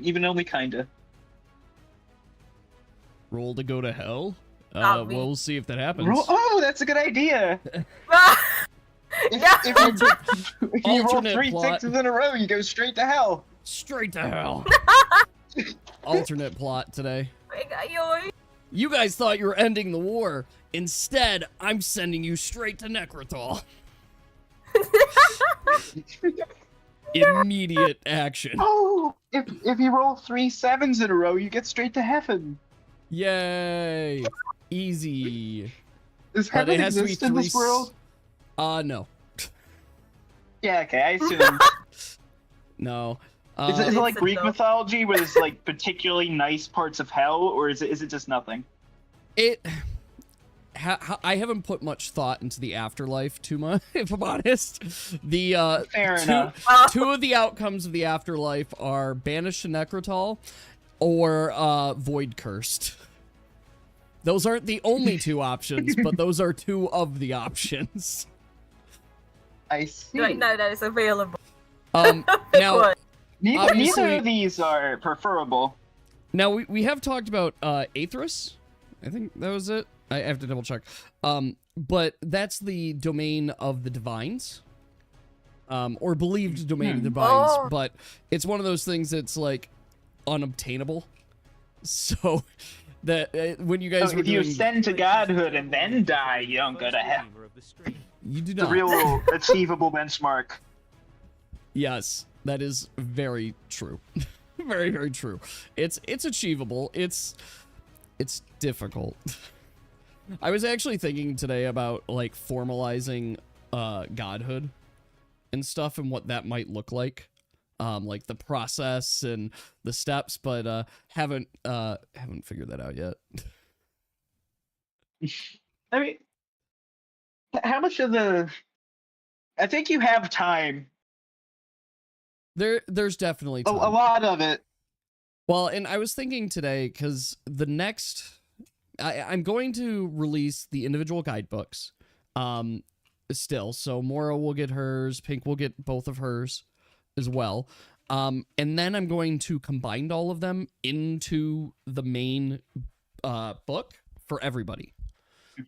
even only kinda. Roll to go to hell? We'll see if that happens. Oh, that's a good idea! If you roll Alternate 3 plot. 6s in a row, you go straight to hell. Straight to hell. Alternate plot today. You guys thought you were ending the war. Instead, I'm sending you straight to Necrothal. Immediate action. Oh, if you roll 3 7s in a row, you get straight to heaven. Yay. Easy. Does heaven exist in this world? No. Yeah, okay, I assume. No. Is it like Greek mythology where there's like particularly nice parts of hell, or is it just nothing? I haven't put much thought into the afterlife too much, if I'm honest. The Fair enough. Two of the outcomes of the afterlife are banished to Necrothal or void cursed. Those aren't the only two options, but those are two of the options. I see. Right, no, that is available. Now, neither of these are preferable. Now we have talked about Aethris. I think that was it. I have to double check. But that's the domain of the divines. Or believed domain of the divines. Oh. But it's one of those things that's like unobtainable. So that when you guys So were if you doing, ascend to godhood and then die, you don't go to hell. you do The not. real achievable benchmark. Yes, that is very true. Very, very true. It's achievable. It's difficult. I was actually thinking today about like formalizing godhood and stuff and what that might look like. Like the process and the steps, but haven't figured that out yet. I mean, how much of the... I think you have time. There's definitely time. A lot of it. Well, and I was thinking today, because the next... I'm going to release the individual guidebooks still. So Mora will get hers, Pink will get both of hers as well. And then I'm going to combine all of them into the main book for everybody.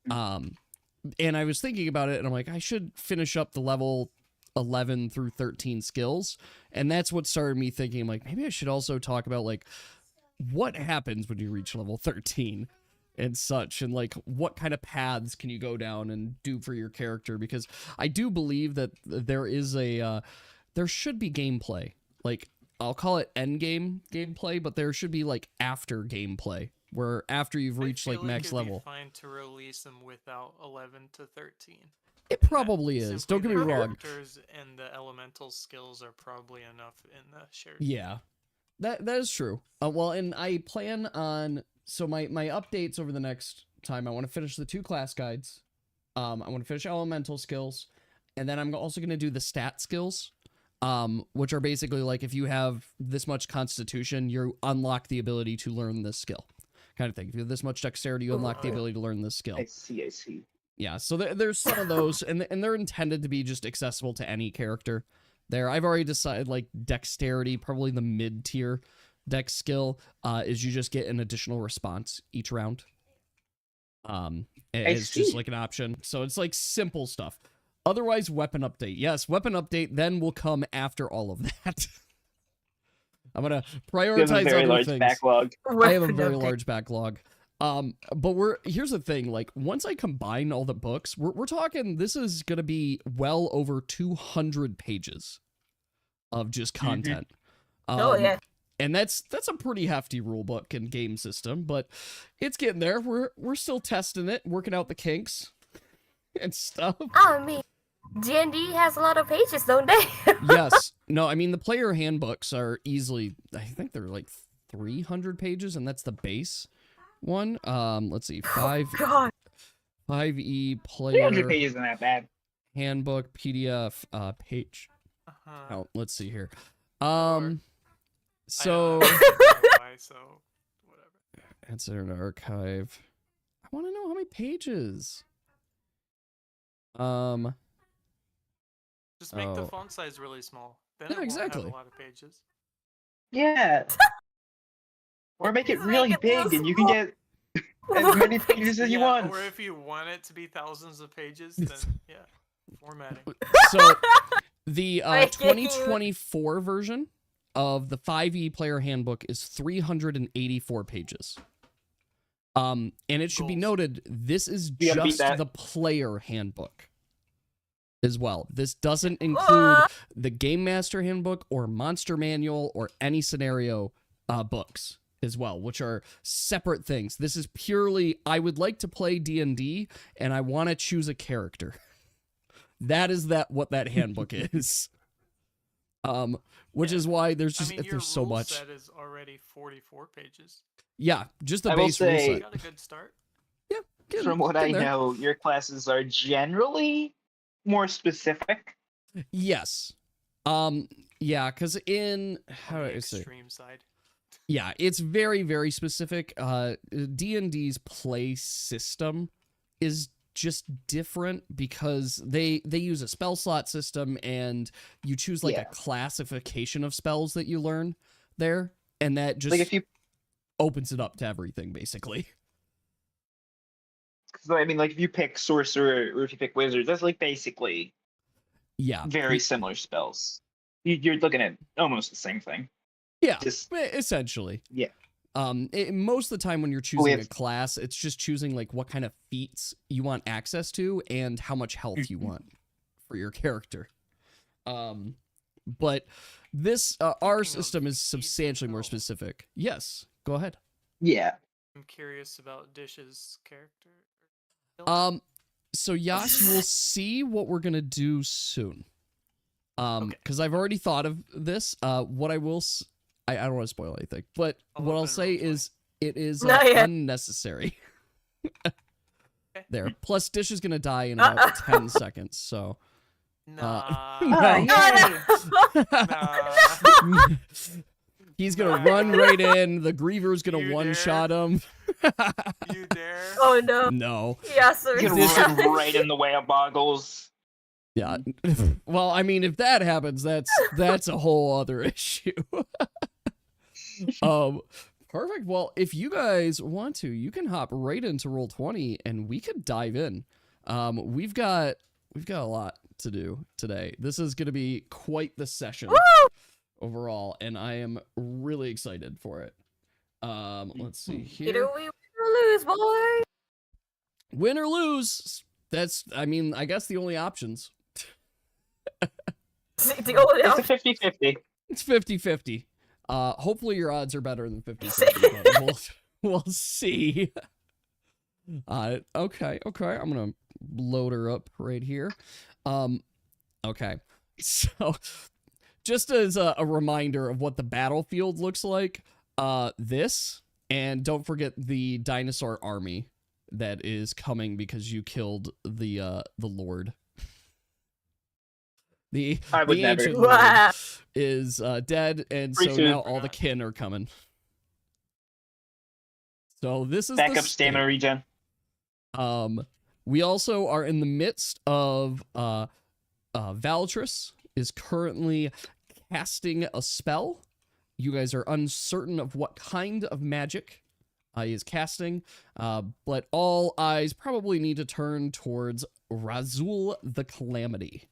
And I was thinking about it, and I'm like, I should finish up the level 11 through 13 skills. And that's what started me thinking, I'm like, maybe I should also talk about, like, what happens when you reach level 13 and such, and, like, what kind of paths can you go down and do for your character? Because I do believe that there is there should be gameplay. Like, I'll call it endgame gameplay, but there should be, like, after gameplay, where after you've reached, like, max level. It'd be fine to release them without 11 to 13. It probably is. Don't get me wrong. Characters and the elemental skills are probably enough in the shared. Yeah, that is true. Well, and I plan on, so my updates over the next time, I want to finish the 2 class guides. I want to finish elemental skills, and then I'm also going to do the stat skills, which are basically like if you have this much constitution, you unlock the ability to learn this skill, kind of thing. If you have this much dexterity, you unlock the ability to learn this skill. I see. Yeah, so there's some of those, and they're intended to be just accessible to any character. There, I've already decided, like, dexterity, probably the mid-tier dex skill, is you just get an additional response each round. It's just like an option, so it's like simple stuff. Otherwise, weapon update. Yes, weapon update then will come after all of that. I'm gonna prioritize other things. Backlog. I have a very large backlog. But here's the thing, like, once I combine all the books, we're talking, this is gonna be well over 200 pages of just content. Oh yeah. And that's a pretty hefty rule book and game system, but it's getting there. We're still testing it, working out the kinks and stuff. I mean, D&D has a lot of pages, don't they? Yes. No, I mean, the player handbooks are easily, I think they're like 300 pages, and that's the base one. Let's see, 5E player 300 pages isn't that bad. handbook PDF page. Oh, let's see here. So So whatever. it's in an archive. I want to know how many pages. Just make the font size really small. Then Yeah, it won't exactly. have a lot of pages. Yeah. Or make it Just really make it big, so and you can small. get as many pages as you want. Or if you want it to be thousands of pages, then yeah, formatting. So the Make it 2024 version of the 5e player handbook is 384 pages. And it should be Goals. noted, this is You gotta beat just that. the player handbook as well. This doesn't include the Game Master handbook or Monster Manual or any scenario books as well, which are separate things. This is purely, I would like to play D&D and I want to choose a character. That is what that handbook is. Which is why there's just I mean, your there's so rule much. set is already 44 pages. Yeah, just the I will base rule say- You set. got a good start. Yeah, getting- From what I getting there. know, your classes are generally more specific. Yes. Yeah, because in how On do the I say? extreme side. Yeah, it's very, very specific. D&D's play system is just different because they use a spell slot system and you choose like Yeah. a classification of spells that you learn there, and that just Like if you, opens it up to everything basically. so I mean, like if you pick sorcerer or if you pick wizard, that's like basically Yeah. very similar spells. You're looking at almost the same thing. Yeah. Just Essentially. yeah. Most of the time when you're choosing a have- class, it's just choosing like what kind of feats you want access to and how much health you want for your character. But this our Speaking of system is feats, substantially more though. specific. Yes, go ahead. Yeah. I'm curious about Dish's character. So Yash, you will see what we're gonna do soon. Okay. Because I've already thought of this. What I will, I don't want to spoil anything, but I'll what I'll open say Roll20. is it is Not yet. unnecessary. There. Okay. Plus, Dish is gonna die in about 10 seconds. So. Nah. No. Nah. He's gonna Nah. run right in. The Griever's gonna You one-shot him. You dare? Oh no. No. Yeah, so You're This- gonna run right in the way of Boggles. Yeah. Well, I mean, if that happens, that's a whole other issue. Perfect. Well, if you guys want to, you can hop right into Roll20 and we could dive in. We've got a lot to do today. This is going to be quite the session overall, and I am really excited for it. Let's see here. either we win or lose, boy. Win or lose. That's, I mean, I guess the only options. The only It's a 50-50. It's 50-50. Hopefully your odds are better than 50-50, but we'll see. Okay. I'm gonna load her up right here. Okay. So, just as a reminder of what the battlefield looks like, this, and don't forget the dinosaur army that is coming because you killed the Lord. I would the never. ancient Lord Wow. is dead, and Free so food. now all the kin are coming. So this is Backup the stamina regen. we also are in the midst of Valtris is currently casting a spell. You guys are uncertain of what kind of magic he is casting, but all eyes probably need to turn towards Razul the Calamity.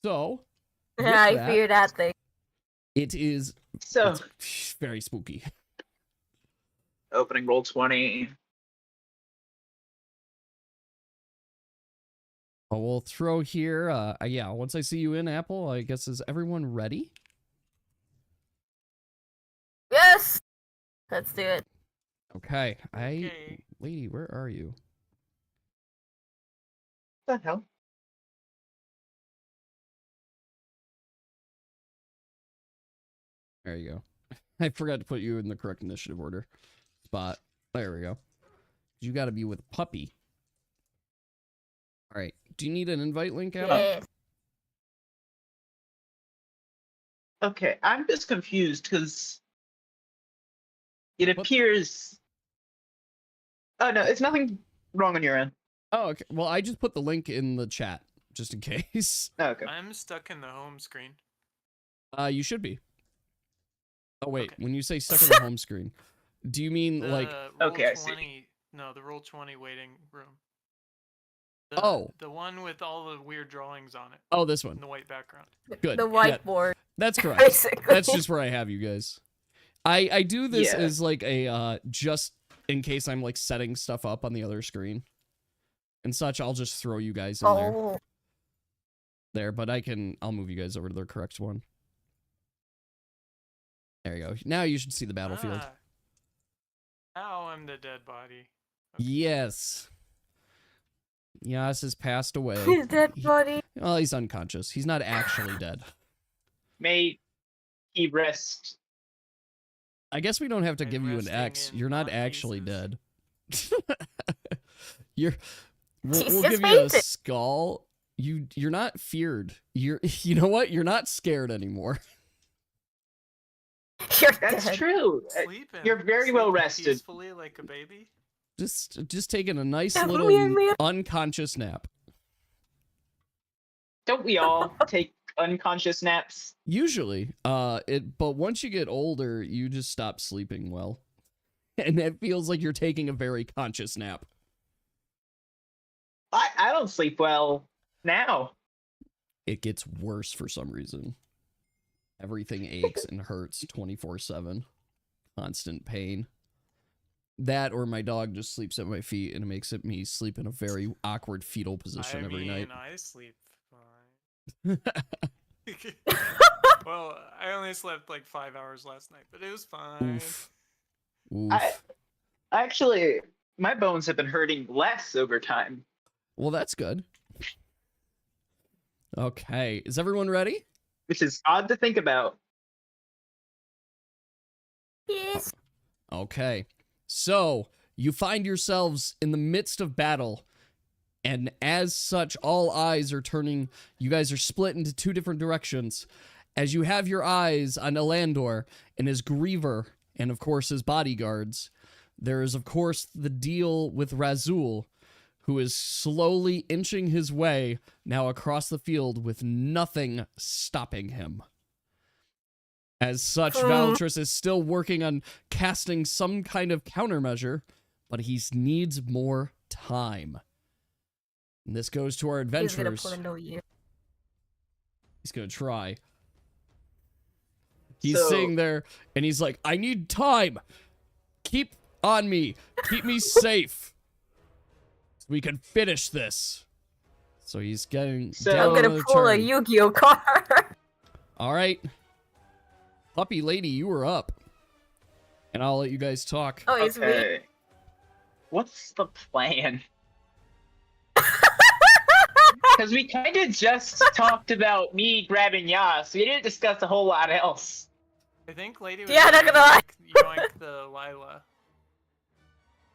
So, with I that, fear that thing. it is So it's very spooky. opening roll 20. We'll throw here. Yeah, once I see you in, Apple, I guess, is everyone ready? Yes. Let's do it. Okay. Okay. Lady, where are you? What the hell? There you go. I forgot to put you in the correct initiative order spot. There we go. You got to be with Puppy. All right. Do you need an invite link, Apple? Yes. Okay, I'm just confused because it What? appears. Oh no, it's nothing wrong on your end. Oh, okay. Well, I just put the link in the chat just in case. Oh, okay. I'm stuck in the home screen. You should be. Oh wait, Okay. when you say stuck in the home screen, do you mean like? Roll Okay, I see. 20, no, the roll 20 waiting room. Oh. The one with all the weird drawings on it Oh, this in one. the white background. Good. The Yeah, whiteboard, that's correct. basically. That's just where I have you guys. I do this Yeah. as like a just in case I'm like setting stuff up on the other screen and such. I'll just throw you guys in there, but I'll move you guys over to the correct one. There you go. Now you should see the battlefield. Now I'm the dead body. Yes. Yas has passed away. His dead body. Well, he's unconscious. He's not actually dead. May he rest. I guess we don't have to And give you an resting X. in You're not hot actually pieces. dead. We'll Jesus give you a fainted. skull. You're not feared. You know what? You're not scared anymore. You're That's dead. true. Sleeping. You're very well Sleeping rested. Peacefully like a baby. Just taking a nice Yeah, little me. unconscious nap. Don't we all take unconscious naps? Usually, but once you get older, you just stop sleeping well. And it feels like you're taking a very conscious nap. I don't sleep well now. It gets worse for some reason. Everything aches and hurts 24/7. Constant pain. That or my dog just sleeps at my feet and it makes me sleep in a very awkward fetal position every night. I sleep fine. Well, I only slept like 5 hours last night, but it was fine. Oof. Oof. Actually, my bones have been hurting less over time. Well, that's good. Okay. Is everyone ready? Which is odd to think about. Yes. Okay. So, you find yourselves in the midst of battle, and as such, all eyes are turning. You guys are split into two different directions. As you have your eyes on Elandor and his griever, and of course his bodyguards, there is of course the deal with Razul, who is slowly inching his way now across the field with nothing stopping him. As such, Valtris is still working on casting some kind of countermeasure, but he needs more time. And this goes to our He's gonna adventurers. pull into you. He's gonna try. He's So- sitting there, and he's like, I need time. Keep on me. Keep me safe. So we can finish this. So he's getting So- down I'm gonna another pull a turn. Yu-Gi-Oh card. All right. Puppy lady, you were up. And I'll let you guys talk. Oh, it's me. Okay. What's the plan? Because we kind of just talked about me grabbing Yas. We didn't discuss a whole lot else. I think Lady was Yeah, not gonna lie. yoink the Lila.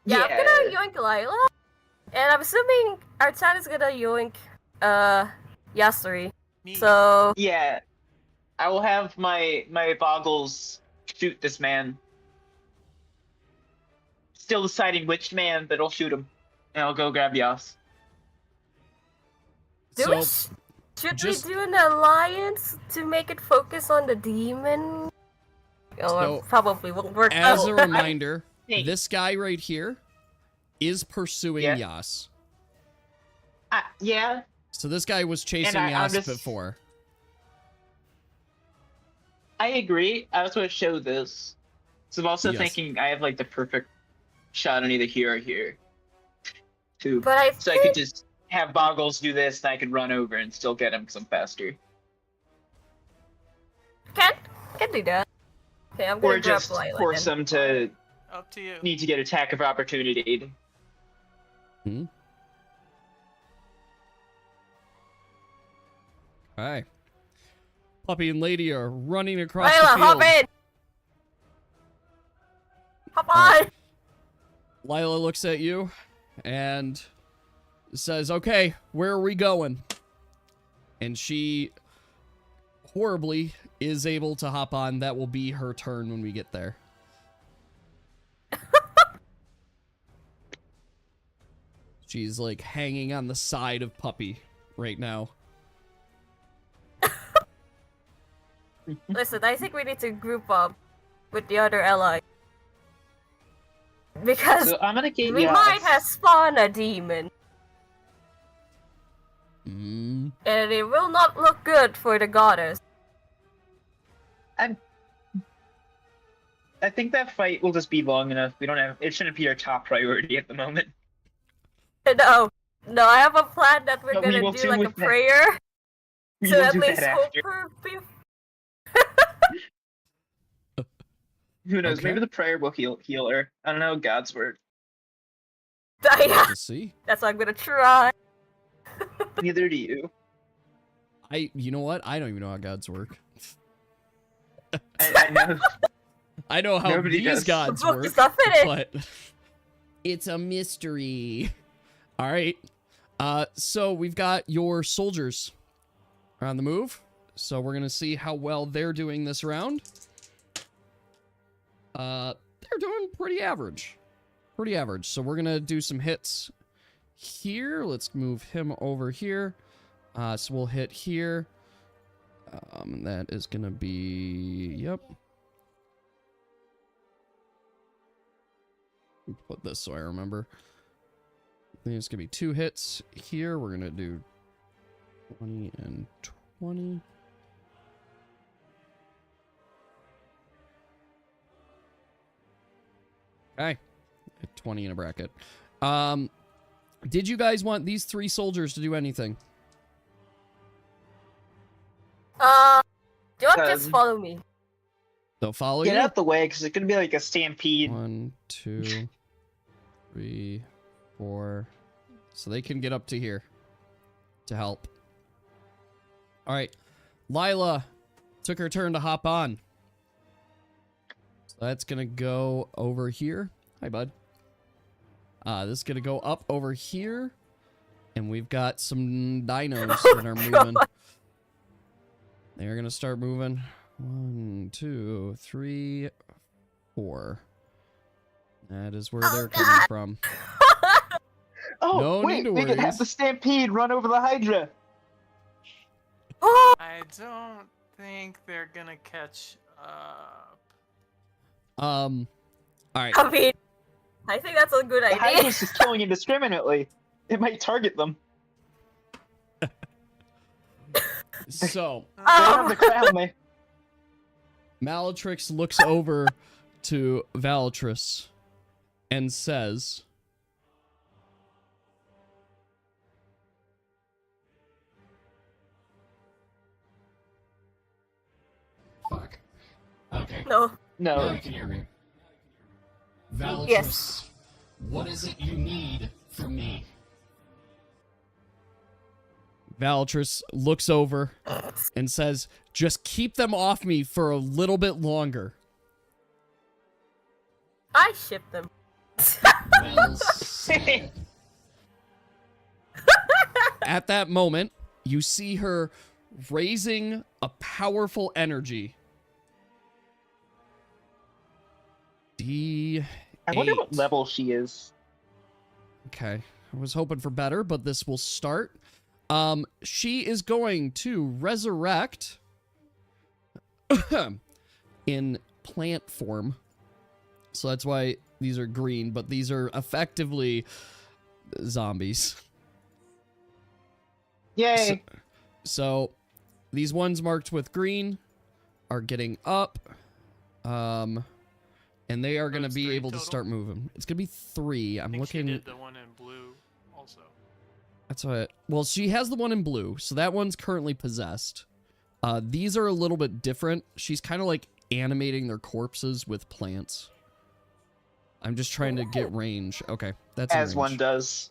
Yeah, I'm gonna yoink Lila. And I'm assuming Artan is gonna yoink Yasuri. Me. So Yeah. I will have my boggles shoot this man. Still deciding which man, but I'll shoot him. And I'll go grab Yas. should just- we do an alliance to make it focus on the demon? Oh, So, it probably won't work As out. a reminder, Hey. this guy right here is pursuing Yeah. Yas. Yeah. So this guy was chasing I'm Yas just- before. I agree. I also want to show this. So I'm also Yes. thinking I have like the perfect shot on either here or here. Too. But I So I think could just have Boggles do this and I could run over and still get him because I'm faster. can do that. Okay, I'm gonna Or grab just Lila force then. them to Up to you. need to get attack of opportunity. Alright. Puppy and Lady are running across Lila, the field. hop in! Hop on! Alright. Lila looks at you and says, okay, where are we going? And she horribly is able to hop on. That will be her turn when we get there. She's like hanging on the side of Puppy right now. Listen, I think we need to group up. with the other ally. Because So I'm gonna get we might have spawned a demon. Mm. And it will not look good for the goddess. I think that fight will just be long enough. We don't have. It shouldn't be our top priority at the moment. No, I have a plan that we're But we gonna will do do like a with that. prayer. We So will at do least that hope after. for Who knows? Okay. Maybe the prayer will heal her. I don't know God's word. yeah, Let's see. that's what I'm gonna try. Neither do you. You know what? I don't even know how gods work. I know. I know how Nobody these does. gods The book work, is not finished. but it's a mystery. All right. So we've got your soldiers on the move. So we're gonna see how well they're doing this round. They're doing pretty average. Pretty average. So we're gonna do some hits here. Let's move him over here. So we'll hit here. That is gonna be, yep. Put this so I remember. I think it's gonna be 2 hits here. We're gonna do 20 and 20. Okay. 20 in a bracket. Did you guys want these 3 soldiers to do anything? Do not just follow me. They'll follow Get you. out the way, because it's gonna be like a stampede. 1, 2, 3, 4. So they can get up to here to help. All right. Lila took her turn to hop on. So that's going to go over here. Hi, bud. This is going to go up over here. And we've got some dinos that are moving. They're going to start moving. 1, 2, 3, 4. That is where they're coming from. Oh, No wait, need to we can have worries. the stampede run over the Hydra. I don't think they're gonna catch up. All right. I mean, I think that's a good The idea. Hydra's just killing indiscriminately. It might target them. So, They don't have the crown, they... Malatrix looks over to Valatrus and says, "Fuck. Okay. No. Now No. you can hear me. Valatrus, Yes. what is it you need from me?" Valatrus looks over and says, "Just keep them off me for a little bit longer." I ship them. Well said. At that moment, you see her raising a powerful energy. D8. I wonder what level she is. Okay. I was hoping for better, but this will start. She is going to resurrect in plant form. So that's why these are green, but these are effectively zombies. Yay! So these ones marked with green are getting up. And they are going to That's be 3 able to total? start moving. It's going to be 3. I'm I think looking. she did the one in blue also. That's what. Well, she has the one in blue, so that one's currently possessed. These are a little bit different. She's kind of like animating their corpses with plants. I'm just trying to get range. Okay, that's in As range. one does.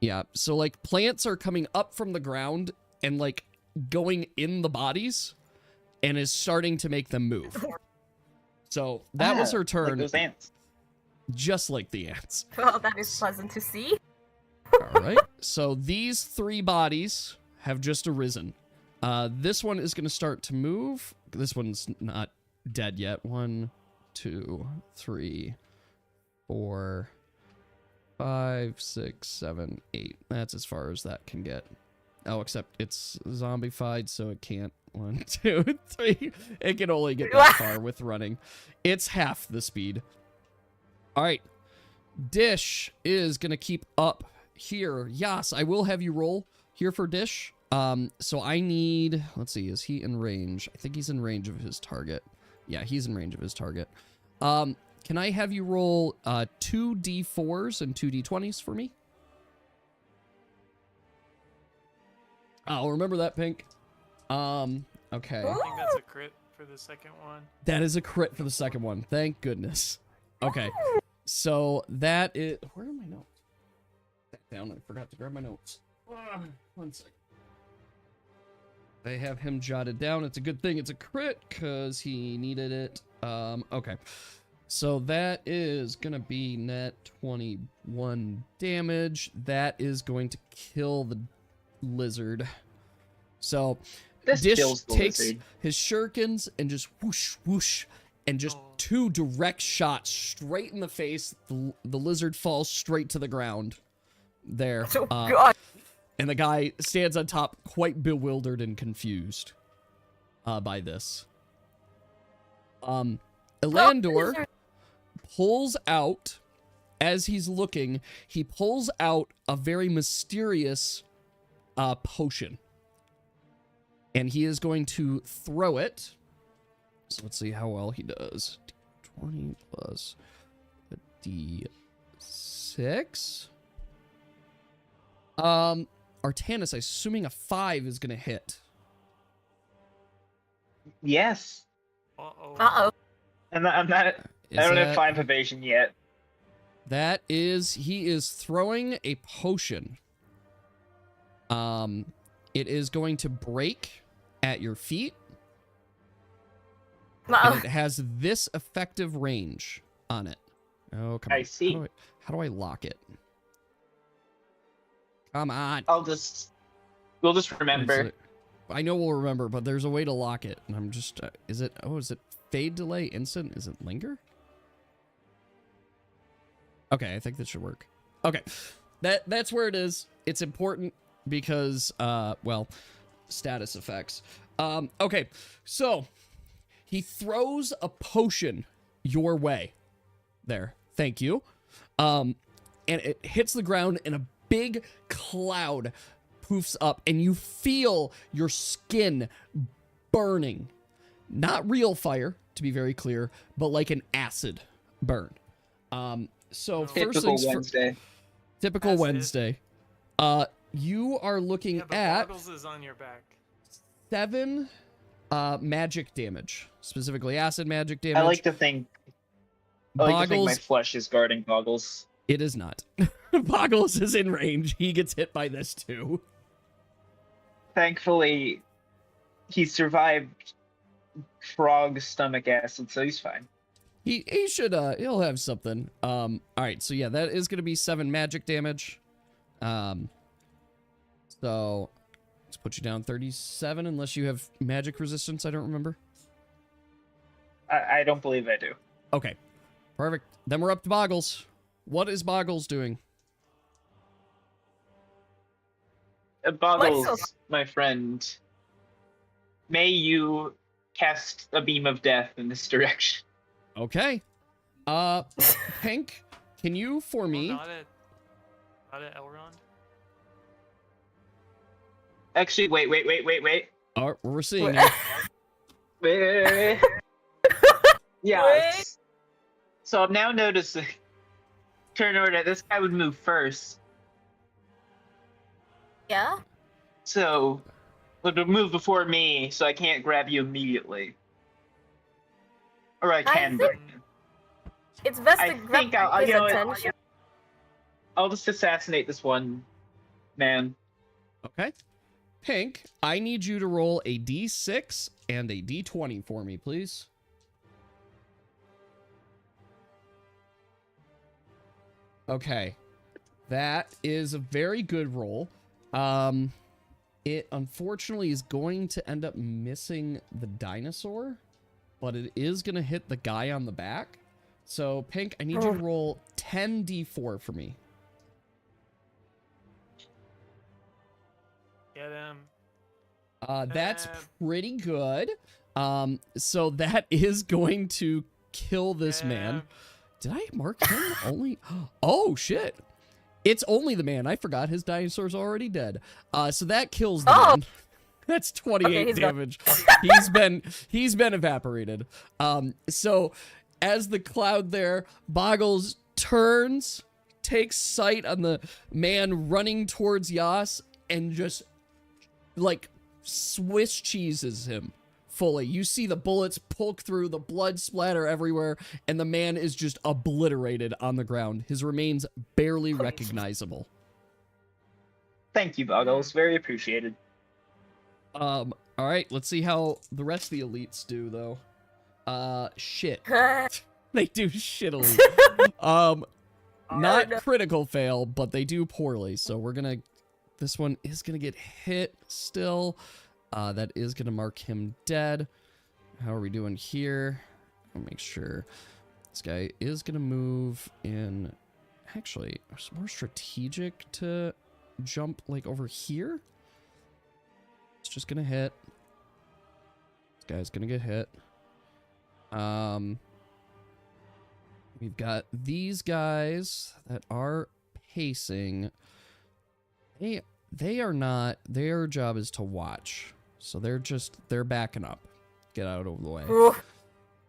Yeah, so like plants are coming up from the ground and like going in the bodies and is starting to make them move. So that was her Like turn, those ants. just like the ants. Well, that is pleasant to see. All right. So these 3 bodies have just arisen. This one is going to start to move. This one's not dead yet. 1, 2, 3, 4, 5, 6, 7, 8. That's as far as that can get. Oh, except it's zombified, so it can't. 1, 2, 3. It can only get that What? far with running. It's half the speed. All right. Dish is going to keep up here. Yas, I will have you roll here for Dish. So I need, let's see, is he in range? I think he's in range of his target. Yeah, he's in range of his target. Can I have you roll 2 d4s and 2 d20s for me? I'll remember that, Pink. Okay. I think that's a crit for the second one. That is a crit for the second one. Thank goodness. Okay. So that is, where are my notes? Down. I forgot to grab my notes. 1 second. I have him jotted down. It's a good thing it's a crit because he needed it. Okay. So that is going to be net 21 damage. That is going to kill the lizard. So This Dish kills the takes lizard. his shurikens and just whoosh, whoosh, and just 2 direct shots straight in the face. The lizard falls straight to the ground there. Oh, God. And the guy stands on top, quite bewildered and confused by this. Elandor pulls out, as he's looking, he pulls out a very mysterious potion. And he is going to throw it. So let's see how well he does. 20 plus a d6. Artanis, I'm assuming a 5 is going to hit. Yes. Uh-oh. Uh-oh. I'm not. I don't have 5 evasion yet. That is, he is throwing a potion. It is going to break at your feet. Uh-oh. And it has this effective range on it. Oh, come on. I see. How do I lock it? Come on. We'll just remember. I know we'll remember, but there's a way to lock it. And I'm just, is it fade, delay, instant? Is it linger? Okay, I think that should work. Okay, that's where it is. It's important because, well, status effects. Okay, so he throws a potion your way. There, thank you. And it hits the ground and a big cloud poofs up and you feel your skin burning. Not real fire, to be very clear, but like an acid burn. So first Typical things Wednesday. typical Acid. Wednesday. You are looking Yeah, but at Boggles is on your back. 7 magic damage, specifically acid magic damage. I like to think my Boggles, flesh is guarding Boggles. it is not. Boggles is in range. He gets hit by this too. Thankfully, he survived frog stomach acid, so he's fine. He should he'll have something. All right, so yeah, that is gonna be 7 magic damage. So let's put you down 37 unless you have magic resistance. I don't remember. I don't believe I do. Okay, perfect. Then we're up to Boggles. What is Boggles doing? Boggles, my friend, may you cast a beam of death in this direction. Okay. Pink, can you for Oh, me? not at Elrond. Actually, wait. Oh, we're seeing Wait. you. Wait. Yeah. Wait. So I'm now noticing. Turn order. This guy would move first. Yeah? So would move before me, so I can't grab you immediately. Or I can, but It's best I to grab think I'll, his you know what, attention. I'll just assassinate this one man. Okay. Pink, I need you to roll a d6 and a d20 for me, please. Okay. That is a very good roll. It unfortunately is going to end up missing the dinosaur, but it is going to hit the guy on the back. So, Pink, I need you to roll 10d4 for me. Get him. That's Uh, pretty good. So that is going to kill this man. Did I mark him only? Oh, shit. It's only the man. I forgot his dinosaur's already dead. So that kills the man. That's 28 he's damage. he's been evaporated. So as the cloud there, Boggles turns, takes sight on the man running towards Yas, and just like Swiss cheeses him fully. You see the bullets poke through, the blood splatter everywhere, and the man is just obliterated on the ground. His remains barely recognizable. Thank you, Boggles. Very appreciated. All right, let's see how the rest of the elites do, though. Shit. They do shittily. Not critical fail, but they do poorly, so we're gonna... This one is gonna get hit still. That is gonna mark him dead. How are we doing here? I'll make sure. This guy is gonna move in... Actually, it's more strategic to jump, like, over here. It's just gonna hit. This guy's gonna get hit. We've got these guys that are pacing. They are not, their job is to watch. So they're backing up. Get out of the way.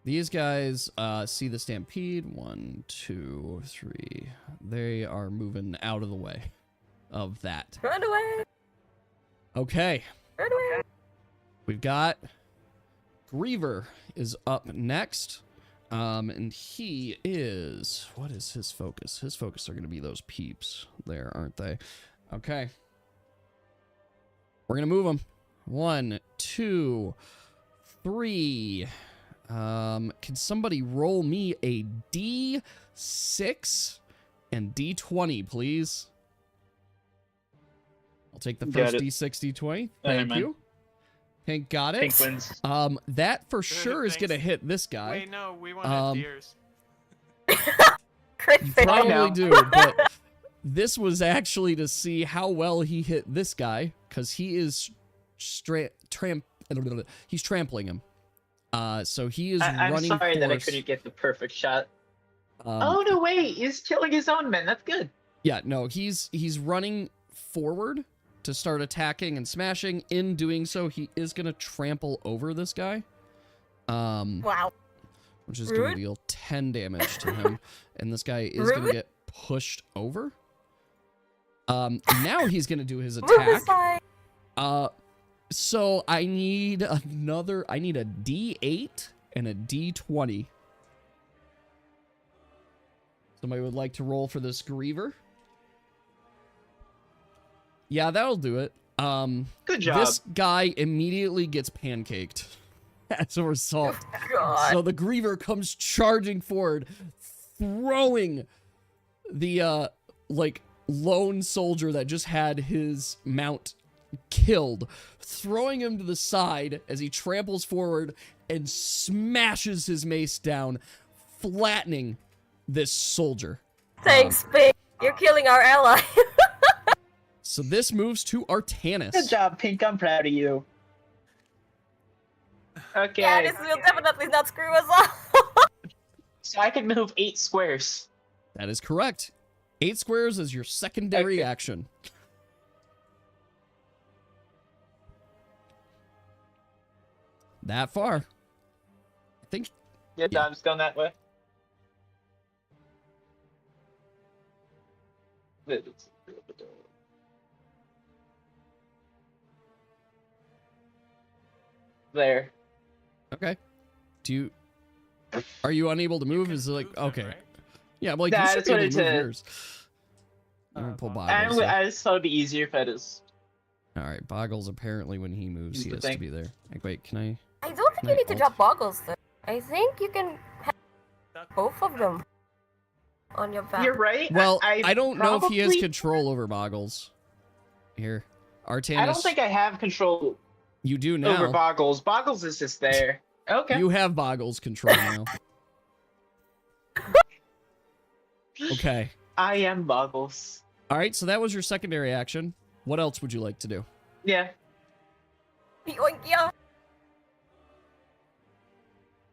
These guys see the stampede. 1, 2, 3. They are moving out of the way of that. Run away. Okay. Run away. We've got Griever is up next. And he is, what is his focus? His focus are going to be those peeps there, aren't they? Okay. We're going to move them. 1, 2, 3. Can somebody roll me a D6 and D20, please? I'll take the first D6, D20. Thank you. Hank got it. Pink wins. That for sure is going to hit this guy. Wait, no, we wanted deers. Crit You fail. probably do, but this was actually to see how well he hit this guy, because he is he's trampling him. So he is I'm running sorry that I force. couldn't get the perfect shot. Oh no, wait, he's killing his own men. That's good. Yeah, no, he's running forward to start attacking and smashing. In doing so, he is going to trample over this guy. Wow. Which is going to deal 10 damage to him. And this guy is going to get pushed over. Now he's going to do his attack. So I need a D8 and a D20. Somebody would like to roll for this Griever? Yeah, that'll do it. Good job. This guy immediately gets pancaked as a result. God. So the Griever comes charging forward, throwing the like lone soldier that just had his mount killed, throwing him to the side as he tramples forward and smashes his mace down, flattening this soldier. Thanks, Pink. You're killing our ally. So this moves to Artanis. Good job, Pink. I'm proud of you. Okay. Yeah, this will definitely not screw us up. So I can move 8 squares. That is correct. 8 squares is your secondary Okay. action. That far. I think. Yeah, Yeah. I'm just going that way. There. Okay. Are you unable to move? Is it like, move them, okay. right? Yeah, I'm like, Nah, you should that's be what able it to move said. yours. I'm gonna pull Boggles. I just thought it'd be easier if I just. Alright, Boggles apparently when he moves, Use he the has to thing. be there. Like, wait, can I? I don't think you need to drop boggles, though. I think you can have both of them on your back. You're right. Well, I don't know if he has probably- control over Boggles. Here. Artanis. I don't think I have control you do now. over Boggles. Boggles is just there. Okay. You have Boggles control now. Okay. I am Boggles. Alright, so that was your secondary action. What else would you like to do? Yeah. Yoink, yeah.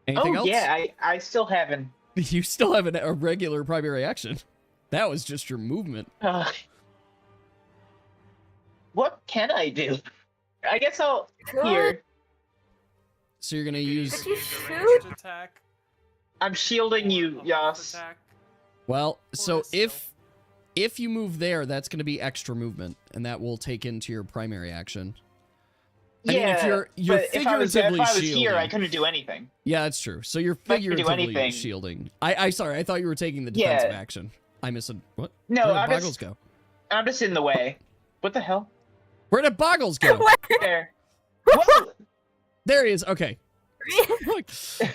Anything else? Yeah, I still haven't. You still have a regular primary action. That was just your movement. What can I do? I guess I'll Could- here. So you're gonna You use. could you use a shoot? ranged attack. I'm shielding or you, a buff Yas. attack. Well, so a skill. if you move there, that's gonna be extra movement, and that will take into your primary action. I mean, if you're but if I was figuratively here, I shielding. couldn't do anything. Yeah, that's true. So you're I could do figuratively anything. shielding. I sorry, I thought you were taking the defensive Yeah. action. I missed a what? No, Where did I'm Boggles just, go? I'm just in the way. What the hell? Where did Boggles go? There. Whoa! There he is. Okay. Look,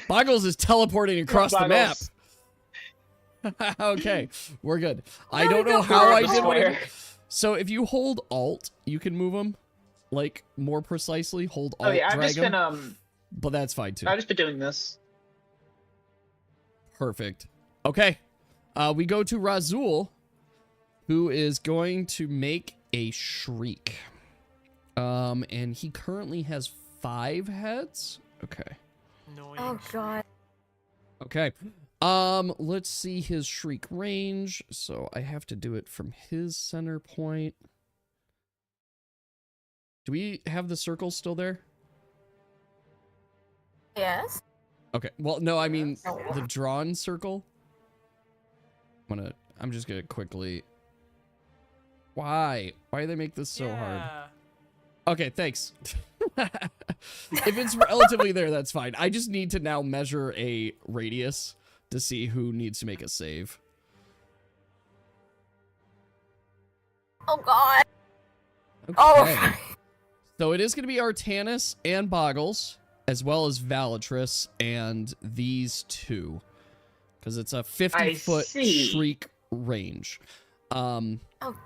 Boggles is teleporting across the map. Boggles. Okay, we're good. I There don't we know go. how I Boggles did what I square. did. So if you hold Alt, you can move them, like more precisely. Hold Alt, Oh yeah, I've drag just 'em, been but that's fine too. I've just been doing this. Perfect. Okay, we go to Razul, who is going to make a shriek. And he currently has 5 heads. Okay. Annoying. Oh god. Okay. Let's see his shriek range. So I have to do it from his center point. Do we have the circle still there? Yes. Okay. Well, no, I mean Oh. the drawn circle. I'm just gonna quickly. Why? Why do they make this so hard? Yeah. Okay, thanks. If it's relatively there, that's fine. I just need to now measure a radius to see who needs to make a save. Oh god. Okay. Oh. So it is going to be Artanis and Boggles, as well as Valatrus and these two. Because it's a 50-foot see. shriek range. Oh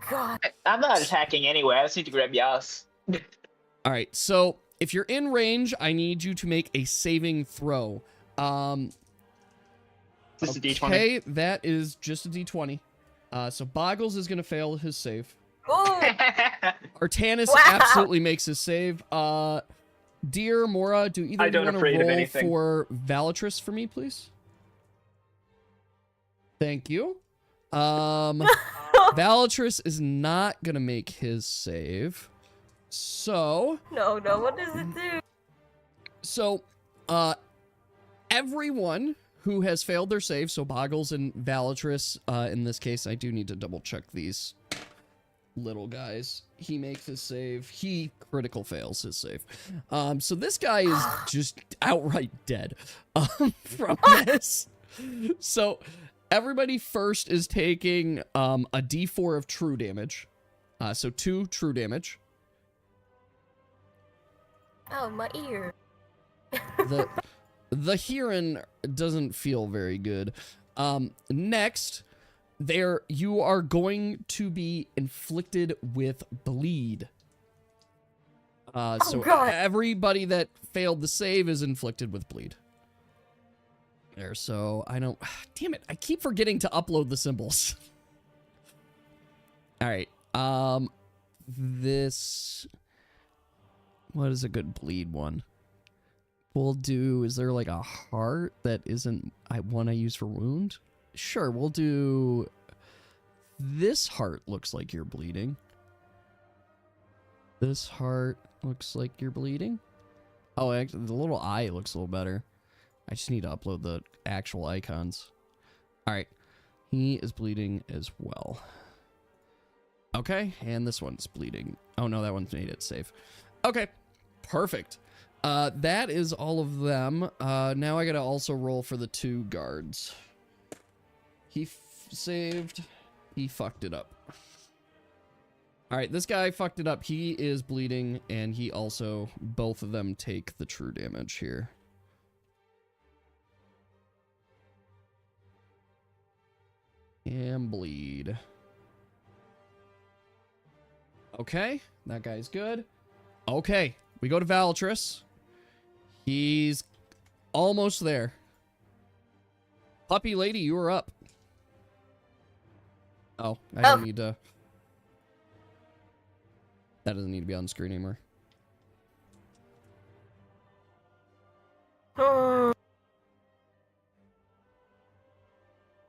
god. I'm not attacking anyway. I just need to grab Yas. All right, so if you're in range, I need you to make a saving throw. This is a D20. Okay, that is just a D20. So Boggles is going to fail his save. Ooh. Artanis Wow. absolutely makes his save. Dear Mora, do either I of you don't want to afraid of roll anything. for Valatrus for me, please? Thank you. Valatrus is not going to make his save. So, No, what does it do? So, everyone who has failed their save, so Boggles and Valatrus, in this case, I do need to double check these little guys. He makes his save. He critical fails his save. So this guy is just outright dead from this. So everybody first is taking a D4 of true damage. So 2 true damage. Oh, my ear. The hearing doesn't feel very good. Next, you are going to be inflicted with bleed. So God. everybody that failed the save is inflicted with bleed. There, so I don't. Damn it! I keep forgetting to upload the symbols. All right. This. What is a good bleed one? We'll do, is there like a heart that isn't one I use for wound? Sure, we'll do, this heart looks like you're bleeding. This heart looks like you're bleeding. Oh, actually, the little eye looks a little better. I just need to upload the actual icons. All right, he is bleeding as well. Okay, and this one's bleeding. Oh no, that one's made it safe. Okay, perfect. That is all of them. Now I gotta also roll for the 2 guards. He saved. He fucked it up. Alright, this guy fucked it up. He is bleeding, and he also, both of them take the true damage here. And bleed. Okay, that guy's good. Okay, we go to Valatrus. He's almost there. Puppy lady, you are up. Oh, I don't need to. That doesn't need to be on screen anymore.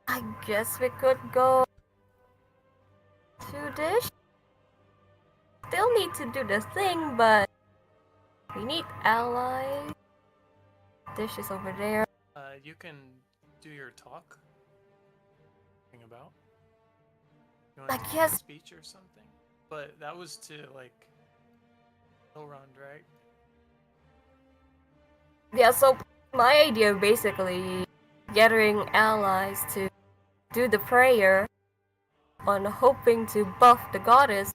I guess we could go to dish. Still need to do the thing, but we need allies. Dish is over there. You can do your talk. Thing about. You want I to do guess- a speech or something? But that was to like Elrond, right? Yeah, so my idea basically gathering allies to do the prayer on hoping to buff the goddess.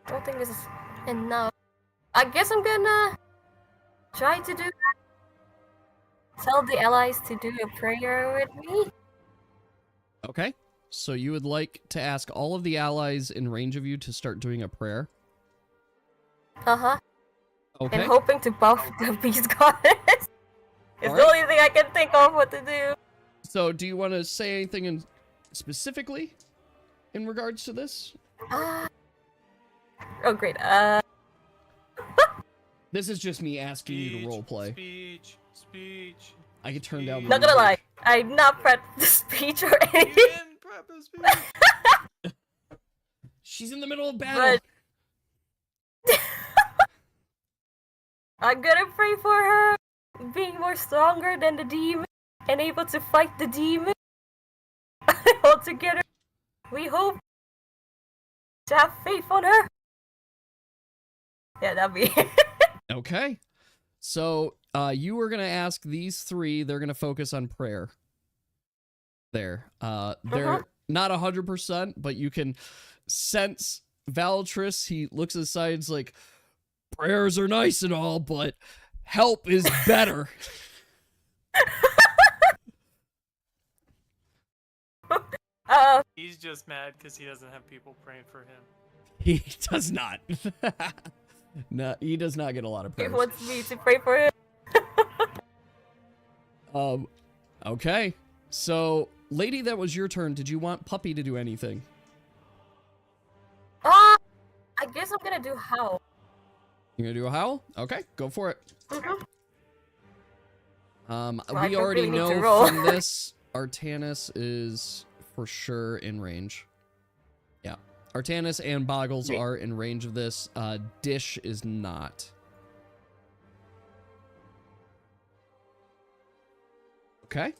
I don't think this is enough. I guess I'm gonna try to do that. Tell the allies to do a prayer with me. Okay. So you would like to ask all of the allies in range of you to start doing a prayer? Uh-huh. Okay. And hoping to buff the beast goddess. It's the Alright. only thing I can think of what to do. So do you want to say anything in specifically in regards to this? Oh, great. This is just me asking you to roleplay. Speech. I could turn down the Not gonna lie, music. I'm not prepped the speech or You anything. didn't prep a speech. She's in the middle of battle. But I'm gonna pray for her being more stronger than the demon and able to fight the demon. All together, we hope to have faith on her. Yeah, that'd be it. Okay. So you were going to ask these three. They're going to focus on prayer. There. They're not 100%, but you can sense Valtris. He looks aside. It's like, prayers are nice and all, but help is better. He's just mad because he doesn't have people praying for him. He does not. No, he does not get a lot of He prayers. wants me to pray for him. Okay. So, lady, that was your turn. Did you want Puppy to do anything? I guess I'm gonna do howl. You're gonna do a howl? Okay, go for it. I We don't already really need to know roll. from this, Artanis is for sure in range. Yeah. Artanis and Boggles are in range of this. Dish is not. Okay.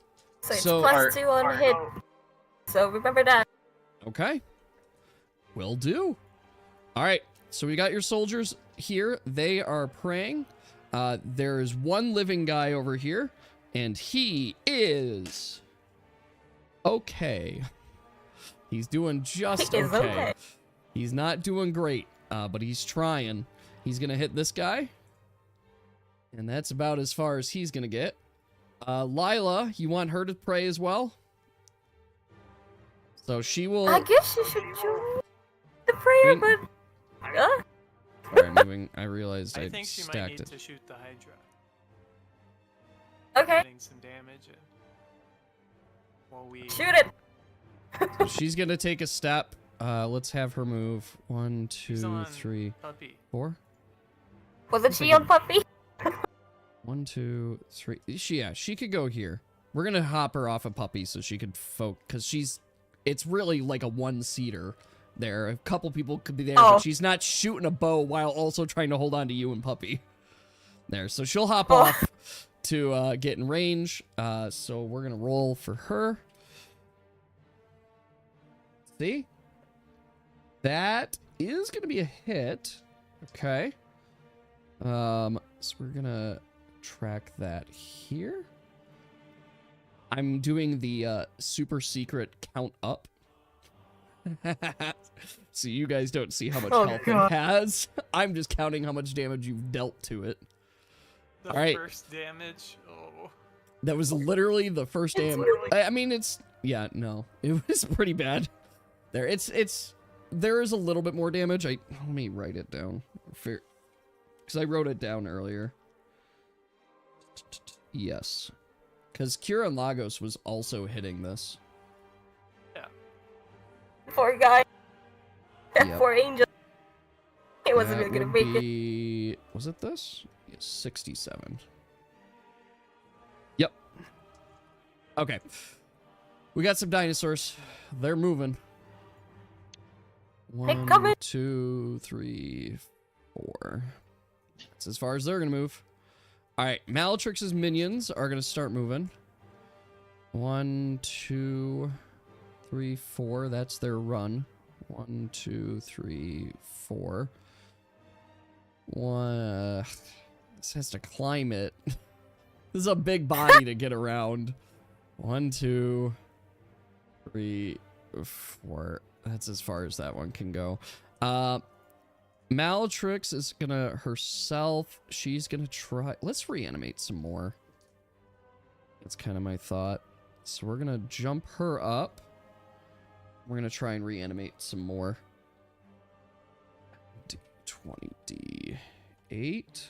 So it's So- plus 2 on hit. So remember that. Okay. Will do. All right. So we got your soldiers here. They are praying. There's one living guy over here, and he is okay. He's doing just He is okay. He's not doing great, but he's trying. He's gonna hit this guy, and that's about as far as he's gonna get. Lila, you want her to pray as well? So she will. I guess you should join the prayer, but Sorry, I'm moving. I realized I I think she might stacked need it. to shoot the Hydra. okay, Getting some damage and while we shoot it. So she's gonna take a step. Let's have her move. 1, She's 2, on 3, puppy. 4. Wasn't she on puppy? 1, 2, 3. She could go here. We're gonna hop her off a Puppy so she could because it's really like a one-seater there. A couple people could be there, Oh. but she's not shooting a bow while also trying to hold on to you and Puppy. There, so she'll hop Oh. off to get in range. So we're gonna roll for her. See? That is gonna be a hit. Okay. So we're gonna track that here. I'm doing the super secret count up. So you guys don't see how much Oh, health God. it has. I'm just counting how much damage you've dealt to it. The All right. first damage. Oh. That was literally the first It's damage. really- I mean, yeah, no, it was pretty bad. There, there is a little bit more damage. Let me write it down. Because I wrote it down earlier. Yes. Because Kira and Lagos was also hitting this. Poor guy. Yep. Poor angel. He wasn't That really gonna would make it. be... Was it this? Yeah, 67. Yep. Okay. We got some dinosaurs. They're moving. One, coming. 2, 3, 4. That's as far as they're gonna move. All right, Malatrix's minions are gonna start moving. 1, 2, 3, 4. That's their run. 1, 2, 3, 4. One. This has to climb it. This is a big body to get around. 1, 2, 3, 4. That's as far as that one can go. Malatrix is gonna herself. She's gonna try. Let's reanimate some more. That's kind of my thought. So we're gonna jump her up. We're gonna try and reanimate some more. D20, D8.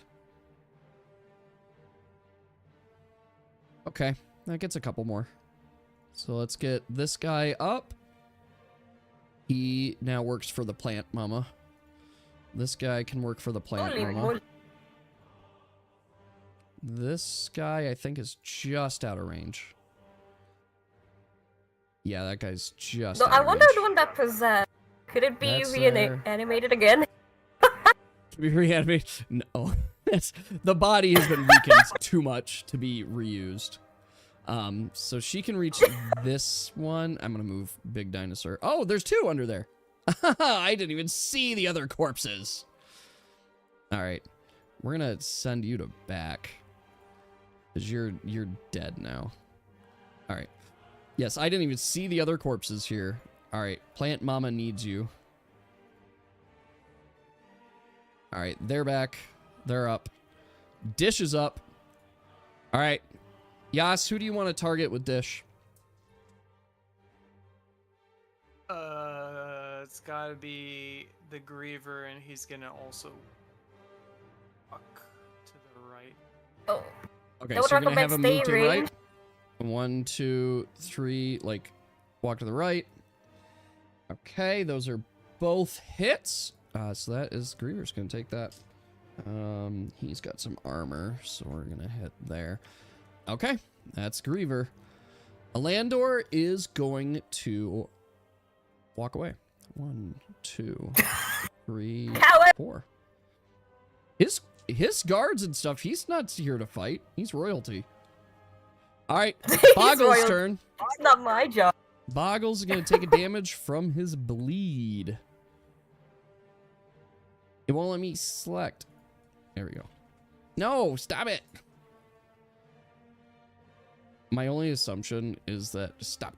Okay, that gets a couple more. So let's get this guy up. He now works for the plant mama. This guy can work for the plant Holy mama. moly. This guy, I think, is just out of range. Yeah, that guy's just No, out I of wonder range. the one that possessed. Could it be That's, reanimated again? To be reanimated? No. The body has been weakened too much to be reused. So she can reach this one. I'm gonna move Big Dinosaur. Oh, there's two under there. I didn't even see the other corpses. All right, we're gonna send you to back, cause you're dead now. All right. Yes, I didn't even see the other corpses here. All right, Plant Mama needs you. All right, they're back. They're up. Dish is up. All right. Yas, who do you want to target with Dish? It's gotta be the Griever, and he's gonna also walk to the right. Oh, Okay, I would so you're going to have recommend him move stay to the right. range. 1, 2, 3, like, walk to the right. Okay, those are both hits. So that is, Griever's going to take that. He's got some armor, so we're going to hit there. Okay, that's Griever. Alandor is going to walk away. 1, 2, 3, Coward. 4. His guards and stuff, he's not here to fight. He's royalty. All right, Boggle's royalty. turn. It's not my job. Boggle's is going to take a damage from his bleed. It won't let me select. There we go. No, stop it. My only assumption is that... Stop.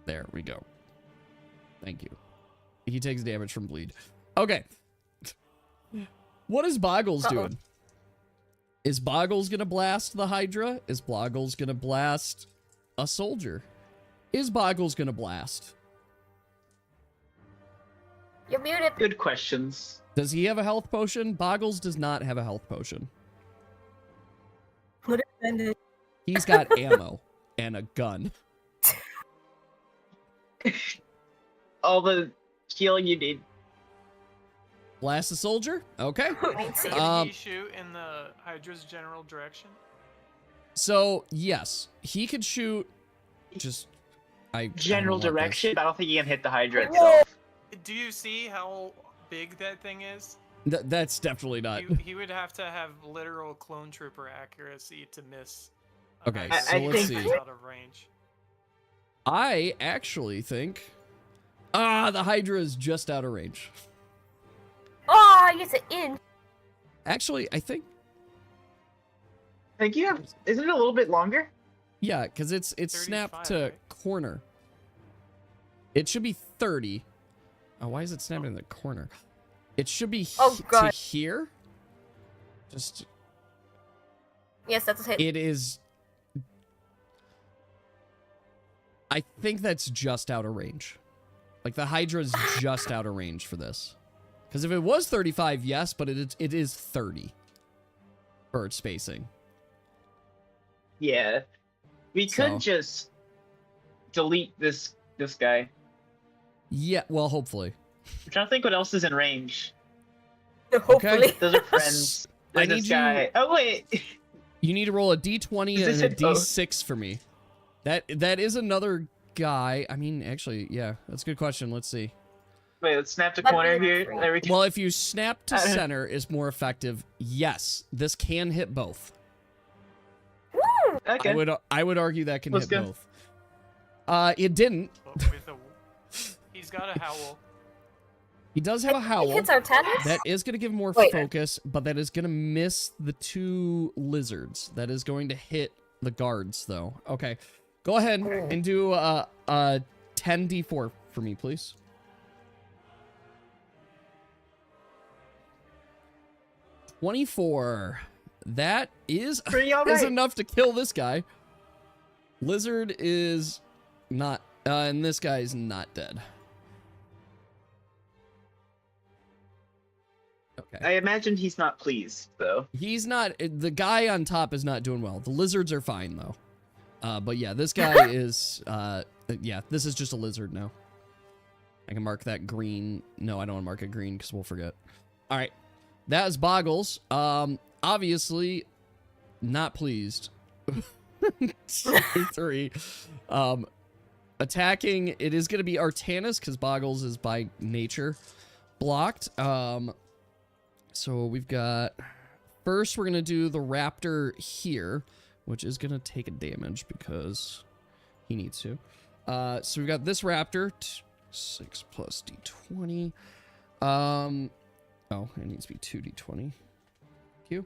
There we go. Thank you. He takes damage from bleed. Okay. What is Boggles doing? Is Boggles gonna blast the Hydra? Is Boggles gonna blast a soldier? Is Boggles gonna blast? You're muted. Good questions. Does he have a health potion? Boggles does not have a health potion. Put it in it. He's got ammo and a gun. All the healing you need. Blast the soldier? Okay. Wait, see. Can he shoot in the Hydra's general direction? So, yes. He could shoot just... I General don't want direction, but I don't think you can hit the Hydra Whoa. itself. Do you see how big that thing is? this. That's definitely not... He would have to have literal clone trooper accuracy to miss. Okay, I so let's think- see. Out of range. I actually think... the Hydra is just out of range. Oh, I guess it in. Actually, I think... I think you have. Isn't it a little bit longer? Yeah, because it's snapped 35, to right? corner. It should be 30. Oh, why is it snapping in the corner? It should be Oh, to God. here. Just... Yes, that's a hit. It is... I think that's just out of range. Like, the Hydra's just out of range for this. Because if it was 35, yes, but it is 30 for its spacing. Yeah. We could So- just delete this this guy. Yeah, well, hopefully. I'm trying to think what else is in range. Hopefully. Those are friends. I There's need this guy. Oh wait. You need to roll a d20 Is and this a it? Oh. d6 for me. That is another guy. I mean, actually, yeah, that's a good question. Let's see. Wait, let's snap to Let corner me here. look. There we go. Well, if you snap to center is more effective, yes, this can hit both. Woo! Okay. I would argue that can Let's hit go. both. It didn't. But with he's got a howl. He does have a It howl. hits our tennis. That is going to give more Wait. focus, but that is going to miss the 2 lizards. That is going to hit the guards, though. Okay. Go ahead and do 10d4 for me, please. $24. That is Pretty alright. enough to kill this guy. Lizard is not, and this guy is not dead. Okay. I imagine he's not pleased though. He's not, the guy on top is not doing well. The lizards are fine, though. But yeah, this guy is, yeah, this is just a lizard now. I can mark that green. No, I don't want to mark it green because we'll forget. All right. That is Boggles. Obviously, not pleased. 3. Attacking, it is going to be Artanis because Boggles is by nature blocked. So we've got, first we're going to do the raptor here, which is going to take a damage because he needs to. So we've got this raptor, 6 plus d20. Oh, it needs to be 2d20. Thank you.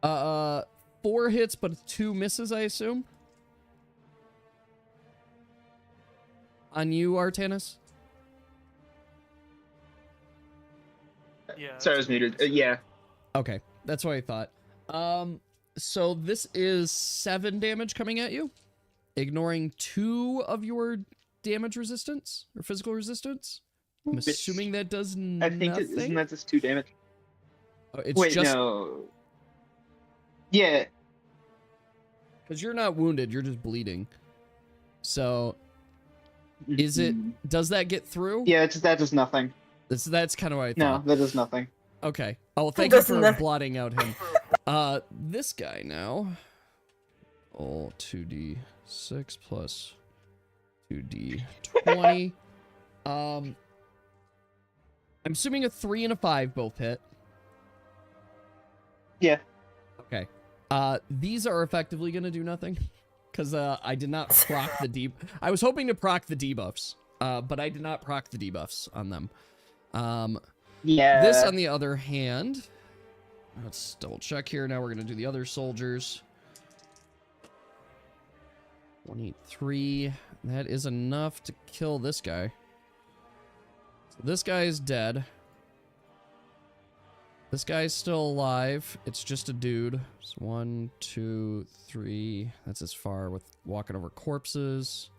4 hits, but 2 misses, I assume. On you, Artanis? Yeah. Sorry, I was muted. Yeah. Okay, that's what I thought. So this is 7 damage coming at you, ignoring 2 of your damage resistance or physical resistance. I'm assuming that does I nothing. think isn't that just 2 damage? Oh, it's Wait, just no. Yeah. because you're not wounded, you're just bleeding. So is it? Does that get through? Yeah, that does nothing. That's kind of what I No, thought. that does nothing. Okay. Oh, thank you does for nothing. blotting out him. This guy now. Oh, 2d6 plus 2d20. I'm assuming a 3 and a 5 both hit. Yeah. Okay. These are effectively going to do nothing because I did not proc the debuff. I was hoping to proc the debuffs, but I did not proc the debuffs on them. Yeah. This, on the other hand, let's double check here. Now we're going to do the other soldiers. 23. That is enough to kill this guy. So this guy is dead. This guy's still alive. It's just a dude. So 1, 2, 3. That's as far with walking over corpses.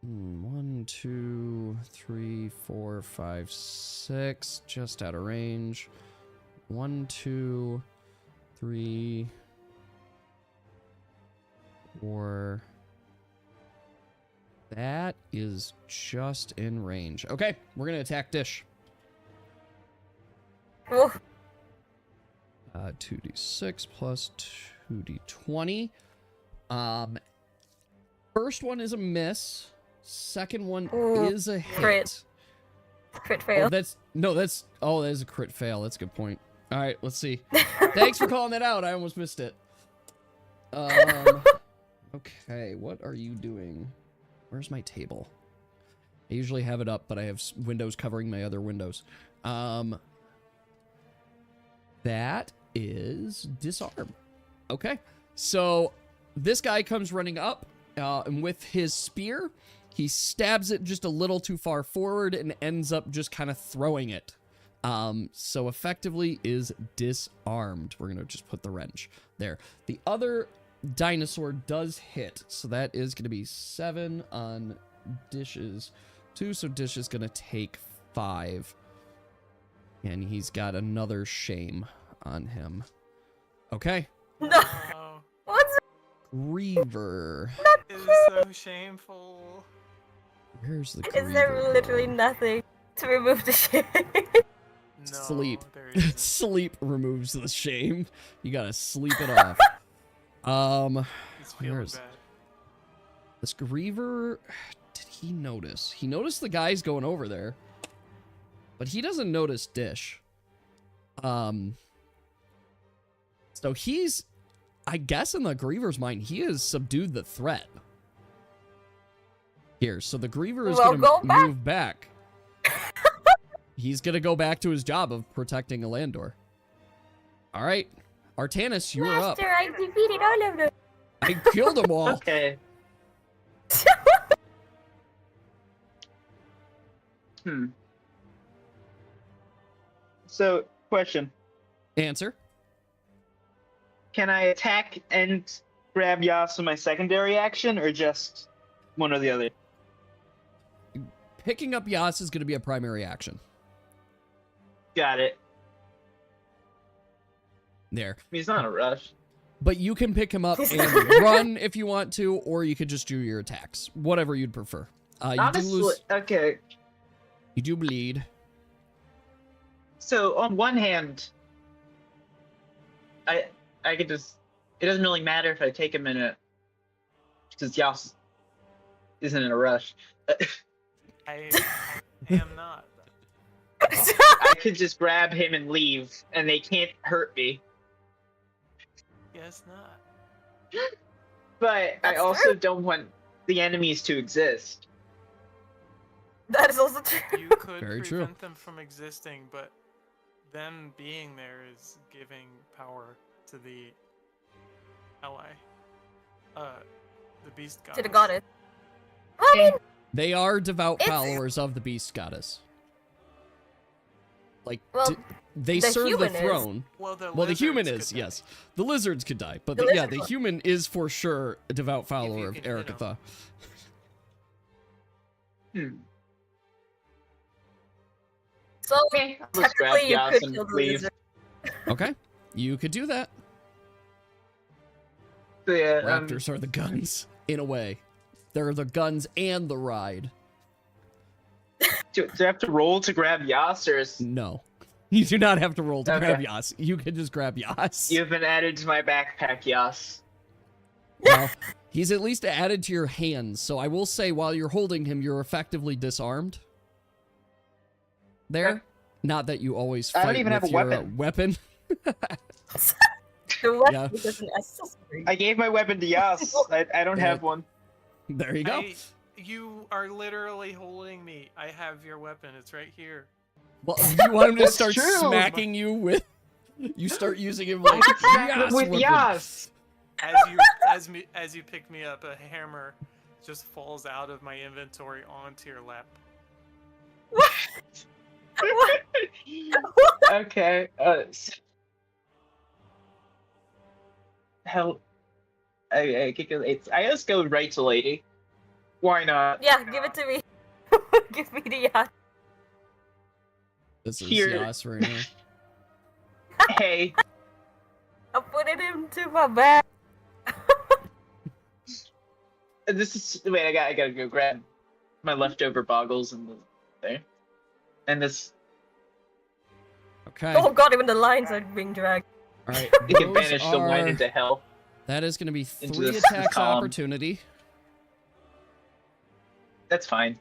1, 2, 3, 4, 5, 6. Just out of range. 1, 2, 3, 4. That is just in range. Okay, we're gonna attack Dish. Oh, 2d6 plus 2d20. First one is a miss. Second one Ooh, is a hit. crit Oh, fail. that is a crit fail. That's a good point. All right, let's see. Thanks for calling that out. I almost missed it. Okay, what are you doing? Where's my table? I usually have it up, but I have windows covering my other windows. That is disarm. Okay, so this guy comes running up, and with his spear, he stabs it just a little too far forward and ends up just kind of throwing it. So effectively is disarmed. We're gonna just put the wrench there. The other dinosaur does hit, so that is gonna be 7 on Dish's 2, so Dish is gonna take 5. And he's got another shame on him. Okay. No, Oh. what's Griever. Is so shameful. Where's the Is there Griever literally gone? nothing to remove the shame? No, Sleep. there isn't. Sleep removes the shame. You gotta sleep it off. He's feeling Where's bad. this Griever? Did he notice? He noticed the guys going over there, but he doesn't notice Dish. So he's, I guess in the Griever's mind, he has subdued the threat. Here, so the Griever is Well, gonna go back. move back. He's gonna go back to his job of protecting Alandor. All right, Artanis, you are up. Master, I defeated all of them. I killed them all. Okay. So, question. Answer. Can I attack and grab Yas with my secondary action, or just one or the other? Picking up Yas is gonna be a primary action. Got it. There. He's not in a rush. But you can pick him up and run if you want to, or you could just do your attacks. Whatever you'd prefer. You Honestly, okay. You do bleed. So on one hand, I could just. It doesn't really matter if I take a minute, because Yas isn't in a rush. I am not. I could just grab him and leave, and they can't hurt me. Guess not. But I That's also true. don't want the enemies to exist. That is also true. You could Very prevent true. them from existing, but them being there is giving power to the ally. The beast goddess. To the goddess. I mean, They are devout It's- followers of the beast goddess. Like, Well, they the serve the human is. throne. Well, the Well, the human lizards is, could die. yes. The lizards could die, but The yeah, lizard the one. human is for sure a devout follower you of can hit 'em. Erikatha. so Okay, I'll just grab technically you Yas could and kill the leave. lizard. Okay, you could do that. So, yeah, Raptors are the guns, in a way. They're the guns and the ride. do I have to roll to grab Yas, or is No. You do not have to roll to Okay. grab Yas. You can just grab Yas. you've been added to my backpack, Yas? Well, he's at least added to your hands, so I will say while you're holding him, you're effectively disarmed. There. Okay. Not that you always I fight don't even with have a your weapon. weapon. The weapon Yeah. is an accessory. I gave my weapon to Yas. I don't have one. There you go. You are literally holding me. I have your weapon. It's right here. Well, you want him to That's start true. smacking you with... You start using him like... Exactly, with weapon. Yas. As you pick me up, a hammer just falls out of my inventory onto your lap. Okay. Hell, I just go right to lady. Why not? Yeah, give it to me. Give me the yacht. This is Here. Yas right now. Hey, I'll put it into my bag. this is wait. I gotta go grab my leftover boggles and the there, and this. Okay. Oh god, even the lines are being dragged. All right. You can those banish the line are- into hell. That is going to be Into 3 this attacks column. opportunity. That's fine.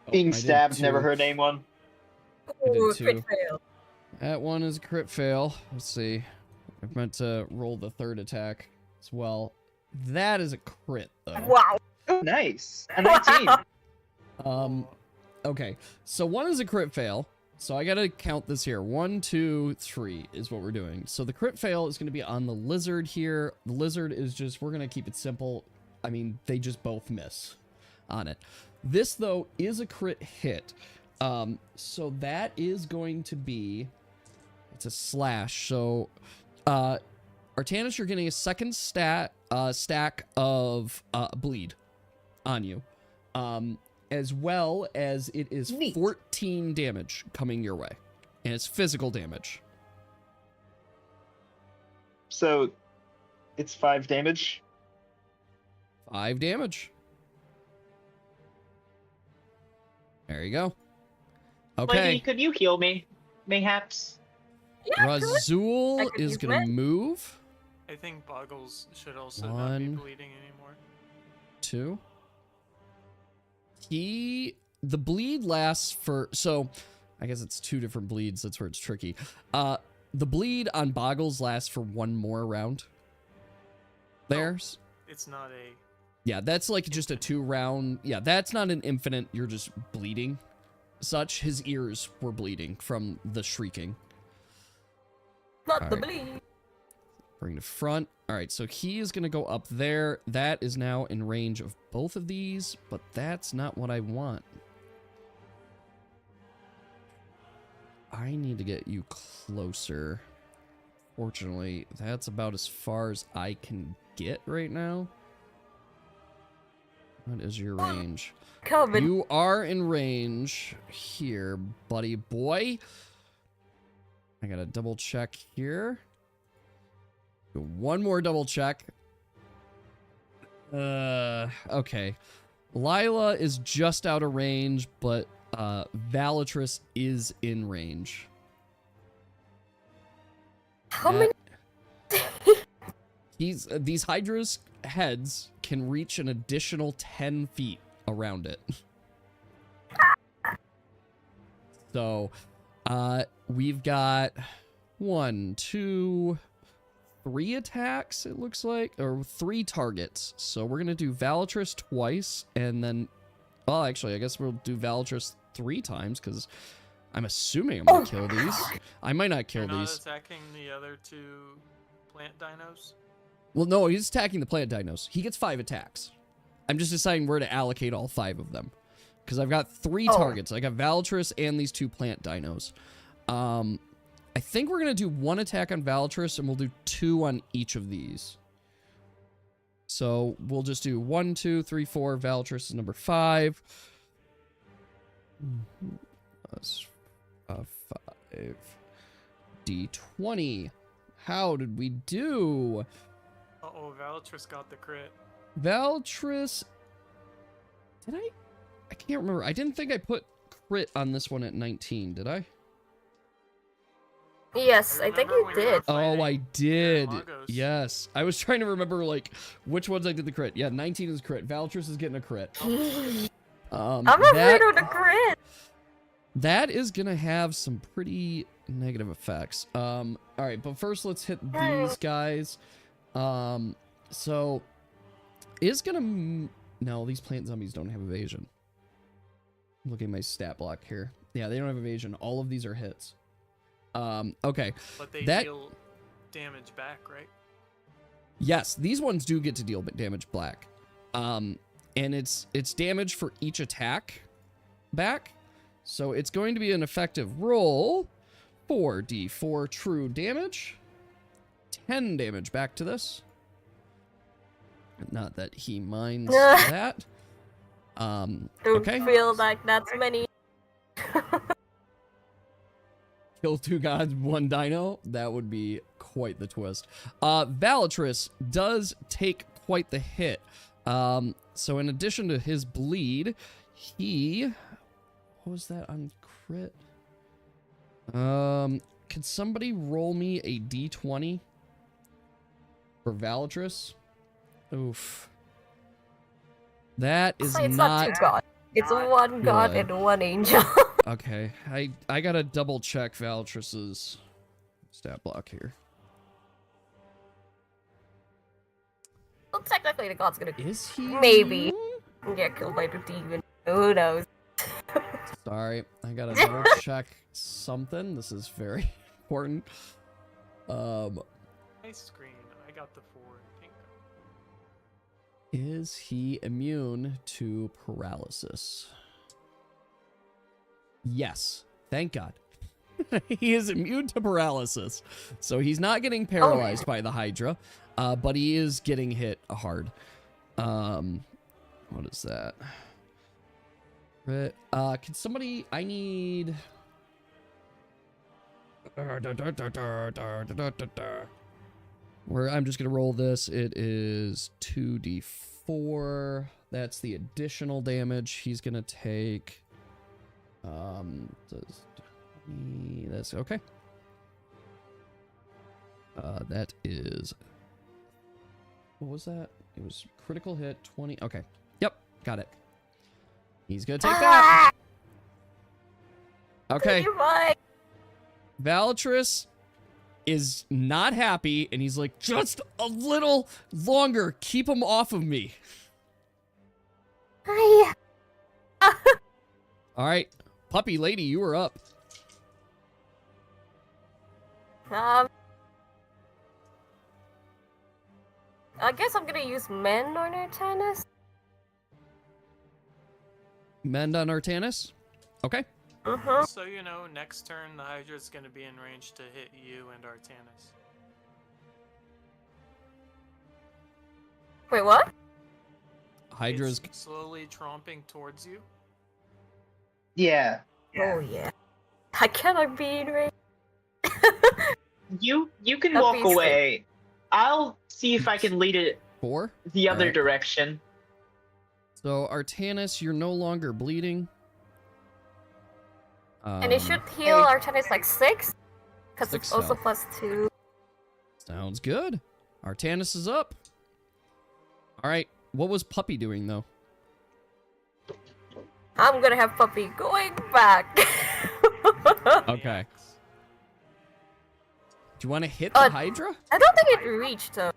Oh, I Being did stabbed never 2. hurt anyone. did Ooh, too. crit fail. That one is a crit fail. Let's see. I meant to roll the 3rd attack as well. That is a crit, though. Wow. Oh, nice. A 19. Okay. So 1 is a crit fail. So I gotta count this here. 1, 2, 3 is what we're doing. So the crit fail is gonna be on the lizard here. The lizard is just, we're gonna keep it simple. I mean, they just both miss on it. This, though, is a crit hit. So that is going to be, it's a slash. So, Artanis, you're getting a second stack of bleed on you. As well as it is Neat. 14 damage coming your way. And it's physical damage. So, it's 5 damage. 5 damage. There you go. Okay. Lady, could you heal me, mayhaps? Yeah, I Razul could is use gonna that. move. I think Boggles should also not be 1, bleeding anymore. 2. The bleed lasts for, so I guess it's 2 different bleeds. That's where it's tricky. The bleed on Boggles lasts for 1 more round. There's. It's not a. Yeah, that's like just a 2-round. Yeah, that's not an infinite. You're just bleeding. Such. His ears were bleeding from the shrieking. Not All the right. bleed. Bring to front. All right, so he is going to go up there. That is now in range of both of these, but that's not what I want. I need to get you closer. Fortunately, that's about as far as I can get right now. What is your range? Coming. You are in range here, buddy boy. I gotta double check here. Do one more double check. Okay. Lila is just out of range, but Valatrus is in range. How many? These Hydra's heads can reach an additional 10 feet around it. So, we've got 1, 2, 3 attacks, it looks like, or 3 targets. So we're gonna do Valatrus twice, and then, well, actually, I guess we'll do Valatrus 3 times, because I'm assuming I'm gonna kill these. I might not kill You're not these. attacking the other 2 plant dinos? Well, no, he's attacking the plant dinos. He gets 5 attacks. I'm just deciding where to allocate all 5 of them. Because I've got 3 targets. I got Valatrus and these 2 plant dinos. I think we're going to do 1 attack on Valatrus, and we'll do 2 on each of these. So we'll just do 1, 2, 3, 4. Valatrus is number 5. Plus 5. D20. How did we do? Uh-oh, Valatrus got the crit. Valatrus. Did I? I can't remember. I didn't think I put crit on this one at 19, did I? Yes, I think you did. Oh, I did. Lagos. Yes. I was trying to remember, like, which ones I did the crit. Yeah, 19 is crit. Valatrus is getting a crit. I'm afraid of the crit. That is going to have some pretty negative effects. All right, but first let's hit these guys. So, is going to... No, these plant zombies don't have evasion. Look at my stat block here. Yeah, they don't have evasion. All of these are hits. Okay. But they deal damage back, right? Yes, these ones do get to deal damage back. And it's damage for each attack back. So it's going to be an effective roll. 4d4 true damage. 10 damage back to this. Not that he minds that. Don't Okay. feel like that's many. Kill 2 gods, 1 dino. That would be quite the twist. Valatrus does take quite the hit. So in addition to his bleed, he... What was that on crit? Could somebody roll me a d20 for Valatrus? Oof. That is It's not 2 gods. It's 1 god good. and 1 angel. Okay, I gotta double check Valatrus's stat block here. Well, technically the god's gonna Is he? maybe immune? get killed by the demon. Who knows? Sorry, I gotta double check something. This is very important. Nice screen. I got the 4 in pink. Is he immune to paralysis? Yes. Thank God. He is immune to paralysis. So he's not getting paralyzed by the Hydra, but he is getting hit hard. What is that? Can somebody... I need... Where I'm just gonna roll this. It is 2d4. That's the additional damage he's gonna take. That's okay. That is. What was that? It was critical hit 20. Okay. Yep, got it. He's gonna take that. Okay. Valatrus is not happy, and he's like, just a little longer. Keep him off of me. Hi. All right, puppy lady, you are up. I guess I'm gonna use Mend on Artanis. Mend on Artanis. Okay. So you know, next turn the Hydra's gonna be in range to hit you and Artanis. Wait, what? Hydra's. It's slowly tromping towards you. Yeah. Oh yeah. I cannot be in range. You can That'd walk be sick. away. I'll see if I can lead it 4. the other Alright. direction. So Artanis, you're no longer bleeding. And it should heal Artanis like 6? Because 6 it's also health. +2. Sounds good. Artanis is up. All right. What was Puppy doing though? I'm gonna have Puppy going back. Okay. Do you want to hit the Hydra? I don't think it reached though.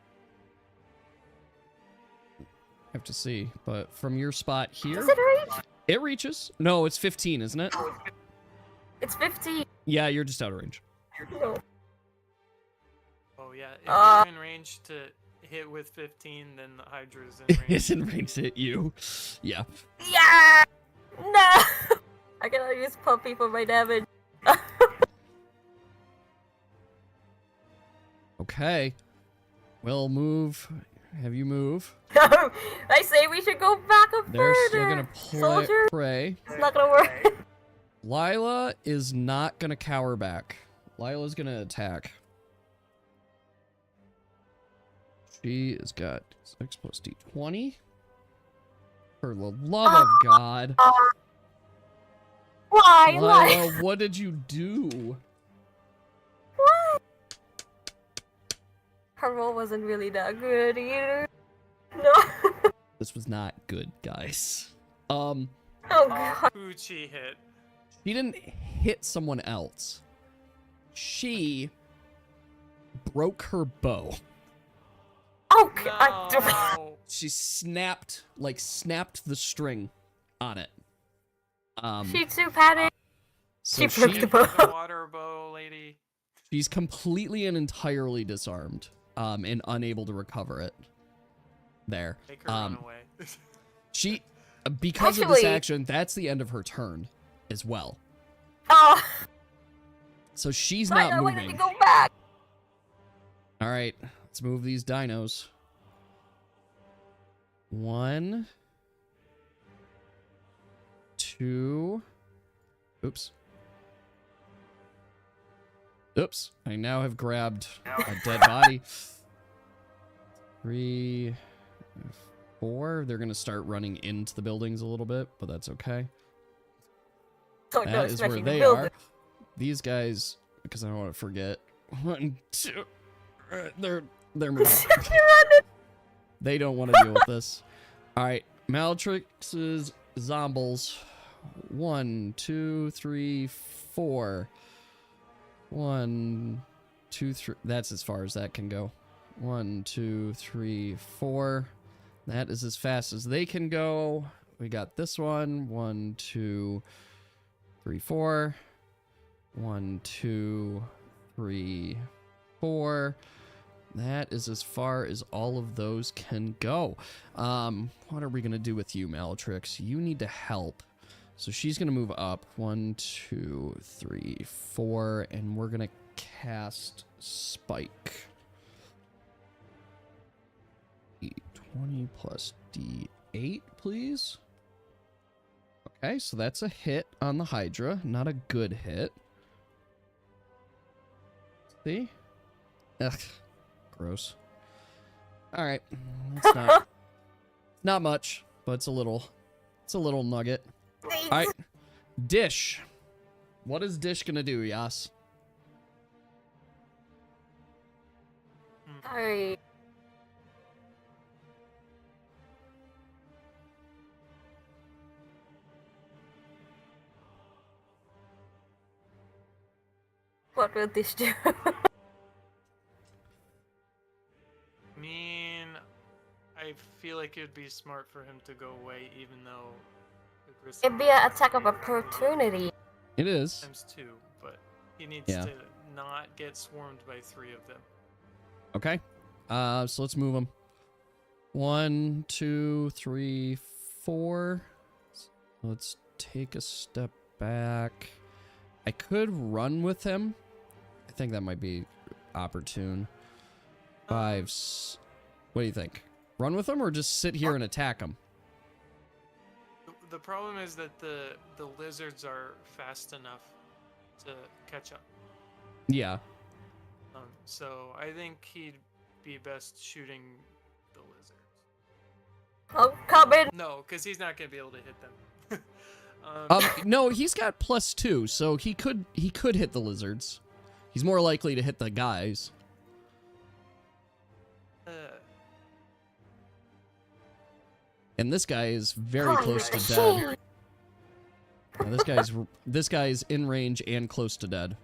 Have to see, but from your spot here, Does it reach? it reaches. No, it's 15, isn't it? It's 15. Yeah, you're just out of range. No. Oh yeah, if you're in range to hit with 15, then the Hydra's in range. It's in range to hit you. Yeah. Yeah! No! I cannot use Puppy for my damage. Okay. Well, move. Have you move. I say we should go back up They're further. still gonna Soldier. pray. It's not gonna work. Lila is not gonna cower back. Lila's gonna attack. She has got 6 plus D20. For the love of God. Why? Lila, what did you do? What? Her roll wasn't really that good either. No. This was not good, guys. Oh god. Poochie hit. She didn't hit someone else. She broke her bow. Oh god. No. She snapped the string on it. She too panicked. So she broke the bow. The water bow lady. she's completely and entirely disarmed, and unable to recover it. There. Make her run away. She, because of this Actually- action, that's the end of her turn as well. Oh. So she's Why not why did moving. you go back? All right, let's move these dinos. 1, 2. Oops. Oops. I now have grabbed a dead body. 3, 4. They're going to start running into the buildings a little bit, but that's okay. Oh, no, That is where smashing the they building. are. These guys, because I don't want to forget. 1, 2. They're moving. They don't want to deal with this. All right, Malatrix's zombies. 1, 2, 3, 4. 1, 2, 3. That's as far as that can go. 1, 2, 3, 4. That is as fast as they can go. We got this one. 1, 2, 3, 4. 1, 2, 3, 4. That is as far as all of those can go. What are we going to do with you, Malatrix? You need to help. So she's going to move up. 1, 2, 3, 4. And we're going to cast Spike. D20 plus D8, please. Okay, so that's a hit on the Hydra. Not a good hit. See? Ugh. Gross. All right, that's not much, but it's a little nugget. All right, Dish. What is Dish gonna do, Yas? Alright. What will this do? I mean, I feel like it'd be smart for him to go away, even though It'd be an attack of opportunity. It is. times 2, but he needs Yeah. to not get swarmed by 3 of them. Okay. So let's move them. 1, 2, 3, 4. Let's take a step back. I could run with him. I think that might be opportune. 5. What do you think? Run with him or just sit here and attack him? The problem is that the lizards are fast enough to catch up. Yeah. So I think he'd be best shooting the lizards. Oh, come in. No, because he's not going to be able to hit them. No, he's got +2, so he could hit the lizards. He's more likely to hit the guys. And this guy is very close to dead. Now, this guy's in range and close to dead.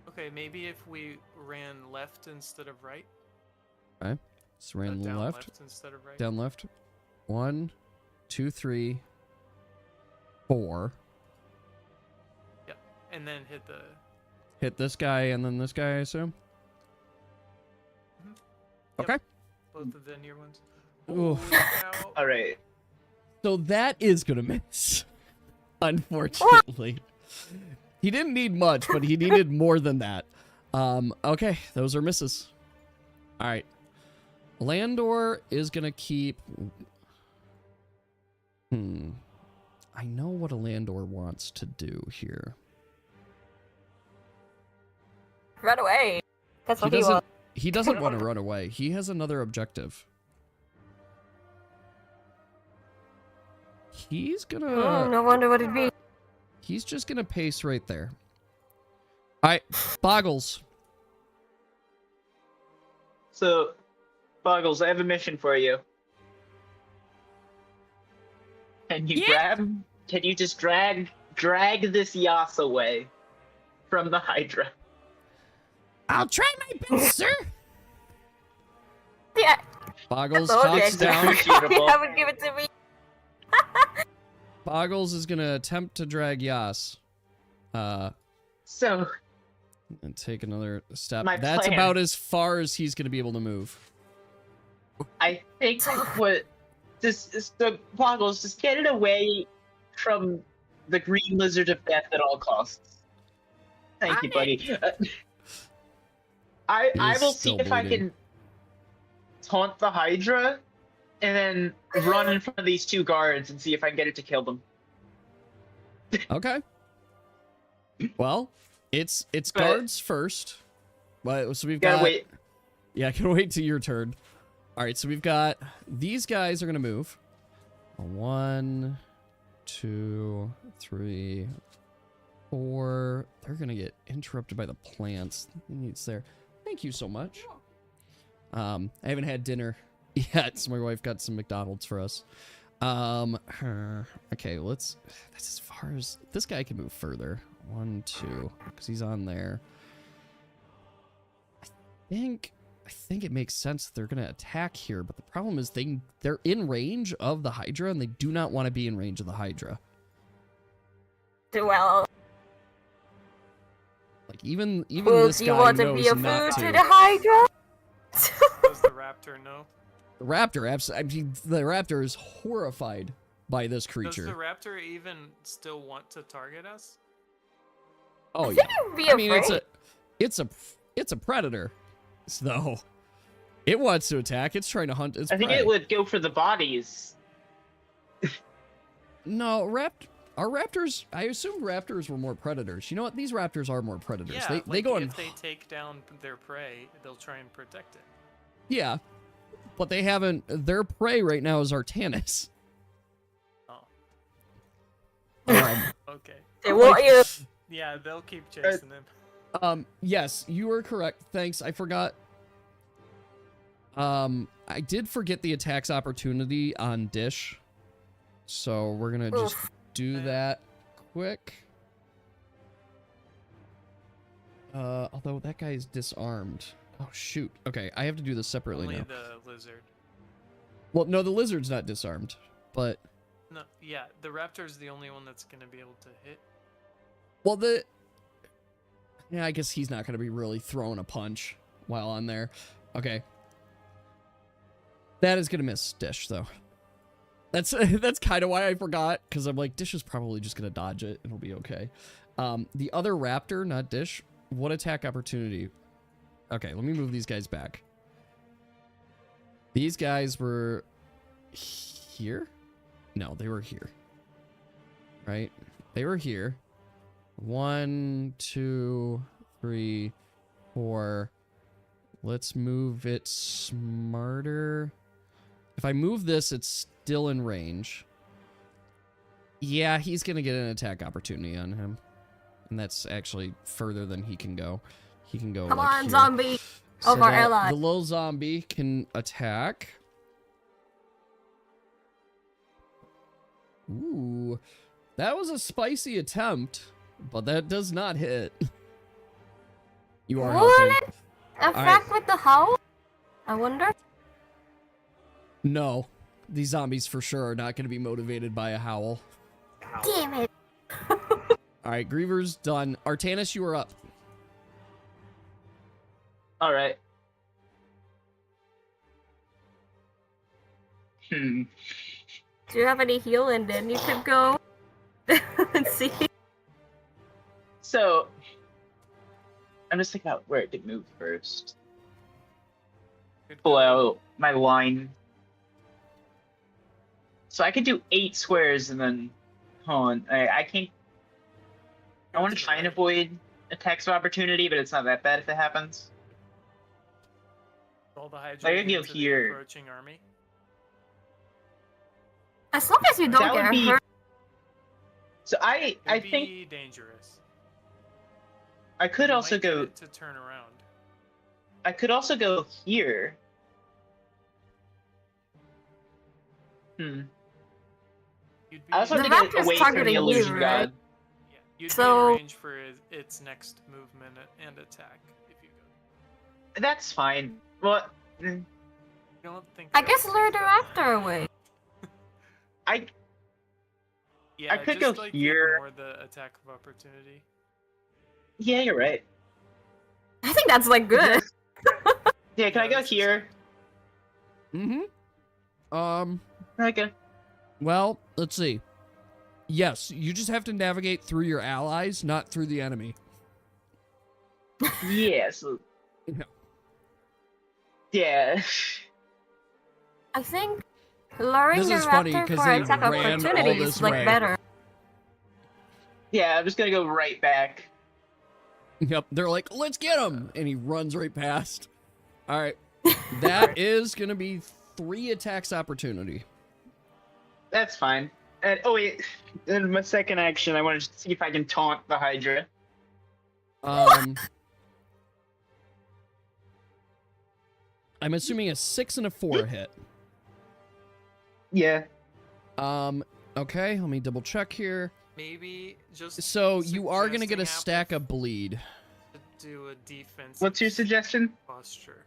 Okay, maybe if we ran left instead of right. Okay, so ran Down left, instead of right. down left. 1, 2, 3, 4. Yep, and then Hit this guy and then this guy, I assume. Yep. Okay. both of the near ones. Ooh. Now, All right. So that is gonna miss. Unfortunately. He didn't need much, but he needed more than that. Okay, those are misses. Alright. Landor is gonna keep... I know what a Landor wants to do here. Run away. That's what he wants. He doesn't want to run away. He has another objective. He's gonna... Oh, no wonder what it'd be. He's just gonna pace right there. Alright, Boggles. So, Boggles, I have a mission for you. Can you Can you just drag this Yas away from the Hydra? I'll try my best, sir. Yeah. Boggles That's all talks good. down. You haven't given it to me. Boggles is gonna attempt to drag Yas. So, And take another step. My That's plan. about as far as he's gonna be able to move. I think what the Boggles, just get it away from the green lizard of death at all costs. Thank you, buddy. I He is will see still if I bleeding. can taunt the Hydra and then run in front of these 2 guards and see if I can get it to kill them. Okay. Well, it's But- guards first. But so we've Gotta got... wait. Yeah, I can wait till your turn. All right, so we've got... These guys are going to move. 1, 2, 3, 4. They're going to get interrupted by the plants. It's there. Thank you so much. I haven't had dinner yet, so my wife got some McDonald's for us. Okay, let's... That's as far as... This guy can move further. 1, 2, because he's on there. I think it makes sense that they're going to attack here, but the problem is they're in range of the Hydra, and they do not want to be in range of the Hydra. Well, Like, even well, this do you guy want to knows be a not food to. to the Hydra? does the raptor know? The Raptor, I mean, the Raptor is horrified by this Does creature. the raptor even still want to target us? Oh, I yeah. think it'd be I mean, afraid. it's a predator. So, it wants to attack. It's trying to hunt its I think prey. it would go for the bodies. No, Are raptors? I assumed raptors were more predators. You know what? These raptors are more predators. Yeah, they like go in. if they take down their prey, they'll try and protect it. Yeah, but they haven't. Their prey right now is Artanis. Oh, Um, okay. They want you. Yeah, they'll keep chasing him. Yes, you are correct. Thanks. I forgot. I did forget the attacks opportunity on Dish. So we're gonna just do that quick. Although that guy's disarmed. Oh shoot. Okay, I have to do this separately Only now. the lizard. Well, no, the lizard's not disarmed, but No, yeah, the raptor's the only one that's gonna be able to hit. well, yeah, I guess he's not gonna be really throwing a punch while on there. Okay. That is gonna miss Dish though. That's kind of why I forgot, because I'm like, Dish is probably just gonna dodge it. It'll be okay. The other raptor, not Dish. What attack opportunity? Okay, let me move these guys back. These guys were here? No, they were here. Right? They were here. 1, 2, 3, 4. Let's move it smarter. If I move this, it's still in range. Yeah, he's going to get an attack opportunity on him. And that's actually further than he can go. He can go Come like on, here. zombie. So Of our that- ally. The little zombie can attack. Ooh. That was a spicy attempt, but that does not hit. You are Will helping. it affect with the howl? I wonder. No. These zombies for sure are not going to be motivated by a howl. Damn it. Alright, Griever's done. Artanis, you are up. All right. Do you have any heal? And then you could go and see. So, I'm just thinking about where it could move first. Good Pull call. out my line. So I could do 8 squares and then, hold on, I can't. I want to try and avoid attacks of opportunity, but it's not that bad if it happens. All the Hydra I could go into the here. approaching army. As long as you don't That would get be- hurt. So I Could think be dangerous. I could You also might get go. it to turn around. I could also go here. You'd be, I also The have to get raptor's away from the targeting you, illusion right? god. yeah, you'd be So- in range for its next movement and attack if you go. That's fine. Well, I don't think. I that guess would lure be the that bad. raptor away. Yeah, could just, go like, here. Ignore the attack of opportunity. yeah, you're right. I think that's like good. Yeah, can I go this is here? Mm-hmm. Okay. Well, let's see. Yes, you just have to navigate through your allies, not through the enemy. Yeah. So. Yeah. Yeah. I think luring This the is funny, raptor 'cause for they attack ran all opportunity this is like way. better. Yeah, I'm just gonna go right back. Yep, they're like, let's get him! And he runs right past. Alright, that is going to be 3 attacks opportunity. That's fine. And oh wait, in my second action, I want to see if I can taunt the Hydra. I'm assuming a 6 and a 4 hit. Yeah. Okay, let me double check here. Maybe just. So you are going to get a suggesting stack of bleed. to do a defense. What's your suggestion? posture?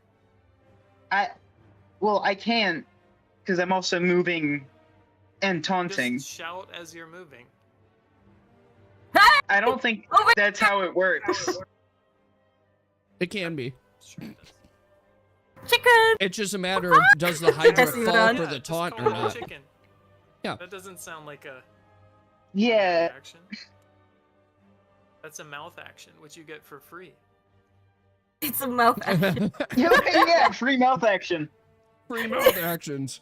Well, I can't, because I'm also moving and taunting. Just shout as you're moving. I don't think Oh my that's how it works. It can be. Sure it does. Chicken! It's just a matter of does the Hydra Yes, you fall done. for Yeah, the just taunt call or it a not. chicken. Yeah. That doesn't sound like a Yeah. action. That's a mouth action, which you get for free. It's a mouth action. Yeah, free mouth action. Free mouth actions.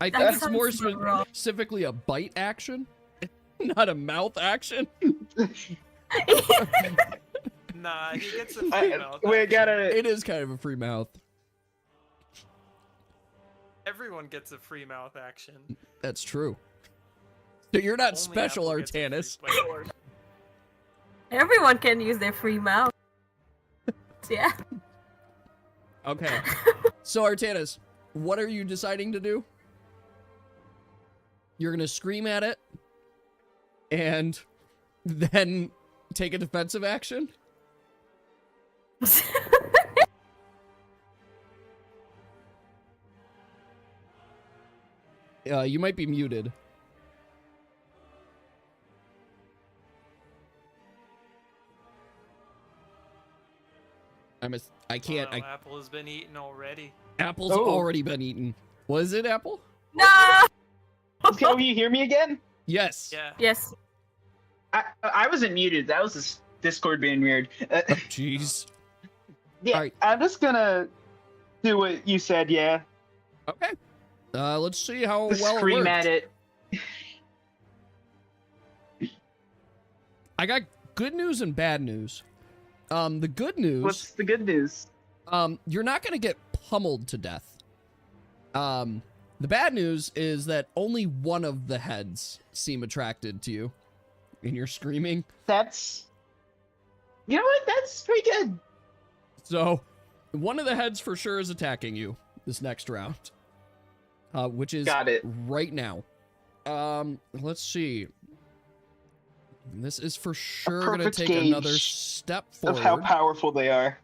I think That it's more sounds so wrong. specifically a bite action, not a mouth action. Nah, he gets a free mouth. We action. gotta. It is kind of a free mouth. Everyone gets a free mouth action. That's true. So you're not Only special, Apple gets a free Artanis. bite. Everyone can use their free mouth. Yeah. Okay. So Artanis, what are you deciding to do? You're gonna scream at it, and then take a defensive action? You might be muted. I can't. Oh, no, Apple has been eaten already. Apple's Oh. already been eaten. Was it Apple? No. Can you hear me again? Yes. Yeah. Yes. I wasn't muted. That was this Discord being weird. Jeez. Yeah, Alright. I'm just gonna do what you said. Yeah, Okay. Let's see how just well scream it worked. at it. I got good news and bad news. The good news, What's the good news? you're not gonna get pummeled to death. The bad news is that only one of the heads seem attracted to you, and you're screaming. That's. You know what? That's pretty good. So, one of the heads for sure is attacking you this next round, which is Got it. right now. Let's see. This is for sure gonna perfect take gauge another step forward. Of how powerful they are.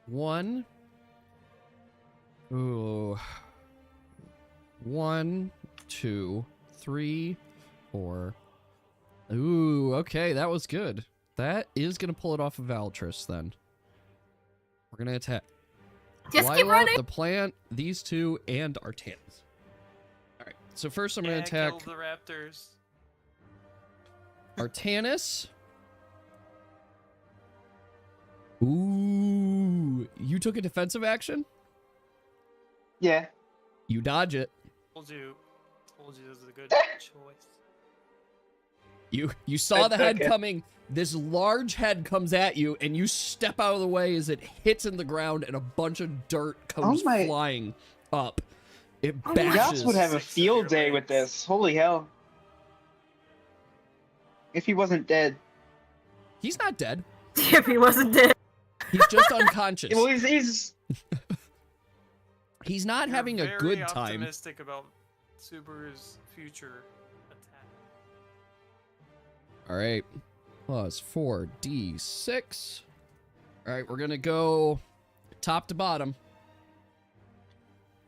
One. Ooh. 1, 2, 3, 4. Ooh, okay, that was good. That is gonna pull it off of Valtris then. We're gonna attack Just keep Lila, running. the plant, these two, and Artanis. Alright, so first I'm gonna attack Kill the raptors. Artanis. Ooh, you took a defensive action? Yeah. You dodge it. Told you this is a good choice. You saw the head Okay. coming. This large head comes at you, and you step out of the way as it hits in the ground, and a bunch of dirt comes my- flying up. It Oh my bashes. Gus would have a Six of field your day with legs. this. Holy hell. If he wasn't dead. He's not dead. If he wasn't dead. He's just unconscious. Well, he's He's not You're having a very good time. optimistic about Subaru's future attack. All right, plus 4d6. All right, we're gonna go top to bottom.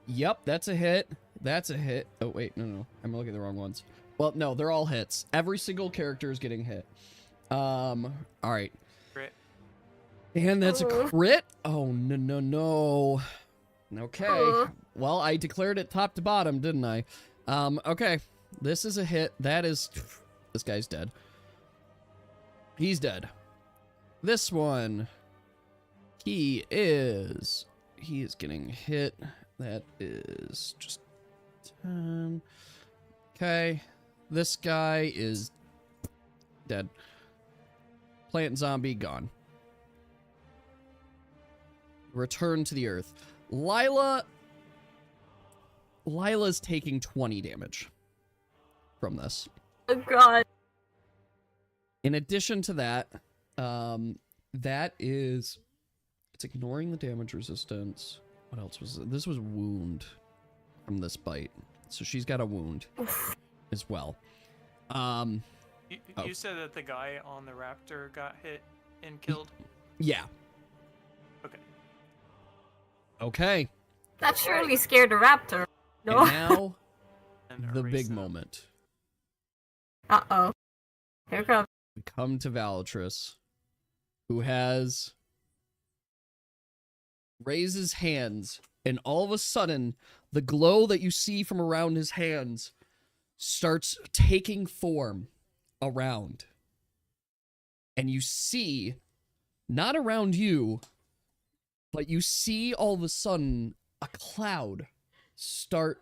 Yep, that's a hit. That's a hit. Oh wait, no, I'm looking at the wrong ones. Well, no, they're all hits. Every single character is getting hit. All right, Crit. and that's a crit. Oh no. Okay, well, I declared it top to bottom, didn't I? Okay, this is a hit. That is, this guy's dead. He's dead. This one, he is getting hit. That is just 10. Okay, this guy is dead. Plant zombie gone. Return to the earth. Lila's taking 20 damage from this. Oh god. In addition to that, that is, it's ignoring the damage resistance. What else was it? This was wound from this bite. So she's got a wound as well. You Oh. said that the guy on the raptor got hit and killed? Yeah. Okay. Okay. That surely scared the raptor. And No. now And the erase big them. moment. Uh-oh. Here comes. We come to Valtris, who has raised his hands, and all of a sudden, the glow that you see from around his hands starts taking form around. And you see, not around you, but you see all of a sudden a cloud start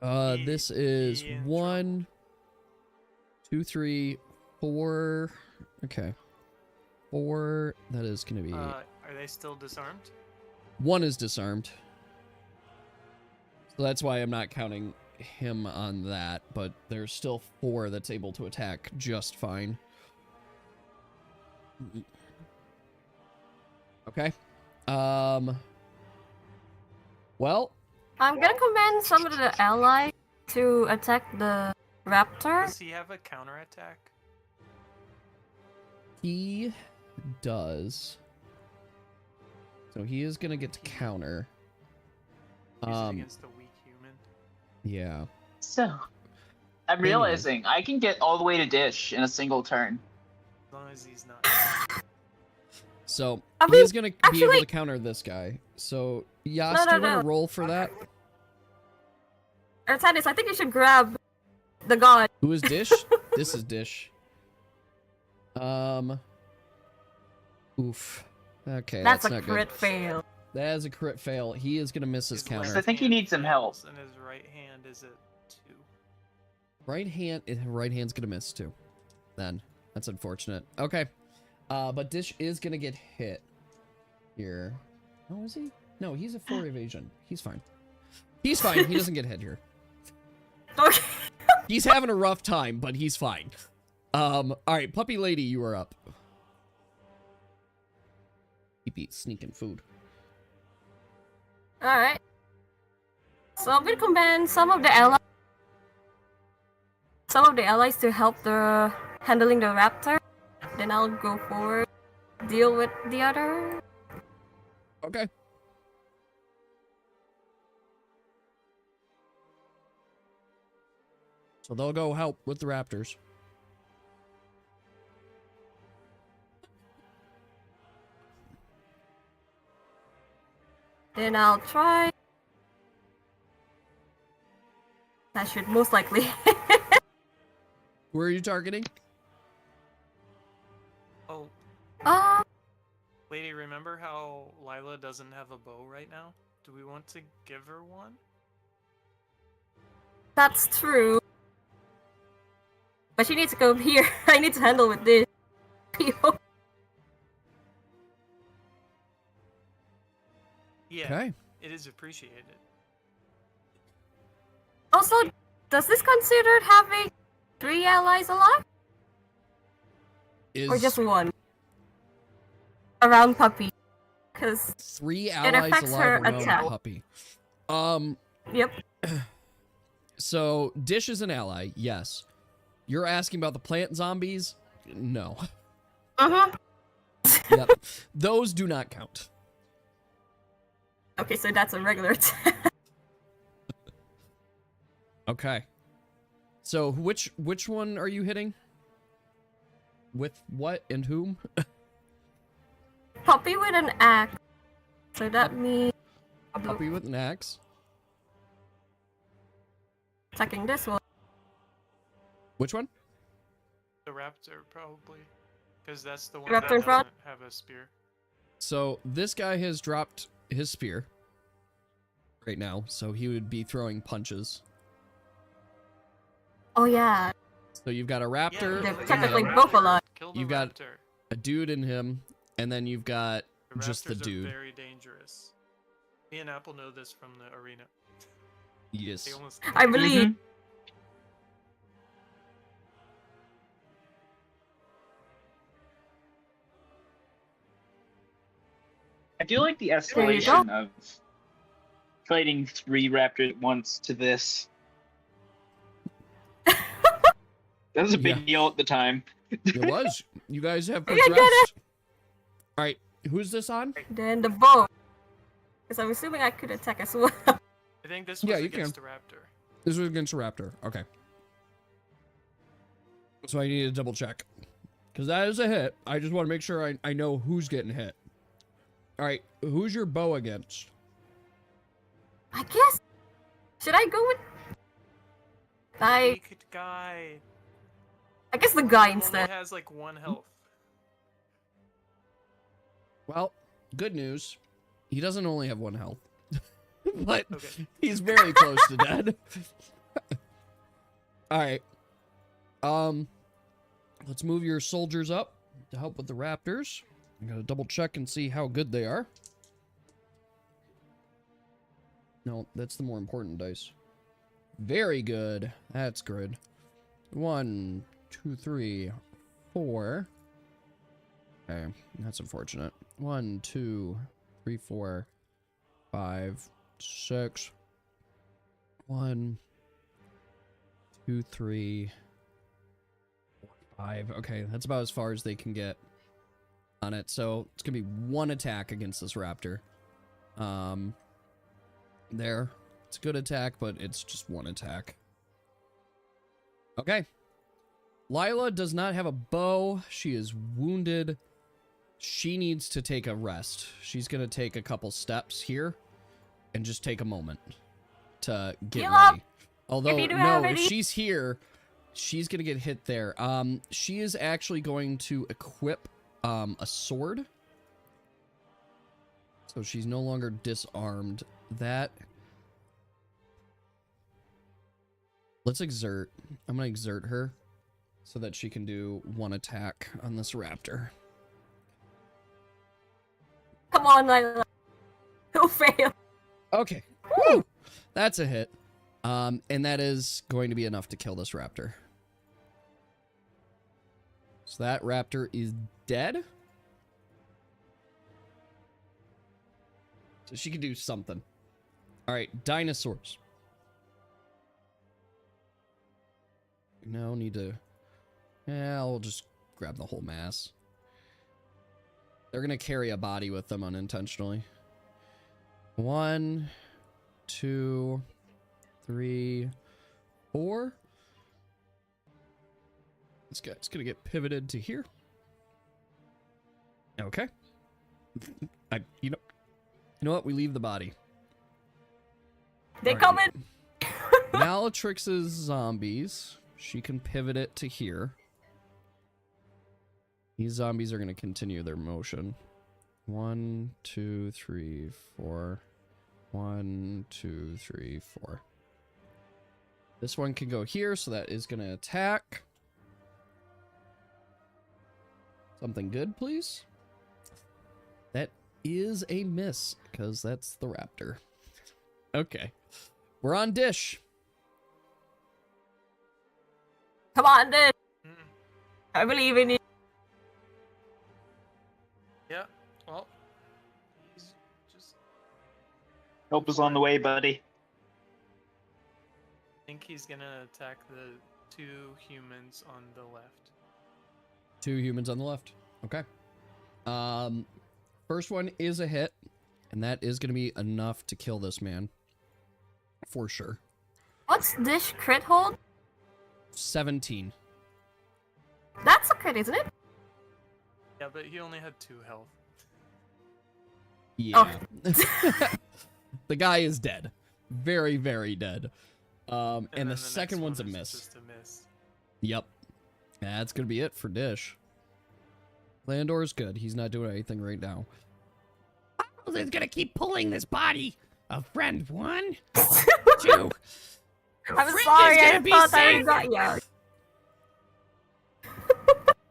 This is He in 1, 2, 3, 4. Okay. 4. That is going to be. Are they still disarmed? 1 is disarmed. So that's why I'm not counting him on that, but there's still 4 that's able to attack just fine. Okay. Well, I'm gonna command some of the allies to attack the raptor. Does he have a counterattack? he does. So he is gonna get to counter. Use it against the weak human. Yeah. So, I'm realizing I can get all the way to Dish in a single turn. As long as he's not. So I he mean, is gonna be able actually- to counter this guy. So Yas, No, do you no, want to no. roll for that? Artanis, I think you should grab the god. Who is Dish? This is Dish. Oof. Okay, That's a not crit good. fail. That is a crit fail. He is gonna miss his His counter. I think he needs some help. And his right hand is at 2. Right hand's gonna miss too. Then that's unfortunate. Okay, but Dish is gonna get hit here. Oh, is he? No, he's a 4 evasion. He's fine. He's fine. He doesn't get hit here. Okay. He's having a rough time, but he's fine. All right, Puppy Lady, you are up. Keep eat sneaking food. Alright. So I'm gonna command some of the allies to help the handling the raptor. Then I'll go forward, deal with the other. Okay. So they'll go help with the raptors. Then I'll try. That should most likely. Who are you targeting? Oh, uh, lady, remember how Lila doesn't have a bow right now? Do we want to give her one? that's true. But she needs to come here. I need to handle with this. People. Yeah, Okay. it is appreciated. Also, does this consider having 3 allies alive? Or just 1? Around Puppy. Because, 3 allies affects her alive around attack. Puppy. yep. So Dish is an ally, yes. You're asking about the plant zombies? No. Uh-huh. Yep. Those do not count. Okay, so that's a regular attack. Okay. So which one are you hitting? With what and whom? Puppy with an axe. So that means Puppy with an axe. attacking this one. Which one? The raptor, probably. Because that's the one Raptor that in doesn't front? have a spear. So this guy has dropped his spear right now, so he would be throwing punches. Oh yeah, So you've got a raptor, They're and technically then both alive. Kill the You've got- raptor. a dude in him, and then you've got The just the raptors dude. are very dangerous. Me and Apple know this from the arena. Yes. They almost I believe. Mhm. I do like the There you escalation of fighting 3 raptors at once to this. That was a big Yeah. deal at the time. It was. You guys have I get it. progressed. All right, who's this on? Then the bow. Because I'm assuming I could attack as well. I think this was Yeah, you against the raptor. This was against a raptor. Okay. So I need to double check. Because that is a hit. I just want to make sure I know who's getting hit. All right, who's your bow against? I guess. Should I go with? Naked guy. I guess the guy Only instead. has like 1 health. Well, good news. He doesn't only have 1 health. but Okay. he's very close to dead. All right. Let's move your soldiers up to help with the raptors. I'm gonna double check and see how good they are. No, that's the more important dice. Very good. That's good. 1, 2, 3, 4. Okay, that's unfortunate. 1, 2, 3, 4, 5, 6. 1, 2, 3, 4, 5. Okay, that's about as far as they can get on it. So it's gonna be 1 attack against this raptor. There. It's a good attack, but it's just 1 attack. Okay. Lila does not have a bow. She is wounded. She needs to take a rest. She's going to take a couple steps here and just take a moment to get Heal up. ready. Although, you do have no, if any- she's here, she's going to get hit there. She is actually going to equip a sword. So she's no longer disarmed. That... Let's exert. I'm going to exert her so that she can do 1 attack on this raptor. Come on, Lila. He'll fail. Okay. Woo! That's a hit. And that is going to be enough to kill this raptor. So that raptor is dead. So she can do something. All right, dinosaurs. No need to... Yeah, I'll just grab the whole mass. They're going to carry a body with them unintentionally. 1, 2, 3, 4. This guy's going to get pivoted to here. Okay. You know what? We leave the body. They All come right. in. Malatrix's zombies. She can pivot it to here. These zombies are going to continue their motion. 1, 2, 3, 4. 1, 2, 3, 4. This one can go here, so that is going to attack. Something good, please. That is a miss, because that's the raptor. Okay. We're on Dish. Come on, dude. Mm. I believe in you. Yeah. Well, he's just. Help is on the way, buddy. I think he's gonna attack the 2 humans on the left. 2 humans on the left. Okay. First one is a hit, and that is going to be enough to kill this man. For sure. What's Dish crit hold? 17. That's a crit, isn't it? Yeah, but he only had 2 health. Yeah. The guy is dead. Very, very dead. And then the second next one's a one is miss. Just a miss. Yep. That's going to be it for Dish. Landor's good. He's not doing anything right now. Is gonna keep pulling this body. A friend 1, 2. I'm Friend sorry, is I gonna be thought I safe. got you.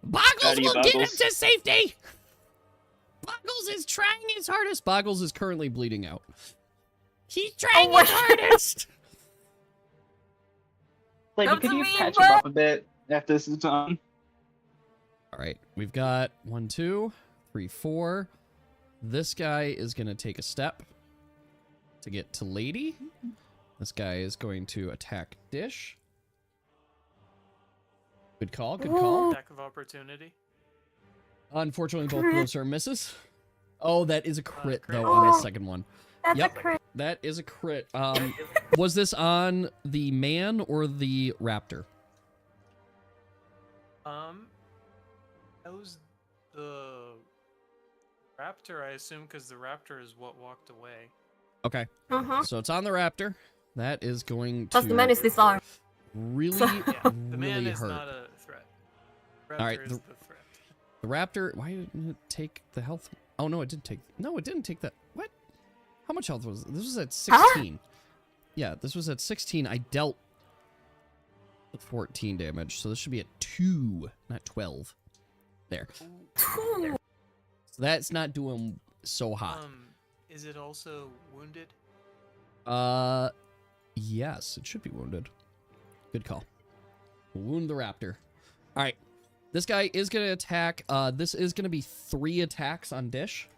Boggles Howdy, will get him Boggles. to safety. Boggles is trying his hardest. Boggles is currently bleeding out. He's trying Oh his my- hardest. Lady, Come could to you me, patch bro. him up a bit after this is done? All right. We've got 1, 2, 3, 4. This guy is going to take a step to get to Lady. This guy is going to attack Dish. Good call. Good call. Attack of opportunity. Unfortunately, both of those are misses. Oh, that is a crit, Crit. though, on the Oh. second one. That's Yep. a crit. That is a crit. Was this on the man or the raptor? That was the raptor, I assume, because the raptor is what walked away. Okay. Mm-hmm. So it's on the raptor. That is going Plus to the man is disarmed. really, Yeah, the man really is hurt. not a threat. Raptor All right, is the- the threat. The raptor, why didn't it take the health? Oh, no, it did take... No, it didn't take that. What? How much health was it? This was at 16. Yeah, this was at 16. I dealt 14 damage, so this should be at 2, not 12. There. So that's not doing so hot. Is it also wounded? Yes, it should be wounded. Good call. Wound the raptor. All right. This guy is going to attack. This is going to be 3 attacks on Dish.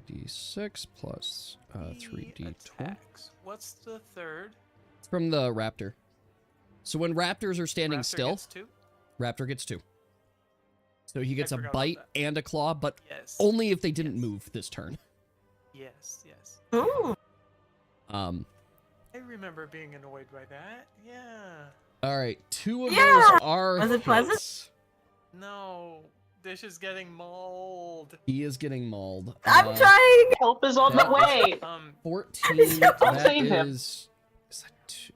3d6 plus 3d12. What's the third? From the raptor. So when raptors are standing Raptor still, gets 2? raptor gets 2. So he gets a forgot about bite that. and a claw, but Yes. only if they didn't Yes. move this turn. Yes, yes. Ooh. I remember being annoyed by that. Yeah. All right, 2 of Yeah! those are Was it pleasant? hits. No. Dish is getting mauled. He is getting mauled. I'm trying. Help is on the way. 14. I'll That save him.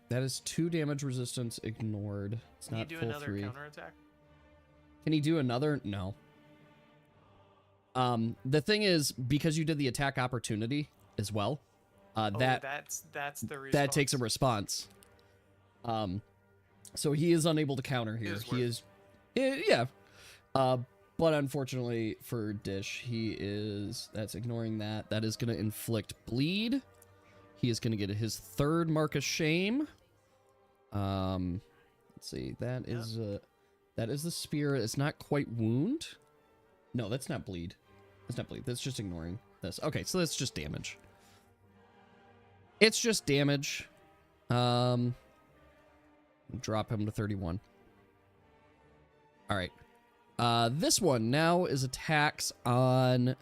that is 2 damage resistance ignored. It's Can you not do full another 3. counterattack? Can he do another? No. The thing is, because you did the attack opportunity as well, That's the response. that takes a response. So he is unable to counter here. His He work. is, yeah. But unfortunately for Dish, that's ignoring that. That is going to inflict bleed. He is going to get his 3rd mark of shame. Let's see. That is the spear. It's not quite wound. No, that's not bleed. That's not bleed. That's just ignoring this. Okay, so that's just damage. It's just damage. Drop him to 31. All right. This one now is attacks on.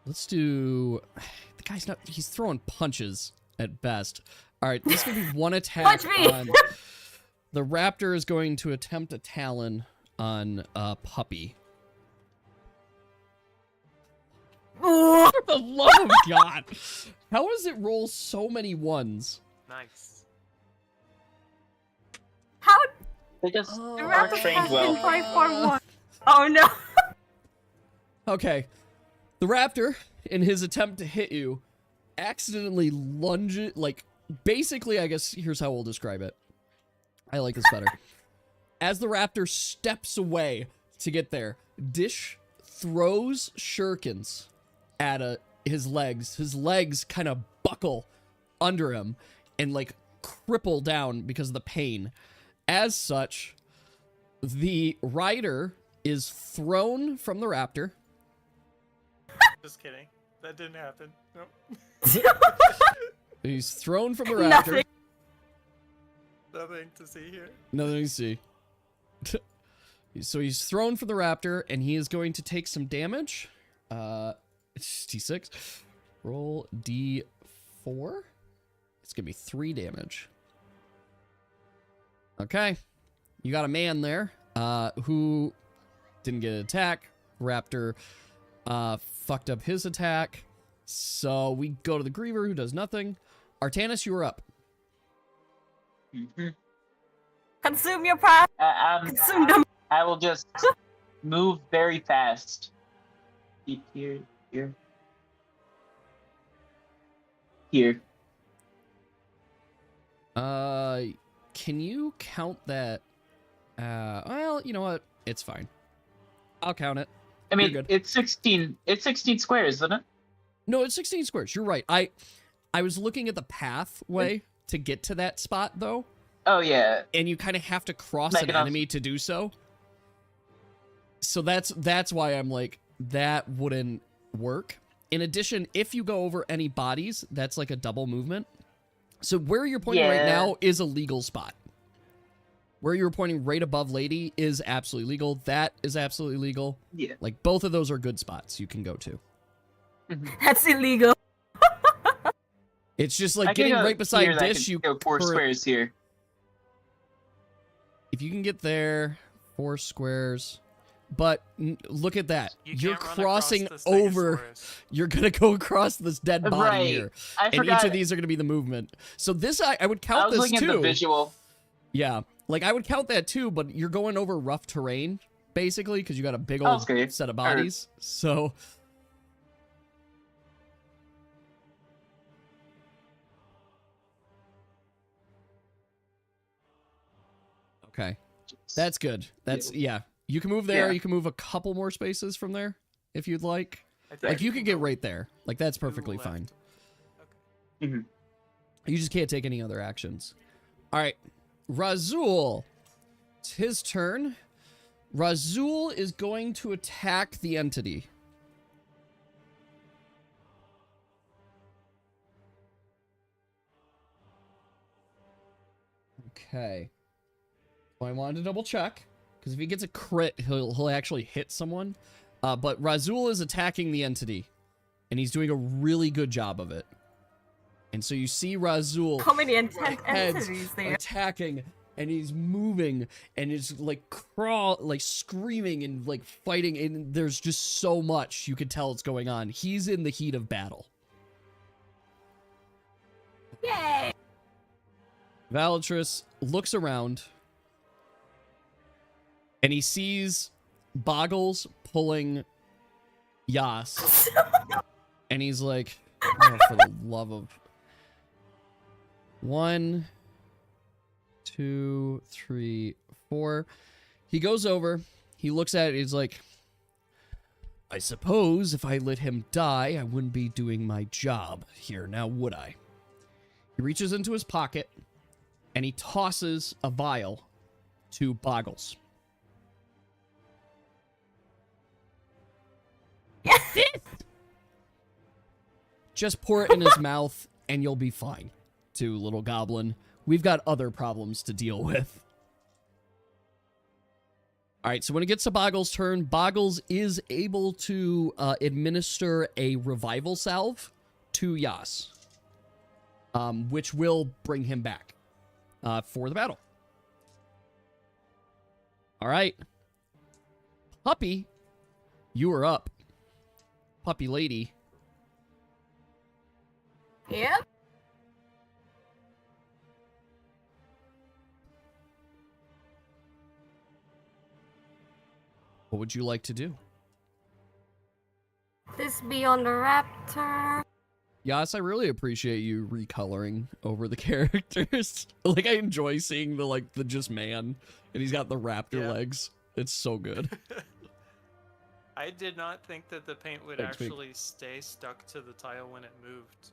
Let's do. The guy's not. He's throwing punches at best. All right. This is gonna be 1 attack Punch me! on. The raptor is going to attempt a talon on Puppy. Ooh. For the love of God! How does it roll so many 1s? Nice. How They just the Oh, raptor trained has well. been 541. Oh no. Okay. The raptor, in his attempt to hit you, accidentally lunges, basically, I guess, here's how we'll describe it. I like this better. As the raptor steps away to get there, Dish throws shurikens at his legs. His legs kind of buckle under him and, cripple down because of the pain. As such, the rider is thrown from the raptor. Just kidding. That didn't happen. Nope. He's thrown from the raptor. Nothing. Nothing to see here. Nothing to see. So he's thrown from the raptor, and he is going to take some damage. It's D6. Roll D4. It's gonna be 3 damage. Okay. You got a man there, who didn't get an attack. Raptor, fucked up his attack. So we go to the Griever, who does nothing. Artanis, you are up. Mhm. Consume your power. Consume them. I will just move very fast. Here. Here. Can you count that? Well, you know what? It's fine. I'll count it. I mean, You're good. it's 16. It's 16 squares, isn't it? No, it's 16 squares. You're right. I was looking at the pathway to get to that spot, though, Oh yeah. and you kind of have to cross Make an it up. enemy to do so. So that's why I'm like, that wouldn't work. In addition, if you go over any bodies, that's like a double movement. So where you're pointing right Yeah. now is a legal spot. Where you're pointing right above Lady is absolutely legal. That is absolutely legal. Yeah. Like, both of those are good spots you can go to. That's illegal. It's just I like can getting go right beside here, and I Dish. can You go 4 current- squares here. If you can get there, 4 squares. But look at that. You You're can't run crossing across the over. Stegosaurus. You're going to go across this dead body Right. here. I And forgot. each of these are going to be the movement. So this, I would I count was this looking at the too. visual. Yeah. Like, I would count that too, but you're going over rough terrain, basically, because you got a big old Okay. set of Alright. bodies. So, Okay. That's good. That's, yeah. You can move there. Yeah. You can move a couple more spaces from there if you'd like. I think Like, you can get go right there. Like, that's 2 perfectly left. fine. Okay. Hmm. You just can't take any other actions. All right. Razul. It's his turn. Razul is going to attack the entity. Okay. Well, I wanted to double check, because if he gets a crit, he'll actually hit someone. But Razul is attacking the entity, and he's doing a really good job of it. And so you see Razul How many intense heads entities there? attacking, and he's moving, and it's like screaming and like fighting, and there's just so much you can tell it's going on. He's in the heat of battle. Yay! Valatrus looks around, and he sees Boggles pulling Yas, and he's like, oh, for the love of... 1, 2, 3, 4. He goes over, he looks at it, he's like, I suppose if I let him die, I wouldn't be doing my job here, now would I? He reaches into his pocket, and he tosses a vial to Boggles. Just pour it in his mouth, and you'll be fine. To Little Goblin. We've got other problems to deal with. Alright, so when it gets to Boggles' turn, Boggles is able to administer a revival salve to Yas. Which will bring him back for the battle. Alright. Puppy, you are up. Puppy lady. Yep. What would you like to do? This be on the raptor. Yas, I really appreciate you recoloring over the characters. Like, I enjoy seeing the just man, and he's got the raptor Yeah. legs. It's so good. I did not think that the paint would Thanks, Pink. actually stay stuck to the tile when it moved.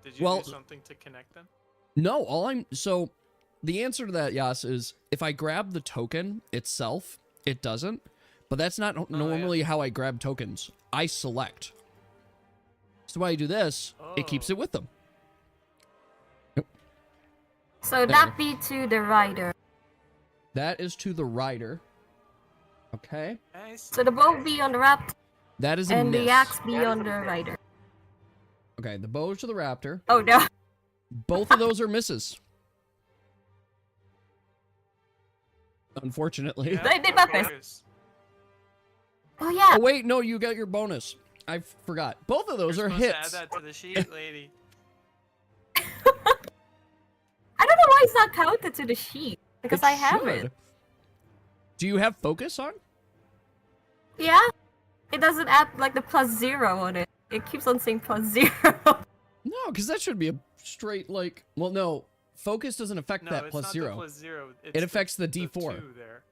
Did you Well- do something to connect them? No, so the answer to that, Yas, is if I grab the token itself, it doesn't. But that's not normally how I grab tokens. I select. So when I do this, it keeps Oh. it with them. So that be to the rider. That is to the rider. Okay. I see. So the bow be on the raptor, That is a and miss. the axe be on the rider. Okay, the bow is to the raptor. Oh no. Both of those are misses. Unfortunately. Yeah, I did my best. focus. Oh yeah. Oh wait, no, you got your bonus. I forgot. Both of those You're are supposed to hits. add that to the sheet, lady. I don't know why it's not counted to the sheet. Because It I have should. it. Do you have focus on? Yeah? It doesn't add like the +0 on it. It keeps on saying +0. No, because that should be a straight like. Well, no, focus doesn't affect No, that it's plus not zero. the +0. It's It affects the D4. 2 there.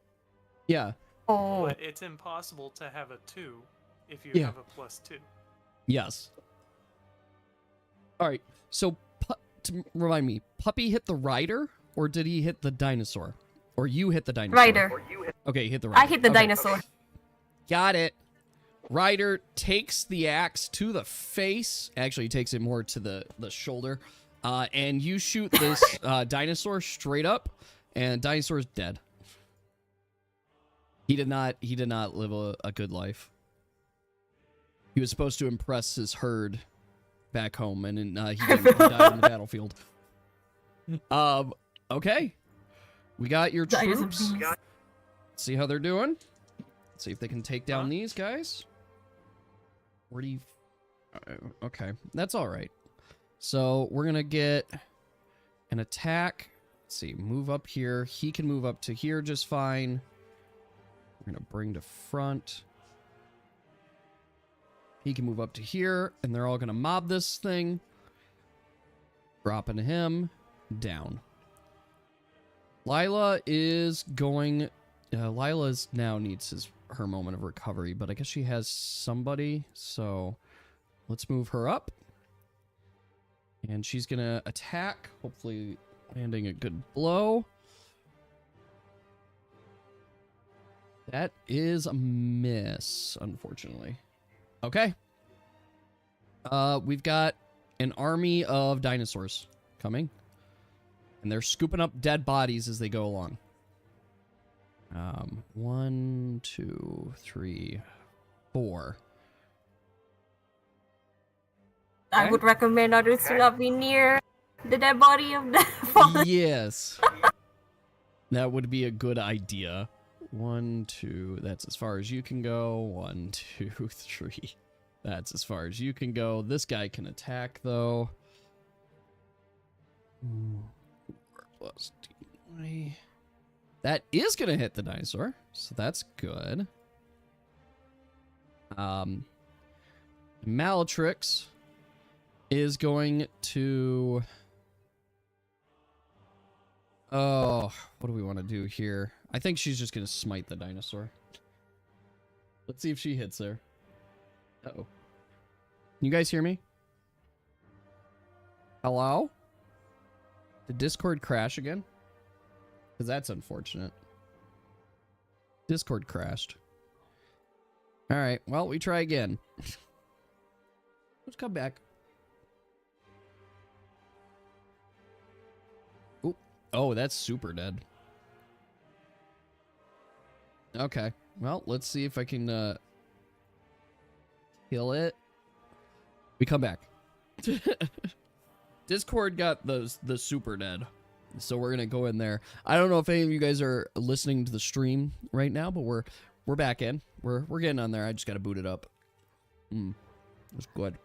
Yeah. Oh. But it's impossible to have a 2 if you Yeah. have a +2. Yes. All right. So, to remind me, Puppy hit the rider, or did he hit the dinosaur? Or you hit the dinosaur? Rider. Okay, he hit the rider. I hit the Okay. dinosaur. Got it. Ryder takes the axe to the face. Actually, he takes it more to the shoulder. And you shoot this dinosaur straight up, and dinosaur's dead. He did not live a good life. He was supposed to impress his herd back home, and he didn't. He died on the battlefield. Okay. We got your That is a troops. beast. See how they're doing. See if they can take down Huh? these guys. Where do you... Okay, that's all right. So we're going to get an attack. Let's see, move up here. He can move up to here just fine. We're going to bring to front. He can move up to here, and they're all going to mob this thing. Dropping him down. Lila is going... Lila's now needs her moment of recovery, but I guess she has somebody, so let's move her up. And she's going to attack, hopefully landing a good blow. That is a miss, unfortunately. Okay. We've got an army of dinosaurs coming. And they're scooping up dead bodies as they go along. 1, 2, 3, 4. I would recommend others to not be near the dead body of the fallen. Yes. That would be a good idea. 1, 2, that's as far as you can go. 1, 2, 3. That's as far as you can go. This guy can attack, though. 4 plus 20. That is going to hit the dinosaur, so that's good. Malatrix is going to... Oh, what do we want to do here? I think she's just going to smite the dinosaur. Let's see if she hits there. Uh-oh. Can you guys hear me? Hello? Did Discord crash again? Because that's unfortunate. Discord crashed. Alright, well, we try again. Let's come back. Oop. Oh, that's super dead. Okay, well, let's see if I can kill it. We come back. Discord got the super dead. So we're gonna go in there. I don't know if any of you guys are listening to the stream right now, but we're back in. We're getting on there. I just gotta boot it up. That's good.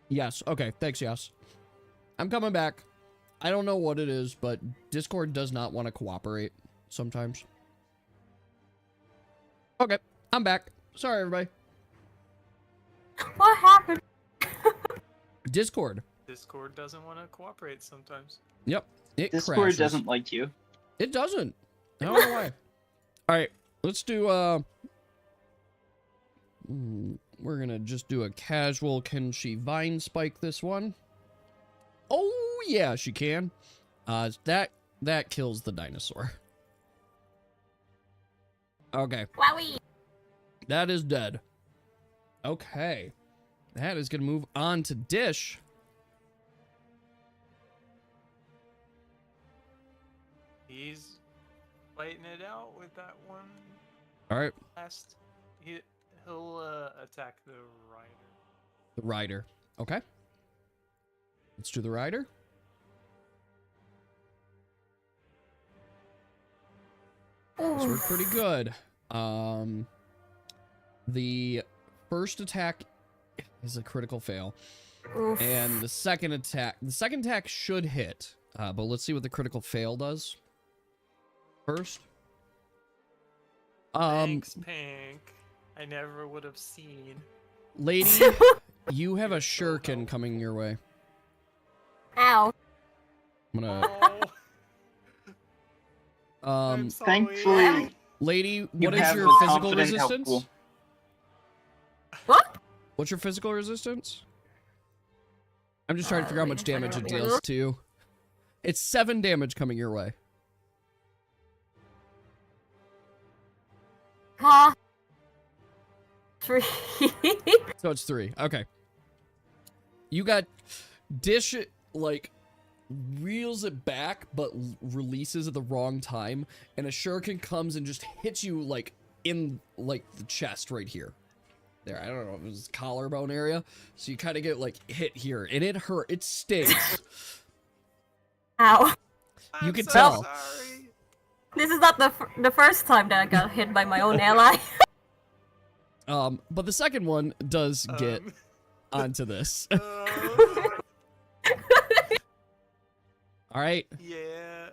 Yes. Okay. Thanks. Yes. I'm coming back. I don't know what it is, but Discord does not want to cooperate sometimes. Okay. I'm back. Sorry, everybody. What happened? Discord. Discord doesn't want to cooperate sometimes. Yep. It Discord crashes. doesn't like you. It doesn't. I don't know why. All right. Let's do we're gonna just do a casual. Can she vine spike this one? Oh yeah, she can. That kills the dinosaur. Okay. Wowie! That is dead. Okay. That is gonna move on to Dish. He's fighting it out with that one. All right. Last, he'll attack the rider. The rider. Okay. Let's do the rider. This worked pretty good. The first attack is a critical fail. Oof. And the second attack should hit. But let's see what the critical fail does. First. Thanks, Pink. I never would have seen. Lady, you have a shuriken coming your way. Ow. I'm gonna Oh, I'm sorry. Thankfully, lady, you what is have your a physical confident resistance? helpful. What? What's your physical resistance? I'm just trying to figure out how much damage it deals to you. It's 7 damage coming your way. Huh? 3. So it's 3. Okay. You got Dish, like, reels it back, but releases at the wrong time, and a shuriken comes and just hits you, like, in, like, the chest right here. There, I don't know if it was collarbone area. So you kind of get, like, hit here, and it hurt. It stings. Ow. You I'm can so tell. Sorry. This is not the first time that I got hit by my own ally. But the second one does get onto this. All right. Yeah.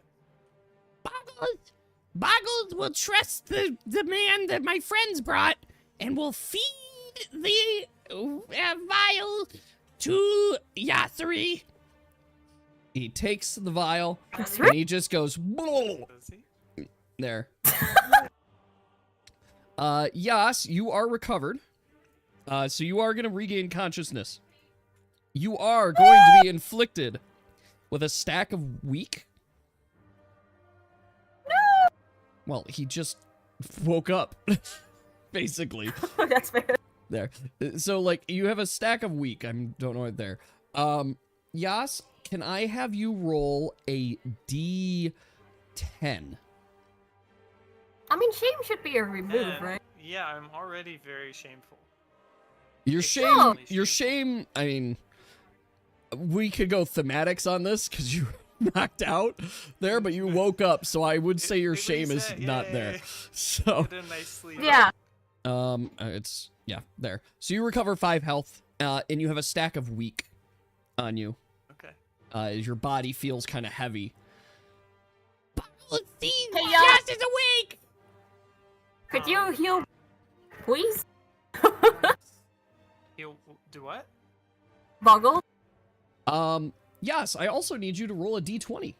Boggles will trust the man that my friends brought and will feed the vial to Yathri. He takes the vial, That's and right. he just goes, "Whoa." Does he? There. Yas, you are recovered. So you are going to regain consciousness. You are going to be inflicted with a stack of weak. No! Well, he just woke up, basically. That's fair. There. So, like, you have a stack of weak. I don't know it there. Yas, can I have you roll a D10? I mean, shame should be a remove, And, right? yeah, I'm already very shameful. Your Extremely shame, shameful. I mean, we could go thematics on this because you knocked out there, but you woke up, so I would say your It shame is reset, not there. yay. So, Get a nice sleep. Yeah. it's, yeah, there. So you recover 5 health, and you have a stack of weak on you. Okay. Your body feels kind of heavy. Let's see. Hey, y'all. Yes, it's awake. Could you heal, please? He'll do what? Boggle? Yes, I also need you to roll a d20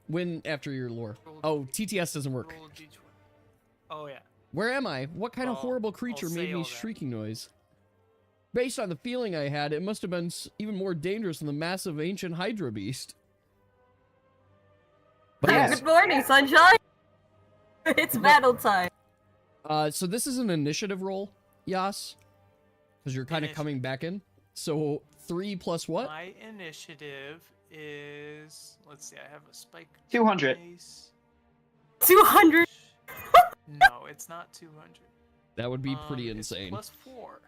when after your lore. Oh, TTS doesn't work. Roll a d20. Oh yeah. Where am I? What kind of I'll- horrible I'll creature say made me all that. shrieking noise? Based on the feeling I had, it must have been even more dangerous than the massive ancient Hydra beast. But Yeah. yes, Good morning, sunshine! It's battle time. so this is an initiative roll, Yas, because you're kind of coming back in. So 3 plus what? My initiative is. Let's see. I have a spike. 200. dice. 200. No, it's not 200. That would be pretty It's insane. Plus 4.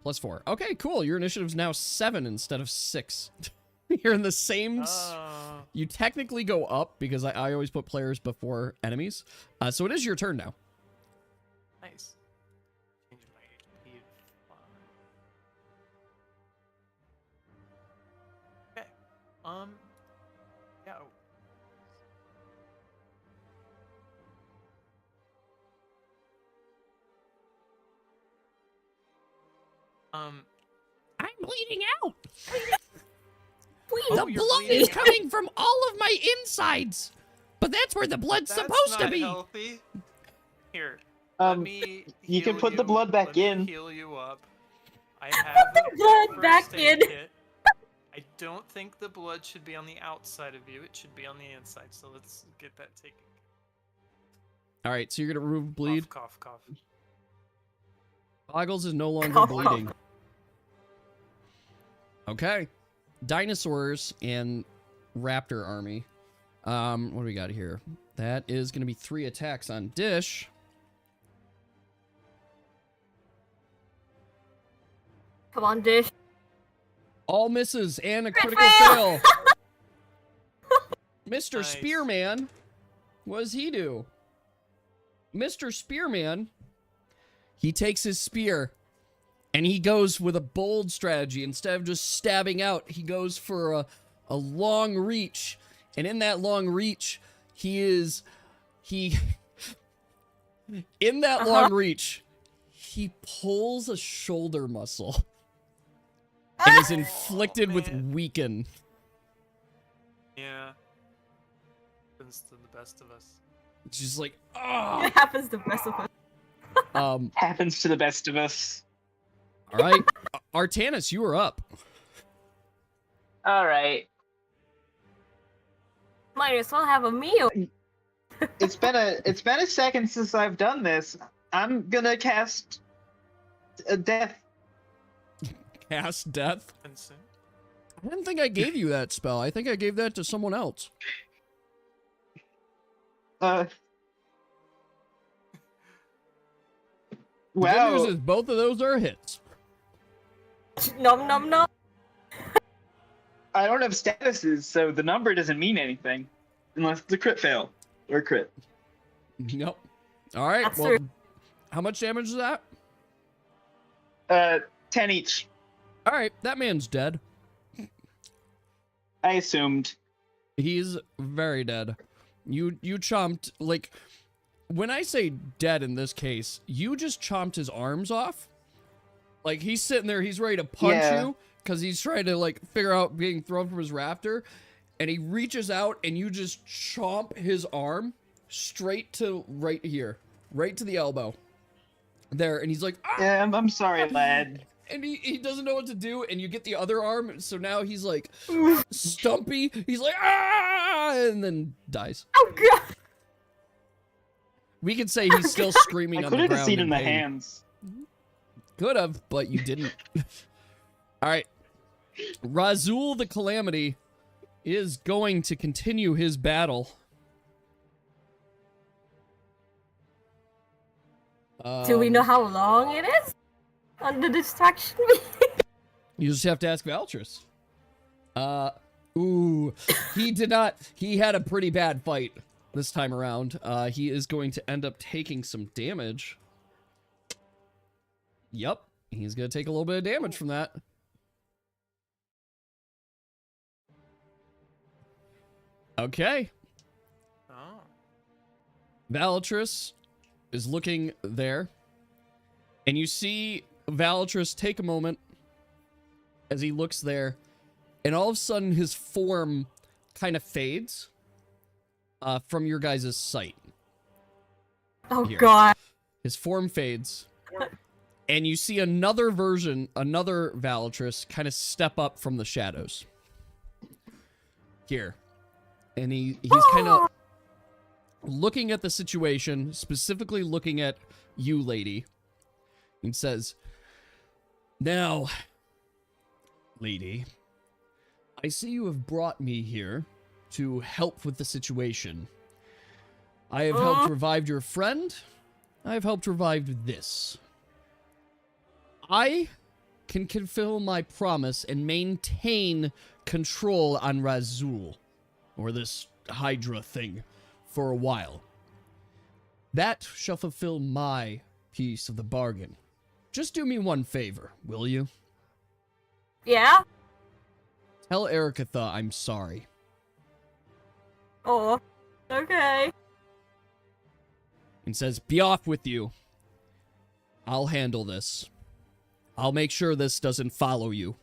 Plus 4. Okay, cool. Your initiative's now 7 instead of 6. You're in the same. You technically go up because I always put players before enemies. So it is your turn now. Nice. Changing my HP to 5. Okay. Yeah. I'm bleeding out. Please. Oh, The you're blood bleeding is out. coming from all of my insides. But that's where the blood's That's supposed to not be. healthy. Here. Let me you can heal put the blood back let me in. Heal you up. I have the blood first back aid in. kit. I don't think the blood should be on the outside of you. It should be on the inside. So let's get that taken. All right, so you're going to remove bleed. Cough, cough, cough. Boggles is no longer Cough, bleeding. Okay. Dinosaurs and Raptor army. What do we got here? That is going to be 3 attacks on Dish. Come on, Dish. All misses and a Crit critical fail. Mr. Nice. Spearman, what does he do? Mr. Spearman, he takes his spear and he goes with a bold strategy. Instead of just stabbing out, he goes for a long reach. And in that long reach, in that long reach, he pulls a shoulder muscle and is inflicted with man. weaken. Yeah. Happens to the best of us. It's just like, oh. It happens to best of us. Happens to the best of us. All right, Artanis, you are up. All right. Might as well have a meal. It's been a second since I've done this. I'm gonna cast a death. Cast death. Vincent. I didn't think I gave you that spell. I think I gave that to someone else. Wow. The good news is both of those are hits. Nom nom nom. I don't have statuses, so the number doesn't mean anything unless it's a crit fail or crit. Nope. All right. That's Well, true. how much damage is that? 10 each. All right, that man's dead. I assumed. He's very dead. You chomped, like, when I say dead in this case, you just chomped his arms off. Like, he's sitting there, he's ready to punch Yeah. you because he's trying to, like, figure out being thrown from his raptor. and he reaches out and you just chomp his arm straight to right here, right to the elbow. There, and he's like, ah! Yeah, I'm sorry, lad. And he doesn't know what to do, and you get the other arm, so now he's like stumpy. He's like, ah, and then dies. Oh god! We could say he's still screaming I on the could ground. have seen in in the pain. hands. Could have, but you didn't. All right. Razul the Calamity is going to continue his battle. Do we know how long it is? On the distraction You just have to ask Valtris. Ooh, he did not. He had a pretty bad fight this time around. He is going to end up taking some damage. Yep, he's going to take a little bit of damage from that. Okay. Oh. Valtris is looking there, and you see Valtris take a moment as he looks there, and all of a sudden his form kind of fades from your guys' sight. Oh Here. god. His form fades, and you see another Valtris kind of step up from the shadows. Here. And he's kind of looking at the situation, specifically looking at you, lady, and says, "Now, lady, I see you have brought me here to help with the situation. I have helped revive your friend. I have helped revive this. I can fulfill my promise and maintain control on Razul, or this Hydra thing, for a while. That shall fulfill my piece of the bargain. Just do me one favor, will you? Yeah? Tell Ericatha I'm sorry." Oh. Okay. And says, "Be off with you. I'll handle this. I'll make sure this doesn't follow you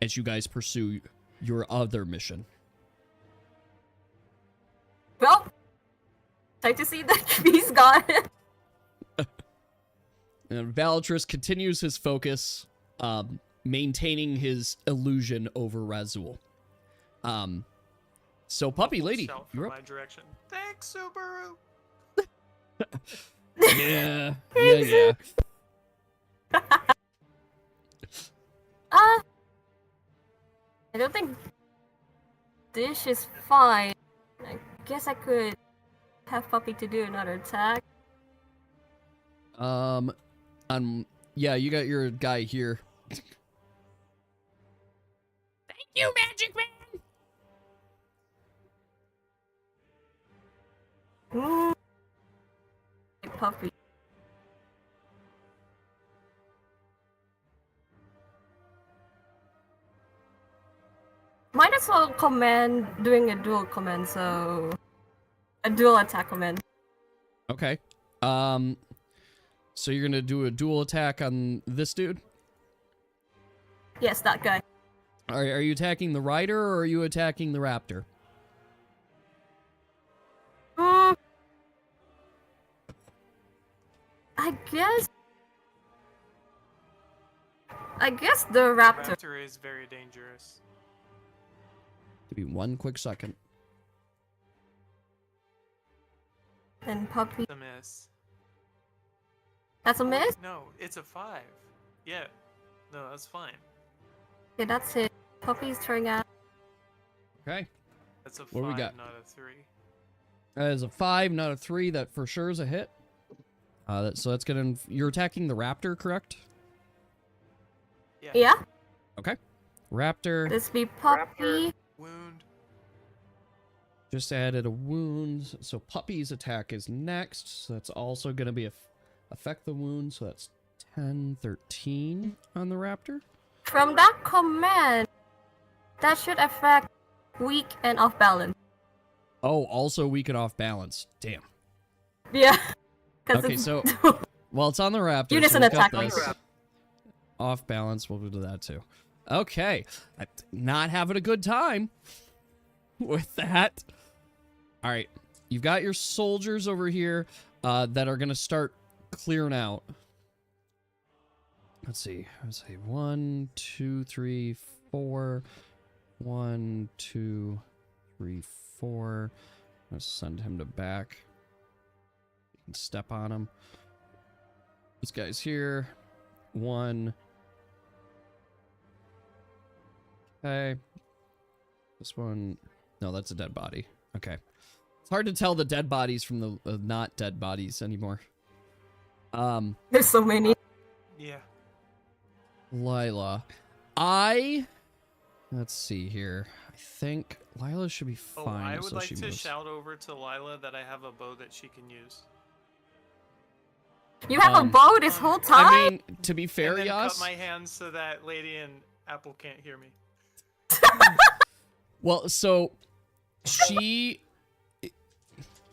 as you guys pursue your other mission." Well, time to see that he's gone. And Valtris continues his focus, maintaining his illusion over Razul. So, Puppy Lady, Shout you're from up. my direction. Thanks, Subaru. Yeah, yeah. I don't think this is fine. I guess I could have Puppy to do another attack. Yeah, you got your guy here. Thank you, Magic Man. Puppy. Might as well command doing a dual command, so a dual attack command. Okay. So you're gonna do a dual attack on this dude? Yes, that guy. Are you attacking the rider or are you attacking the raptor? I guess the raptor. Raptor is very dangerous. Give me one quick second. And Puppy. It's a miss. That's a miss? No, it's a 5. Yeah. No, that's fine. Yeah, that's it. Puppy's throwing out. Okay. That's a 5, What do we got? not a 3. That is a 5, not a 3. That for sure is a hit. So that's gonna. You're attacking the raptor, correct? Yeah? Okay. Raptor. This be Puppy. Wound. Just added a wound. So Puppy's attack is next. So that's also gonna be affect the wound. So that's 10, 13 on the raptor. From that command, that should affect weak and off balance. Oh, also weak and off balance. Damn. Yeah. Okay, so well, it's on the raptor. Unison so we've got attack on this. Off balance, we'll do that too. Okay, not having a good time. with that. All right, you've got your soldiers over here that are gonna start clearing out. Let's see. 1, 2, 3, 4. 1, 2, 3, 4. Let's send him to back. You can step on him. This guy's here. 1. Okay. This one. No, that's a dead body. Okay. It's hard to tell the dead bodies from the not dead bodies anymore. There's so many. Yeah. Lila. Let's see here. I think Lila should be Oh, fine. I would so like she to moves. shout over to Lila that I have a bow that she can use. You have a bow this whole time? I mean, to be fair, And then cut Yas. my hands so that Lady and Apple can't hear me. Well, so she.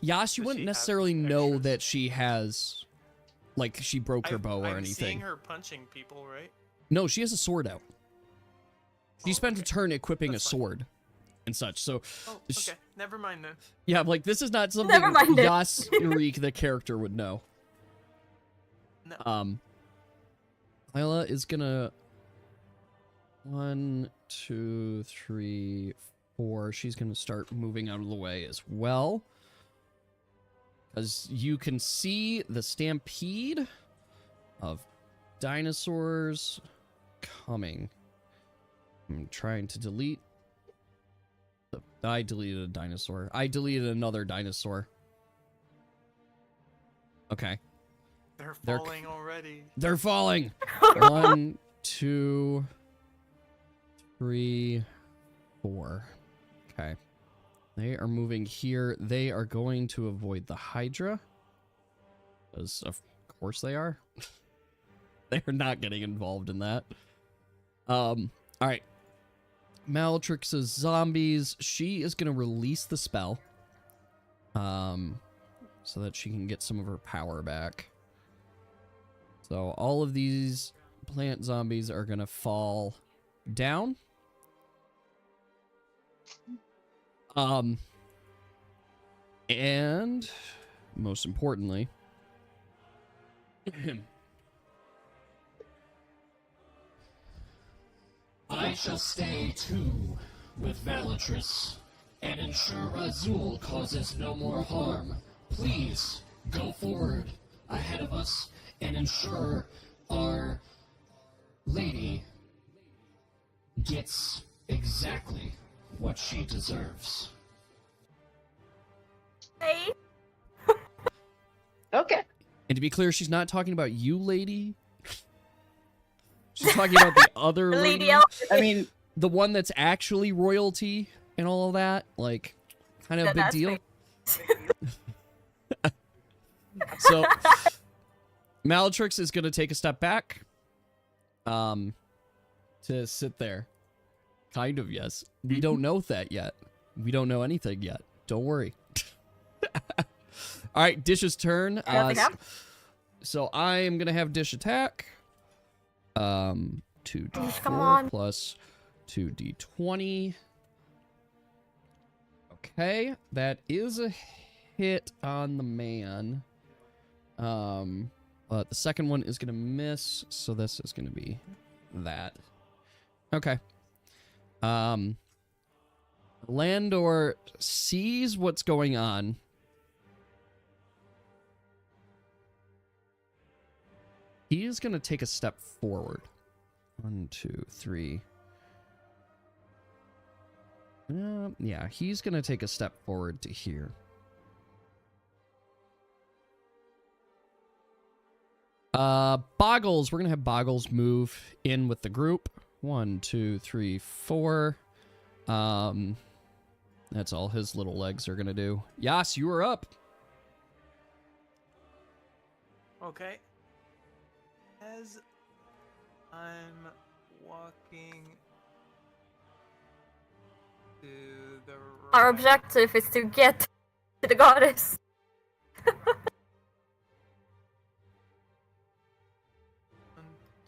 Yas, you Does wouldn't she have necessarily know extras? that she has. Like, she broke her bow or I'm anything. seeing her punching people, right? No, she has a sword out. She spent a okay. turn equipping That's a fine. sword and such. So, Oh, okay. Never mind then. yeah, like, this is not something Never mind it. Yas Yurik, the character, would know. No. Lila is gonna 1, 2, 3, 4. She's gonna start moving out of the way as well, as you can see the stampede of dinosaurs coming. I'm trying to delete. I deleted a dinosaur. I deleted another dinosaur. Okay. They're falling already. They're falling. 1, 2, 3, 4. Okay. They are moving here. They are going to avoid the Hydra. Because of course they are. They're not getting involved in that. Alright. Malatrix's zombies. She is going to release the spell. So that she can get some of her power back. So all of these plant zombies are going to fall down. And most importantly, I shall stay too with Valatrice and ensure Razul causes no more harm. Please go forward ahead of us and ensure our lady gets exactly what she deserves. Hey. Okay. and to be clear, she's not talking about you, lady. She's talking about the other Lady lady. Elf. I mean, The one that's actually royalty and all of that. Like, kind of a big That's deal. right. So, Malatrix is going to take a step back. To sit there. Kind of, yes. We don't know that yet. We don't know anything yet. Don't worry. All right, Dish's turn. Nothing happened. So I am going to have Dish attack. 2d4 come on. plus 2d20. Okay, that is a hit on the man. But the second one is going to miss, so this is going to be that. Okay. Landor sees what's going on. He is going to take a step forward. 1, 2, 3. Yeah, he's going to take a step forward to here. Boggles. We're going to have Boggles move in with the group. 1, 2, 3, 4. That's all his little legs are going to do. Yas, you are up. Okay. As I'm walking to the right. Our objective is to get to the goddess. One,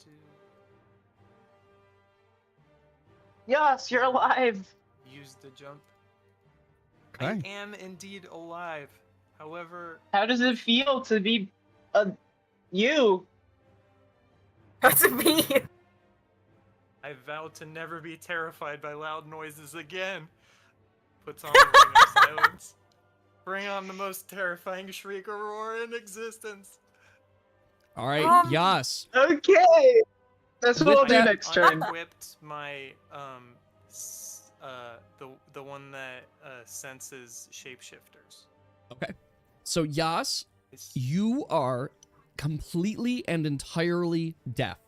two, yes, you're alive. use the jump. Okay. I am indeed alive. However, How does it feel to be you? That's me. I vow to never be terrified by loud noises again. Puts on the ring of silence. Bring on the most terrifying shriek or roar in existence. All right, Um, Yas. Okay. That's what With I'll do that- next turn. Unequipped my the one that senses shapeshifters. Okay. So Yas, you are completely and entirely deaf.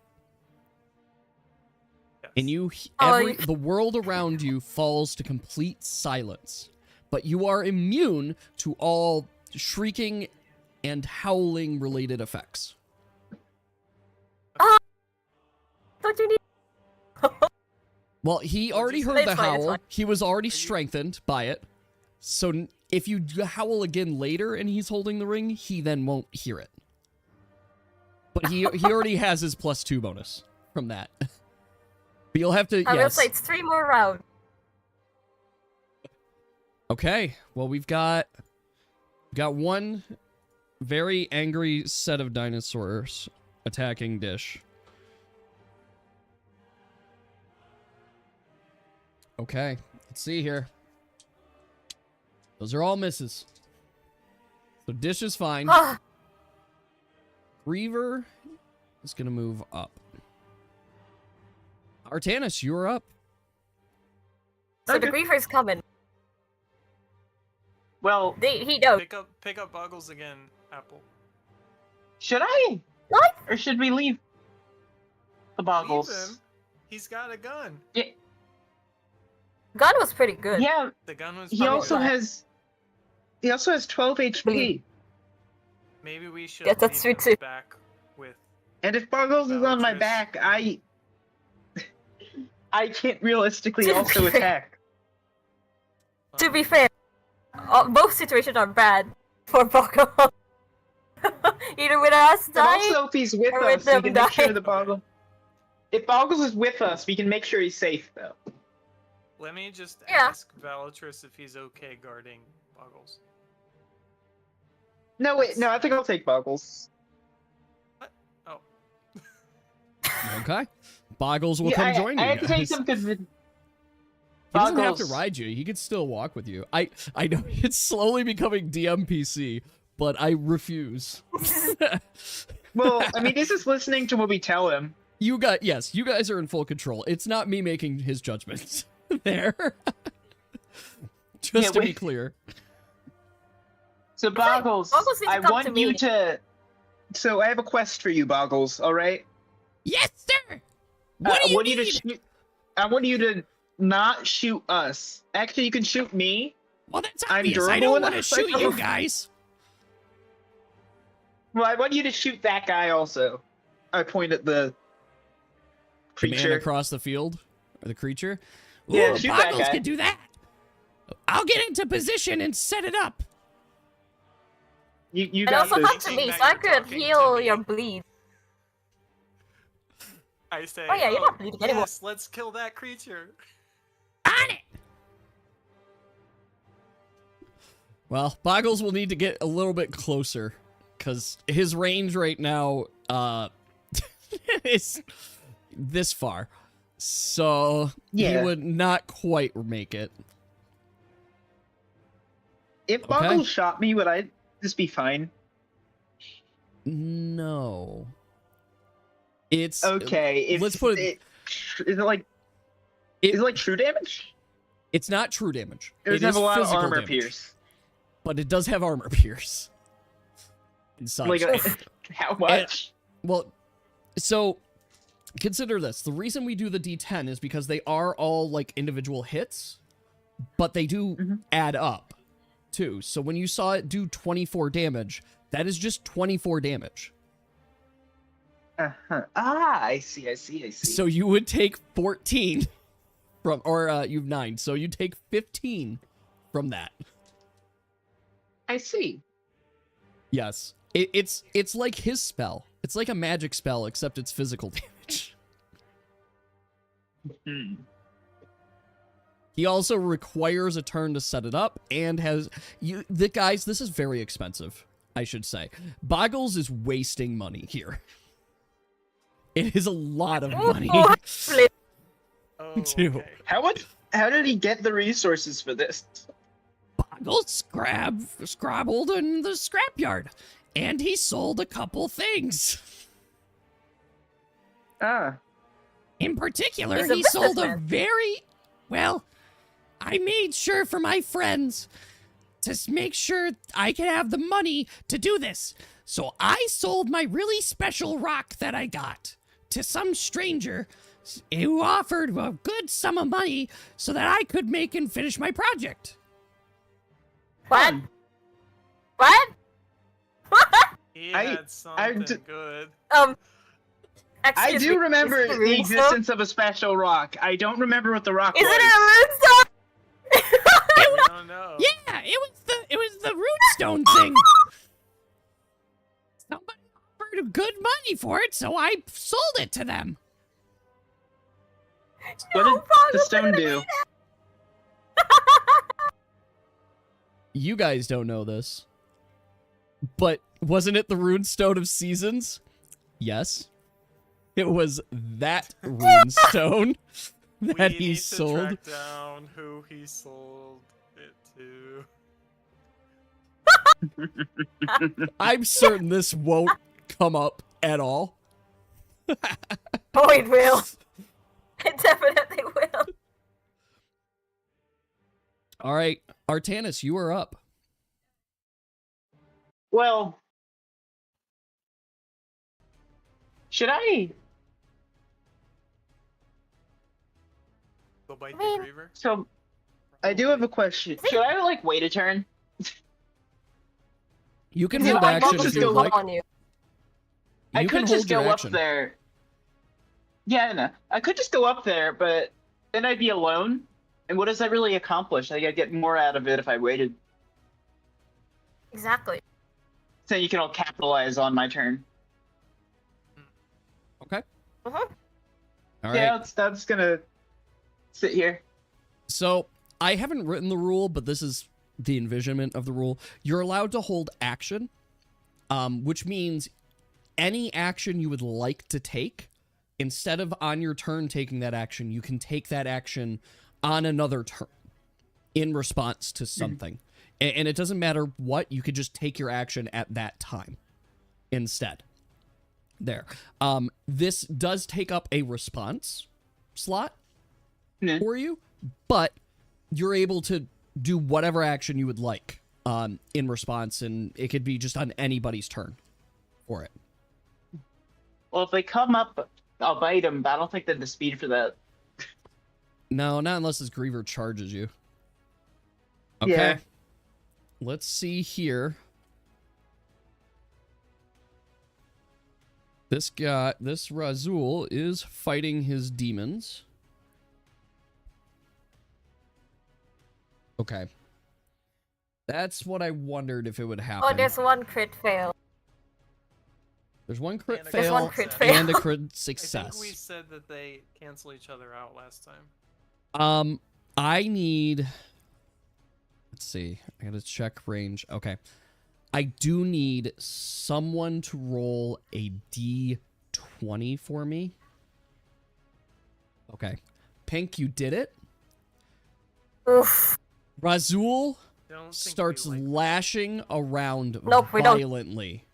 Yes. And Oh, the world around you falls to complete silence. But you are immune to all shrieking and howling related effects. Don't you need? Well, he Well, already just- heard the It's fine, it's howl. fine. He was already Are you- strengthened by it. So if you howl again later and he's holding the ring, he then won't hear it. But he already has his +2 bonus from that. But you'll have to I will yes. say it's 3 more rounds. Okay. Well, we've got one very angry set of dinosaurs attacking Dish. Okay. Let's see here. Those are all misses. So Dish is fine. Ah, Griever is going to move up. Artanis, you're up. so the Okay. Griefer's coming. Well, He knows. Pick up Boggles again, Apple. should I? What? Or should we leave the boggles? Leave him. He's got a gun. Yeah, Gun was pretty good. yeah. The gun was. He probably also good. has 12 HP. Maybe we should Yeah, that's leave true him too. back with. And if Boggles is on my Bellatrix. back, I can't realistically also attack. To be fair, both situations are bad for Boko. Either with us And dying, also, if he's with or with us, we them can make sure dying. the Boggle. If Boggles is with us, we can make sure he's safe, though. Let me just Yeah. ask Bellatrix if he's okay guarding Boggles. No, wait, no, I think I'll take Boggles. Oh, Okay. Boggles will Yeah, come join you I had to take guys. some because He doesn't have to Boggles. ride you. He could still walk with you. I know it's slowly becoming DMPC, but I refuse. Well, I mean, he's just listening to what we tell him. You guys are in full control. It's not me making his judgments there. Just Yeah, to be wait. clear. So, Boggles, Boggles needs to I come want to you me. to. So, I have a quest for you, Boggles. All right. Yes, sir. I want you to shoot. I want you to not shoot us. Actually, you can shoot me. Well, that's I'm obvious. I durable don't want to enough. shoot you guys. Well, I want you to shoot that guy also. I point at the The man creature. across the field, or the creature. Yeah, Ooh, shoot that Boggles guy. can do that. I'll get into position and set it up. You and got also this. talk to me Now so I you're could talking to heal me. your bleed. I say. Oh yeah, you're not bleeding anymore. Yes, let's kill that creature. On it. Well, Boggles will need to get a little bit closer because his range right now is this far. So Yeah. he would not quite make it. If Okay. Boggles shot me, would I just be fine? No. It's Okay. If, let's put it- is it like It- is it like true damage? It's not true damage. It does have is a lot of physical armor damage, pierce. but it does have armor pierce. And such. Like how much? Well, so consider this. The reason we do the D10 is because they are all like individual hits, but they do Mhm. add up too. So when you saw it do 24 damage, that is just 24 damage. Uh-huh. Ah, I see. So you would take 14 from, or you've 9. So you take 15 from that. I see. Yes. It's like his spell. It's like a magic spell, except it's physical damage. Hmm. He also requires a turn to set it up and has guys, this is very expensive, I should say. Boggles is wasting money here. It is a lot of money. Oh, Too. okay. How did he get the resources for this? Boggles scrabbled in the scrapyard, and he sold a couple things. Ah. In particular, He's a he sold a businessman. very, well, I made sure for my friends to make sure I could have the money to do this. So I sold my really special rock that I got to some stranger who offered a good sum of money so that I could make and finish my project. What? What? He I- had something d- good. I Excuse do me, remember is it a the runestone? existence of a special rock. I don't remember what the rock Is was. it a runestone? We don't know. Yeah, it was the runestone thing. Somebody offered good money for it, so I sold it to them. What No, did the Boggles, stone you're do? You guys don't know this, but wasn't it the runestone of seasons? Yes. It was that runestone that we he need sold. to track down who he sold it to. I'm certain this won't come up at all. Oh, it will. It definitely will. All right, Artanis, you are up. Well, should I? Go bite I mean- the Griever. So, I do have a question. Should I like wait a turn? You can Yeah, hold I action just if you go like. on you. I You could can just hold your go up action. there. Yeah, I know. I could just go up there, but then I'd be alone. And what does that really accomplish? Like, I'd get more out of it if I waited. Exactly. So you can all capitalize on my turn. Okay. Uh-huh. All Yeah, right. that's gonna sit here. So I haven't written the rule, but this is the envisionment of the rule. You're allowed to hold action, which means any action you would like to take, instead of on your turn taking that action, you can take that action on another turn in response to something. And it doesn't matter what, you could just take your action at that time instead. There. This does take up a response slot Yeah. for you, but you're able to do whatever action you would like in response, and it could be just on anybody's turn for it. Well, if they come up, I'll bite them, but I don't think they have the speed for that. No, not unless this Griever charges you. Okay. Yeah. Let's see here. This Razul is fighting his demons. Okay. That's what I wondered if it would happen. Oh, there's one crit fail. There's one crit And a There's fail one crit fail. and a crit I think we success. said that they cancel each other out last time. I need... Let's see. I gotta check range. Okay. I do need someone to roll a D20 for me. Okay. Pink, you did it. Oof. Razul Don't think starts we like lashing around Nope, we don't. violently.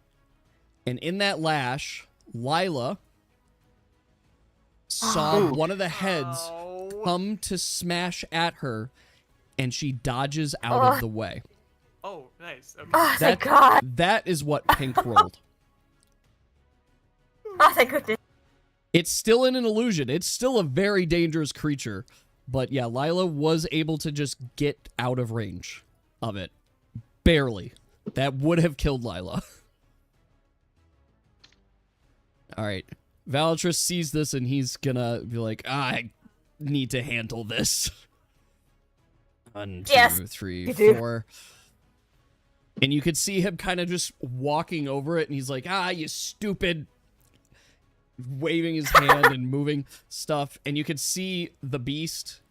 And in that lash, Lila saw Ooh. one of the heads Ow. come to smash at her, and she dodges out Ugh. of the way. Oh, nice. Okay. Oh, thank God. That is what Pink rolled. Oh, thank goodness. It's still in an illusion. It's still a very dangerous creature. But yeah, Lila was able to just get out of range of it. Barely. That would have killed Lila. All right. Valatrus sees this and he's gonna be like, I need to handle this. 1, 2, Yes, 3, you do. 4. And you could see him kind of just walking over it and he's like, you stupid. Waving his hand and moving stuff. And you could see the beast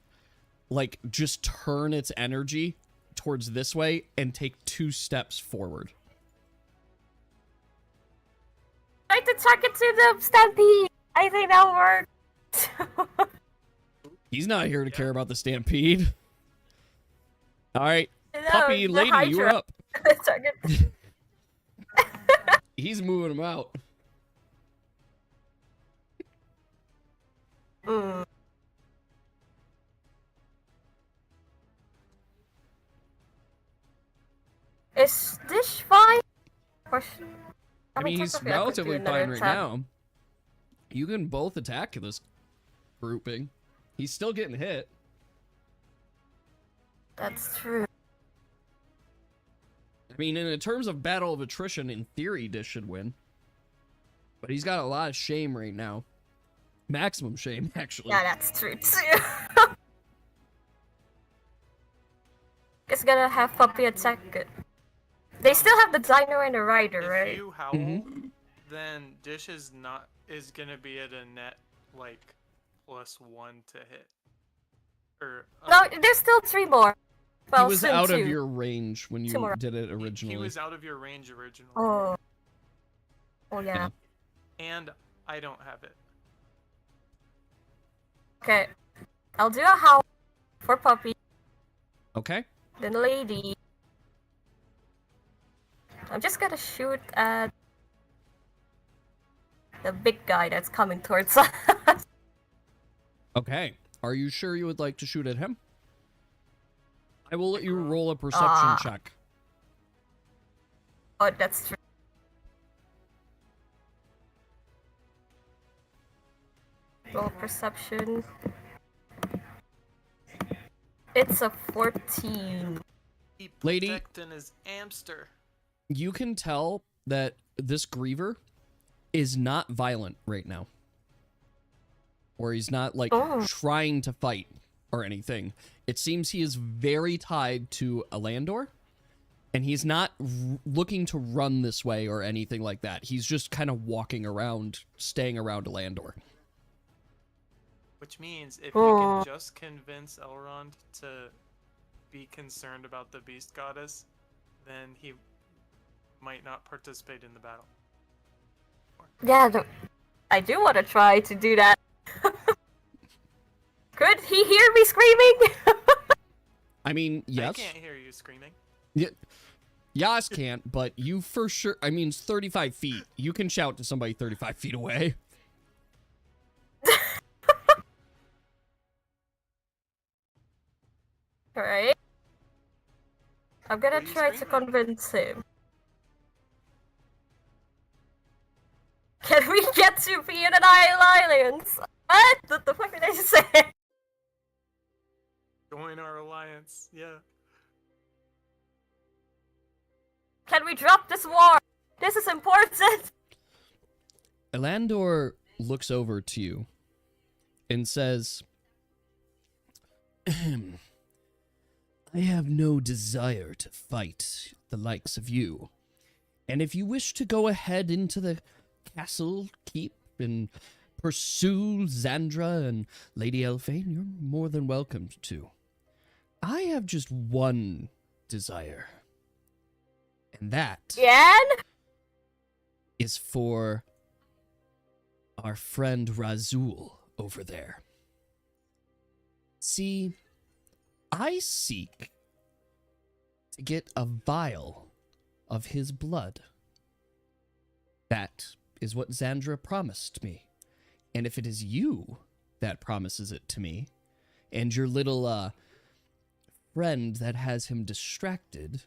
like, just turn its energy towards this way and take 2 steps forward. Try to target to the stampede. I think that'll work. He's not here to care about the stampede. All right, No, puppy the lady, you're Hydra. up. Target. He's moving him out. Mm. Is this fine? Question. I mean, he's technically I could do relatively another fine right attack. now. You can both attack this grouping. He's still getting hit. That's true. I mean, in terms of battle of attrition, in theory, Dish should win. But he's got a lot of shame right now. Maximum shame, actually. Yeah, that's true too. It's gonna have puppy attack it. They still have the dino and the rider, If right? you howl, then Dish is gonna be at a net like +1 to hit. Or No, there's still 3 more. Well, He was soon out 2. of your range when you Tomorrow. did it originally. he was out of your range originally. Oh. Oh yeah. Yeah. And I don't have it. Okay. I'll do a howl for puppy, Okay. then lady. I'm just gonna shoot at the big guy that's coming towards us. Okay. Are you sure you would like to shoot at him? I will let you roll a perception Ah. check. Oh, that's true. Roll perception. It's a 14. He Lady- protecting his hamster. You can tell that this griever is not violent right now. Or he's not, like, Oh. trying to fight or anything. It seems he is very tied to Alandor. And he's not looking to run this way or anything like that. He's just kind of walking around, staying around Alandor. Which means if Oh. you can just convince Elrond to be concerned about the beast goddess, then he might not participate in the battle. Yeah, I do want to try to do that. Could he hear me screaming? I mean, yes. I can't hear you screaming. Yas can't, but you for sure... I mean, it's 35 feet. You can shout to somebody 35 feet away. Alright. I'm gonna What are you try to screaming? convince him. Can we get to be in an alliance? What the fuck did I say? Join our alliance. Yeah. Can we drop this war? This is important. Alandor looks over to you and says, "Ahem. I have no desire to fight the likes of you. And if you wish to go ahead into the castle keep and pursue Xandra and Lady Elfane, you're more than welcome to. I have just one desire. And that Again? is for our friend Razul over there. See, I seek to get a vial of his blood. That is what Xandra promised me. And if it is you that promises it to me, and your little, friend that has him distracted,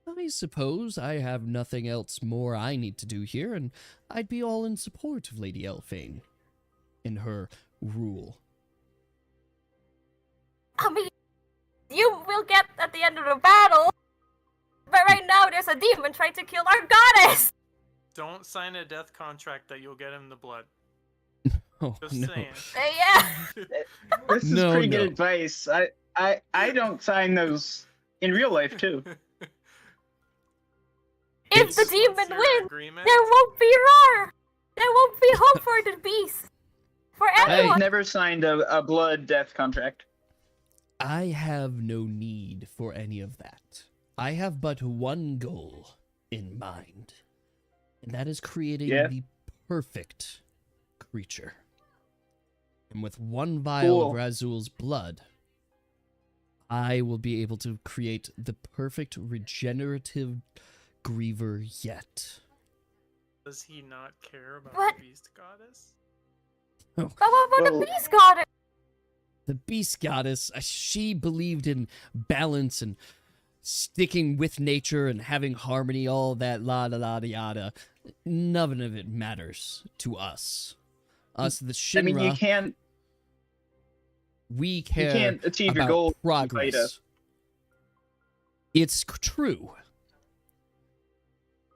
I suppose I have nothing else more I need to do here, and I'd be all in support of Lady Elfane in her rule." I mean, you will get at the end of the battle. But right now, there's a demon trying to kill our goddess. Don't sign a death contract that you'll get him the blood. Oh, Just no. saying. Yeah. This is No, pretty no. good advice. I don't sign those in real life too. If the What's demon your wins, agreement? there won't be Rhar. There won't be hope for the beast. For Hey. everyone. I've never signed a blood death contract. I have no need for any of that. I have but one goal in mind, and that is creating the perfect creature. And with one vial of Razul's blood, I will be able to create the perfect regenerative griever yet. Does he not care about What? the beast goddess? But what about the beast goddess? The beast goddess, she believed in balance and sticking with nature and having harmony, all that yada. None of it matters to us. Us, the Shinra, I mean, we care you can't achieve about your goal. progress. It's true.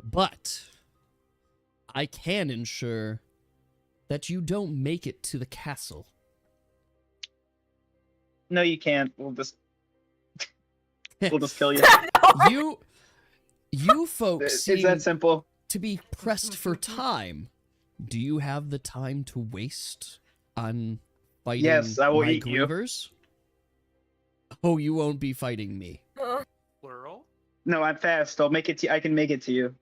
But I can ensure that you don't make it to the castle. No, you can't. We'll just kill you. You folks It's seem that simple. to be pressed for time. Do you have the time to waste on fighting Yes, I will my eat you. grievers? Oh, you won't be fighting me. Plural? No, I'm fast. I'll make it to. I can make it to you.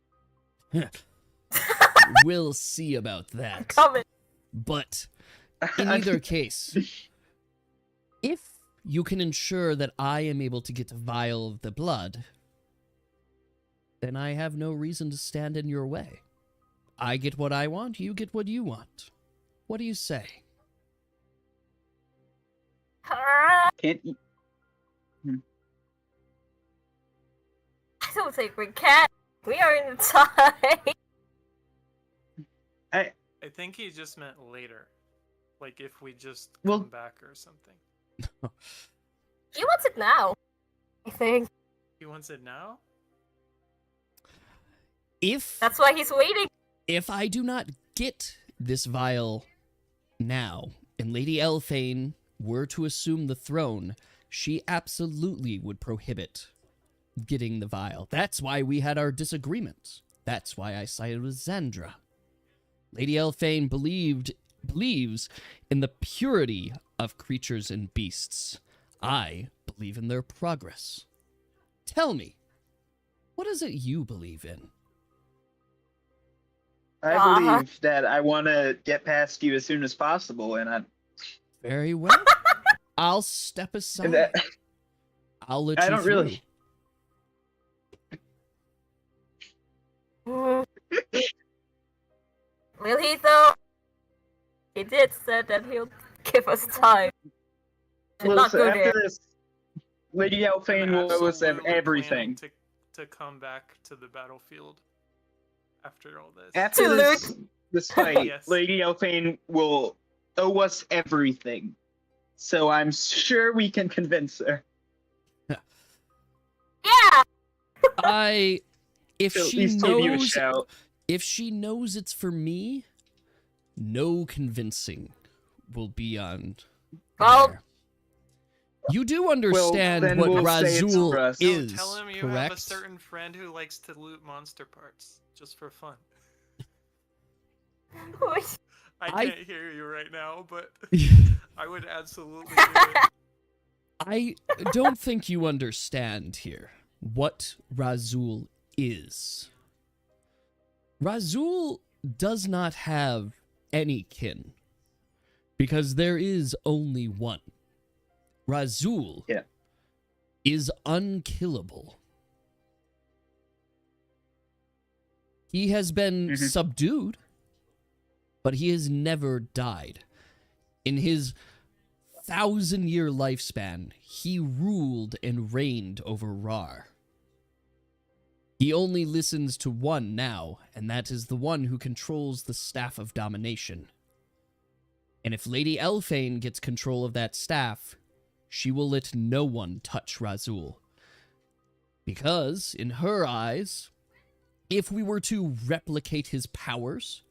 We'll see about that. Coming. But in either case, if you can ensure that I am able to get a vial of the blood, then I have no reason to stand in your way. I get what I want, you get what you want. What do you say? Can't. You... I don't think we can. We are in time. I think he just meant later. Like if we just Well- come back or something. He wants it now. I think. He wants it now? That's why he's waiting. If I do not get this vial now, and Lady Elphane were to assume the throne, she absolutely would prohibit getting the vial. That's why we had our disagreements. That's why I sided with Xandra. Lady Elphane believes in the purity of creatures and beasts. I believe in their progress. Tell me, what is it you believe in? I believe that I want to get past you as soon as possible, and I. Very well. I'll step aside. That, I'll let I you don't through. really. Will he though? He did say that he'll give us time. Should Well, not so go after there. this, Lady I'm Elphane will owe us absolutely everything. planning to come back to the battlefield after all this. After this fight, Yes. Lady Elphane will owe us everything. So I'm sure we can convince her. Yeah! If She'll at she least give you a knows, shout. if she knows it's for me, no convincing will be on Well- there. You do understand then what we'll say it's Razul for us. No, is, tell him you correct? have a certain friend who likes to loot monster parts just for fun. I can't hear you right now, but I would absolutely do it. I don't think you understand here what Razul is. Razul does not have any kin, because there is only one. Razul is unkillable. He has been subdued, but he has never died. In his 1,000-year lifespan, he ruled and reigned over Rhar. He only listens to one now, and that is the one who controls the Staff of Domination. And if Lady Elphane gets control of that staff, she will let no one touch Razul. Because, in her eyes, if we were to replicate his powers,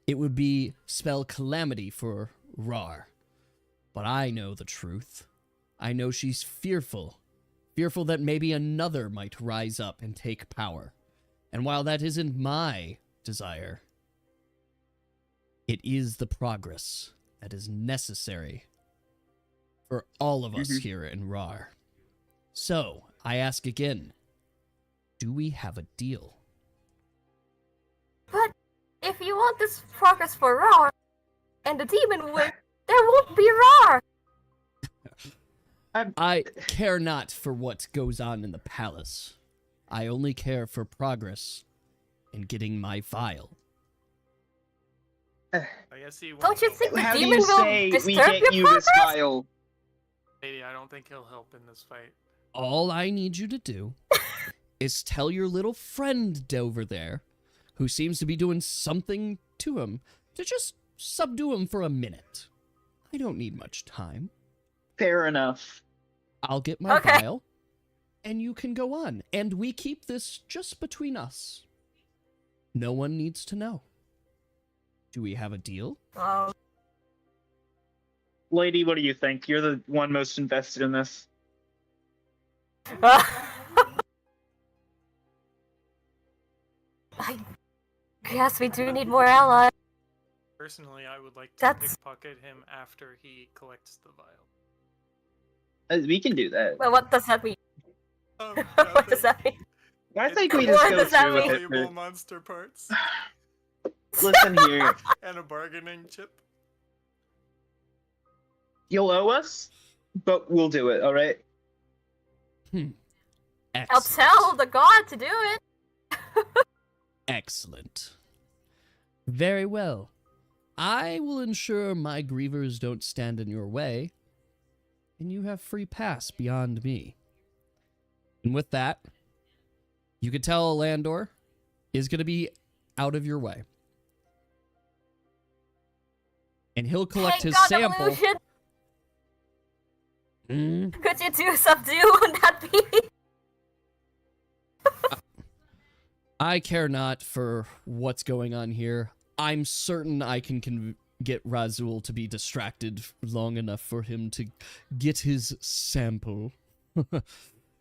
it would be spell calamity for Rhar. But I know the truth. I know she's fearful that maybe another might rise up and take power. And while that isn't my desire, it is the progress that is necessary for all of us here in Rhar. So, I ask again, do we have a deal? But if you want this progress for Rhar, and the demon win, there won't be Rhar! I care not for what goes on in the palace. I only care for progress and getting my vial. I guess he won't Don't you help. think the How do demon you will say we disturb get your you progress? this file? Lady, I don't think he'll help in this fight. All I need you to do is tell your little friend over there, who seems to be doing something to him, to just subdue him for a minute. I don't need much time. Fair enough. I'll get my Okay. vial, and you can go on. And we keep this just between us. No one needs to know. Do we have a deal? Oh. Lady, what do you think? You're the one most invested in this. I guess we do need more allies. Personally, I would like to That's- pickpocket him after he collects the vial. We can do that. Well, what does that mean? Oh, What does that mean? I think we What just go does that through with mean? it. Valuable monster parts Listen here. and a bargaining chip. You'll owe us, but we'll do it, alright? I'll Excellent. tell the god to do it. Excellent. Very well. I will ensure my grievers don't stand in your way, and you have free pass beyond me. And with that, you could tell Landor is going to be out of your way. And he'll collect Thank his God, sample. Evolution. Mm, Could you do subdue on that be? I care not for what's going on here. I'm certain I can get Razul to be distracted long enough for him to get his sample.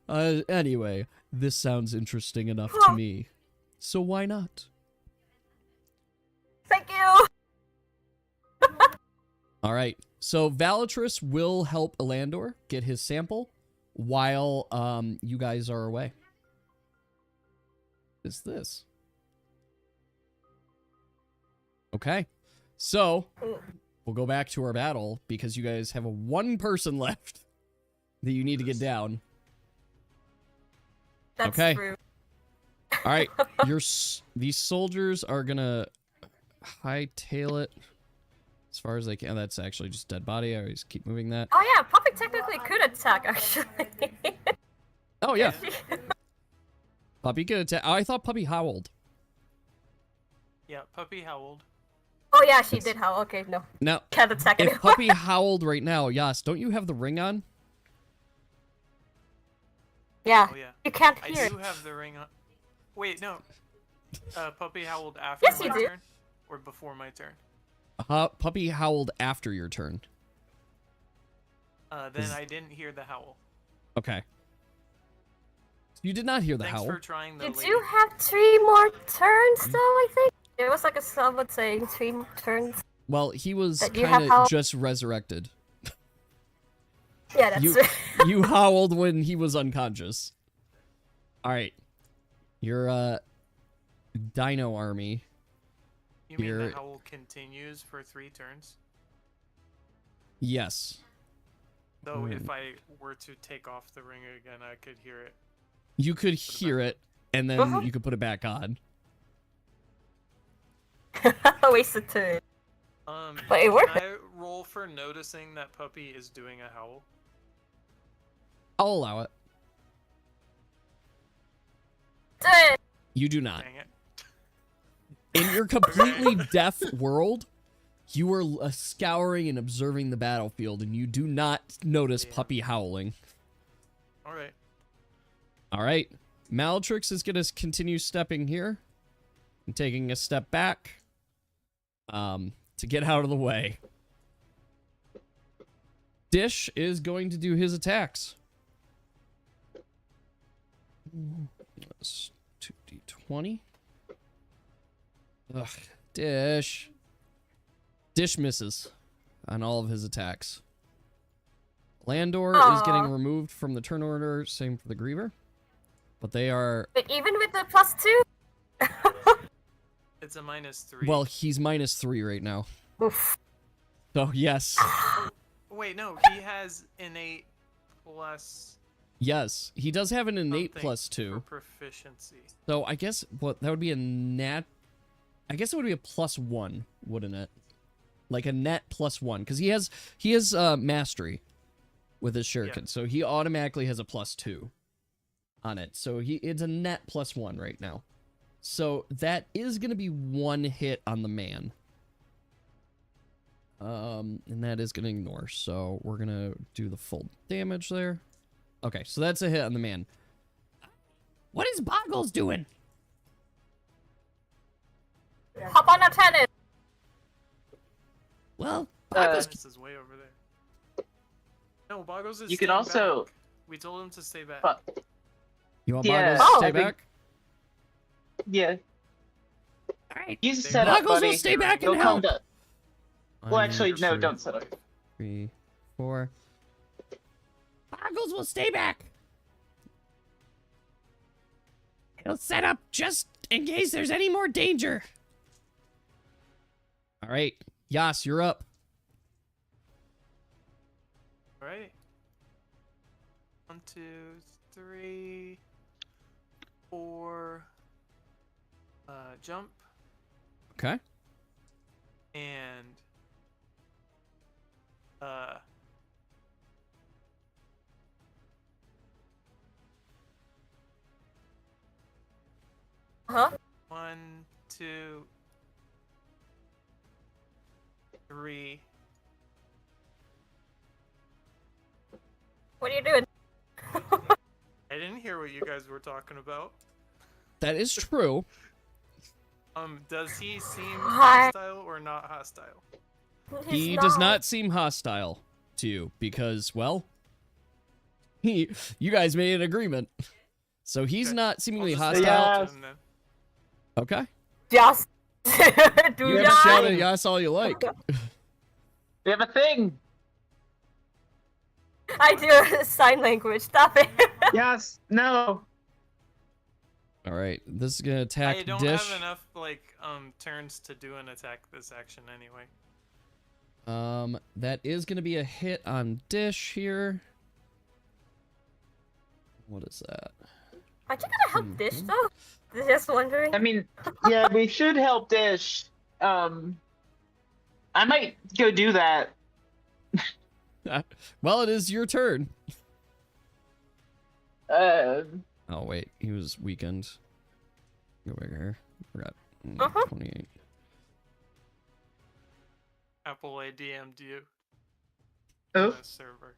Anyway, this sounds interesting enough to me. So why not? Thank you. All right. So Valatrus will help Elandor get his sample while you guys are away. What is this? Okay. So we'll go back to our battle because you guys have a one person left that you need to get down. That's Okay. true. All right. These soldiers are gonna hightail it as far as they can. That's actually just dead body. I always keep moving that. Oh yeah, Puppet technically could attack actually. Oh yeah. Puppy could attack. Oh, I thought Puppy howled. Yeah, puppy howled. Oh yeah, she It's- did how? Okay, no. Now, Can't attack if anymore. Puppy howled right now, Yas, don't you have the ring on? Yeah, Oh yeah. you can't I hear do it. have the ring on. Wait, no. Puppy howled after Yes, my you do. turn? Or before my turn? Puppy howled after your turn. Then I didn't hear the howl. Okay. You did not hear the Thanks howl. for trying the You lady. do have 3 more turns though, I think. It was like a sub would say 3 turns. Well, he was That you kind have of howl? just resurrected. Yeah, that's You right. you howled when he was unconscious. All right. Your Dino army. You mean Here- the howl continues for 3 turns? Yes. So if I were to take off the ring again, I could hear it. You could hear it and then Uh-huh. you could put it back on. Wasted turn. But it Can worked. I roll for noticing that puppy is doing a howl? I'll allow it. Do it. You do not. Dang it. In your completely deaf world, you are scouring and observing the battlefield, and you do not notice Yeah. Puppy howling. Alright. All right. Malatrix is going to continue stepping here and taking a step back to get out of the way. Dish is going to do his attacks. That's 2d20. Ugh, Dish. Dish misses on all of his attacks. Landor is getting Aw. removed from the turn order. Same for the Griever. But they are... But even with the +2? It's a -3. Well, he's -3 right now. Oof. So, yes. Wait, no, he has innate plus Yes, he does have an innate something +2. for proficiency. So I guess what that would be a net. I guess it would be a +1, wouldn't it? Like a net +1, because he has mastery with his shuriken, so he automatically has a +2 on it. So it's a net +1 right now. So that is gonna be 1 hit on the man. And that is gonna ignore. So we're gonna do the full damage there. Okay, so that's a hit on the man. What is Boggles doing? Hop on a tennis. Well, Boggles This is way over there. No, Boggles is You can staying also- back. We told him to stay back. you want Yeah. Boggles to Oh, stay I think- back? Yeah. Alright. You set up, Boggles buddy. will stay back You'll and come help. to- Well, actually, no, 2, don't set up. 3, 4. Boggles will stay back. He'll set up just in case there's any more danger. All right, Yas, you're up. Alright. 1, 2, 3, 4. Jump Okay. and Huh? 1, 2, 3. What are you doing? I didn't hear what you guys were talking about. That is true. Does he seem Hi. hostile or not hostile? He does not seem hostile to you because, well, you guys made an agreement. So he's Okay. not seemingly I'll just hostile. Yeah. talk to him then. Okay. Just You do can not. shout at Yas all you like. We have a thing. I do sign language. Stop it. Yes. No. All right, this is gonna attack I don't Dish. have enough turns to do an attack this action anyway. That is gonna be a hit on Dish here. What is that? Aren't you gonna help Dish though? Just wondering. I mean, yeah, we should help Dish. I might go do that. Well, it is your turn. Uh, Oh wait, he was weakened. Go back here. Forgot. 28. Apple I DM'd you oh, on the server.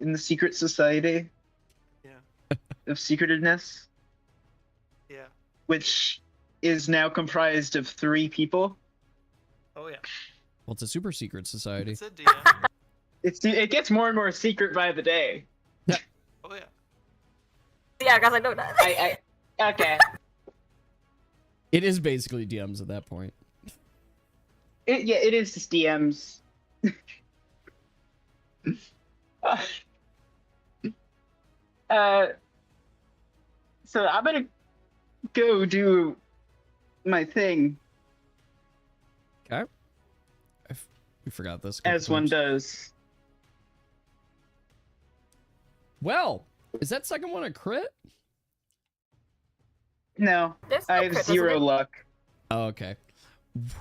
in the secret society Yeah. of secretiveness, Yeah. which is now comprised of 3 people. Oh yeah. Well, it's a super secret society. It's a DM. It gets more and more secret by the day. Oh yeah. Yeah, guys, I know that. Okay. It is basically DMs at that point. Yeah, it is just DMs. So I'm gonna go do my thing Okay. We forgot this. a couple as one times. does. Well, is that second one a crit? No, There's no I have crit, 0 isn't it? luck. Oh, okay.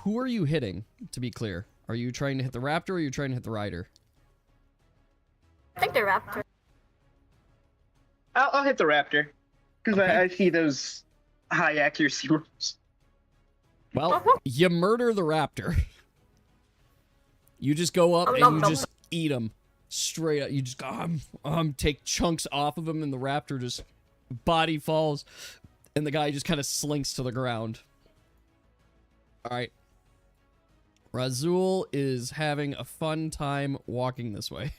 Who are you hitting, to be clear? Are you trying to hit the raptor or are you trying to hit the rider? I think they're raptor. I'll hit the raptor because Okay. I see those high accuracy rolls. Well, Uh-huh. you murder the raptor. You just go up Oh, and no, you no. just eat him straight up. You just go, take chunks off of him, and the raptor just body falls, and the guy just kind of slinks to the ground. All right. Razul is having a fun time walking this way.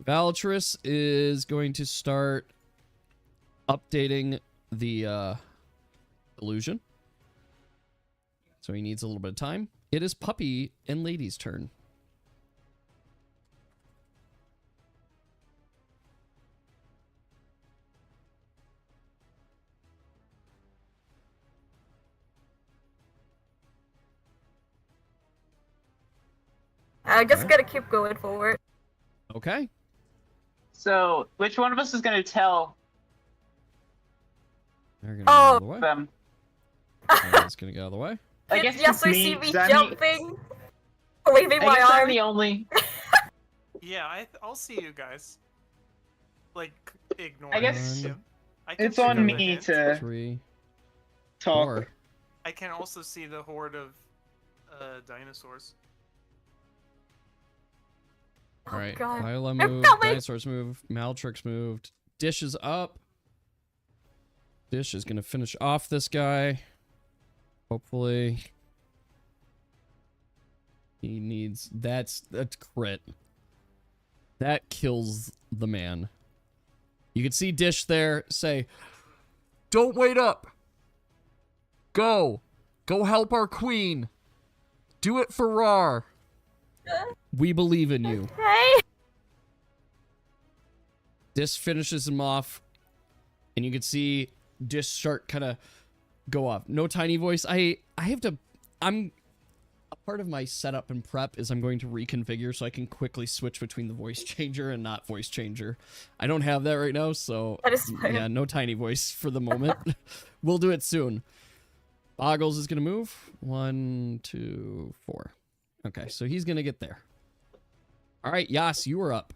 Valtris is going to start updating the illusion. So he needs a little bit of time. It is Puppy and Lady's turn. I just Okay. gotta keep going forward. Okay. So, which one of us is going to tell They're gonna Oh. get out of the way. them? That's gonna get out of the way. I guess yes, it's I me, see me 'cause I'm jumping, waving I my guess I'm arm. the only. Yeah, I'll see you guys. Like, ignore I guess him. I can It's pick on up a me hint. to 3, talk. 4. I can also see the horde of dinosaurs. All right. God. Viola They're moved. coming! Dinosaurs moved. Maltrix moved. Dish is up. Dish is gonna finish off this guy. Hopefully. He needs... That's crit. That kills the man. You can see Dish there say, "Don't wait up. Go. Go help our queen. Do it for Rhar. We believe in you." Hey! Dish finishes him off, and you can see Dish start kind of go off. No tiny voice. I have to... I'm... A part of my setup and prep is I'm going to reconfigure so I can quickly switch between the voice changer and not voice changer. I don't have that right now, so... That is fine. Yeah, no tiny voice for the moment. We'll do it soon. Boggles is going to move. 1, 2, 4. Okay, so he's going to get there. All right, Yas, you are up.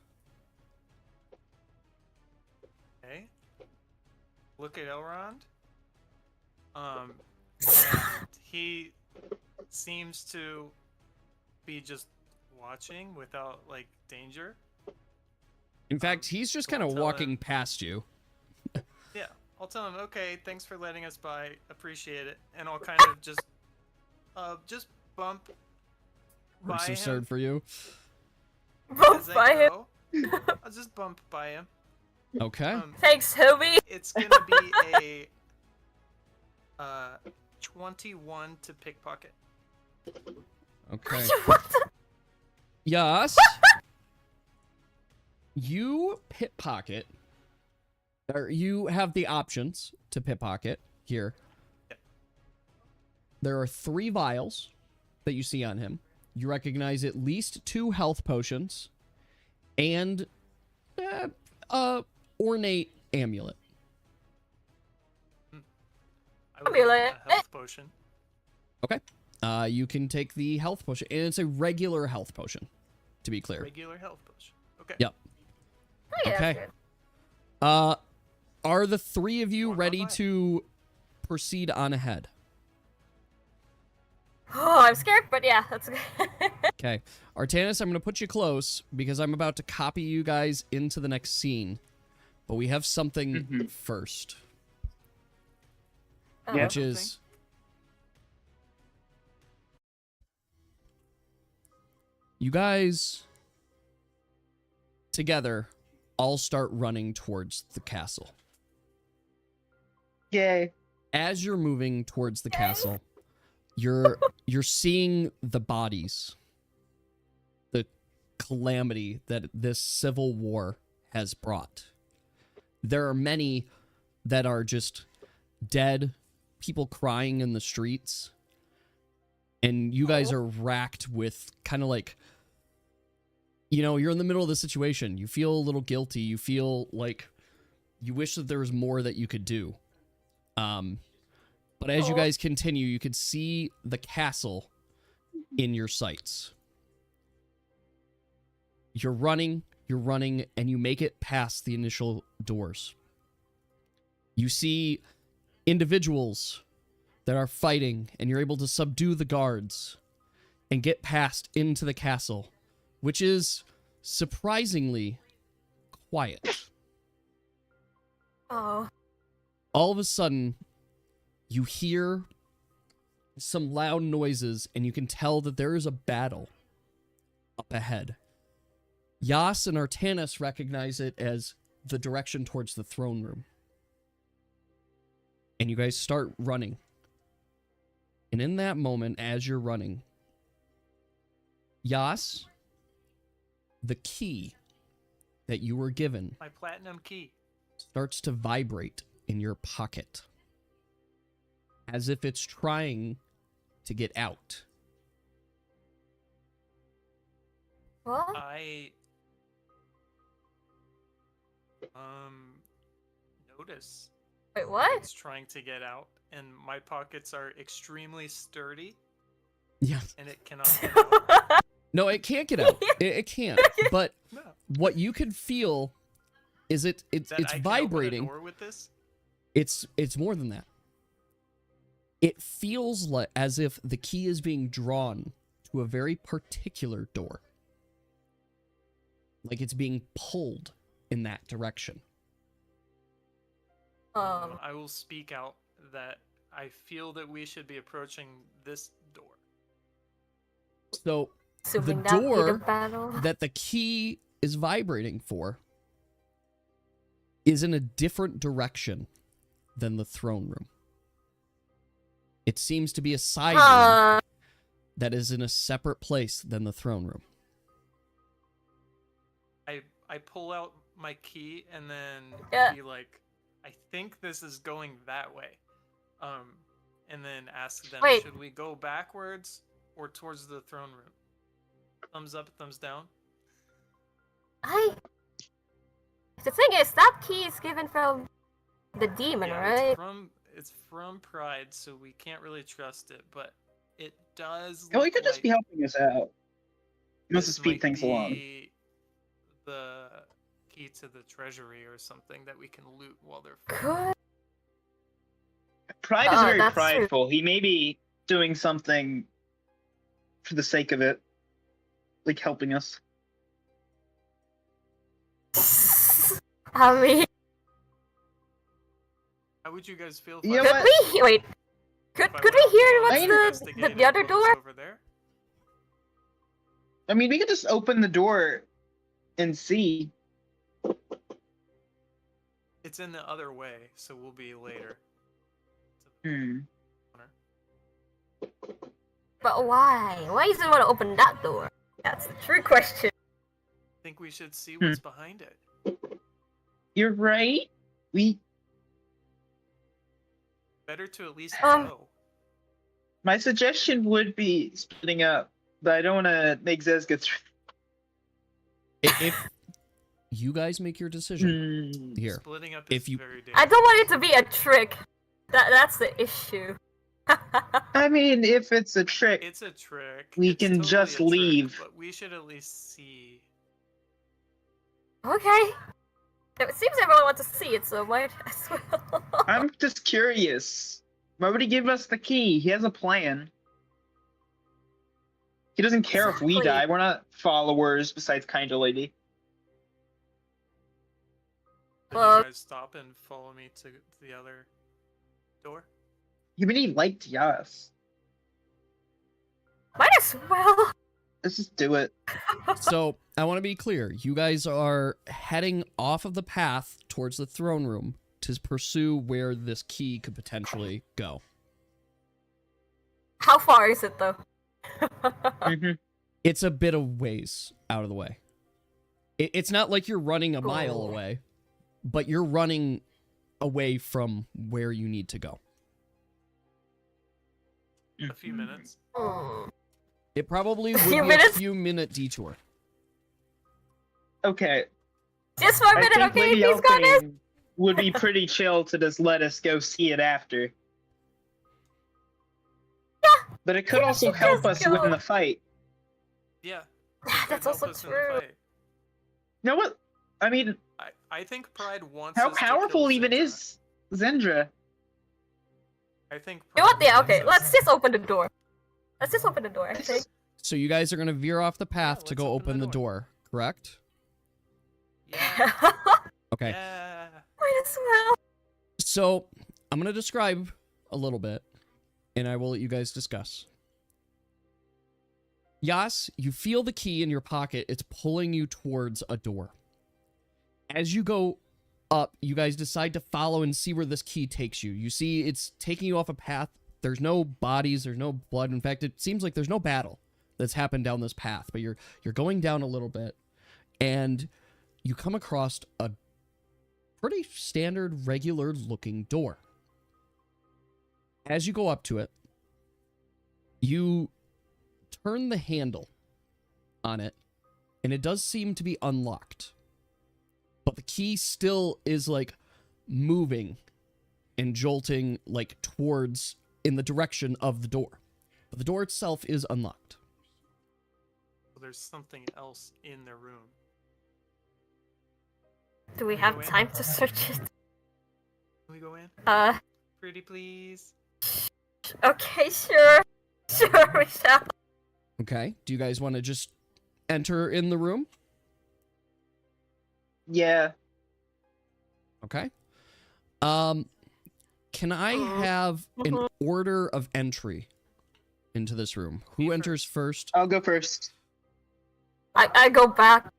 Okay. Look at Elrond. And he seems to be just watching without like danger. In fact, he's just so kind I'll of tell walking him- past you. Yeah, I'll tell him, okay, thanks for letting us by, appreciate it, and I'll kind of just bump by Works so him hard for you. Bump as I by him. go. I'll just bump by him. Okay. Thanks, homie. It's gonna be a 21 to pickpocket. Okay. What the? Yas. You pickpocket. Or you have the options to pickpocket here. Yep. There are 3 vials that you see on him. You recognize at least 2 health potions and ornate amulet. I would Amulet. like a health potion. Okay. You can take the health potion, and it's a regular health potion, to be clear. Regular health potion. Okay. Yep. Oh, yeah, Okay. that's good. Are the 3 of you Walk on ready by. to proceed on ahead? Oh, I'm scared, but yeah, that's good. Okay. Artanis, I'm going to put you close because I'm about to copy you guys into the next scene. But we have something first, Yeah. which is... You guys together all start running towards the castle. Yay. As you're moving towards the castle, you're seeing the bodies, the calamity that this civil war has brought. There are many that are just dead, people crying in the streets, and you guys are racked with kind of like, you know, you're in the middle of the situation. You feel a little guilty. You feel like you wish that there was more that you could do. But as you guys continue, you could see the castle in your sights. You're running, and you make it past the initial doors. You see individuals that are fighting, and you're able to subdue the guards and get past into the castle, which is surprisingly quiet. Oh. All of a sudden, you hear some loud noises, and you can tell that there is a battle up ahead. Yas and Artanis recognize it as the direction towards the throne room. And you guys start running. And in that moment, as you're running, Yas, the key that you were given My platinum key. starts to vibrate in your pocket as if it's trying to get out. What? I notice Wait, what? it's trying to get out, and my pockets are extremely sturdy, Yeah. and it cannot get out. No, it can't get out. It can't. But No. what you can feel is it's That I can vibrating. Open a door with this? It's more than that. It feels like as if the key is being drawn to a very particular door. Like it's being pulled in that direction. I will speak out that I feel that we should be approaching this door. So Assuming the that would be door the battle. that the key is vibrating for is in a different direction than the throne room. It seems to be a side room that is in a separate place than the throne room. I pull out my key and then Yeah. be like, I think this is going that way. And then ask them, Wait. should we go backwards or towards the throne room? Thumbs up, thumbs down. The thing is, that key is given from the demon, Yeah, right? it's from Pride, so we can't really trust it, but it does. Oh, he look could just be like helping us out. He wants to this speed might things along. be the key to the treasury or something that we can loot while they're. Could. Pride is very that's true. prideful. He may be doing something for the sake of it, like helping us. I mean, How would you guys feel? You know could what? we wait? Could if I could went we hear out what's and I investigated the other what was door? over there? I mean, we could just open the door and see. It's in the other way, so we'll be later. Hmm. But why? Why does it want to open that door? That's the true question. I think we should see what's behind it. You're right. We. Better to at least Um, know. My suggestion would be splitting up, but I don't want to make Zez go through. If you guys make your decision Hmm. here, Splitting up if is you- very dangerous. I don't want it to be a trick. That's the issue. I mean, if it's a trick, It's a trick. We It's can totally just a trick, leave. But we should at least see. Okay. It seems everyone wants to see it, so might as well. I'm just curious. Why would he give us the key? He has a plan. He doesn't care if we Exactly. die. We're not followers besides Kinda Lady. Did Well- you guys stop and follow me to the other door? He really liked Yas. Might as well. Let's just do it. so I want to be clear. You guys are heading off of the path towards the throne room to pursue where this key could potentially go. How far is it though? Mhm. It's a bit of ways out of the way. It's not like you're running a mile Cool. away, but you're running away from where you need to go. A few minutes. Hmm. It probably would few be a minutes? few-minute detour. Okay. Just for a I minute, think okay, Lady please, goddess? Elfane would be pretty chill to just let us go see it after. Yeah. But it could We also should help just us win go. the fight. Yeah. That's help also us in the true. fight. You know what? I mean, I think Pride wants how us to powerful kill even Zendra. is Zendra? I think You know what? Pride Yeah, wants okay. us- Let's just open the door. Let's just open the door, I think. So you guys are going to veer off the path to let's go open open the the door, correct? Yeah. Okay. Yeah. Might as well. So I'm going to describe a little bit, and I will let you guys discuss. Yas, you feel the key in your pocket. It's pulling you towards a door. As you go up, you guys decide to follow and see where this key takes you. You see it's taking you off a path. There's no bodies. There's no blood. In fact, it seems like there's no battle. that's happened down this path, but you're going down a little bit, and you come across a pretty standard, regular-looking door. As you go up to it, you turn the handle on it, and it does seem to be unlocked. But the key still is, like, moving and jolting, like, towards, in the direction of the door. But the door itself is unlocked. There's something else in the room. Do we have time to search it? Can we go in? Pretty please. Okay, sure. Sure, we shall. Okay, do you guys want to just enter in the room? Yeah. Okay. Can I have an order of entry into this room? Who enters first? I'll go first. I go back.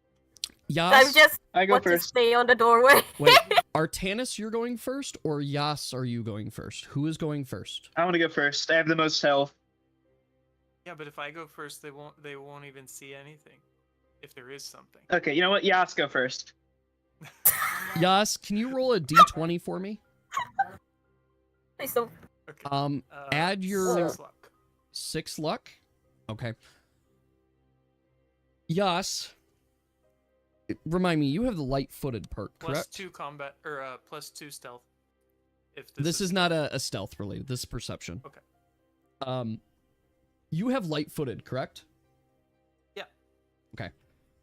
Yas? I go want to first. stay on the doorway. Wait, Artanis, you're going first, or Yas, are you going first? Who is going first? I want to go first. I have the most health. Yeah, but if I go first, they won't even see anything. If there is something. Okay, you know what? Yas, go first. Yas, can you roll a d20 for me? Please don't. Okay. Add your 6 luck. 6 luck. Okay. Yas, remind me, you have the light-footed perk, correct? +2 combat, or +2 stealth. If This is not a stealth related. This is perception. Okay. You have light-footed, correct? Yeah. Okay.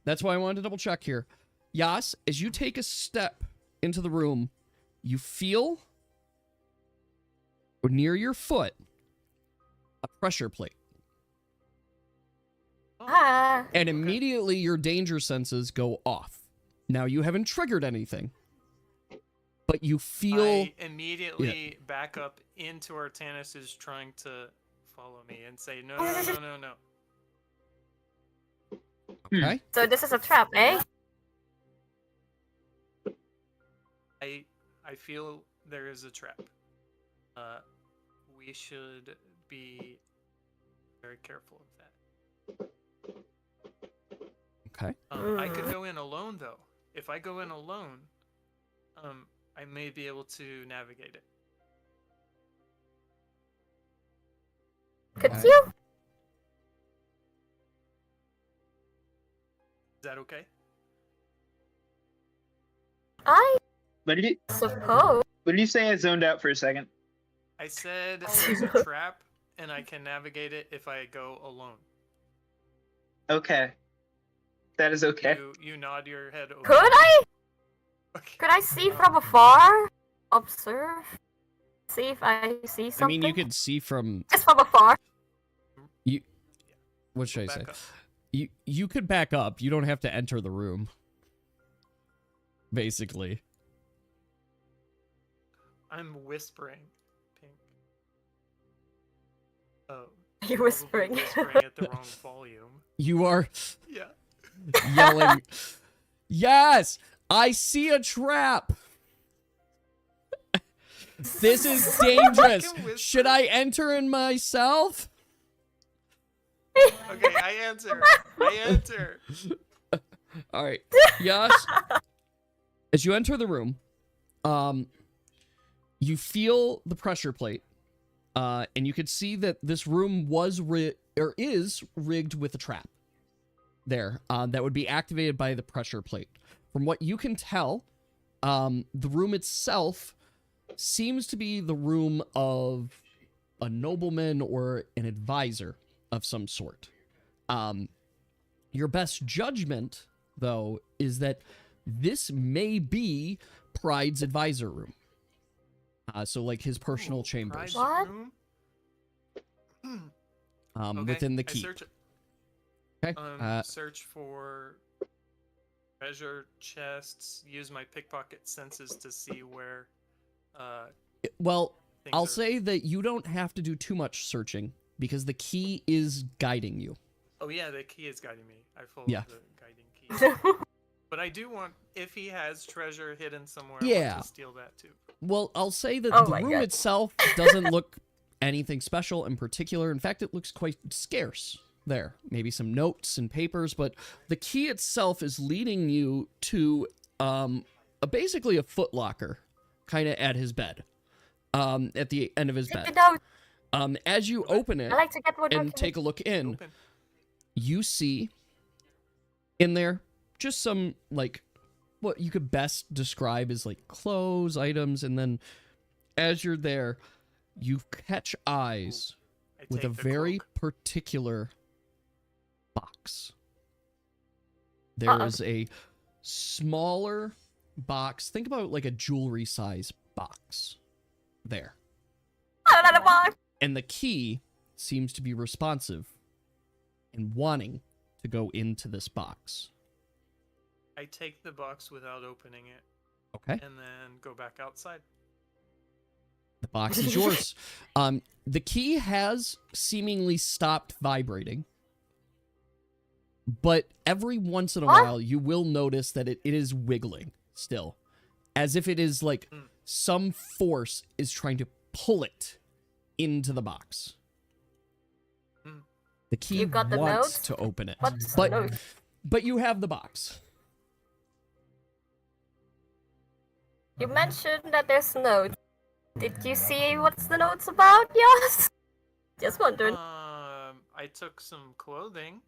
That's why I wanted to double check here. Yas, as you take a step into the room, you feel near your foot a pressure plate. Ah. And immediately your danger senses go off. Now, you haven't triggered anything, but you feel... I immediately back up into Artanis is trying to follow me and say, no. Okay. So this is a trap, eh? I feel there is a trap. We should be very careful of that. Okay. I could go in alone, though. If I go in alone, I may be able to navigate it. Could Okay. you? Is that okay? I What did suppose. you say? I zoned out for a second. I said there's a trap, and I can navigate it if I go alone. Okay. That is okay. You nod your head over. Could I? Okay. Could I see from afar? Observe? See if I see I something? mean, you could see from... Just from afar. What should I say? Back up. You could back up. You don't have to enter the room. Basically. I'm whispering, Pink. Oh. You're probably whispering. whispering at the wrong volume. You are Yeah. yelling, yes, I see a trap. This is dangerous. I can whisper. Should I enter in myself? Okay, I answer. All right. Yes. As you enter the room, you feel the pressure plate, and you can see that this room is rigged with a trap. There, that would be activated by the pressure plate. From what you can tell, the room itself seems to be the room of a nobleman or an advisor of some sort. Your best judgment, though, is that this may be Pride's advisor room. So, like, his personal chambers. Prize What? room? Within the I keep. search it. Okay. Search for treasure chests. Use my pickpocket senses to see where. Well, things I'll are- say that you don't have to do too much searching because the key is guiding you. Oh yeah, the key is guiding me. I followed Yeah. the guiding key. But I do want, if he has treasure hidden somewhere, I Yeah. want to steal that too. Well, I'll say that Oh the my room God. itself doesn't look anything special in particular. In fact, it looks quite scarce. there. Maybe some notes and papers, but the key itself is leading you to basically a footlocker, kind of at his bed, at the end of his bed. As you open it I like to get more and documents. take a look in, Open. you see in there just some, like, what you could best describe as, like, clothes, items, and then as you're there, you catch eyes I with a take the very cloak. particular box. There is a smaller box. Think about like a jewelry size box there. Out of the box. And the key seems to be responsive and wanting to go into this box. I take the box without opening it, Okay. and then go back outside. The box is yours. The key has seemingly stopped vibrating, but every once in a while you will notice that it is wiggling still, as if it is like some force is trying to pull it into the box. The key You got the wants notes? to open it, What's the notes? but you have the box. You mentioned that there's notes. Did you see what's the notes about? Yes. Just wondering. I took some clothing.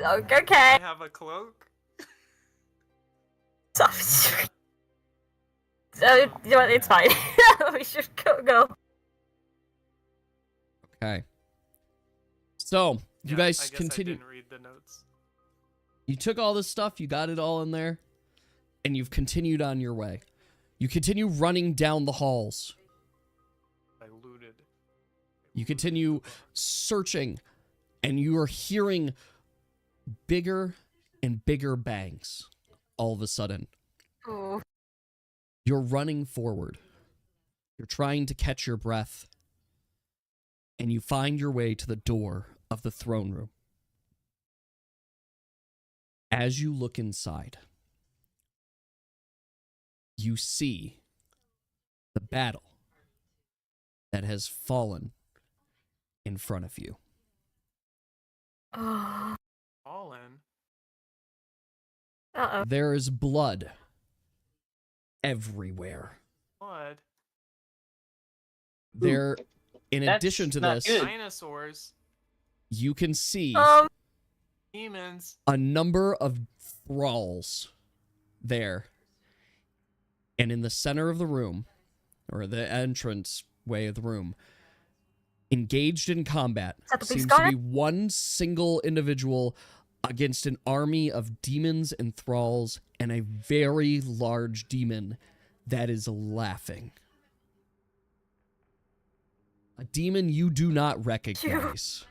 Okay. I have a cloak. So, you know what, it's fine. We should go. Okay. So you Yeah, guys I guess continue. I didn't read the notes. You took all this stuff, you got it all in there, and you've continued on your way. You continue running down the halls. I looted. You continue searching, and you are hearing bigger and bigger bangs all of a sudden. Ooh. You're running forward. You're trying to catch your breath, and you find your way to the door of the throne room. As you look inside, you see the battle that has fallen in front of you. Oh. Fallen. Uh-oh. There is blood everywhere. Blood. There, in That's addition to not this, good. Dinosaurs. you can see Demons. a number of thralls there. And in the center of the room, or the entrance way of the room, engaged in combat, that the big seems to scar? be one single individual against an army of demons and thralls and a very large demon that is laughing. A demon you do not recognize.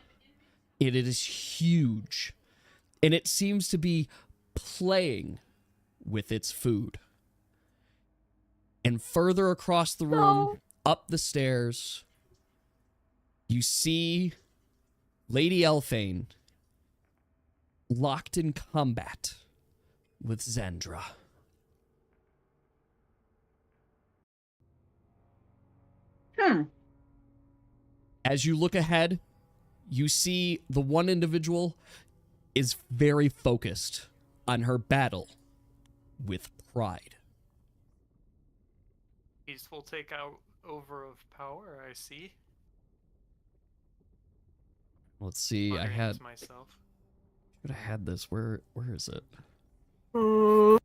It is huge. And it seems to be playing with its food. And further across the room, No. up the stairs, you see Lady Elphane locked in combat with Xandra. As you look ahead, you see the one individual is very focused on her battle with pride. Peaceful take out over of power, I see. Let's see, I Muttering had to myself. should have had this. Where is it? Ooh. I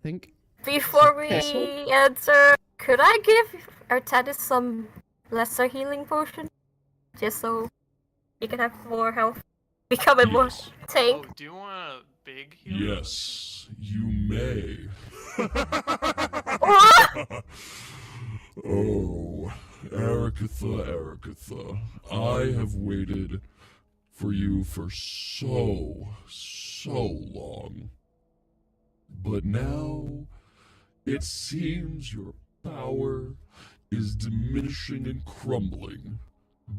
think Before we Okay. answer, could I give Artanis some lesser healing potion? Just so he can have more health. Become a more Yes. Oh, tank. do you want a big heal? Yes, you may. Oh, Arakatha, I have waited for you for so long. But now, it seems your power is diminishing and crumbling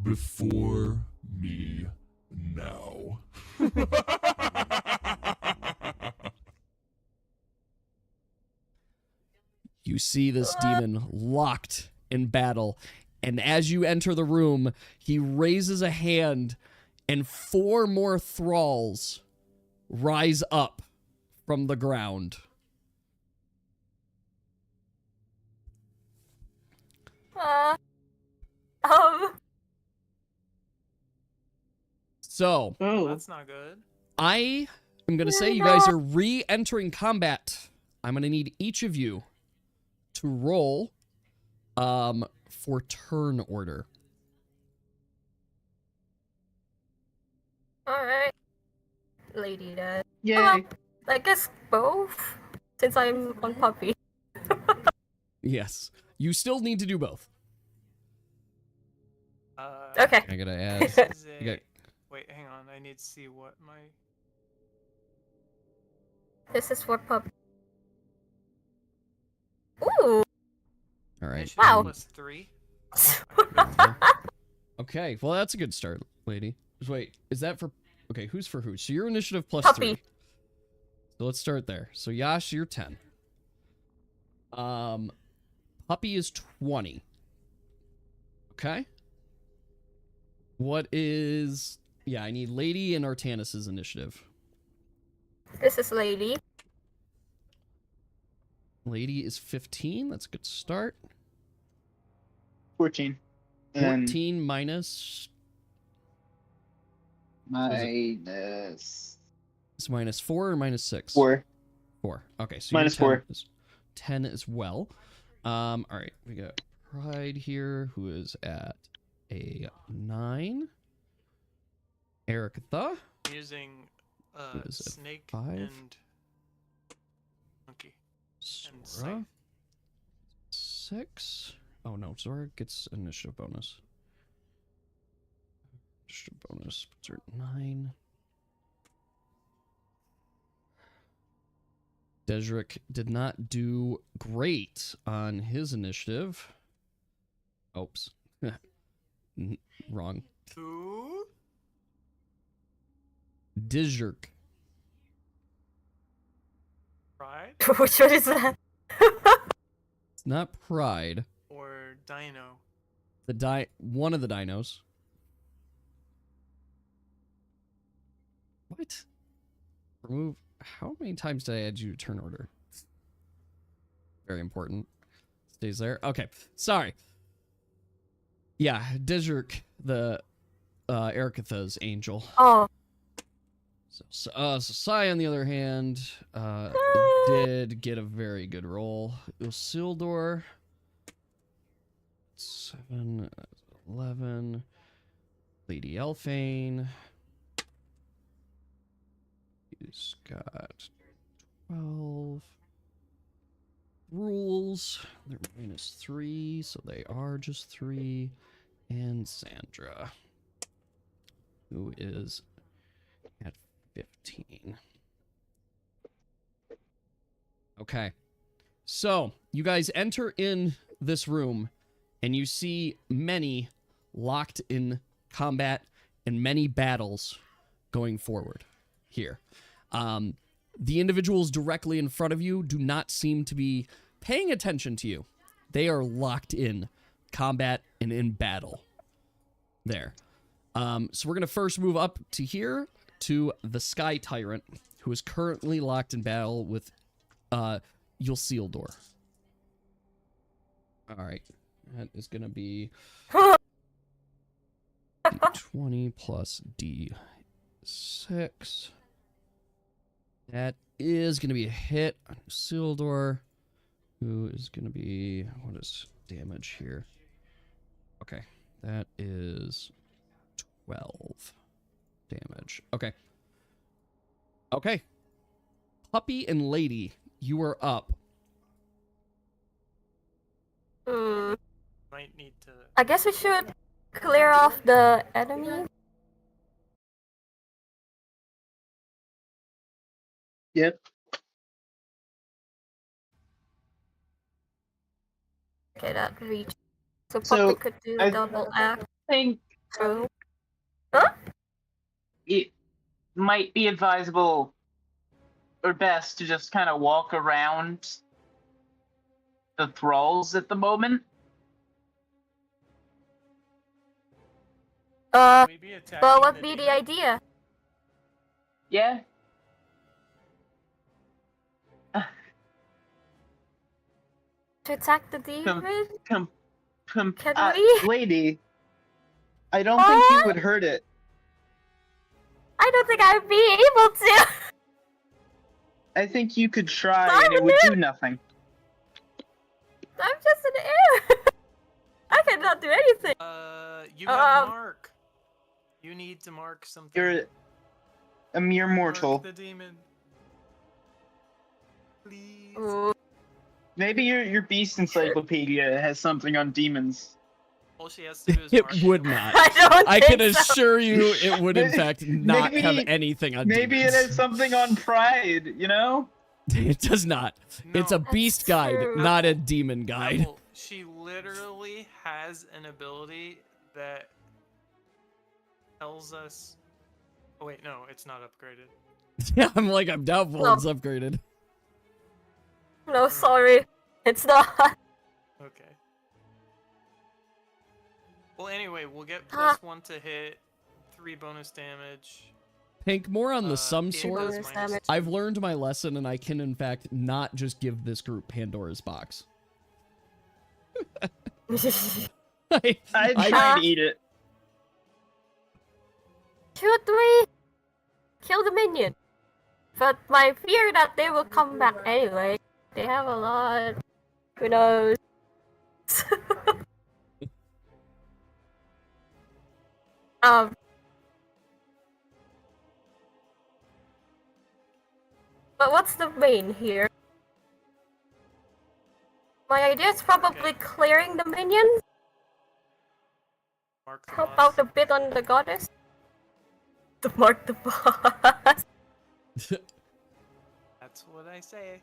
before me now. you see this demon locked in battle, And as you enter the room, he raises a hand, and 4 more thralls rise up from the ground. Uh, So, Oh, That's not good. I am going to say you guys are re-entering combat. I'm going to need each of you to roll for turn order. Alright. Lady then. yay. I guess both, since I'm on puppy. Yes. You still need to do both. Okay. I got to add... This is You got, Wait, hang on. I need to see what my... This is for puppy. Ooh! all right. Initiative Wow. plus 3. Okay, well, that's a good start, lady. Just wait, is that for... Okay, who's for who? So your initiative plus Puppy. 3. So let's start there. So Yash, you're 10. Puppy is 20. Okay. What is... Yeah, I need Lady and Artanis' initiative. This is Lady. Lady is 15. That's a good start. 14. And 14 minus... minus It's minus 4 or minus 6? 4. 4. Okay, so Minus your 4. is 10 as well. All right, we got Pride here, who is at a 9. Ericatha. Using Is it snake 5? and monkey. And Zora. 6. Oh no, Zora gets initiative bonus. Initiative bonus puts her at 9. Desric did not do great on his initiative. Oops. Wrong. Who? Desric. Pride Which one is that? It's not Pride. or Dino? One of the dinos. What? Remove. How many times did I add you to turn order? Very important. Stays there. Okay. Sorry. Yeah, Desric, the Ericatha's angel. Oh. So Sai, on the other hand, did get a very good roll. Isildur, 7, 11. Lady Elfane. He's got 12. Rules. They're minus 3, so they are just 3. And Sandra, who is at 15. Okay. So, you guys enter in this room, and you see many locked in combat and many battles going forward here. The individuals directly in front of you do not seem to be paying attention to you. They are locked in combat and in battle. There. So we're going to first move up to here to the Sky Tyrant, who is currently locked in battle with Isildur. All right. That is going to be D20 plus D6. That is going to be a hit on Isildur, who is going to be... What is damage here? Okay. That is 12 damage. Okay. Okay. Puppy and Lady, you are up. Might need to. I guess we should clear off the enemy. Yep. Okay, that reach. So So, Puppy could do I double act. think True. it might be advisable or best to just kind of walk around the thralls at the moment. Uh, Can we be attacking but what the be the demon? idea? Yeah. To attack the demon? Come, come, Can we? lady. I don't think you would hurt it. I don't think I'd be able to. I think you could try and it would do nothing. I'm just in the air. I cannot do anything. You have mark. You need to mark something. You're a mere mortal. Mark the demon. Please. Ooh. Maybe your beast encyclopedia has something on demons. All she has to do is It mark would not. I don't I think can so. assure you it would in fact not have Maybe- anything on Maybe demons. it has something on pride, you know? It does not. It's a No. beast That's guide, true. not a demon guide. Apple, she literally has an ability that tells us. Oh wait, no, it's not upgraded. Yeah, I'm doubtful No. it's upgraded. No, sorry. It's not. Okay. Well, anyway, we'll get Huh. +1 to hit, 3 bonus damage. Pink, more on the some it sort. does Bonus minus damage. I've learned my lesson, and I can, in fact, not just give this group Pandora's box. I'd I- try to eat it. Should we kill the minion? But my fear that they will come back anyway. They have a lot. Who knows? um. But what's the main here? My idea is probably Okay. clearing the minions. Mark the Help boss. out a bit on the goddess. To mark the boss. That's what I say.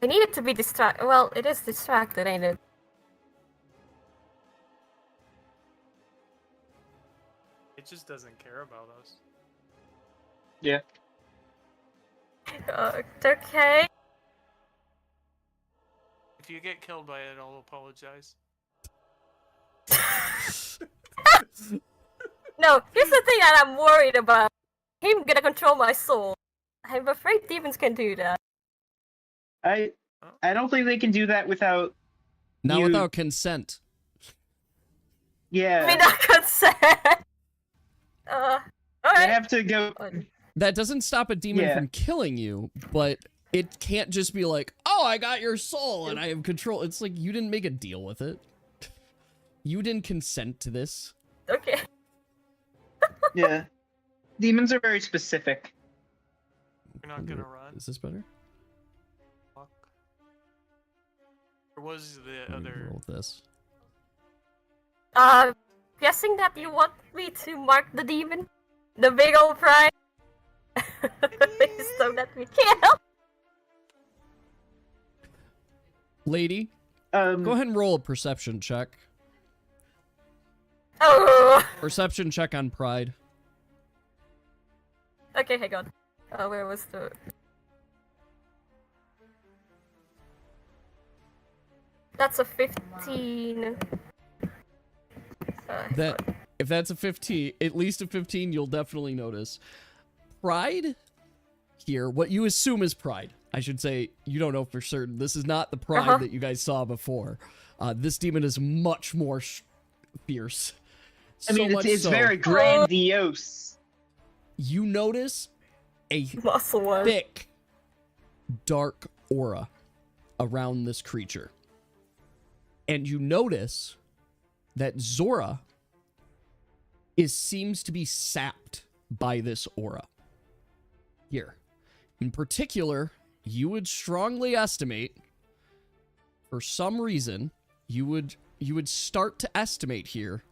I need it to be distracted. Well, it is distracted, ain't it? It just doesn't care about us. Yeah. Okay. If you get killed by it, I'll apologize. No, here's the thing that I'm worried about. Him gonna control my soul. I'm afraid demons can do that. I don't think they can do that without. Not You- without consent. Yeah. I mean, not consent. They Alright. have to go. That doesn't stop a demon Yeah. from killing you, but it can't just be like, oh, I got your soul and I have control. It's like, you didn't make a deal with it. You didn't consent to this. Okay. Yeah. Demons are very specific. You're not gonna run. Is this better? Fuck. Or was the Let me other? roll with this. Guessing that you want me to mark the demon? The big old pride? Please don't let me kill. Lady, Go go ahead and roll a perception check. Oh. Perception check on pride. Okay, hang on. Where was the... That's a 15. That if that's a 15, at least a 15, you'll definitely notice. Pride here, what you assume is pride. I should say, you don't know for certain. This is not the pride that you guys saw before. This demon is much more fierce. I mean, So much it's so, very grandiose. you notice a Muscle one. thick, dark aura around this creature. And you notice that Zora seems to be sapped by this aura. Here. In particular, you would strongly estimate, for some reason, you would start to estimate here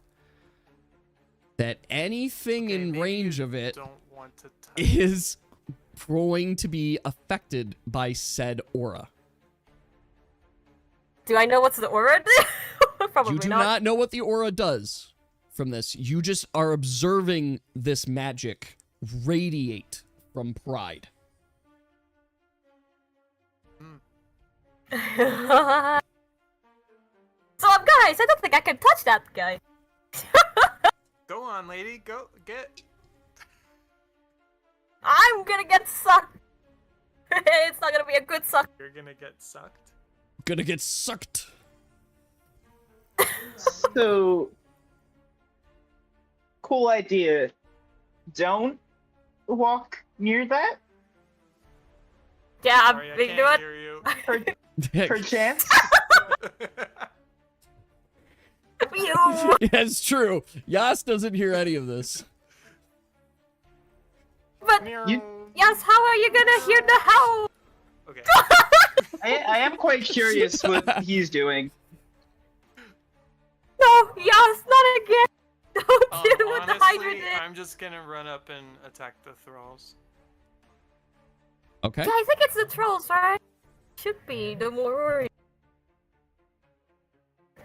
that anything Okay, in maybe range you of it Don't want to touch. is going to be affected by said aura. Do I know what's the aura? Probably You do not know what the aura does from this. You just are observing this magic radiate from pride. So, guys, I don't think I can touch that guy. Go on, lady. Go get. I'm gonna get sucked. It's not gonna be a good suck. You're gonna get sucked. Gonna get sucked. So, cool idea. Don't walk near that, Yeah, Sorry, I you know can't what? hear you. perchance. Pew! Yeah, it's true. Yas doesn't hear any of this. But, You- yes, how are you gonna hear the howl? Okay. I am quite curious what he's doing. No, yes, not again. Don't do what the Hydra Honestly, did. I'm just gonna run up and attack the thralls. Okay. Yeah, I think it's the trolls, right? Should be, the more worried.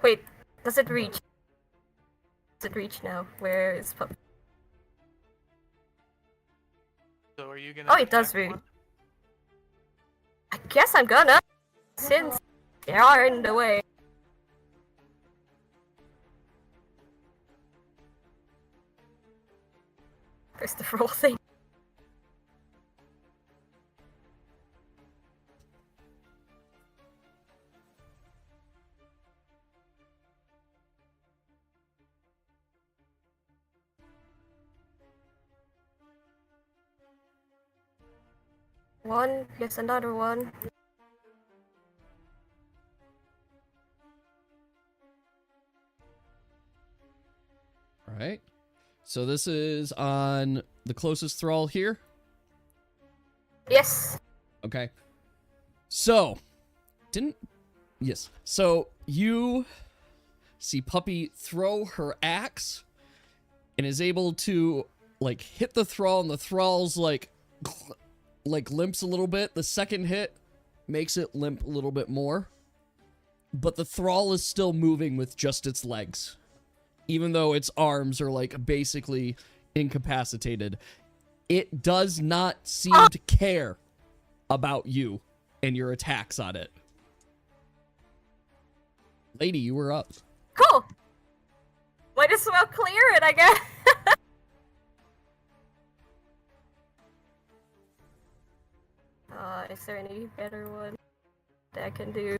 Wait, does it reach? Does it reach now? Where is Pup? So are you gonna? Oh, it does attack reach. one? I guess I'm gonna, since they are in the way. There's the roll thing. One, gets another one. All right. So this is on the closest thrall here. Yes. Okay. So, yes. So you see Puppy throw her axe and is able to like hit the thrall, and the thrall's like limps a little bit. The second hit makes it limp a little bit more. But the thrall is still moving with just its legs, even though its arms are like basically incapacitated. It does not seem to care about you and your attacks on it. Lady, you were up. Cool. Might as well clear it, I guess. Is there any better one that I can do?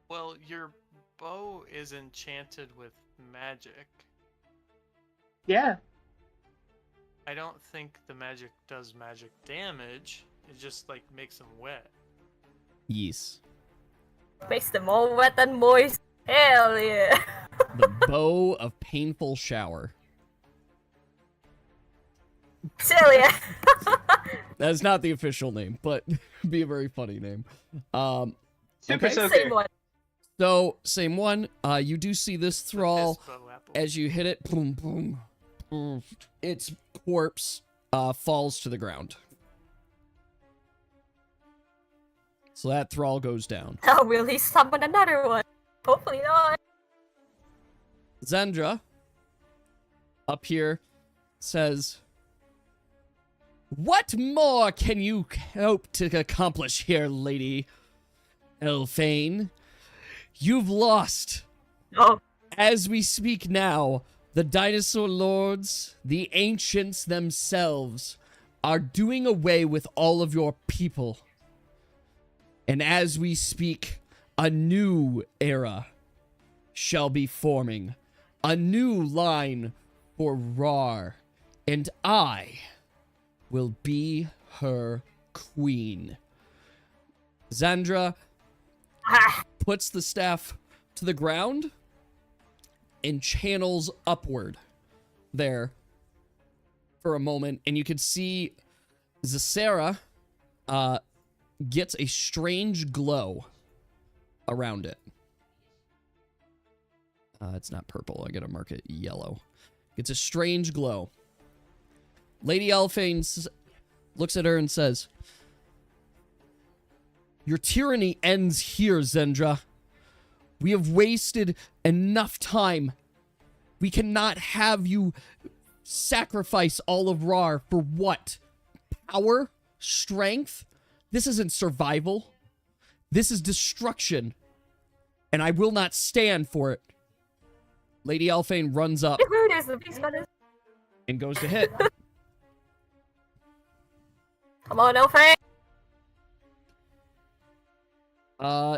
Well, your bow is enchanted with magic. Yeah. I don't think the magic does magic damage. It just like makes them wet. Yes. Makes them all wet and moist. Hell yeah. The Bow of Painful Shower. Hell yeah. That's not the official name, but be a very funny name. Super Okay. soaker. Same one. So, same one. You do see this thrall. This bow apple. As you hit it, boom, boom, boom, its corpse falls to the ground. So that thrall goes down. Oh, will he summon another one? Hopefully not. Zendra, up here, says, "What more can you hope to accomplish here, Lady Elfane? You've lost. Oh, As we speak now, the dinosaur lords, the ancients themselves, are doing away with all of your people. And as we speak, a new era shall be forming. A new line for Rhar. And I will be her queen." Xandra ah, puts the staff to the ground and channels upward there for a moment, and you can see Xazaviar gets a strange glow around it. It's not purple. I gotta mark it yellow. It's a strange glow. Lady Elfane looks at her and says, "Your tyranny ends here, Zendra. We have wasted enough time. We cannot have you sacrifice all of Rhar for what? Power? Strength? This isn't survival. This is destruction. and I will not stand for it. Lady Elfane runs up There's the beast gun. and goes to hit. Come on, Elfane.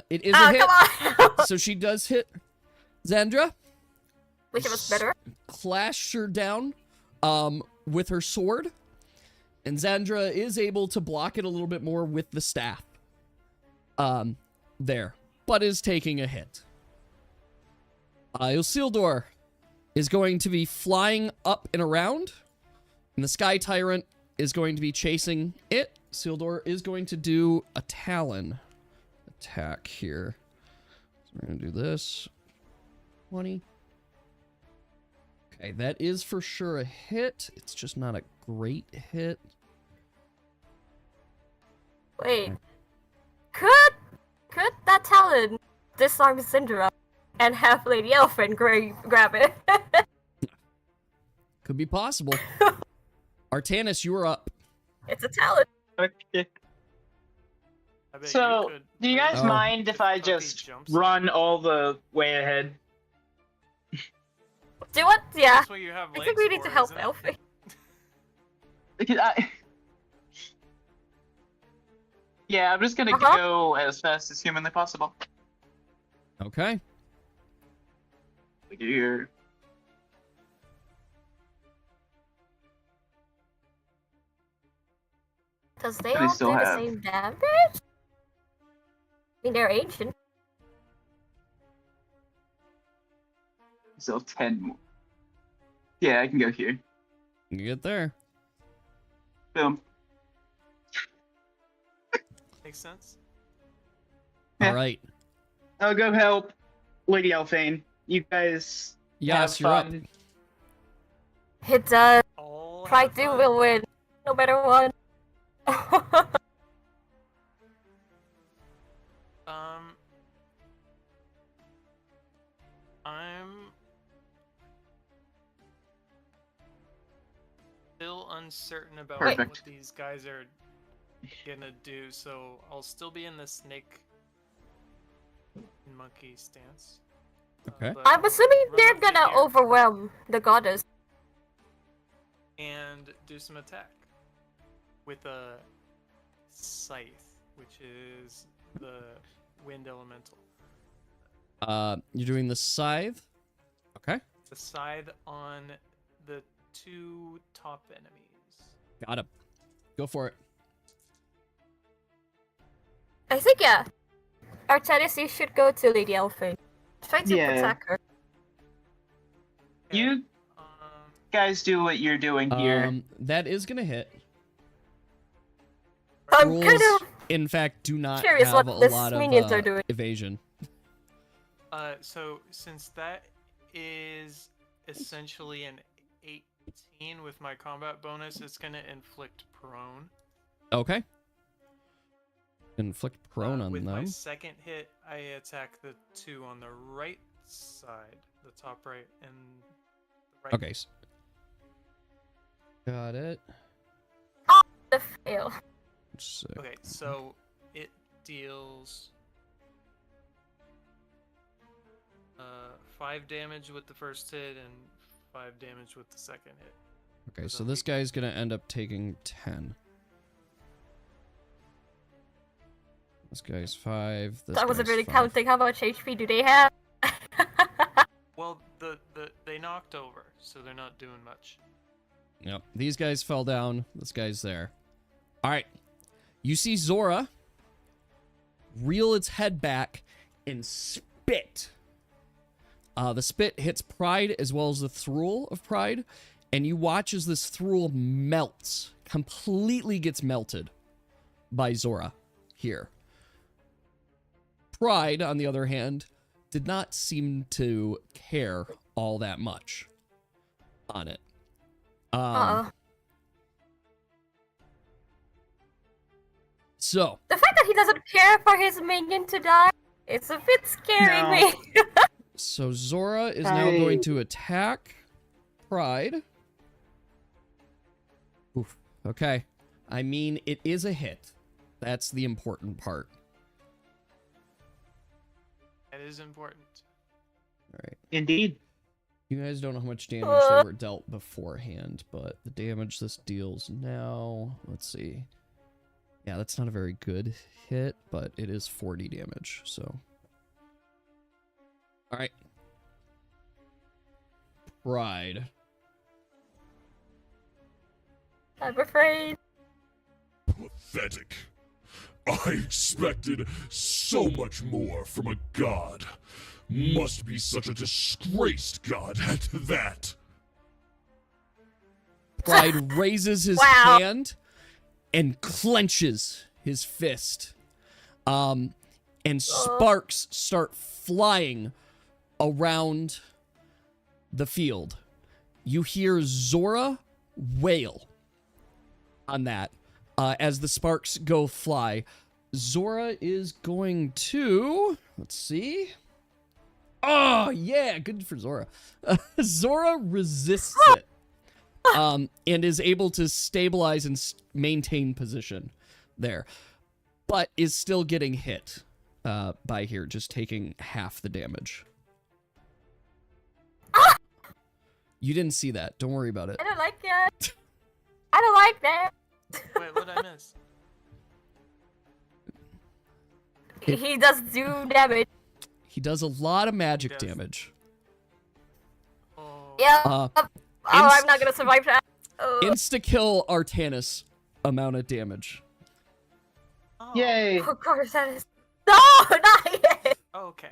It is a hit. Come on. So she does hit Xandra. Which of us better? Clashed her down with her sword. And Xandra is able to block it a little bit more with the staff. There. But is taking a hit. Isildur is going to be flying up and around. And the Sky Tyrant is going to be chasing it. Isildur is going to do a Talon attack here. So we're going to do this. 20. Okay, that is for sure a hit. It's just not a great hit. Wait. Could that Talon disarm Syndra and have Lady Elfin grab it? Could be possible. Artanis, you are up. It's a Talon. Okay. I bet So, could do you guys Oh. mind if I Puppy just jumps. run all the way ahead? Do what? Yeah. That's what you have I legs think we need for, to help isn't it? Elfin. Because yeah, I'm just gonna Uh-huh. go as fast as humanly possible. Okay. Look at here. Does they But they all do still the have- same damage? I mean, they're ancient. So 10 more. Yeah, I can go here. You get there. Boom. Makes sense. Yeah. All right. I'll go help Lady Elfane. You guys Yes, have you're up. fun. It does. All Pride have 2 fun. will win. No matter what. I'm still uncertain about Perfect. what these guys are gonna do, so I'll still be in the snake and monkey stance. Okay. But I'm assuming run they're up to gonna here overwhelm the goddess. and do some attack with a scythe, which is the wind elemental. You're doing the scythe. Okay. It's a scythe on the two top enemies. Got him. Go for it. I think, yeah. Artanis, you should go to Lady Elfin. Try to Yeah. protect her. Okay, You guys do what you're doing here. That is gonna hit. I'm Rules, kind of in fact, do not curious have what a these lot of minions are doing. evasion. So since that is essentially an 18 with my combat bonus, it's gonna inflict prone. Okay. Inflict prone on With my them. second hit, I attack the two on the right side, the top right and the right. Okay. Got it. the fail. Sick. Okay, so it deals 5 damage with the first hit and 5 damage with the second hit. Okay, so this guy's gonna end up taking 10. This guy's 5. This I wasn't guy's really 5. counting how much HP do they have. Well, they knocked over, so they're not doing much. Yep. These guys fell down. This guy's there. All right. You see Zora reel its head back and spit. The spit hits Pride as well as the thrall of Pride, and you watch as this thrall melts, completely gets melted by Zora here. Pride, on the other hand, did not seem to care all that much on it. So, The fact that he doesn't care for his minion to die, it's a bit scaring No. me. so Zora is now going to attack Pride. Oof. Okay. I mean, it is a hit. That's the important part. That That is important. All right. Indeed. You guys don't know how much damage they were dealt beforehand, but the damage this deals now, let's see. Yeah, that's not a very good hit, but it is 40 damage, so. All right. Pride. I'm afraid. Pathetic. I expected so much more from a god. Must be such a disgraced god at that. Pride raises his Wow. hand and clenches his fist. And sparks start flying around the field. You hear Zora wail on that as the sparks go fly. Zora is going to... Let's see. Oh, yeah, good for Zora. Zora resists it. And is able to stabilize and maintain position there. But is still getting hit by here, just taking half the damage. You didn't see that. Don't worry about it. I don't like that. I don't like that. Wait, what did I miss? He does do damage. He does a lot of magic Does. damage. Oh. Yeah. I'm not gonna survive that. Insta-kill Artanis amount of damage. Oh. Yay. Of course that is. No, not yet. Okay.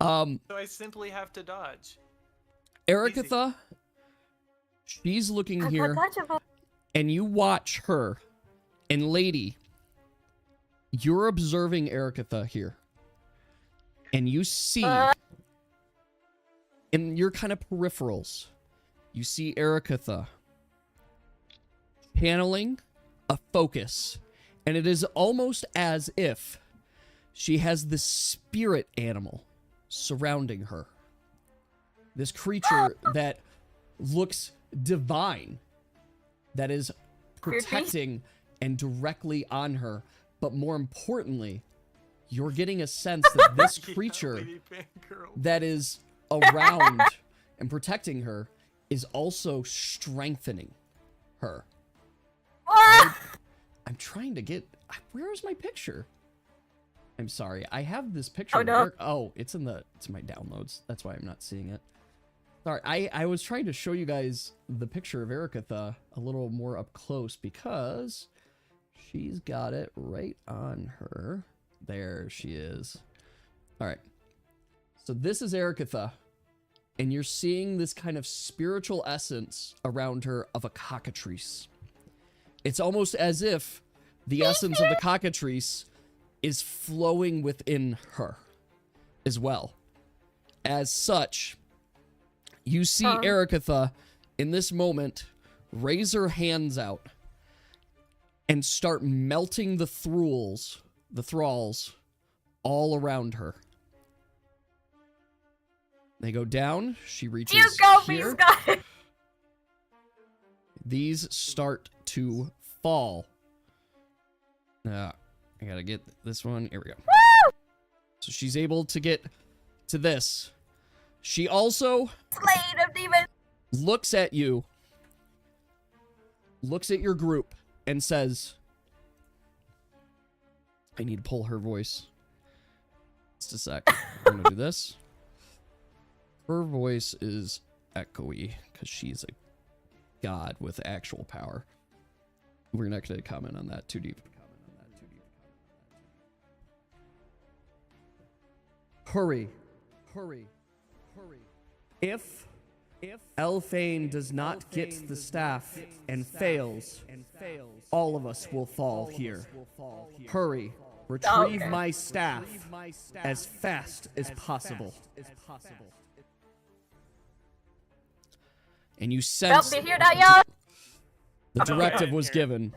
So I simply have to dodge. Ericatha, she's looking I'm here, not touchable. and you watch her. And lady, you're observing Ericatha here. And you see, in your kind of peripherals, you see Ericatha channeling a focus. And it is almost as if she has this spirit animal surrounding her. This creature that looks divine, that is protecting and directly on her. But more importantly, you're getting a sense that this creature Lady Fangirl. that is around and protecting her is also strengthening her. I'm trying to get... Where is my picture? I'm sorry. I have this picture. Oh, no. It's in my downloads. That's why I'm not seeing it. Sorry, I was trying to show you guys the picture of Ericatha a little more up close because she's got it right on her. There she is. All right. So this is Ericatha, and you're seeing this kind of spiritual essence around her of a cockatrice. It's almost as if the essence of the cockatrice is flowing within her as well. As such, you see Ericatha in this moment raise her hands out and start melting the thralls all around her. They go down. She reaches You go, here. Scott. These start to fall. I gotta get this one. Here we go. Woo! So she's able to get to this. She also Slade of demons. looks at you, looks at your group, and says, I need to pull her voice. Just a sec. I'm gonna do this. Her voice is echoey because she's a god with actual power. We're not going to comment on that too deep. Hurry. Hurry. Hurry. If Elfane does not get the staff and fails, all of us will fall here. Hurry. Retrieve my staff as fast as possible. And you sense Help me hear that, y'all. the directive was given.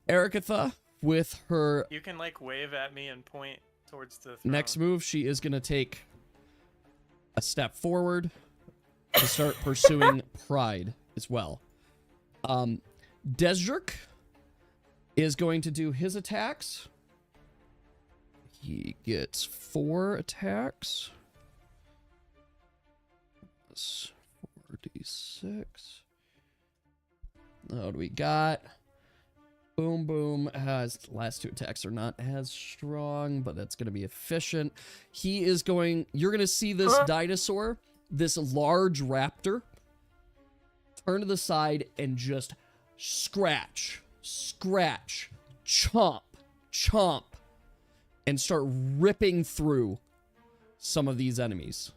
Ericatha, with her You can like wave at me and point towards the throne. next move, she is going to take a step forward to start pursuing Pride as well. Desdric, is going to do his attacks. He gets 4 attacks. That's 4d6. What do we got? Boom, boom. His last 2 attacks are not as strong, but that's going to be efficient. He is going... You're going to see this dinosaur, this large raptor, turn to the side and just scratch, chomp, and start ripping through some of these enemies.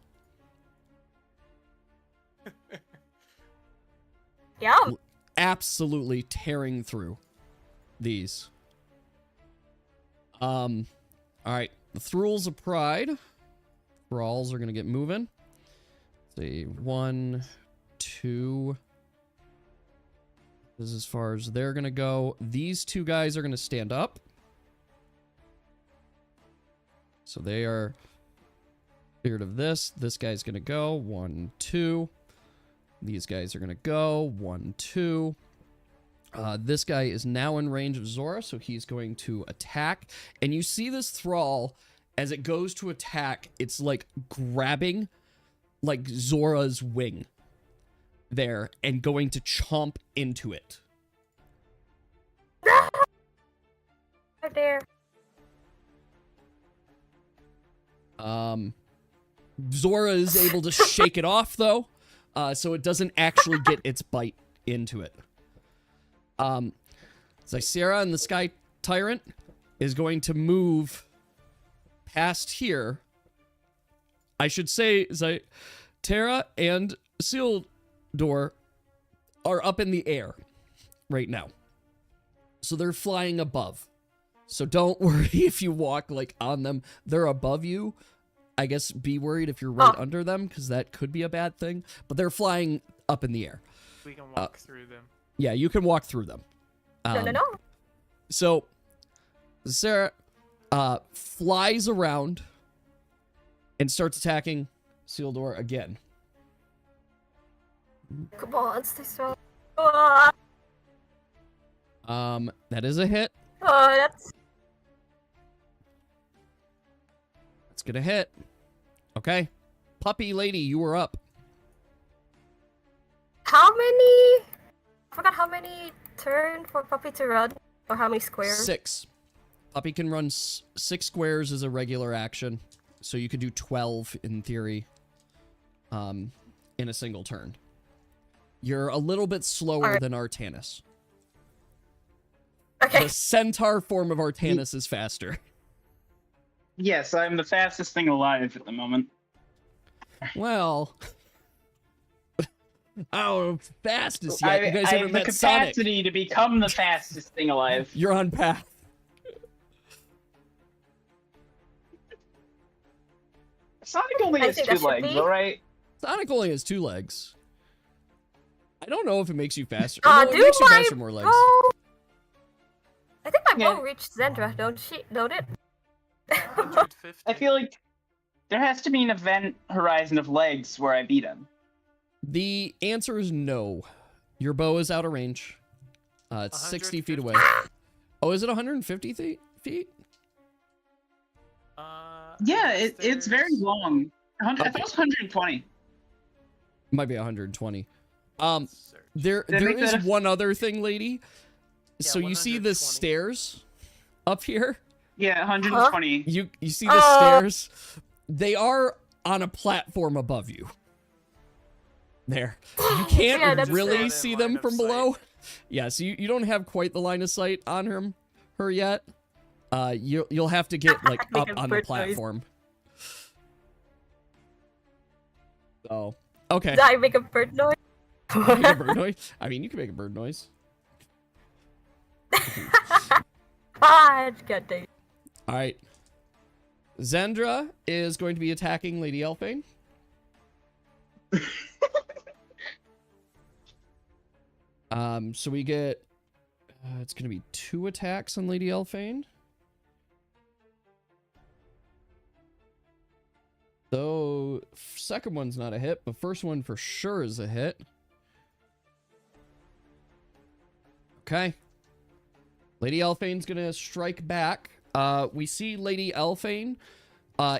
Yeah. Absolutely tearing through these. All right, the Thralls of Pride. Thralls are gonna get moving. Let's see, 1, 2. This is as far as they're gonna go. These 2 guys are gonna stand up. So they are cleared of this. This guy's gonna go. 1, 2. These guys are gonna go. 1, 2. This guy is now in range of Zora, so he's going to attack. And you see this Thrall, as it goes to attack, it's like grabbing like Zora's wing there and going to chomp into it. Right there. Zora is able to shake it off, though, so it doesn't actually get its bite into it. Xazaviar and the Sky Tyrant is going to move past here. I should say Xazaviar and Isildur are up in the air right now. So they're flying above. So don't worry if you walk like on them. They're above you. I guess be worried if you're right under them, because that could be a bad thing. But they're flying up in the air. We can walk through them. Yeah, you can walk through them. No. So, Sarah flies around and starts attacking Isildur again. Come on, stay strong. That is a hit. That's... That's gonna hit. Okay. Puppy lady, you are up. How many... I forgot how many turn for Puppy to run, or how many squares? 6. Puppy can run 6 squares as a regular action, so you could do 12 in theory, in a single turn. You're a little bit slower than Artanis. Okay. The centaur form of Artanis is faster. Yes, I'm the fastest thing alive at the moment. Well, oh, fastest yet. You guys I haven't have the met Sonic. capacity to become the fastest thing alive. You're on path. Sonic only has 2 legs, alright? Sonic only has 2 legs. I don't know if it makes you faster. Do it makes you my faster more legs. bow... I think my Yeah. bow reached Zendra, don't it? 150. I feel like there has to be an event horizon of legs where I beat him. The answer is no. Your bow is out of range. It's 60 feet away. Oh, is it 150 feet? Yeah, it's very long. I thought it was 120. Might be 120. Search. There Did I make is that a- one other thing, lady. Yeah, So you see the 120. stairs up here? Yeah, 120. You see the stairs? They are on a platform above you. There. You can't Yeah, that's really fair. see In them line of from sight. below. Yeah, so you don't have quite the line of sight on her yet. You'll have to get like up Making on the bird noise. platform. So okay. Did I make a bird noise? Make a bird noise. I mean, you can make a bird noise. Ah, God dang. All right. Zendra is going to be attacking Lady Elfane. So we get it's going to be 2 attacks on Lady Elfane. Though second one's not a hit, but first one for sure is a hit. Okay. Lady Elphane's gonna strike back. We see Lady Elphane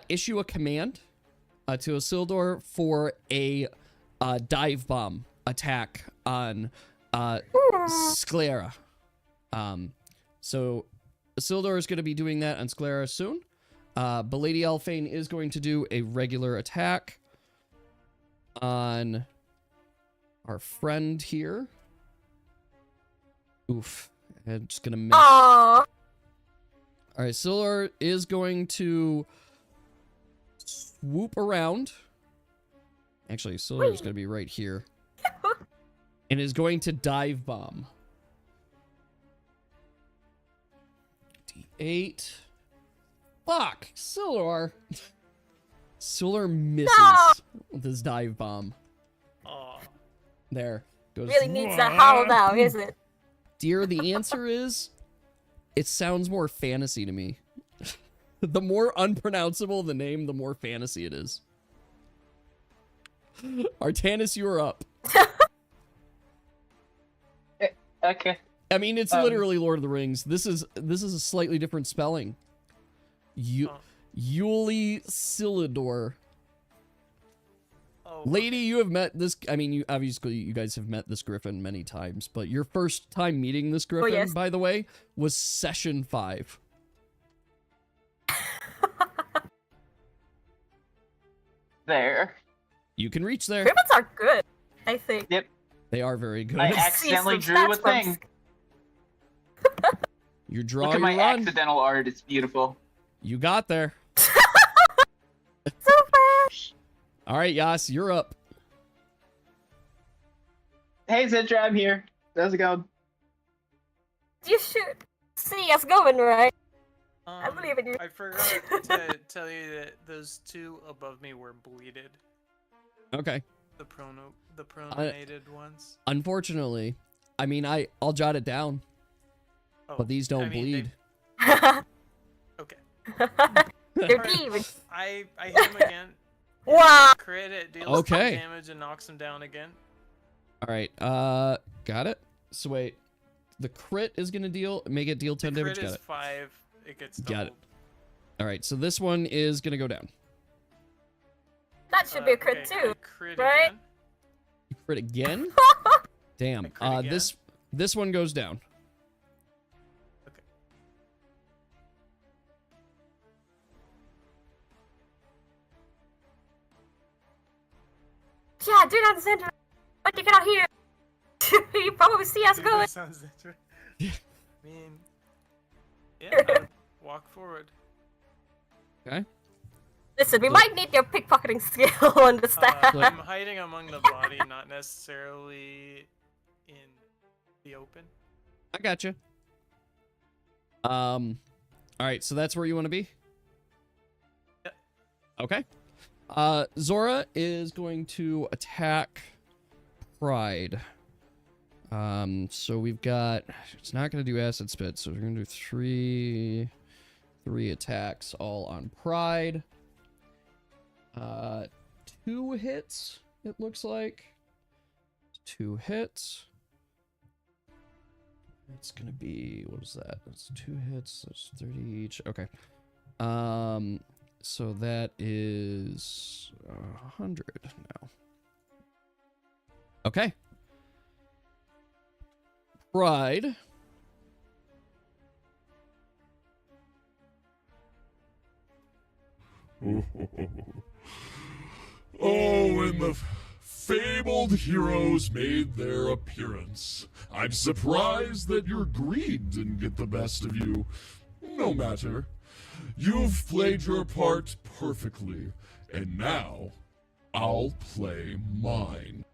issue a command to Isildur for a dive bomb attack on Sclera. So Isildur is going to be doing that on Sclera soon. But Lady Elphane is going to do a regular attack on our friend here. Oof. I'm just going to miss. Aww. All right, Isildur is going to swoop around. Actually, Isildur is going to be right here. And is going to dive bomb. D8. Fuck! Isildur! Isildur misses with his dive bomb. Aw. There. Goes, Really needs that howl now, isn't it? Dear, the answer is... It sounds more fantasy to me. The more unpronounceable the name, the more fantasy it is. Artanis, you are up. Okay. I mean, it's literally Lord of the Rings. This is a slightly different spelling. Yuli Silidor. Oh, Lady, you have met this. I mean, you guys have met this griffin many times, but your first time meeting this griffin, yes. by the way, was session 5. There. You can reach there. Griffins are good, I think. Yep. They are very good. I accidentally See some drew a stats from thing. You draw, Look at you my run. accidental art. It's beautiful. You got there. Super! All right, Yas, you're up. Hey, Zedra, I'm here. How's it going? You should see us going, right? I believe in you. I forgot to tell you that those two above me were bleeded. Okay. The pronated ones. Unfortunately, I mean, I'll jot it down, Oh, but these don't I mean, bleed. Okay. They're Alright. even. I hit him again. Wow! Crit, it deals Okay. 10 damage and knocks him down again. All right. Got it. So wait, the crit is gonna make it deal 10 The damage. crit Got is it. 5. It gets Got doubled. it. All right. So this one is gonna go down. That should be a crit Okay, too. I crit right? again. You crit again. Damn. I crit again. This one goes down. Okay. Yeah, do not send her. But you cannot hear. You probably see us Dude, going. that sounds interesting. I mean, yeah, I would walk forward. Okay. Listen, we might need your pickpocketing skill on the staff. I'm hiding among the body, not necessarily in the open. I got you. All right. So that's where you want to be. Yep. Okay. Zora is going to attack Pride. So we've got, it's not going to do acid spit, so we're going to do three attacks all on Pride. 2 hits, it looks like. 2 hits. It's going to be, what is that? That's 2 hits, that's 30 each. Okay. So that is 100 now. Okay. Pride. Oh, and the fabled heroes made their appearance. I'm surprised that your greed didn't get the best of you. No matter. You've played your part perfectly, and now I'll play mine.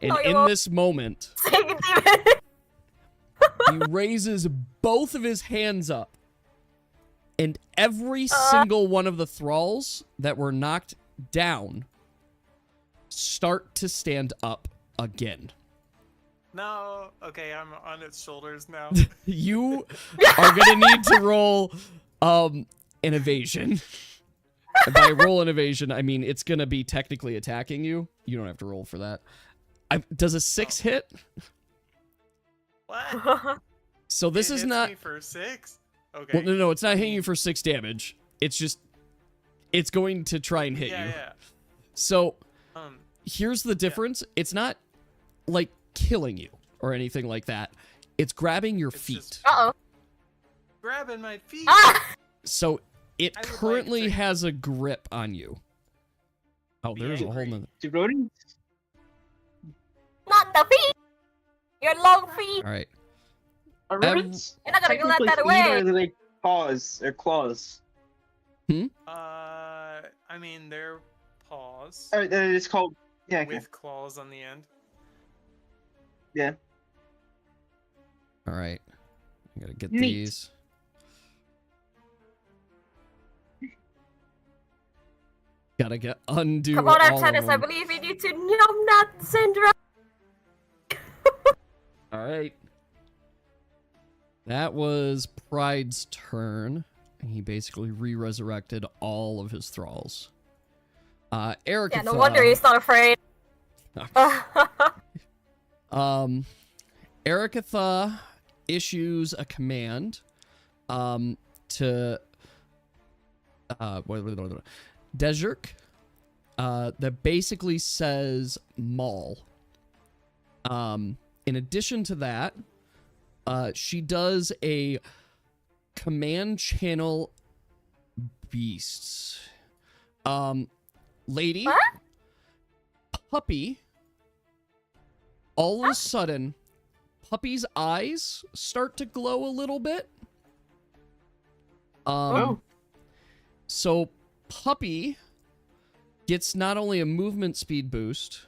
And Oh, you in won't. this moment, Sing it, demon. he raises both of his hands up. And every single one of the thralls that were knocked down start to stand up again. No, okay, I'm on its shoulders now. You are going to need to roll an evasion. And by roll an evasion, I mean it's going to be technically attacking you. You don't have to roll for that. Does a 6 hit? What? So this It is hits not. me for 6. Okay. Well, no, it's not hitting you for 6 damage. It's just, it's going to try and hit you. Yeah. So Um. here's the difference. It's not like killing you or anything like that. It's grabbing your It's feet. just- Uh-oh. Grabbing my feet. Ah! So it I would like currently to- has a grip on you. Oh, Be there's a whole angry. nother. Do rodents? Not the feet! Your long feet! All right. Are rodents You're not gonna let technically that feet, away. or are they like paws or claws? I mean, they're paws Or it's called okay. with claws on the end. Yeah. All right. I gotta get Neat. these. Gotta get undo. Come on, all of Artenis, I them. believe in you to numb that syndrome. All right. That was Pride's turn. He basically re-resurrected all of his thralls. Eric. Yeah, no wonder he's not afraid. Ericatha issues a command to Dezhirk that basically says Maul. In addition to that, she does a command channel beasts. Lady, What? Puppy, all of a sudden, Puppy's eyes start to glow a little bit. Oh. So Puppy gets not only a movement speed boost,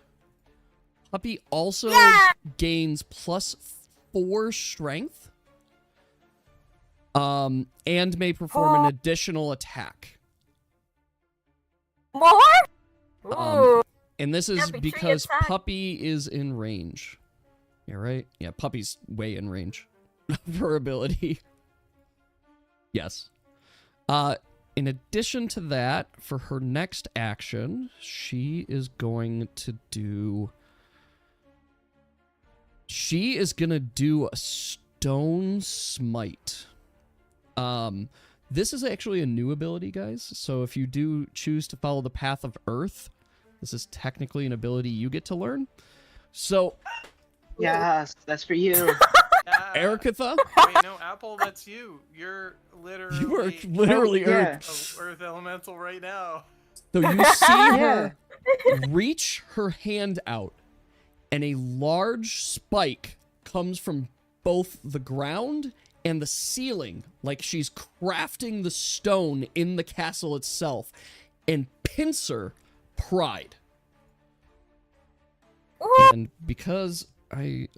Puppy also Yeah! gains +4 strength. And may perform an additional attack. More? Ooh. And this is That'd be tree because attack. Puppy is in range. Yeah, right? Yeah, Puppy's way in range of her ability. Yes. In addition to that, for her next action, she is going to do... She is going to do a Stone Smite. This is actually a new ability, guys. So if you do choose to follow the path of Earth, this is technically an ability you get to learn. So, Yes, that's for you. Ericatha, Wait, no, Apple, that's you. You're literally. you are literally Oh, yeah. Earth. a Earth elemental right now. So you see Yeah. her reach her hand out, and a large spike comes from both the ground and the ceiling, like she's crafting the stone in the castle itself, and pincer Pride. Ooh. And because I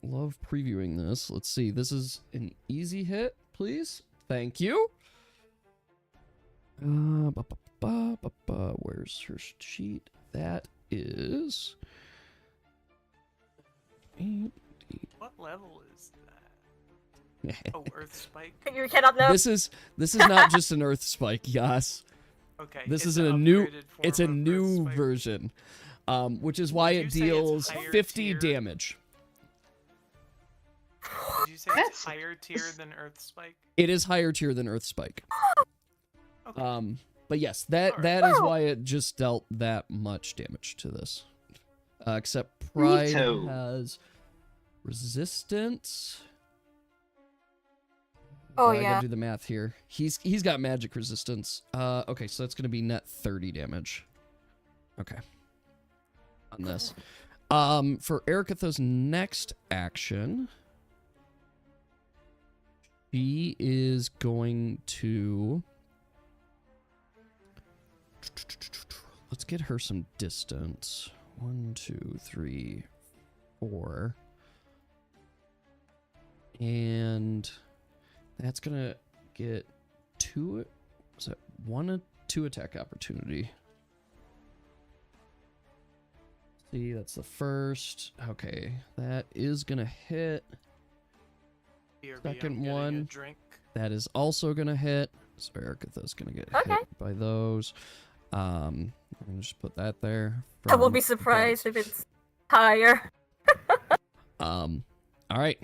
love previewing this, let's see. This is an easy hit, please. Thank you. Where's her sheet? That is... What level is that? Oh, Earth Spike. You cannot know. This is not just an Earth Spike, yes. Okay. This it's is an a new... upgraded form It's a of Earth new Spike. version. Which is why Did it you say it's deals higher 50 tier? damage. Did you say it's That's- higher tier than Earth Spike? It is higher tier than Earth Spike. Okay. But yes, that Alright. that is why it just dealt that much damage to this. Except Pride Neato. has resistance. Oh, I yeah. gotta do the math here. He's got magic resistance. Okay, so that's gonna be net 30 damage. Okay. On this. For Ericatha's next action, she is going to... Let's get her some distance. 1, 2, 3, 4. And that's gonna get 2... Was that 1 or 2 attack opportunity? See, that's the first. Okay, that is gonna hit. BRB, Second I'm getting a one. drink. That is also gonna hit. So Ericatha's gonna get Okay. hit by those. I'm gonna just put that there. I won't from be surprised if it's higher. All right.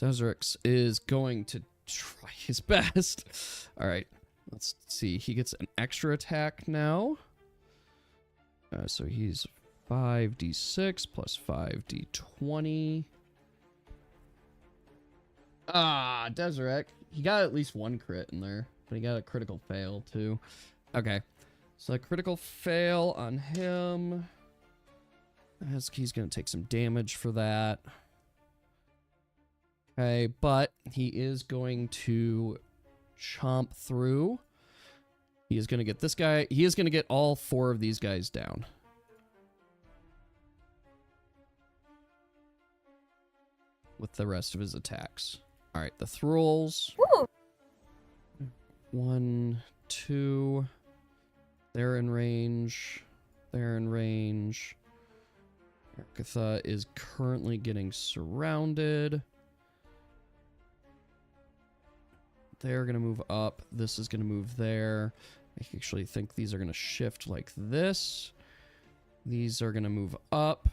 Deserix is going to try his best. All right, let's see. He gets an extra attack now. So he's 5d6 plus 5d20. Ah, Deserix. He got at least one crit in there, but he got a critical fail too. Okay, so a critical fail on him. He's going to take some damage for that. Okay, but he is going to chomp through. He is going to get this guy. He is going to get all 4 of these guys down. With the rest of his attacks. All right, the thralls. Woo! 1, 2. They're in range. They're in range. Agatha is currently getting surrounded. They're going to move up. This is going to move there. I actually think these are going to shift like this. These are going to move up.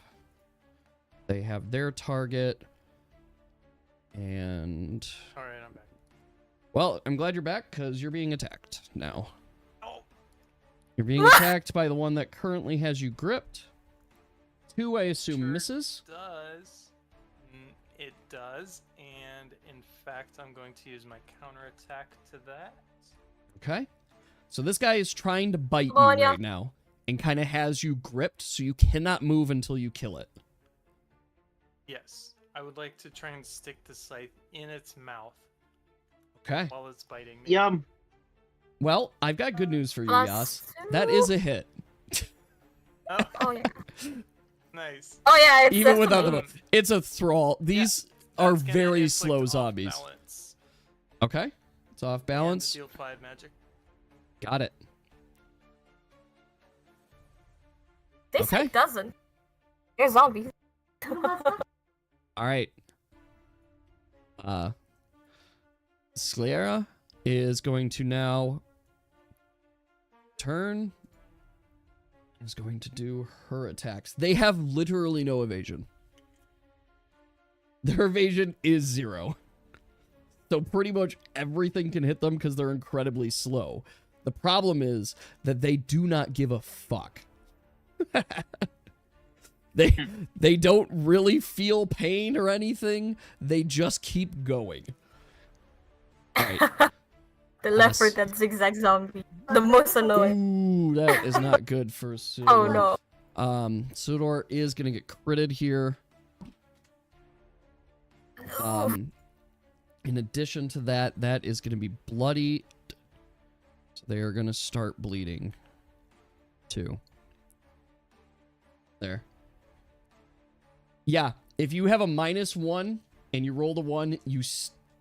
They have their target. And... Alright, I'm back. Well, I'm glad you're back, because you're being attacked now. Oh. You're being attacked by the one that currently has you gripped. 2, I assume, Sure misses. Does. It does, and in fact, I'm going to use my counterattack to that. Okay. So this guy is trying to bite you Come on, yeah. right now, and kind of has you gripped, so you cannot move until you kill it. Yes, I would like to try and stick the scythe in its mouth Okay. while it's biting me. Yum. Well, I've got good news for you, Plus Yas. 2. That is a hit. Oh, Oh yeah. nice. Oh yeah. It's Even without the... definitely- It's a thrall. These are That's gonna very inflict slow off zombies. balance Okay. It's off and balance. deal 5 magic. Got it. This Okay. one doesn't. They're zombies. All right. Sclera is going to now turn. Is going to do her attacks. They have literally no evasion. Their evasion is 0. So pretty much everything can hit them because they're incredibly slow. The problem is that they do not give a fuck. They don't really feel pain or anything. They just keep going. All right. The leopard that zigzag zombie. The most annoying. Ooh, that is not good for Sudor. Oh no. Sudor is gonna get critted here. In addition to that, that is gonna be bloody. So they are gonna start bleeding too. There. Yeah, if you have a -1 and you roll the 1,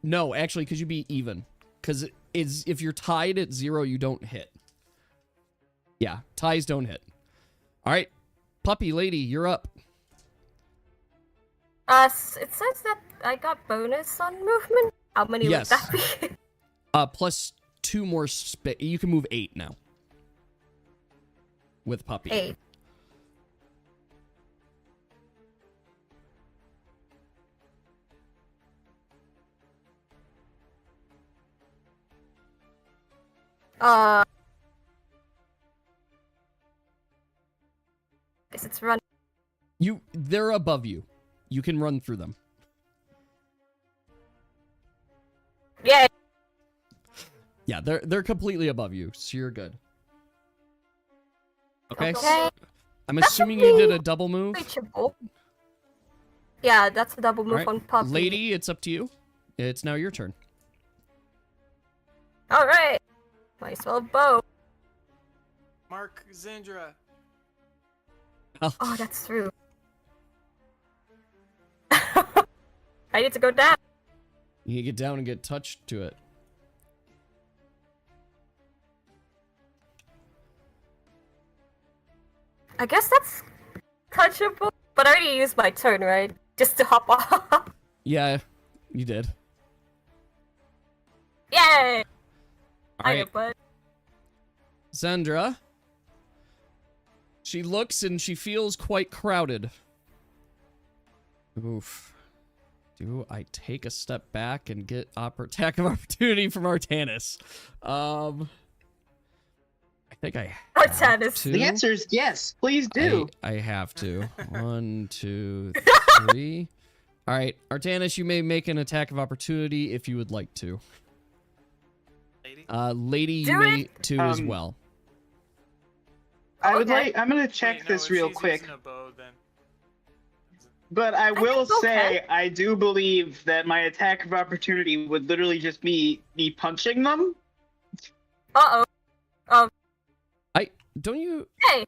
no, actually, because you'd be even. Because if you're tied at 0, you don't hit. Yeah, ties don't hit. All right, puppy lady, you're up. It says that I got bonus on movement. How many Yes. would that be? Plus 2 more space. You can move 8 now. With puppy. 8. Guess it's run. They're above you. You can run through them. Yeah. Yeah, they're completely above you, so you're good. Okay. Okay. I'm That assuming should you did be a double move. Reachable. Yeah, that's a double move Alright, on puppy. Lady, it's up to you. It's now your turn. All right. Might as well bow. Mark Zandra. Oh, that's true. I need to go down. You get down and get touched to it. I guess that's touchable, but I already used my turn, right? Just to hop off. Yeah, you did. Yay! All right, But Zandra. She looks and she feels quite crowded. Oof. Do I take a step back and get attack of opportunity from Artanis? I think I have Artanis. to. The answer is yes. Please do. I have to. 1, 2, 3. All right, Artanis, you may make an attack of opportunity if you would like to. Lady? Lady, you Do may it. too as well. I would Okay. like. I'm gonna check Wait, no, this if real she's quick. using a bow, then... But I will think okay. say, I do believe that my attack of opportunity would literally just be me punching them. Uh-oh. Don't you? Hey,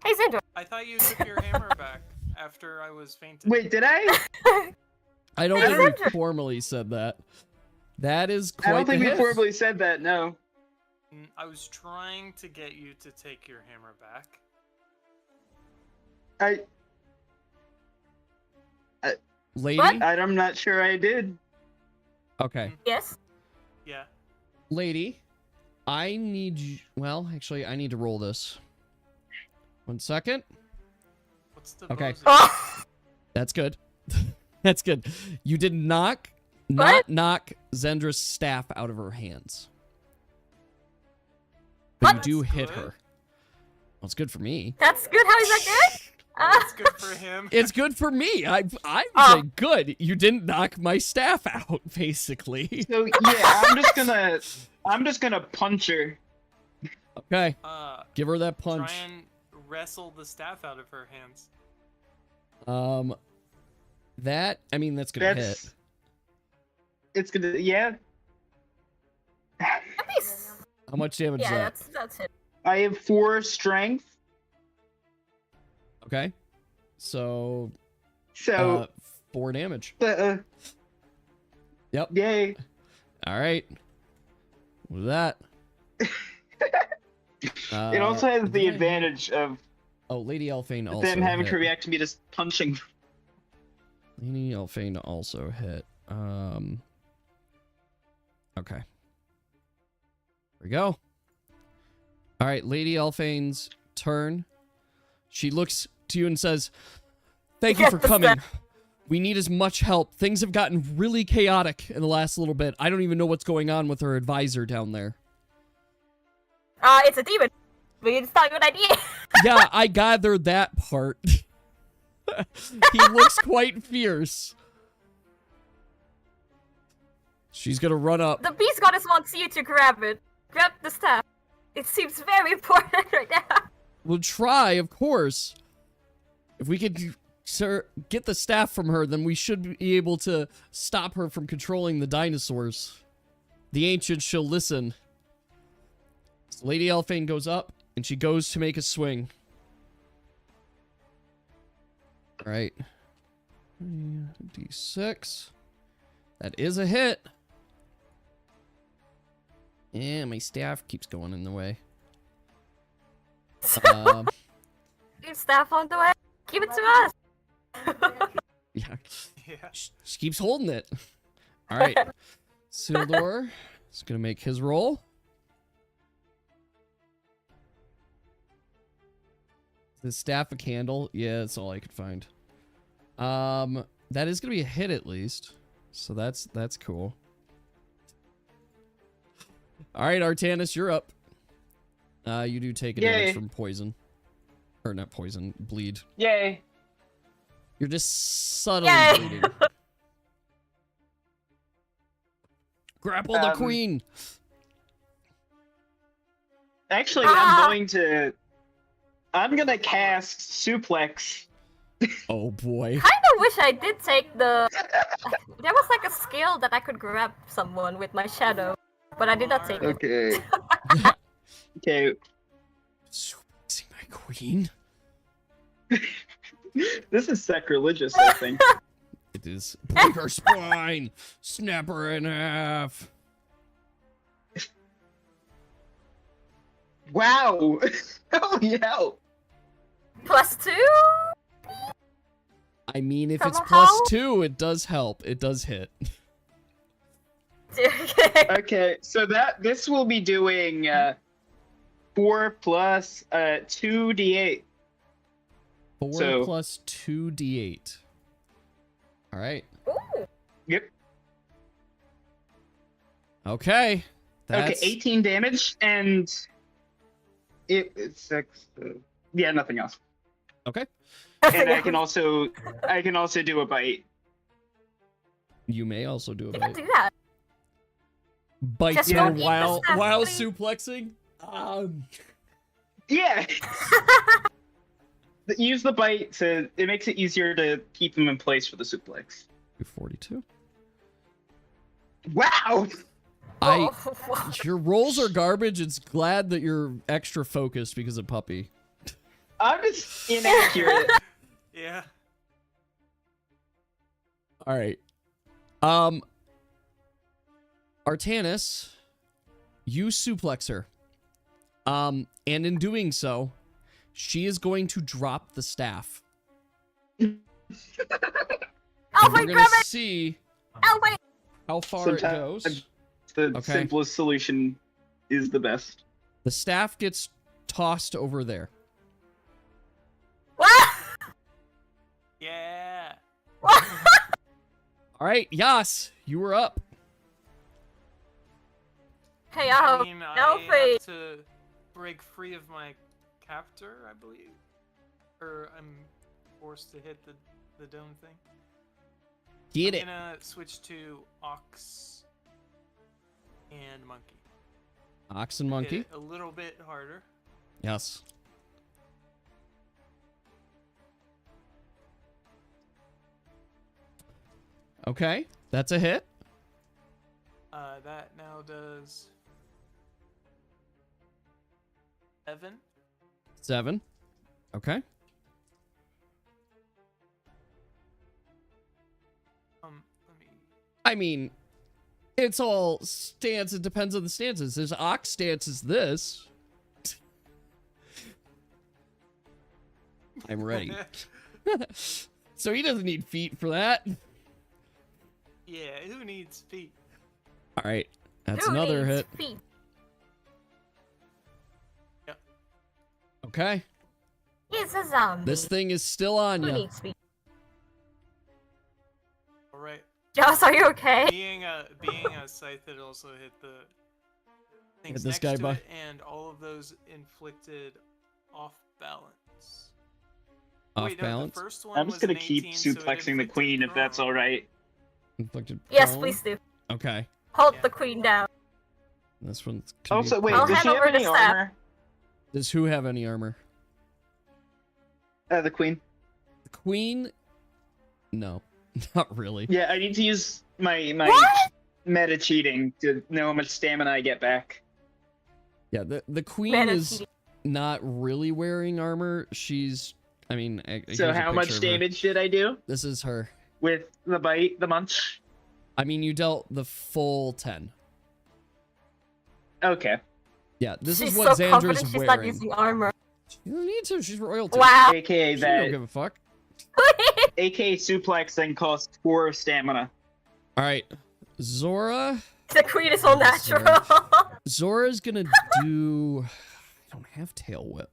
Xander. I thought you took your hammer back after I was fainted. Wait, did I? I don't Hey, think we Sandra. formally said that. That is quite I don't think the we hit. formally said that. No. I was trying to get you to take your hammer back. Lady? What? I'm not sure I did. Okay. Yes. Yeah. Lady, I need you... Well, actually, I need to roll this. 1 second. What's the Okay. bow's Oh, That's good. That's good. You did not What? knock Zendra's staff out of her hands. But you What? do That's hit good. her. Well, it's good for me. that's good. How is that good? That's good for him. It's good for me. I'm Oh. saying good. You didn't knock my staff out, basically. So yeah, I'm just gonna punch her. Okay. Give her that Try punch. and wrestle the staff out of her hands. That's gonna hit. It's gonna, yeah. Nice. How much damage is Yeah, that? that's it. I have 4 strength, Okay. So, so 4 damage. Yep. Yay. All right. With that. It also has the advantage of Oh, Lady Elfane also them having hit. to react to me just punching. Lady Elfane also hit. Okay. Here we go. All right, Lady Elfane's turn. She looks to you and says, "Thank you Get for the coming. staff. We need as much help. Things have gotten really chaotic in the last little bit. I don't even know what's going on with her advisor down there." It's a demon. But it's not a good idea. Yeah, I gathered that part. He looks quite fierce. She's gonna run up. The beast goddess wants you to grab it. Grab the staff. It seems very important right now. We'll try, of course. If we could, sir, get the staff from her, then we should be able to stop her from controlling the dinosaurs. The ancients shall listen. So Lady Elfane goes up, and she goes to make a swing. All right. D6. That is a hit. Yeah, my staff keeps going in the way. Leave staff on the way. Give it to us. Yeah. Yeah. She keeps holding it. All right. Sildor is going to make his roll. The staff a candle. Yeah, that's all I could find. That is going to be a hit at least. So that's cool. All right, Artanis, you're up. You do take a Yay. damage from poison. Or not poison, bleed. Yay. You're just subtly Yay. bleeding. Grapple the queen. Actually, Ah. I'm gonna cast suplex. Oh boy. Kinda wish I did take the... There was like a skill that I could grab someone with my shadow. But I did not take it. Okay. Okay. Suplexing my queen. This is sacrilegious, I think. It is. Break her spine. Snap her in half. Wow. Oh yeah. +2? I mean, if it's Somehow? +2, it does help. It does hit. Okay, so this will be doing 4 plus 2d8. 4 So- plus 2d8. All right. Ooh. Yep. Okay. That's... Okay, 18 damage, and it's 6. Yeah, nothing else. Okay. And I can also do a bite. You may also do a You can bite. do that. Bites Just her don't eat the while stuff, please. suplexing? Yeah. Use the bite so it makes it easier to keep them in place for the suplex. 42. Wow. Oh, Your rolls are garbage. It's glad that you're extra focused because of Puppy. I'm just inaccurate. Yeah. All right. Artanis, you suplex her. And in doing so, she is going to drop the staff. oh And wait, we're grab gonna it! see Oh wait! how far it Sometimes goes. the Okay. simplest solution is the best. The staff gets tossed over there. What? Yeah. All right, Yas, you were up. Hey, I mean, no I face. have to break free of my captor, I believe. Or I'm forced to hit the dome thing. Get I'm it. gonna switch to Ox and Monkey. Ox and Monkey. Hit it a little bit harder. Yes. Okay, that's a hit. That now does 7. 7. Okay. Let me. I mean, it's all stance. It depends on the stances. His Ox stance is this. I'm ready. So he doesn't need feet for that. Yeah, who needs feet? All right, that's Who another needs hit. feet? Okay, He's a zombie. this thing is still on Who you. needs feet? All right. Joss, are you okay? Being a scythe, it also hit the things this next guy to by- it, and all of those inflicted off balance. Off Wait, no, balance. the first one I'm just was gonna an keep 18, so it suplexing the inflicted queen if that's prone. all right. Inflicted Yes, prone. please do. Okay, Hold Yeah. the queen down. this one. can be Also, a wait, I'll prone. does she hand have over any the staff. armor? Does who have any armor? The queen. The queen? No, not really. Yeah, I need to use my What? meta cheating to know how much stamina I get back. Yeah, the queen Man, is cheating. not really wearing armor. She's, I mean, So here's a how much picture of her. damage did I do This is her. with the bite, the munch? I mean, you dealt the full 10. Okay. Yeah, this She's is what so Xandra's confident she's not wearing. using armor. You don't need to. She's royalty. Wow. AKA She don't that. give a fuck. AK suplexing costs 4 stamina. All right, Zora. The queen is all natural. Zora's gonna do. I don't have tail whip.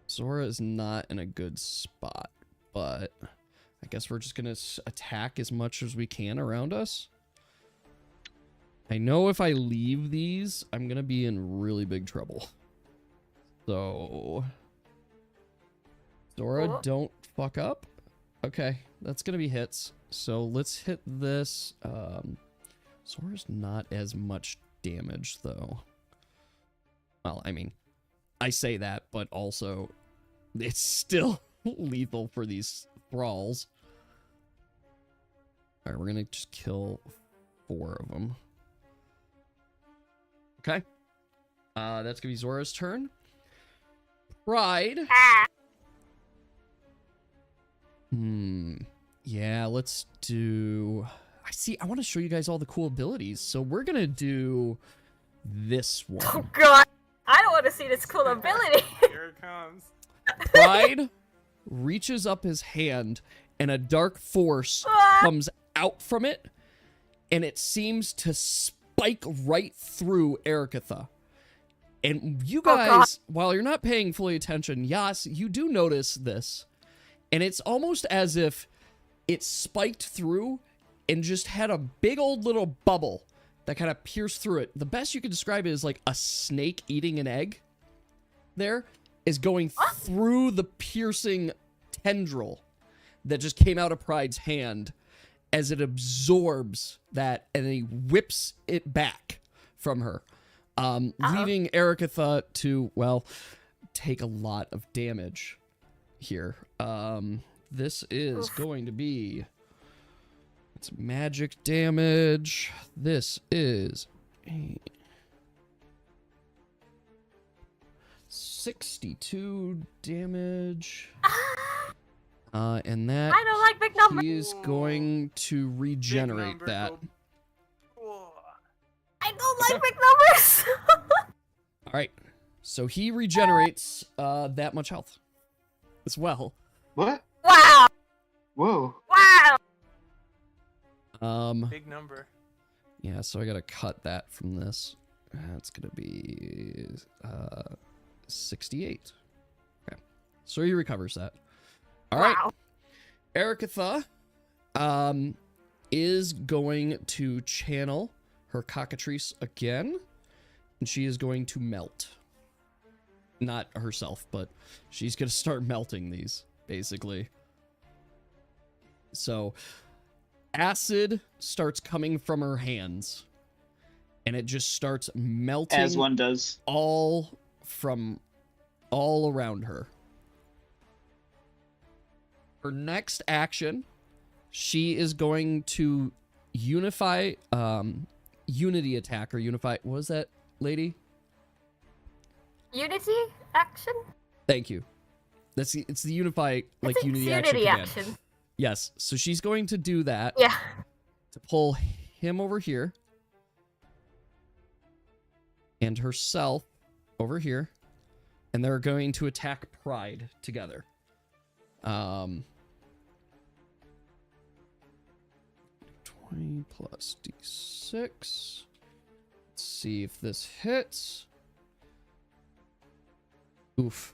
Zora is not in a good spot, but I guess we're just gonna attack as much as we can around us. I know if I leave these, I'm gonna be in really big trouble. So, Zora, Cool. don't fuck up. Okay, that's gonna be hits. So let's hit this. Zora's not as much damage though. Well, I mean, I say that, but also it's still lethal for these thralls. All right, we're gonna just kill 4 of them. Okay. That's gonna be Zora's turn. Pride. Ah. Yeah, let's do... I want to show you guys all the cool abilities. So we're gonna do this Oh one. god. I don't want to see this cool ability. Here it comes. Pride reaches up his hand and a dark force Ah. comes out from it, and it seems to spike right through Erikatha. And you Oh, God. guys, while you're not paying fully attention, Yas, you do notice this. And it's almost as if it spiked through and just had a big old little bubble that kind of pierced through it. The best you could describe it is like a snake eating an egg. There is going through the piercing tendril that just came out of Pride's hand as it absorbs that, and then he whips it back from her, leaving Ericatha to, well, take a lot of damage here. This is going to be... It's magic damage. This is 62 damage. And that I don't like big numbers. he is going to regenerate number, that. Whoa. I don't like big numbers. All right. So he regenerates that much health as well. What? Wow. Whoa. Wow. Big number. Yeah, so I got to cut that from this. That's going to be 68. Okay. So he recovers that. All right. Wow. Ericatha is going to channel her cockatrice again, and she is going to melt. Not herself, but she's going to start melting these, basically. So acid starts coming from her hands, and it just starts melting As one does. all around her. Her next action, she is going to unify, unity attack, or unify, what was that, lady? Unity action? Thank you. It's the unify, like, It's unity unity action. action. Yes, so she's going to do that. Yeah. To pull him over here. And herself over here. And they're going to attack Pride together. 20 plus D6. Let's see if this hits. Oof.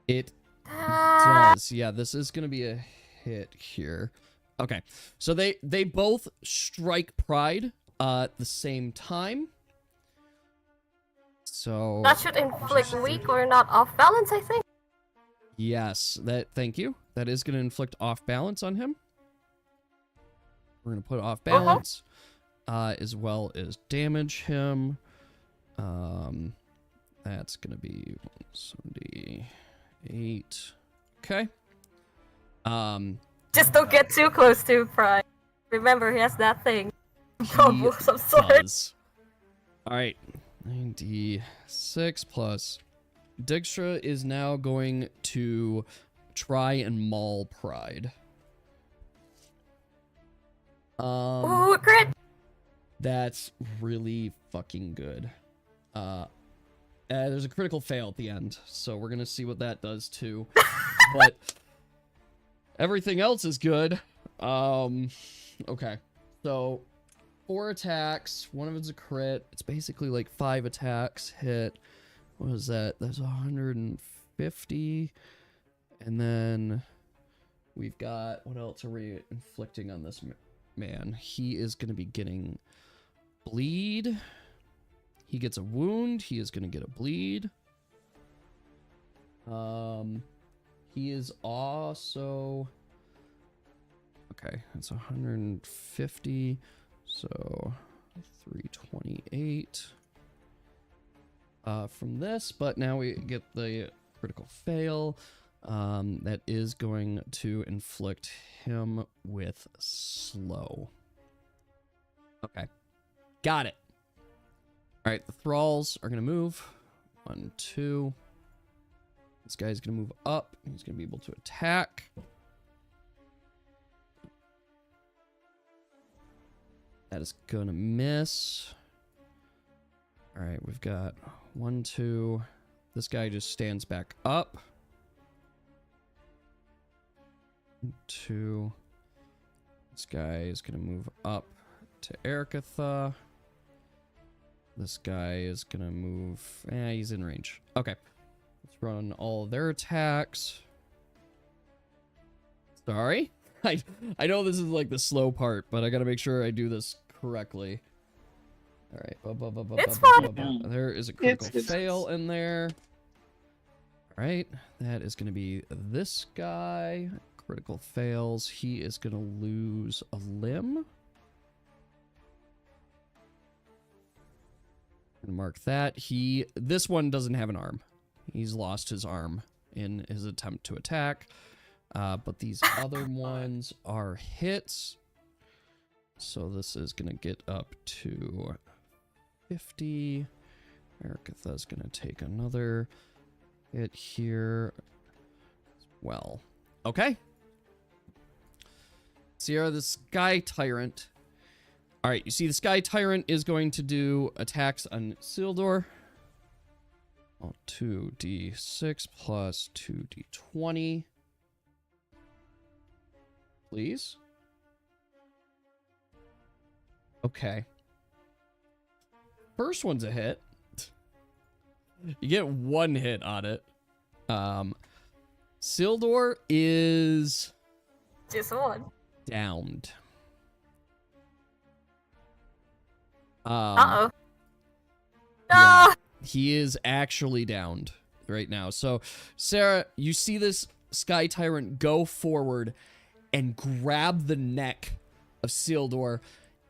It does. Yeah, this is going to be a hit here. Okay. So they both strike Pride at the same time. So That should inflict weak or not off balance, I think. yes, thank you. That is going to inflict off balance on him. We're going to put off balance as well as damage him. That's going to be 178. Okay. Just don't get too close to Pride. Remember, he has that thing. He Bubble of some sort. does. All right. 96 plus. Dijkstra is now going to try and maul Pride. Ooh, crit! That's really fucking good. There's a critical fail at the end, so we're gonna see what that does too. But everything else is good. Okay. So 4 attacks, one of it's a crit. It's basically like 5 attacks hit. What is that? That's 150. And then we've got, what else are we inflicting on this man? He is going to be getting bleed. He gets a wound. He is going to get a bleed. He is also... Okay, that's 150. So 328 from this, but now we get the critical fail. That is going to inflict him with slow. Okay, got it. All right, the thralls are going to move. 1, 2. This guy's going to move up. He's going to be able to attack. That is gonna miss. All right, we've got 1, 2. This guy just stands back up. 1, 2. This guy is gonna move up to Ericatha. This guy is gonna move. He's in range. Okay, let's run all of their attacks. Sorry. I know this is like the slow part, but I gotta make sure I do this correctly. All right. It's fine. There is a critical It's- fail in there. All right, that is gonna be this guy. Critical fails. He is gonna lose a limb. And mark that. This one doesn't have an arm. He's lost his arm in his attempt to attack. But these other ones are hits. So this is going to get up to 50. Arakatha's going to take another hit here as well. Okay. Sierra, the Sky Tyrant. All right, you see the Sky Tyrant is going to do attacks on Isildur. 2d6 plus 2d20. Please. Okay. First one's a hit. You get one hit on it. Isildur is Just one. downed. Uh-oh. Yeah, No! he is actually downed right now. So, Sarah, you see this Sky Tyrant go forward and grab the neck of Isildur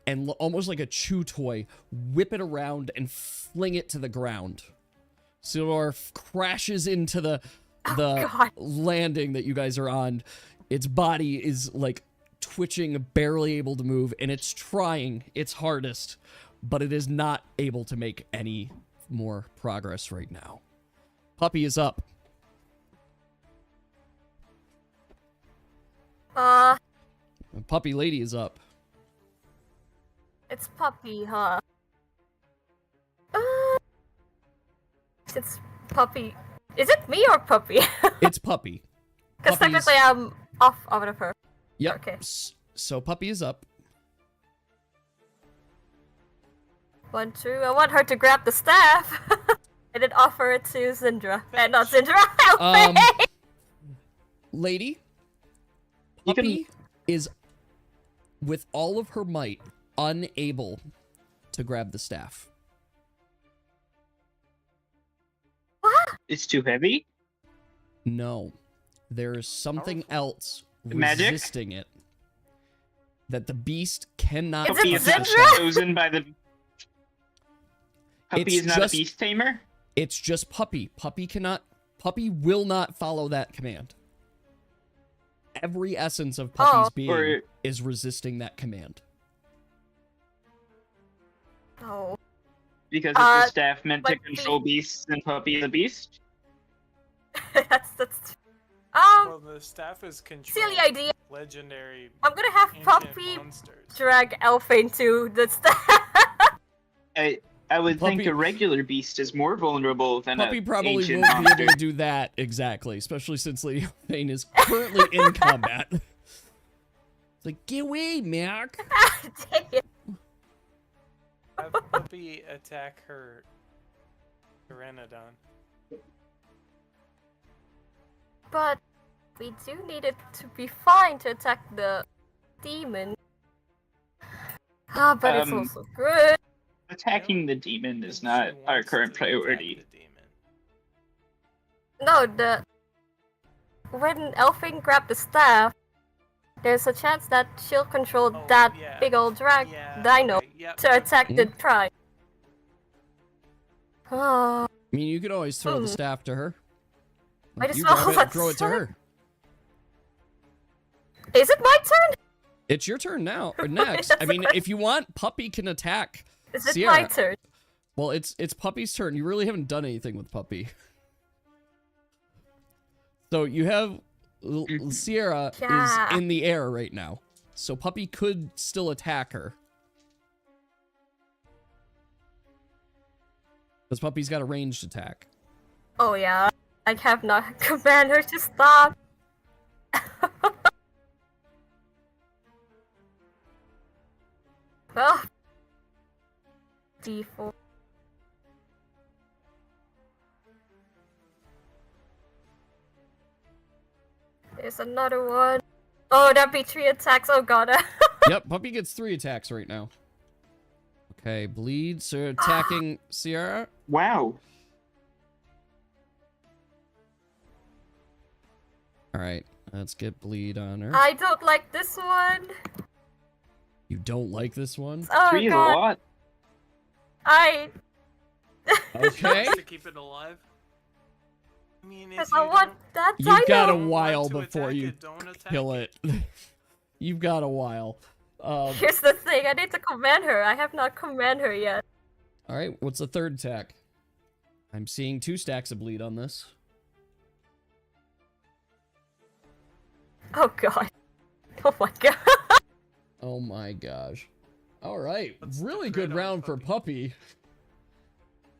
and almost like a chew toy, whip it around and fling it to the ground. Isildur crashes into the God. landing that you guys are on. Its body is like twitching, barely able to move, and it's trying its hardest, but it is not able to make any more progress right now. Puppy is up. Puppy Lady is up. It's Puppy, huh? It's Puppy. Is it me or Puppy? It's Puppy. Because Puppy's- technically I'm off of her. Yep. Okay. So Puppy is up. 1, 2. I want her to grab the staff and then offer it to Zindra. And not Zindra. Lady, You can- Puppy is, with all of her might, unable to grab the staff. It's too heavy. No. There is something else Magic? resisting it that the beast cannot Is Puppy it is not Zindra? chosen by the. Puppy It's is not just- a beast tamer. It's just Puppy. Puppy will not follow that command. Every essence of Puppy's being Or- is resisting that command. No. Because it's a staff meant to but control beasts, and Puppy is a beast. that's. Well, the staff is controlling Silly idea. legendary I'm gonna have ancient Puppy monsters. drag Elfane to the staff. I would think Puppy- a regular beast is more vulnerable than Puppy a probably ancient won't be monster. able to do that exactly, especially since Lady Elfane is currently in combat. It's like, get away, Mac. Dang it. Have Puppy attack her Pteranodon. But we do need it to be fine to attack the demon. But it's Um, also good. Attacking the demon is She not our wants current to attack priority. the demon. No, when Elfine grabbed the staff, there's a chance that she'll control Oh, that yeah. big old drag Yeah, dino okay, yep, to yep. attack the tribe. Oh, I mean, you could always throw the staff to her. Might as You well, grab it, let's throw it to try. her. is it my turn? It's your turn now, or next. I mean, if you want, Puppy can attack. Is it Sierra. my turn? Well, it's Puppy's turn. You really haven't done anything with Puppy. So you have Sierra Yeah. is in the air right now. So Puppy could still attack her. Because Puppy's got a ranged attack. Oh yeah, I have not command her to stop. Well, D4. There's another one. Oh, that'd be 3 attacks. Oh god. Yep, Puppy gets 3 attacks right now. Okay, bleed. So attacking Sierra. Wow. All right, let's get bleed on her. I don't like this one. You don't like this one? Oh 3 is a god. lot. I Okay. To keep it alive. I mean, if Cause you I want that You've got a dino. while don't want to before attack you it, don't attack kill it. You've got a while. Here's the thing, I need to command her. I have not command her yet. All right, what's the third attack? I'm seeing 2 stacks of bleed on this. Oh god. Oh my god. Oh my gosh. All right, What's the really crit good on round for Puppy.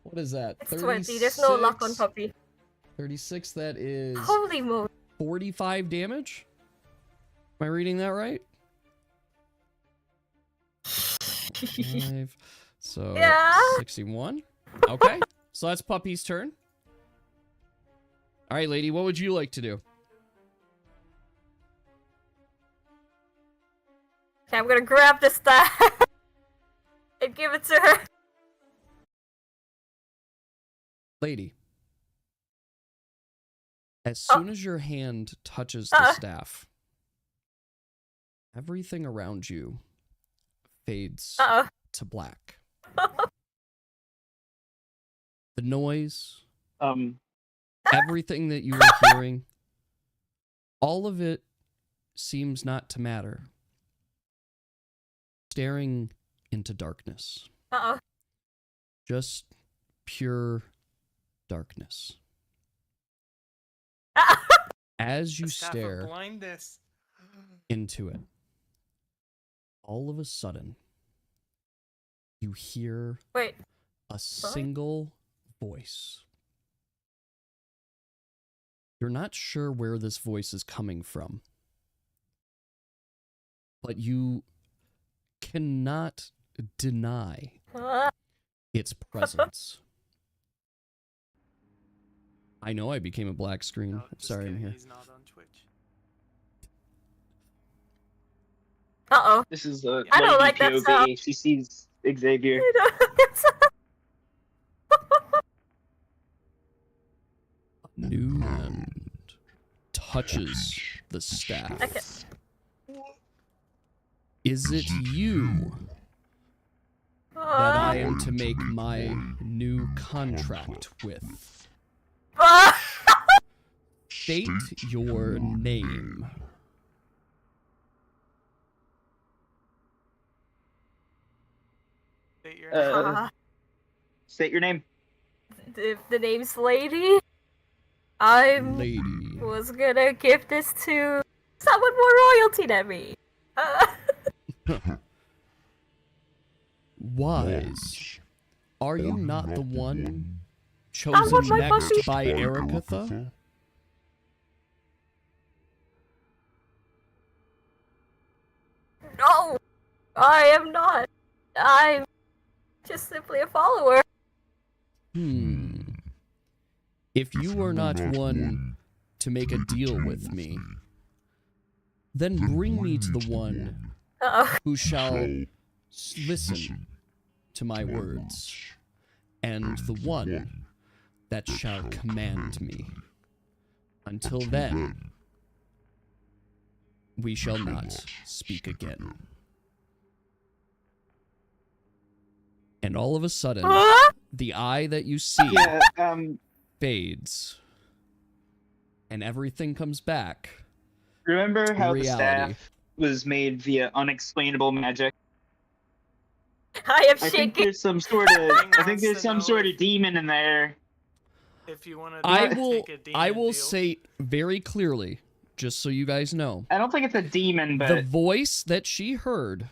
What is that? It's 20. There's no luck on 36? Puppy. 36, that is Holy moly. 45 damage? Am I reading that right? 5, so Yeah. 61. Okay, so that's Puppy's turn. All right, lady, what would you like to do? Okay, I'm gonna grab the staff and give it to her. Lady, as soon as your hand touches the staff, everything around you fades Uh-oh. to black. The noise, everything that you were hearing, all of it seems not to matter. Staring into darkness. Uh-oh. Just pure darkness. As you The staff of stare blindness. into it, all of a sudden, you hear Wait. a single voice. You're not sure where this voice is coming from, but you cannot deny its presence. I know I became a black screen. No, just Sorry, I'm kidding, here. He's not on Twitch. Uh-oh. This is a I don't like that POV. sound. She sees Xavier. New hand touches the staff. Okay. Is it you that I am to make my new contract with? State your name. State your name. State your name. If the name's Lady, I Lady. was gonna give this to someone more royalty than me. Wise. Are you not the one want chosen my next puppy. by Ericatha? No, I am not. I'm just simply a follower. If you were not one to make a deal with me, then bring me to the one Uh-oh. who shall listen to my words, and the one that shall command me. Until then, we shall not speak again. And all of a sudden, the eye that you see Yeah, fades, and everything comes back. remember how the Reality. staff was made via unexplainable magic? I am I think shaking. there's some sort of demon in there. If you want to I take will a demon deal. say very clearly, just so you guys know, I don't think it's a demon, the but voice that she heard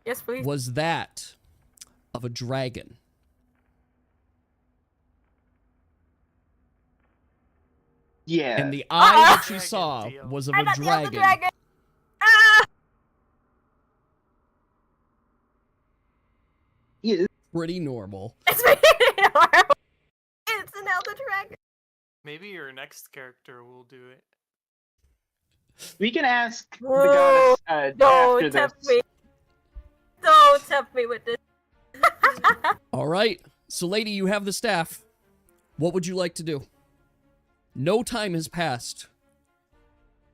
Yes, please. was that of a dragon. yeah. And the eye that she Dragon saw deal. was of I'm a not the other dragon. dragon. Ah! Yeah, Pretty normal. It's really horrible. It's an elder dragon. Maybe your next character will do it. We can ask the Whoa, goddess don't after tempt this. me. Don't tempt me with this. All right. So, lady, you have the staff. What would you like to do? No time has passed.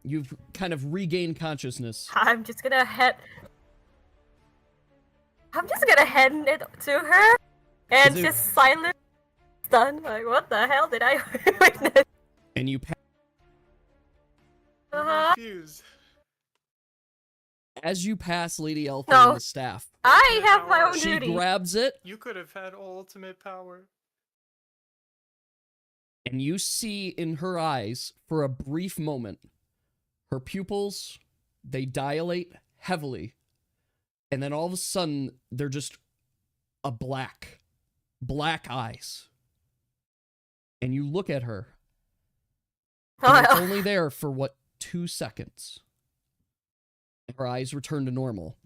You've kind of regained consciousness. I'm just gonna head it to her and Is it- just silent stun. Like, what the hell did I witness? And you Uh-huh. Confused. as you pass Lady Elfin No. the staff, I have my own she duty. grabs it, You could have had ultimate power. and you see in her eyes, for a brief moment, her pupils, they dilate heavily, and then all of a sudden, they're just a black eyes. And you look at her, and it's only there for, what, 2 seconds. Her eyes return to normal.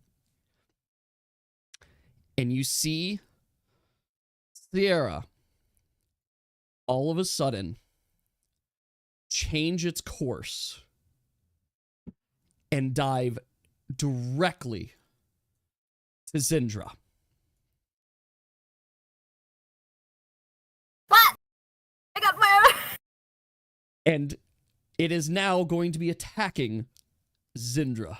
And you see Sierra all of a sudden change its course and dive directly to Zindra. What? I got my And it is now going to be attacking Zindra.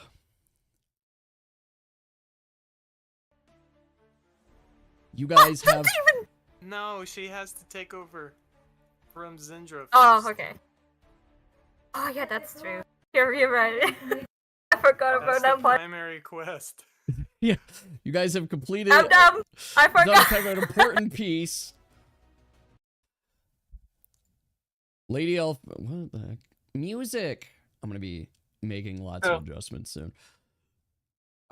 You guys have... No, she has to take over from Zindra first. Oh, okay. Oh yeah, that's true. You're right. I forgot That's about the that part. primary quest. Yeah, you guys have completed I'm dumb. I forgot. kind of an important piece. Lady Elf... What the heck? Music! I'm gonna be making lots of adjustments soon.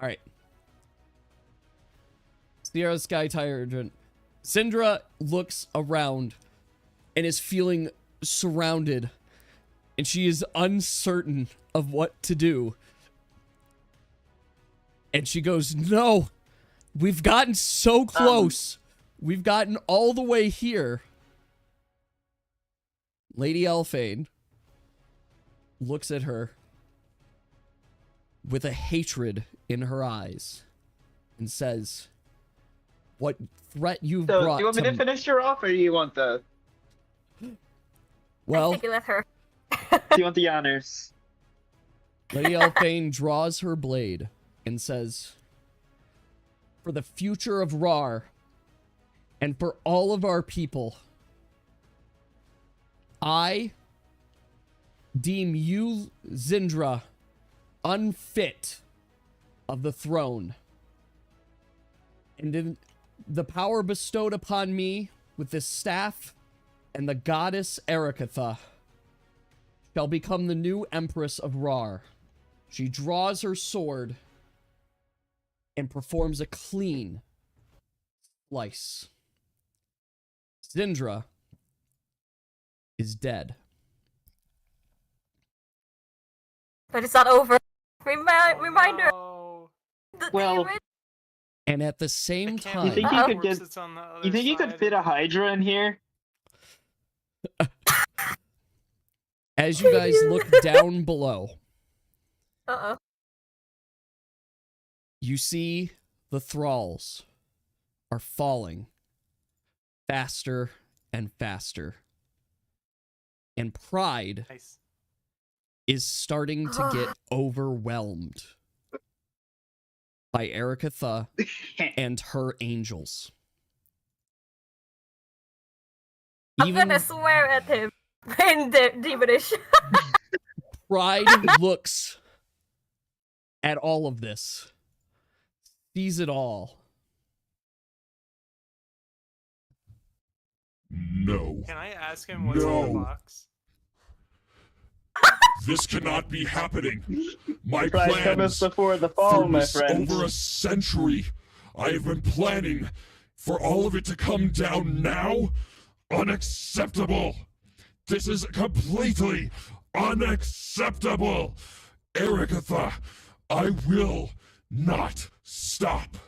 Alright. Sierra Sky Tyrant. Zindra looks around and is feeling surrounded, and she is uncertain of what to do. And she goes, no, we've gotten so close. We've gotten all the way here. Lady Elfane looks at her with a hatred in her eyes and says, what threat you've So, brought do you want me to finish her off, or do you want the I Well, think you let her. do you want the honors? Lady Elfane draws her blade and says, for the future of Rhar and for all of our people, I deem you, Zindra, unfit of the throne. And in the power bestowed upon me with this staff and the goddess Erikatha shall become the new Empress of Rhar. She draws her sword and performs a clean slice. Zindra is dead. But it's not over. Reminder. Oh, The Well, demon. And at the I same can't time, You think you believe could the get- corpse that's on the other You think you could side fit a of- Hydra in here? as you guys look down below, Uh-oh. you see the thralls are falling faster and faster. And pride Nice. is starting to get overwhelmed by Erikatha and her angels. I'm Even gonna swear at him in demonish. pride looks at all of this, sees it all. No. Can I ask him what's in the No. box? This cannot be happening. My Pride cometh plans before the fall, for my this friend. over a century. I have been planning for all of it to come down now. Unacceptable. This is completely unacceptable. Erikatha, I will not stop.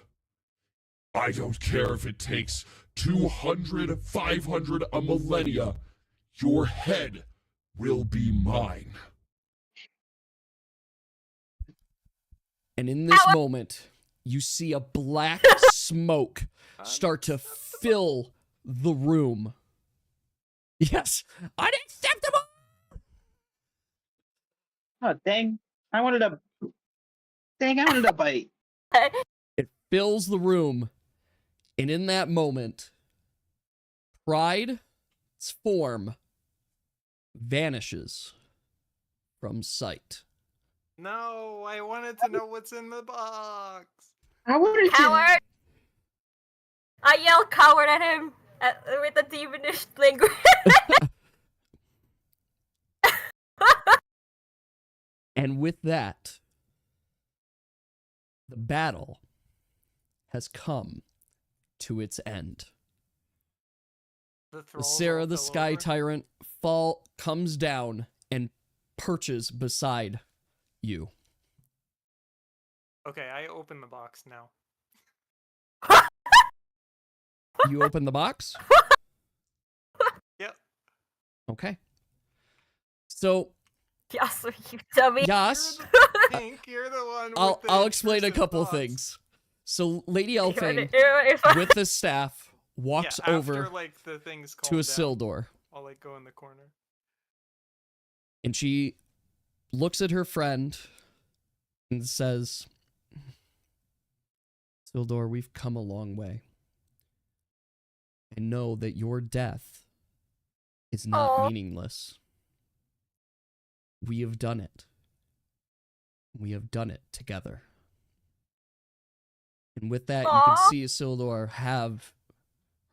I don't care if it takes 200, 500, a millennia. Your head will be mine. And in this moment, you see a black smoke start to fill the room. Yes, unacceptable! Oh, dang. I wanted a bite. It fills the room. And in that moment, Pride's form vanishes from sight. No, I wanted to know what's in the box. I wanted Coward! I yell coward at him with a demonish language. And with that, the battle has come to its end. The thralls Sarah all the fell Sky over. Tyrant comes down and perches beside you. Okay, I open the box now. You open the box? Yep. Okay. So, Yes, you dummy. Yas, Pink, you're the one. I'll with explain a intrusive couple thoughts. things. So, Lady Elfang, If I- with the staff, walks Yeah, over after, like, the things to calm a down, Sildor, I'll like go in the corner. and she looks at her friend and says, Sildor, we've come a long way. I know that your death is not Aw. meaningless. We have done it. We have done it together. And with that, you can Aw. see Isildur have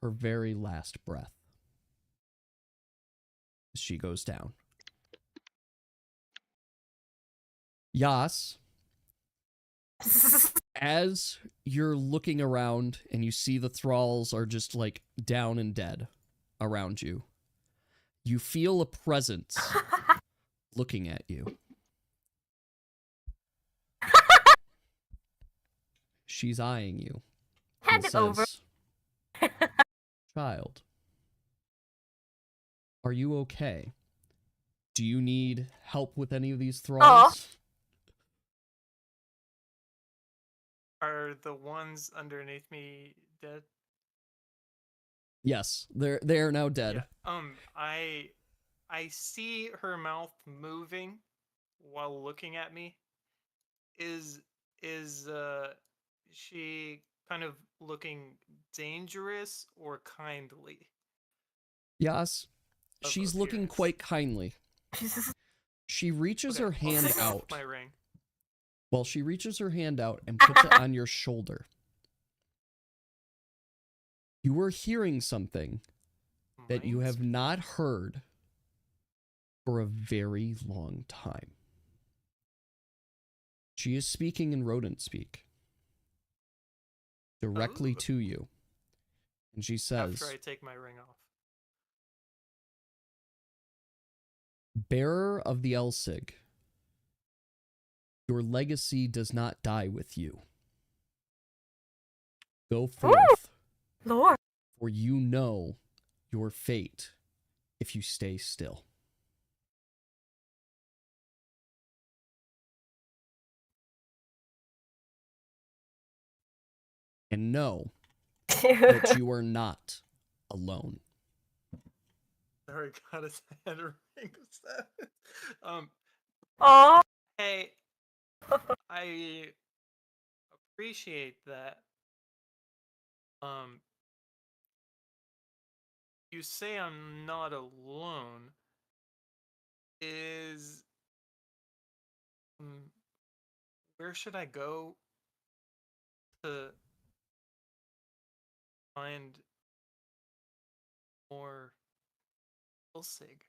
her very last breath as she goes down. Yas, as you're looking around and you see the thralls are just like down and dead around you, you feel a presence looking at you. She's eyeing you. Hand and it over. says, Child, are you okay? Do you need help with any of these thralls? Are the ones underneath me dead? Yes, they are now dead. Yeah. I see her mouth moving while looking at me. Is she kind of looking dangerous or kindly? Yes, Of she's looking appearance. quite kindly. She reaches Okay, her I'll hand take off out. my ring. Well, she reaches her hand out and puts it on your shoulder. You are hearing something that you have not heard for a very long time. She is speaking in rodent speak directly Ooh. to you. And she says, After I take my ring off. Bearer of the Elsig, your legacy does not die with you. Go forth, Lord. for you know your fate if you stay still. And know that you are not alone. Sorry, got his hand ring set. Aw. Hey, I appreciate that. You say I'm not alone. Is where should I go to find more Ilsig?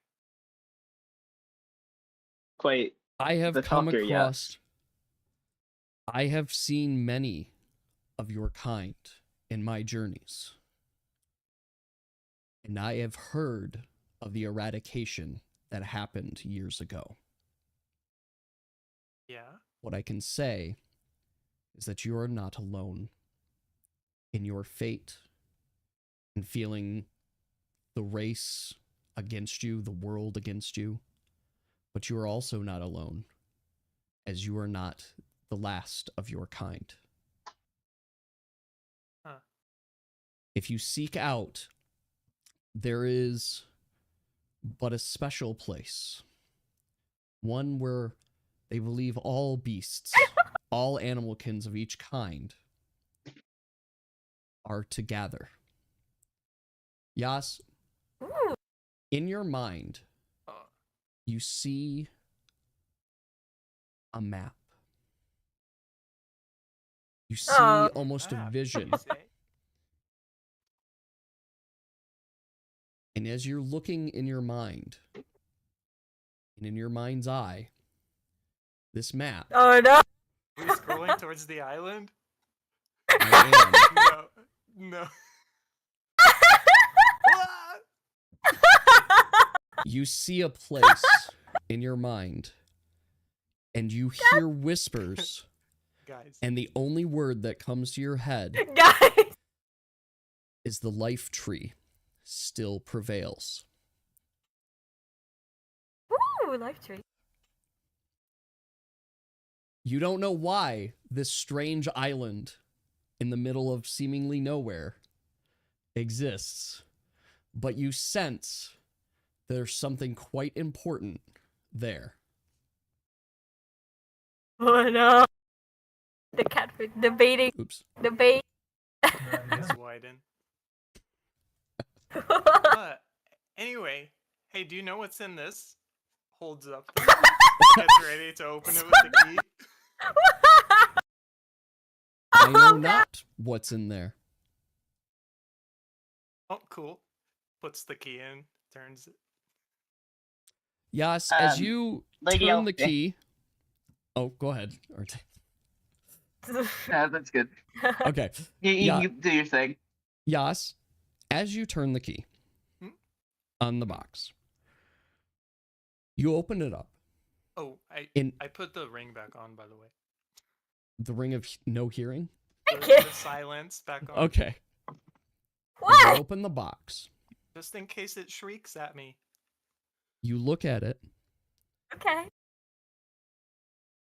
Quite I have the come talker, across, I have seen many of your kind in my journeys. And I have heard of the eradication that happened years ago. Yeah. What I can say is that you are not alone in your fate and feeling the race against you, the world against you. But you are also not alone, as you are not the last of your kind. Huh. If you seek out, there is but a special place. One where they believe all beasts, all animalkins of each kind, are to gather. Yas, Ooh. in your mind, Uh, you see a map. You see Oh. almost a map, vision. you say? And as you're looking in your mind, and in your mind's eye, this map, Oh no. Are we scrolling towards the island? I am, No. Ah! you see a place in your mind, and you hear whispers, Guys. and the only word that comes to your head Guys. is the life tree still prevails. Ooh, life tree. You don't know why this strange island in the middle of seemingly nowhere exists, but you sense there's something quite important there. Oh no. The catfish debating. Oops. Debate. It's widen. Anyway, hey, do you know what's in this? Holds up. Gets ready to open it with the key. I know not what's in there. Oh, cool. Puts the key in, turns it. Yes, as you Lady turn the Elf- key. Oh, go ahead. Arte. Yeah, that's good. Okay. You, Yeah. you do your thing. Yas, as you turn the key Hmm? on the box, you open it up. Oh, I In put the ring back on, by the way. the ring of no hearing. The silence back on. Okay. You What? open the box. Just in case it shrieks at me. You look at it, Okay.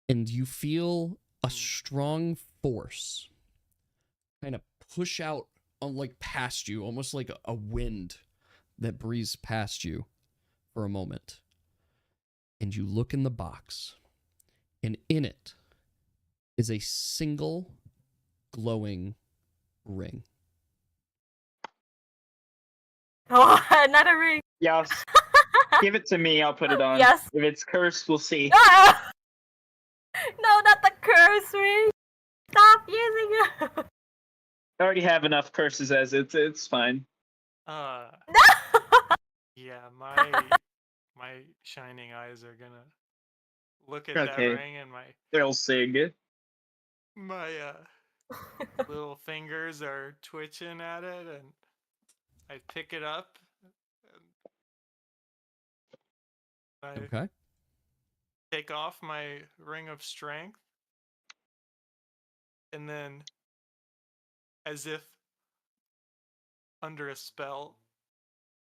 and you feel a strong force kind of push out like past you, almost like a wind that breezes past you for a moment. And you look in the box, and in it is a single glowing ring. Oh, another ring. Yes. Give it to me. I'll put it on. Yes. If it's cursed, we'll see. Ah! No, not the curse ring. Stop using it. I already have enough curses as it's fine. Uh, No. yeah, my shining eyes are gonna look at that Okay. ring, and They'll sing. my little fingers are twitching at it, and I pick it up. And I Okay. take off my ring of strength, and then, as if under a spell,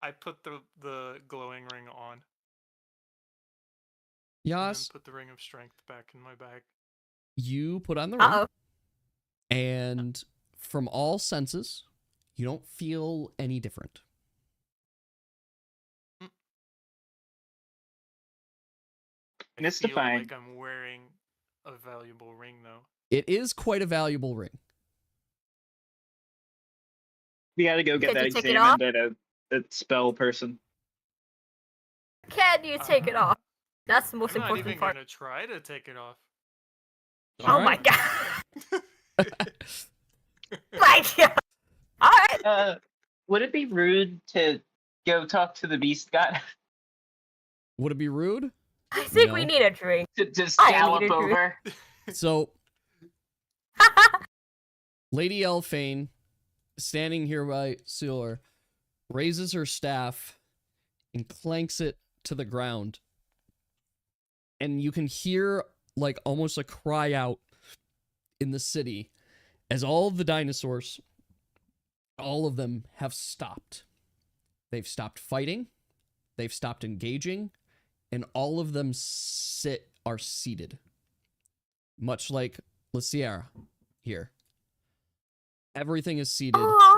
I put the glowing ring on, and then Yas, put the ring of strength back in my bag. you put on the ring, Uh-oh. and from all senses, you don't feel any different. I feel Mystifying. like I'm wearing a valuable ring, though. It is quite a valuable ring. We gotta go get Could that you take it examined at a spell person. Can you take it off? That's the most I'm not important even part. gonna try to take it off. Oh my god. My god. Alright. Would it be rude to go talk to the beast god? Would it be rude? I think we No. need a drink. To just I gallop need a drink. over? So, Lady Elfane, standing here by Sealer, raises her staff and clanks it to the ground. And you can hear, like, almost a cry out in the city as all of the dinosaurs, all of them have stopped. They've stopped fighting, they've stopped engaging, and all of them are seated. much like La Sierra here. Everything is seated. Oh,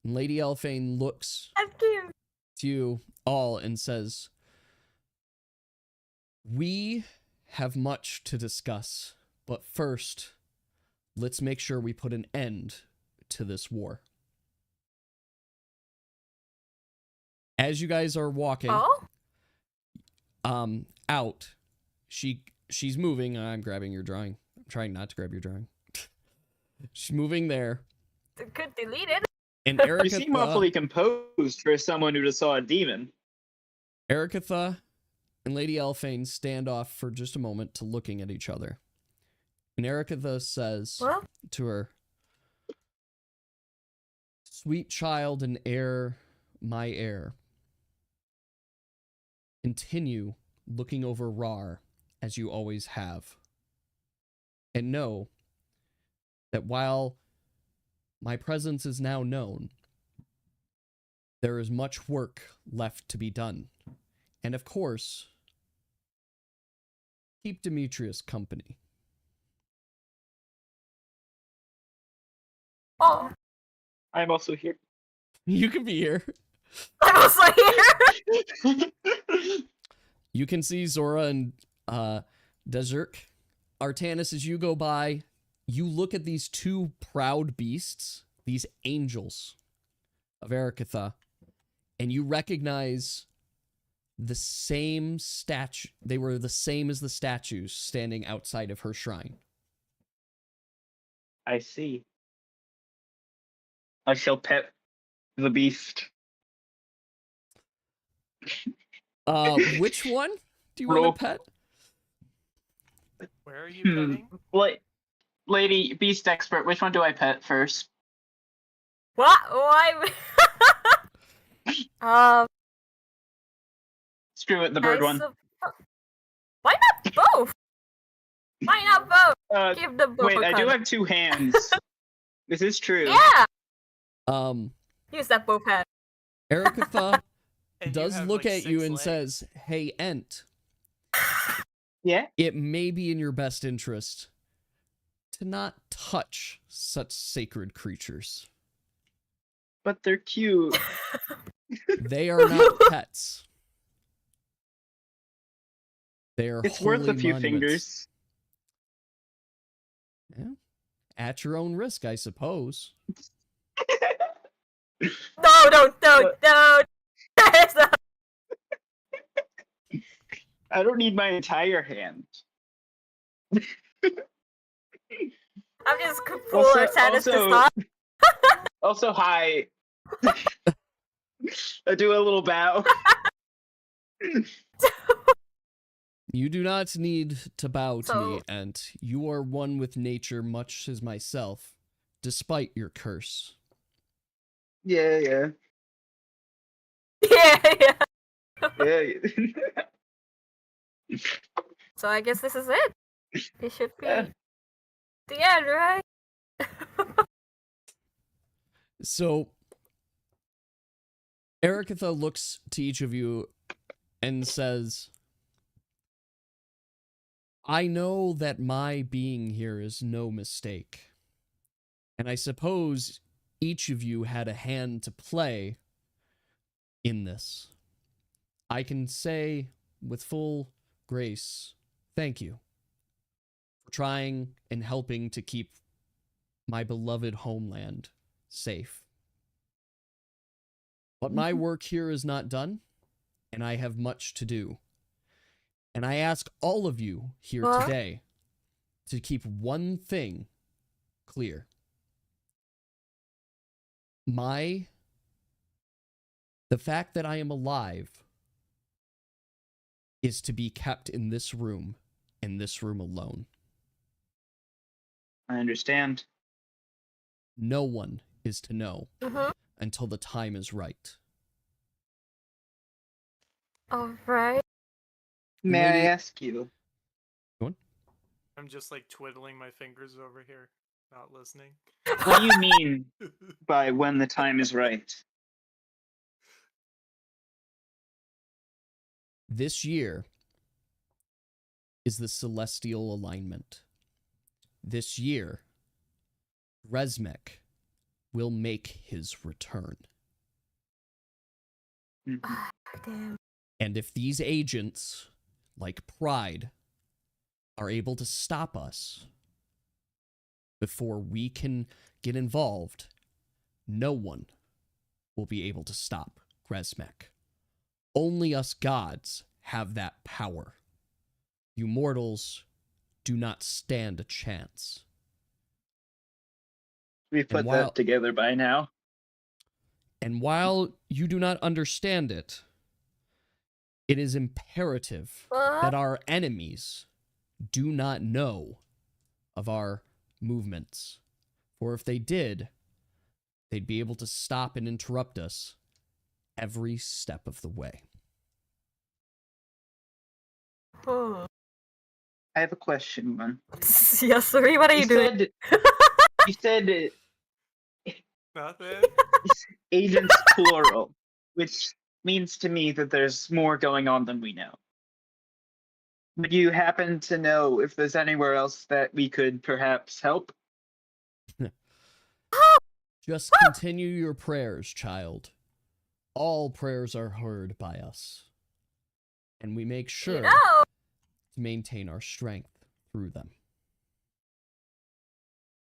Lady Elfane looks that's cute. to you all and says, "We have much to discuss, but first, let's make sure we put an end to this war." As you guys are walking Oh, out, she's moving. I'm grabbing your drawing. I'm trying not to grab your drawing. She's moving there. could delete it. And You seem awfully composed for someone who just saw a demon. Ericatha and Lady Elfane stand off for just a moment to looking at each other. And Ericatha says Well, to her, "Sweet child and heir, my heir, continue looking over Rhar as you always have. And know that while my presence is now known, there is much work left to be done. And of course, keep Demetrius company." oh, I'm also here. You can be here. I'm also here. You can see Zora and Desert. Artanis, as you go by, you look at these two proud beasts, these angels of Ericatha, and you recognize the same statue. They were the same as the statues standing outside of her shrine. I see. I shall pet the beast. Which one do you want Roll. to pet? Where are you petting? Lady beast expert, which one do I pet first? What? Why? Screw it, the bird one. Why not both? Why not both? Give them both. Wait, a I do cuddle. have two hands. This is true. Yeah. Use that both hands. Ericatha And you does have, look like, at you 6 and legs? says, "Hey, Ent, Yeah? it may be in your best interest to not touch such sacred creatures. But they're cute. They are not pets. They are It's worth a holy few monuments." fingers. Yeah. At your own risk, I suppose. No, don't. That's not- I don't need my entire hand. I'm just full Also- Artanis also- to stop. Also, hi. I do a little bow. You do not need to bow to me, So- Ent. You are one with nature much as myself, despite your curse. Yeah. Yeah. Yeah. So I guess this is it. It should be Yeah. the end, right? So, Ericatha looks to each of you and says, "I know that my being here is no mistake. And I suppose each of you had a hand to play in this. I can say with full grace, thank you for trying and helping to keep my beloved homeland safe. But my work here is not done, and I have much to do. And I ask all of you here What? today to keep one thing clear. The fact that I am alive is to be kept in this room alone. I understand. No one is to know Mm-hmm. until the time is right." Alright. May I Lady- ask you? I'm just like twiddling my fingers over here, not listening. What do you mean by when the time is right? This year is the celestial alignment. this year, Resmek will make his return. Damn. And if these agents, like Pride, are able to stop us before we can get involved, no one will be able to stop Resmek. Only us gods have that power. You mortals do not stand a chance. We've put while- that together by now. And while you do not understand it, it is imperative that our enemies do not know of our movements. For if they did, they'd be able to stop and interrupt us every step of the way. Hmm. I have a question, man. Yes, sorry, what are you doing? You said Nothing. agents plural, which means to me that there's more going on than we know. Would you happen to know if there's anywhere else that we could perhaps help? Just continue your prayers, child. All prayers are heard by us. And we make sure You know, to maintain our strength through them.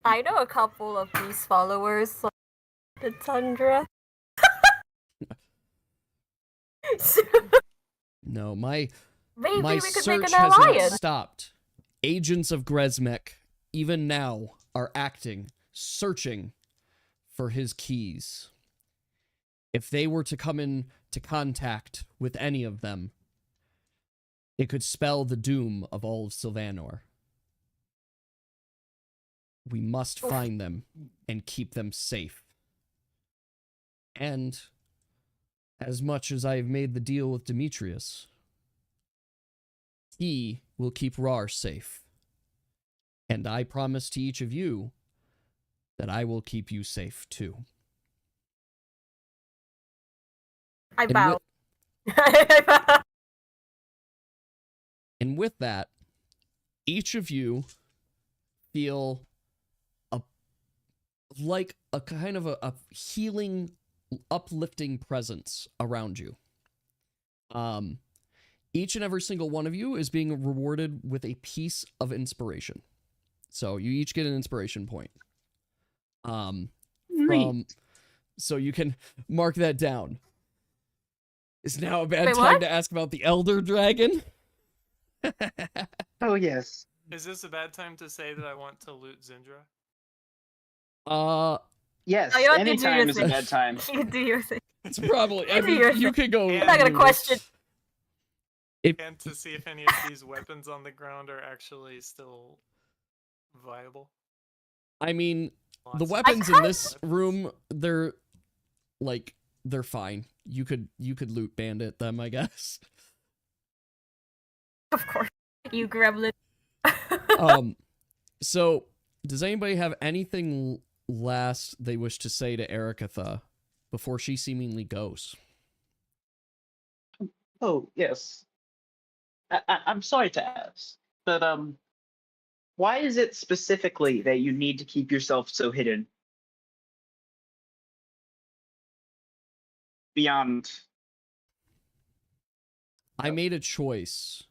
I know a couple of these followers, like the Tundra. No, my Maybe my we could make search an has not alliance. stopped. Agents of Grezmek, even now, are acting, searching for his keys. If they were to come into contact with any of them, it could spell the doom of all of Sylvanor. We must find them and keep them safe. And as much as I have made the deal with Demetrius, he will keep Rhar safe. And I promise to each of you that I will keep you safe too. I And bow. And with that, each of you feel like a kind of a healing, uplifting presence around you. Each and every single one of you is being rewarded with a piece of inspiration. So you each get an inspiration point. So you can mark that down. Is now a bad Wait, time what? to ask about the Elder Dragon? Oh, yes. Is this a bad time to say that I want to loot Zindra? Yes, Oh, you want to do anytime your is a thing. bad time. You do your thing. it's probably, I You do mean, your you thing. could go. I'm not gonna loot it. question. And to see if any of these weapons on the ground are actually still viable. I mean, the Lots of weapons in kinda- this room, they're fine. You could loot bandit them, I guess. Of course. You gremlin. So does anybody have anything last they wish to say to Ericatha before she seemingly goes? Oh, yes. I'm sorry to ask, but why is it specifically that you need to keep yourself so hidden? Beyond. I made a choice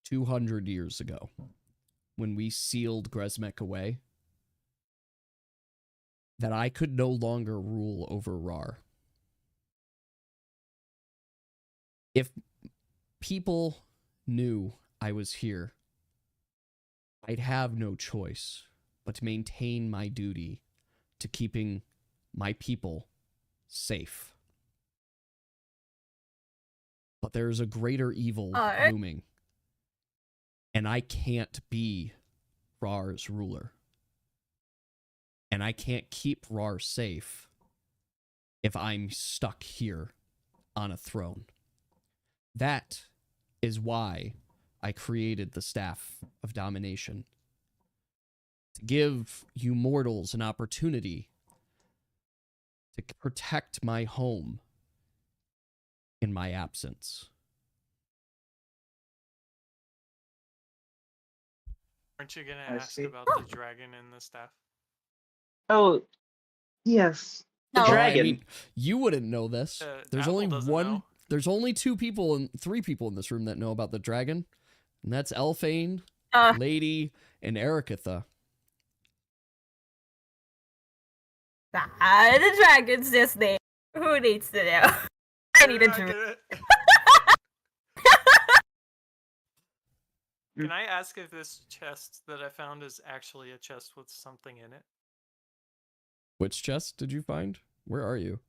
200 years ago when we sealed Grezmek away that I could no longer rule over Rhar. If people knew I was here, I'd have no choice but to maintain my duty to keeping my people safe. But there's a greater evil looming, and I can't be Rhar's ruler. And I can't keep Rhar safe if I'm stuck here on a throne. That is why I created the Staff of Domination. To give you mortals an opportunity to protect my home in my absence. Aren't you gonna I ask see. about the dragon and the staff? Oh, yes. The No. Well, dragon. I mean, you wouldn't know this. There's Apple only doesn't one. know. There's only three people in this room that know about the dragon, and that's Elfane, Uh, Lady, and Ericatha. the dragon's just there. Who needs to know? I need a You're not drink. gonna- Can I ask if this chest that I found is actually a chest with something in it? Which chest did you find? Where are you?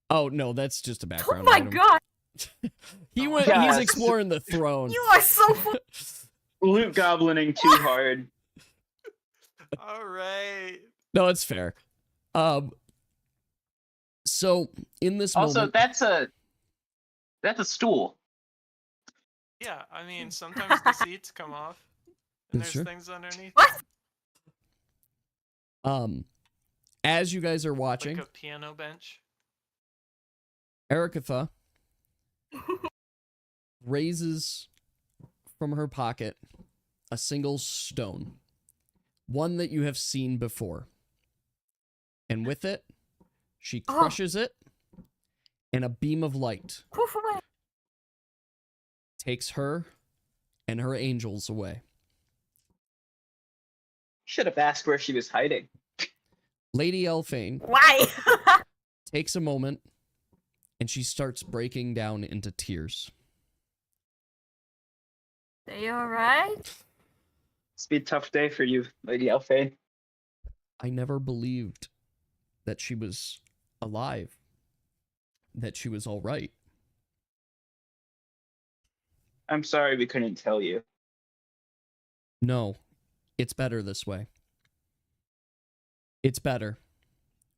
Oh no, that's just a Oh background my item. god! He's Yes. exploring the throne. You are so Loot goblining too hard. All right. No, it's fair. So in this Also, moment, that's a stool. Yeah, I mean, sometimes the seats come off, and there's Sure. things underneath, What? as you guys are watching, like a piano bench. Ericatha raises from her pocket a single stone, one that you have seen before. And with it, she crushes it, and a beam of light Poof away. takes her and her angels away. Should have asked where she was hiding. Lady Elfane Why? takes a moment, and she starts breaking down into tears. Are you alright? It's been a tough day for you, Lady Elfane. I never believed that she was alive, that she was all right. I'm sorry we couldn't tell you. No, it's better this way. It's better.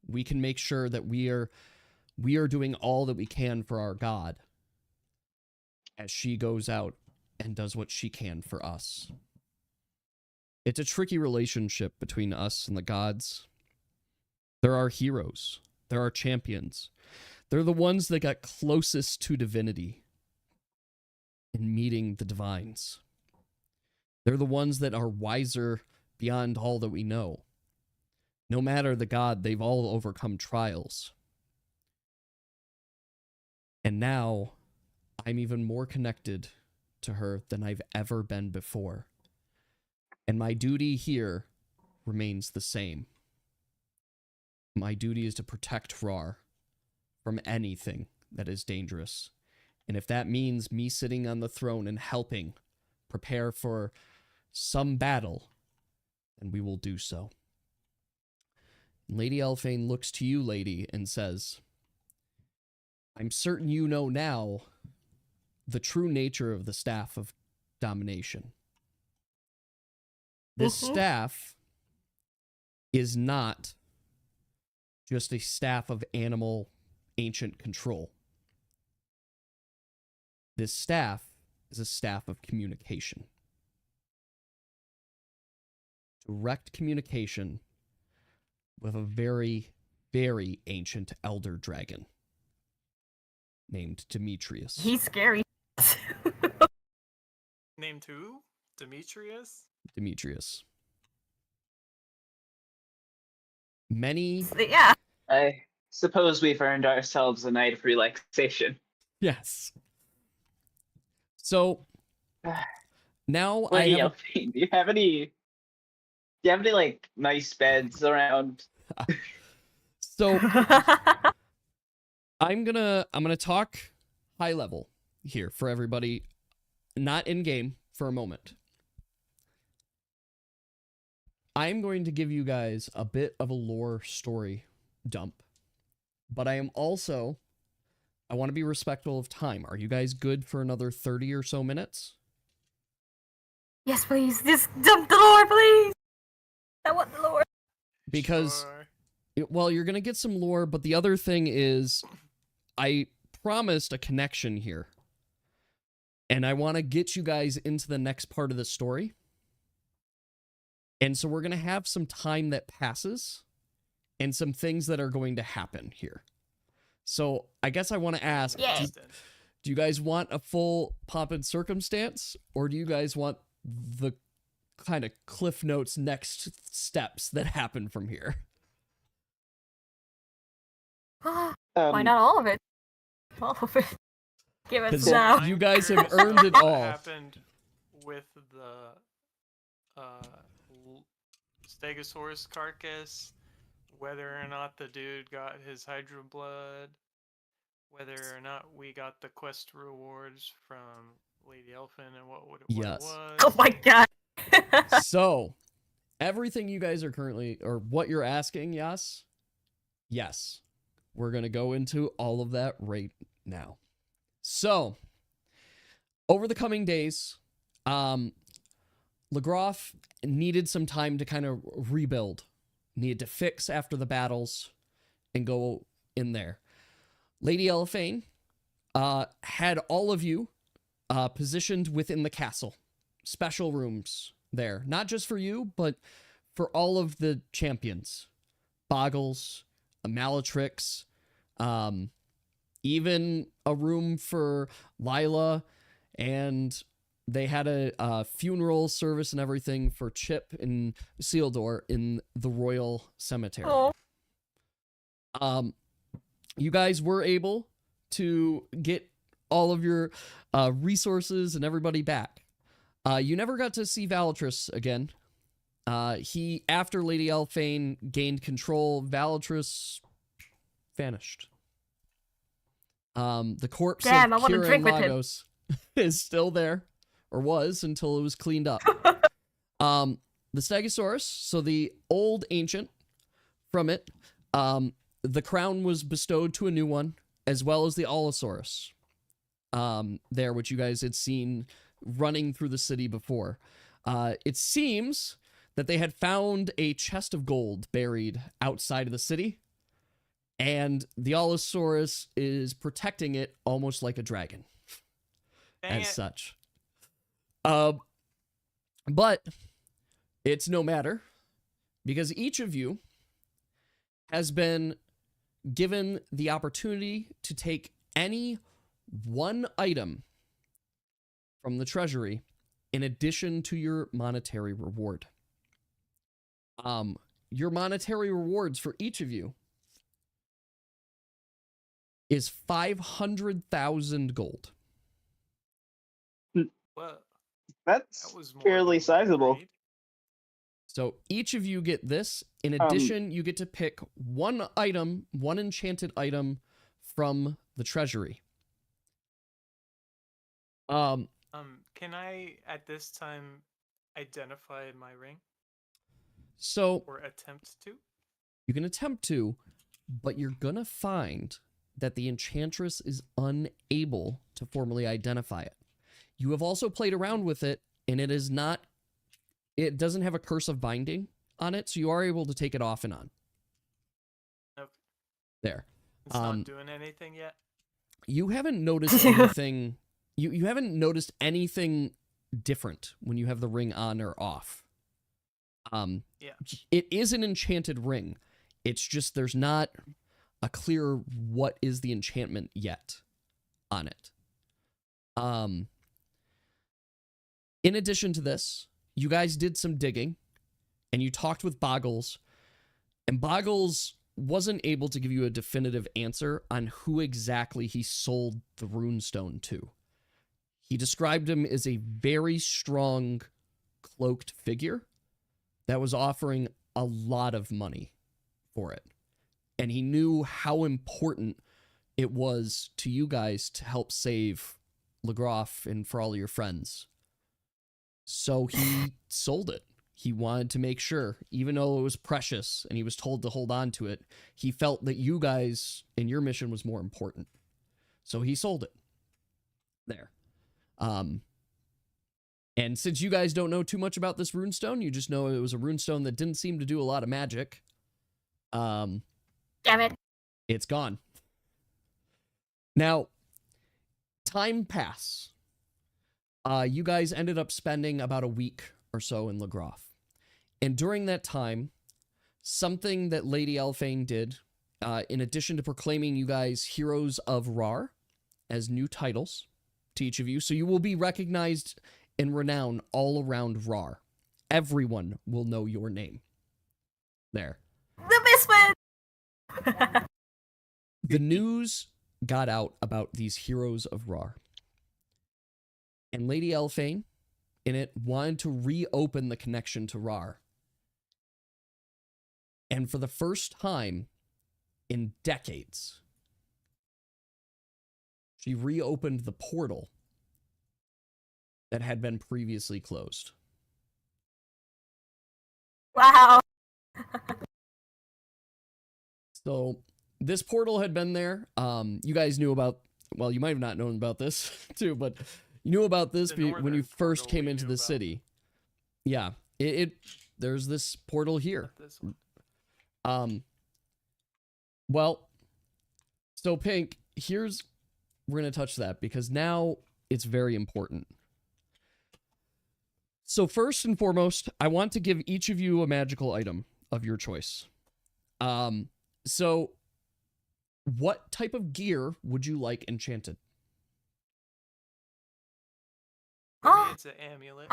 We can make sure that we are doing all that we can for our God as she goes out and does what she can for us. It's a tricky relationship between us and the gods. There are heroes. There are champions. They're the ones that got closest to divinity in meeting the divines. They're the ones that are wiser beyond all that we know. No matter the god, they've all overcome trials. And now, I'm even more connected to her than I've ever been before. And my duty here remains the same. My duty is to protect Rhar from anything that is dangerous. And if that means me sitting on the throne and helping prepare for some battle, then we will do so. Lady Elfane looks to you, lady, and says, I'm certain you know now the true nature of the Staff of Domination. This staff is not just a staff of animal ancient control. This staff is a staff of communication. Direct communication with a very, very ancient elder dragon named Demetrius. He's scary. Named who? Demetrius? Demetrius. Many... Yeah. I suppose we've earned ourselves a night of relaxation. Yes. So, now I Lady have... Elfane, do you have any like nice beds around? So, I'm gonna talk high level here for everybody, not in game for a moment. I'm going to give you guys a bit of a lore story dump, but I am also, I want to be respectful of time. Are you guys good for another 30 or so minutes? Yes, please. Just dump the lore, please. I want the lore. Because, Sure. well, you're going to get some lore, but the other thing is, I promised a connection here. And I want to get you guys into the next part of the story. And so we're going to have some time that passes and some things that are going to happen here. So I guess I want to ask, Yay. do you guys want a full pomp and circumstance, or do you guys want the kind of Cliff Notes next steps that happen from here. Why not all of it? All of it. Give us 'Cause now. you guys have curious earned it what all. happened with the Stegosaurus carcass, whether or not the dude got his Hydra blood, whether or not we got the quest rewards from Lady Elfin, and what it Yes. was. Oh my god. So, everything you guys are currently, or what you're asking, yes? Yes. We're going to go into all of that right now. So, over the coming days, Legroff needed some time to kind of rebuild. Needed to fix after the battles and go in there. Lady Elephane had all of you positioned within the castle. Special rooms there. Not just for you, but for all of the champions. Boggles, Malatrix, even a room for Lila, and they had a funeral service and everything for Chip and Sealdor in the Royal Cemetery. Oh. You guys were able to get all of your resources and everybody back. You never got to see Valatrice again. After Lady Elfane gained control, Valatrice vanished. The corpse Damn, I of wanna Kira drink with him. Lagos is still there, or was until it was cleaned up. The Stegosaurus, so the old ancient from it, the crown was bestowed to a new one, as well as the Allosaurus, there, which you guys had seen running through the city before. It seems that they had found a chest of gold buried outside of the city, and the Allosaurus is protecting it almost like a dragon. Dang As it. such. But it's no matter, because each of you has been given the opportunity to take any one item from the treasury in addition to your monetary reward. Your monetary rewards for each of you is 500,000 gold. Well, That's that was more fairly than we sizable. agreed. So each of you get this. In addition, you get to pick one item, one enchanted item from the treasury. Can I at this time identify my ring So or attempt to? you can attempt to, but you're gonna find that the enchantress is unable to formally identify it. You have also played around with it, and it doesn't have a curse of binding on it, so you are able to take it off and on. Okay. There. It's not doing anything yet. You haven't noticed anything. You haven't noticed anything different when you have the ring on or off. Yeah. It is an enchanted ring. It's just there's not a clear what is the enchantment yet on it. In addition to this, you guys did some digging, and you talked with Boggles, and Boggles wasn't able to give you a definitive answer on who exactly he sold the runestone to. He described him as a very strong, cloaked figure that was offering a lot of money for it. And he knew how important it was to you guys to help save Legroff and for all your friends. So he sold it. He wanted to make sure, even though it was precious and he was told to hold on to it, he felt that you guys and your mission was more important. So he sold it. There. And since you guys don't know too much about this runestone, you just know it was a runestone that didn't seem to do a lot of magic. Damn it. It's gone. Now, time pass. You guys ended up spending about a week or so in Legroff. And during that time, something that Lady Elfane did, in addition to proclaiming you guys Heroes of Rhar as new titles to each of you, so you will be recognized and renowned all around Rhar everyone will know your name. There. The Misfits! The news got out about these heroes of Rhar. And Lady Elfane, in it, wanted to reopen the connection to Rhar. And for the first time in decades, she reopened the portal that had been previously closed. Wow. So this portal had been there. You guys knew about, well, you might have not known about this too, but you knew about this The when you northern first portal came we into knew the about. city. Yeah, there's this portal here. This one. Well, so Pink, we're gonna touch that because now it's very important. So first and foremost, I want to give each of you a magical item of your choice. So what type of gear would you like enchanted? For me, Oh. it's an amulet.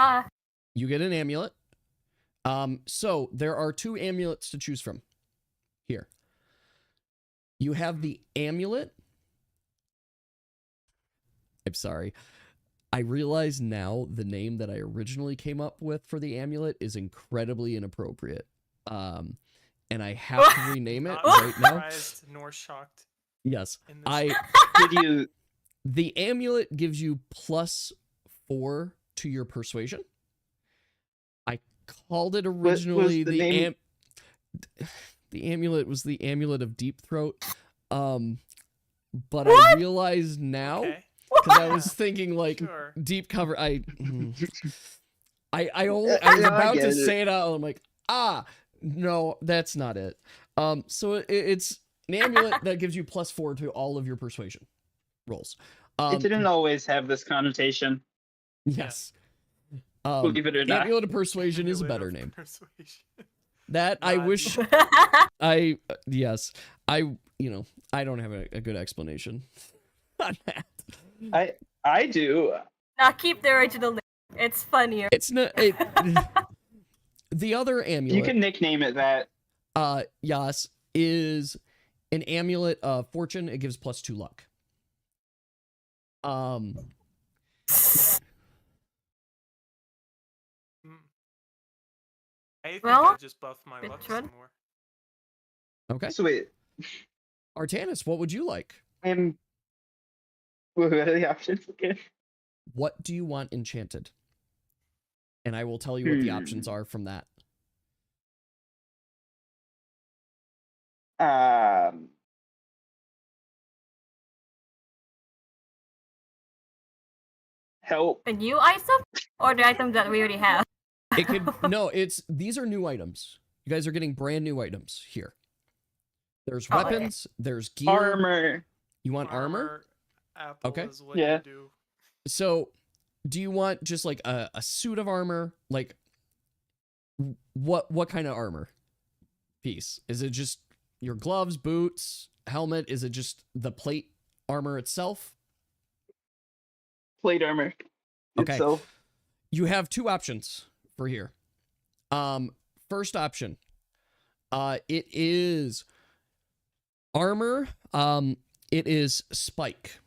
You get an amulet. So there are 2 amulets to choose from. Here. You have the amulet. I'm sorry. I realize now the name that I originally came up with for the amulet is incredibly inappropriate. And I have to rename it Not right now. surprised nor shocked. Yes. In this Did you? The amulet gives you +4 to your persuasion. I called it originally the name? The amulet was the amulet of Deep Throat. But I What? realize now Okay. because I was thinking like Sure. deep cover. I was Yeah, I about get to it. say it out. And I'm like, no, that's not it. So it's an amulet that gives you +4 to all of your persuasion rolls. It didn't always have this connotation. Yes. Believe it or not. Amulet of Persuasion is a Amulet better of name. Persuasion. That I Not- wish yes. I don't have a good explanation on that. I do. Now keep the original name. It's funnier. It's not the other amulet. You can nickname it that. Yas, is an amulet of fortune. It gives +2 luck. Mm. I think Well, I just buffed my luck which some one? more. Okay. So wait, Artanis, what would you like? what are the options again? What do you want enchanted? And I will tell you what the options are from that. Help. A new item? Or the item that we already have? It could no, these are new items. You guys are getting brand new items here. There's Oh, okay. weapons, there's gear. Armor. You want armor? Apple Okay. is what Yeah. you do. So, do you want just like a suit of armor? Like what kind of armor piece? Is it just your gloves, boots, helmet? Is it just the plate armor itself? Plate armor. Okay. Itself. You have 2 options for here. First option. It is armor. It is spike.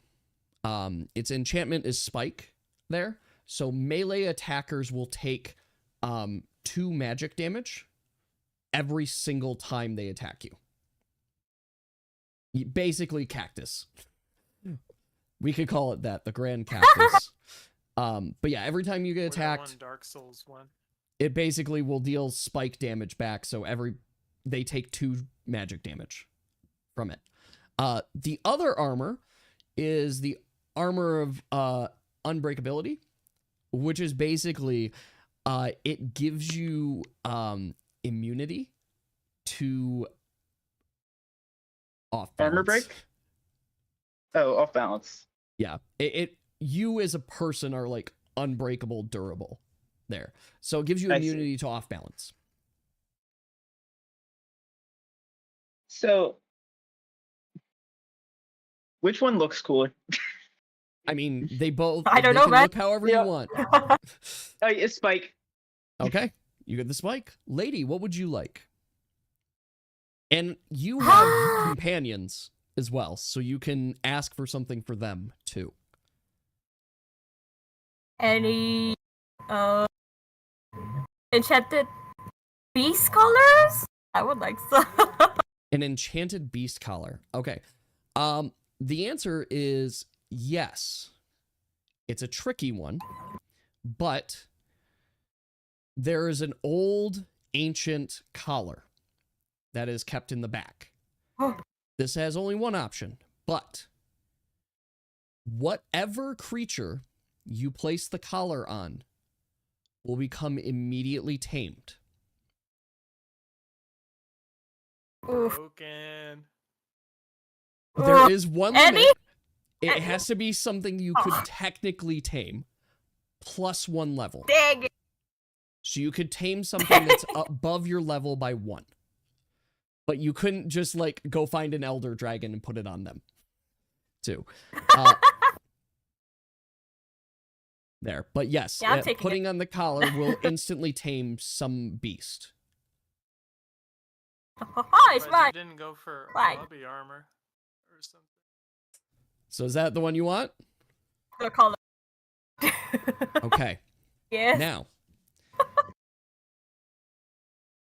Its enchantment is spike there. So melee attackers will take 2 magic damage every single time they attack you. Basically cactus. We could call it that, the grand cactus. But yeah, every time you get Or the attacked, one Dark Souls one. it basically will deal spike damage back, so they take 2 magic damage from it. The other armor is the armor of unbreakability, which is basically it gives you immunity to off balance. Armor break? Oh, off balance. Yeah, you as a person are like unbreakable, durable there. So it gives you I see. immunity to off balance. So, which one looks cooler? I mean, they both. I don't they know, can man. look however Yeah. you want. Oh, it's Spike. Okay, You get the spike. Lady, what would you like? And you have companions as well, so you can ask for something for them too. Any enchanted beast colors? I would like some. An enchanted beast collar. Okay. The answer is yes. It's a tricky one, but there is an old ancient collar that is kept in the back. This has only one option, but whatever creature you place the collar on will become immediately tamed. Broken. There is one limit. Any? It has to be something you could technically tame, plus 1 level. Dang it. So you could tame something that's above your level by 1. But you couldn't just, like, go find an elder dragon and put it on them, too. There. But yes, Yeah, I'm taking putting on the collar will instantly tame some beast. It's But fine. you didn't go for Fine. lobby armor or something. So is that the one you want? The color. Okay. Yes. Now,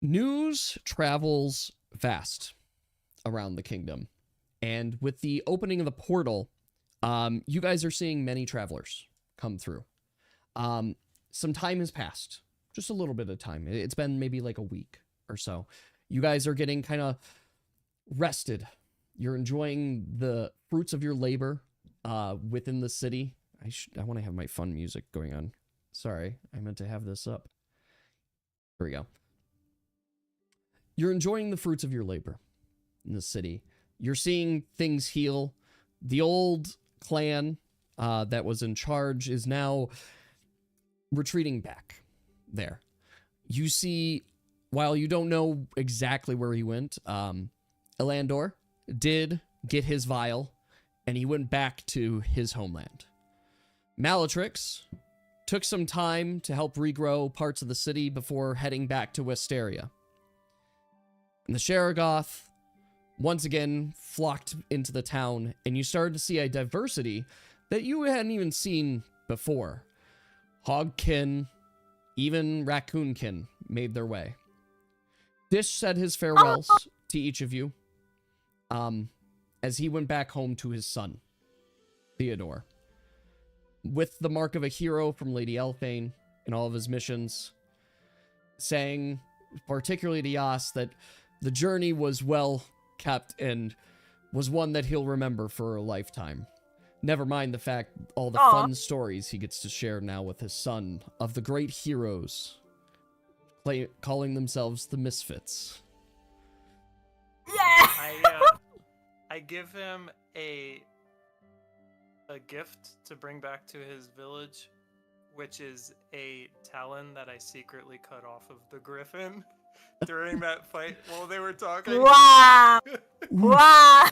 news travels fast around the kingdom. And with the opening of the portal, you guys are seeing many travelers come through. Some time has passed. Just a little bit of time. It's been maybe like a week or so. You guys are getting kind of rested. You're enjoying the fruits of your labor within the city. I want to have my fun music going on. Sorry, I meant to have this up. Here we go. You're enjoying the fruits of your labor in the city. You're seeing things heal. The old clan that was in charge is now retreating back there. You see, while you don't know exactly where he went, Elandor did get his vial, and he went back to his homeland. Malatrix took some time to help regrow parts of the city before heading back to Westeria. And the Sharagoth once again flocked into the town, and you started to see a diversity that you hadn't even seen before. Hogkin, even Raccoonkin made their way. Dish said his farewells to each of you as he went back home to his son, Theodore. With the mark of a hero from Lady Elfane in all of his missions, saying, particularly to Yas, that the journey was well kept and was one that he'll remember for a lifetime. Never mind the fact all the fun stories he gets to share now with his son of the great heroes calling themselves the Misfits. Yeah. I give him a gift to bring back to his village, which is a talon that I secretly cut off of the griffin during that fight while they were talking. Wow. Wow.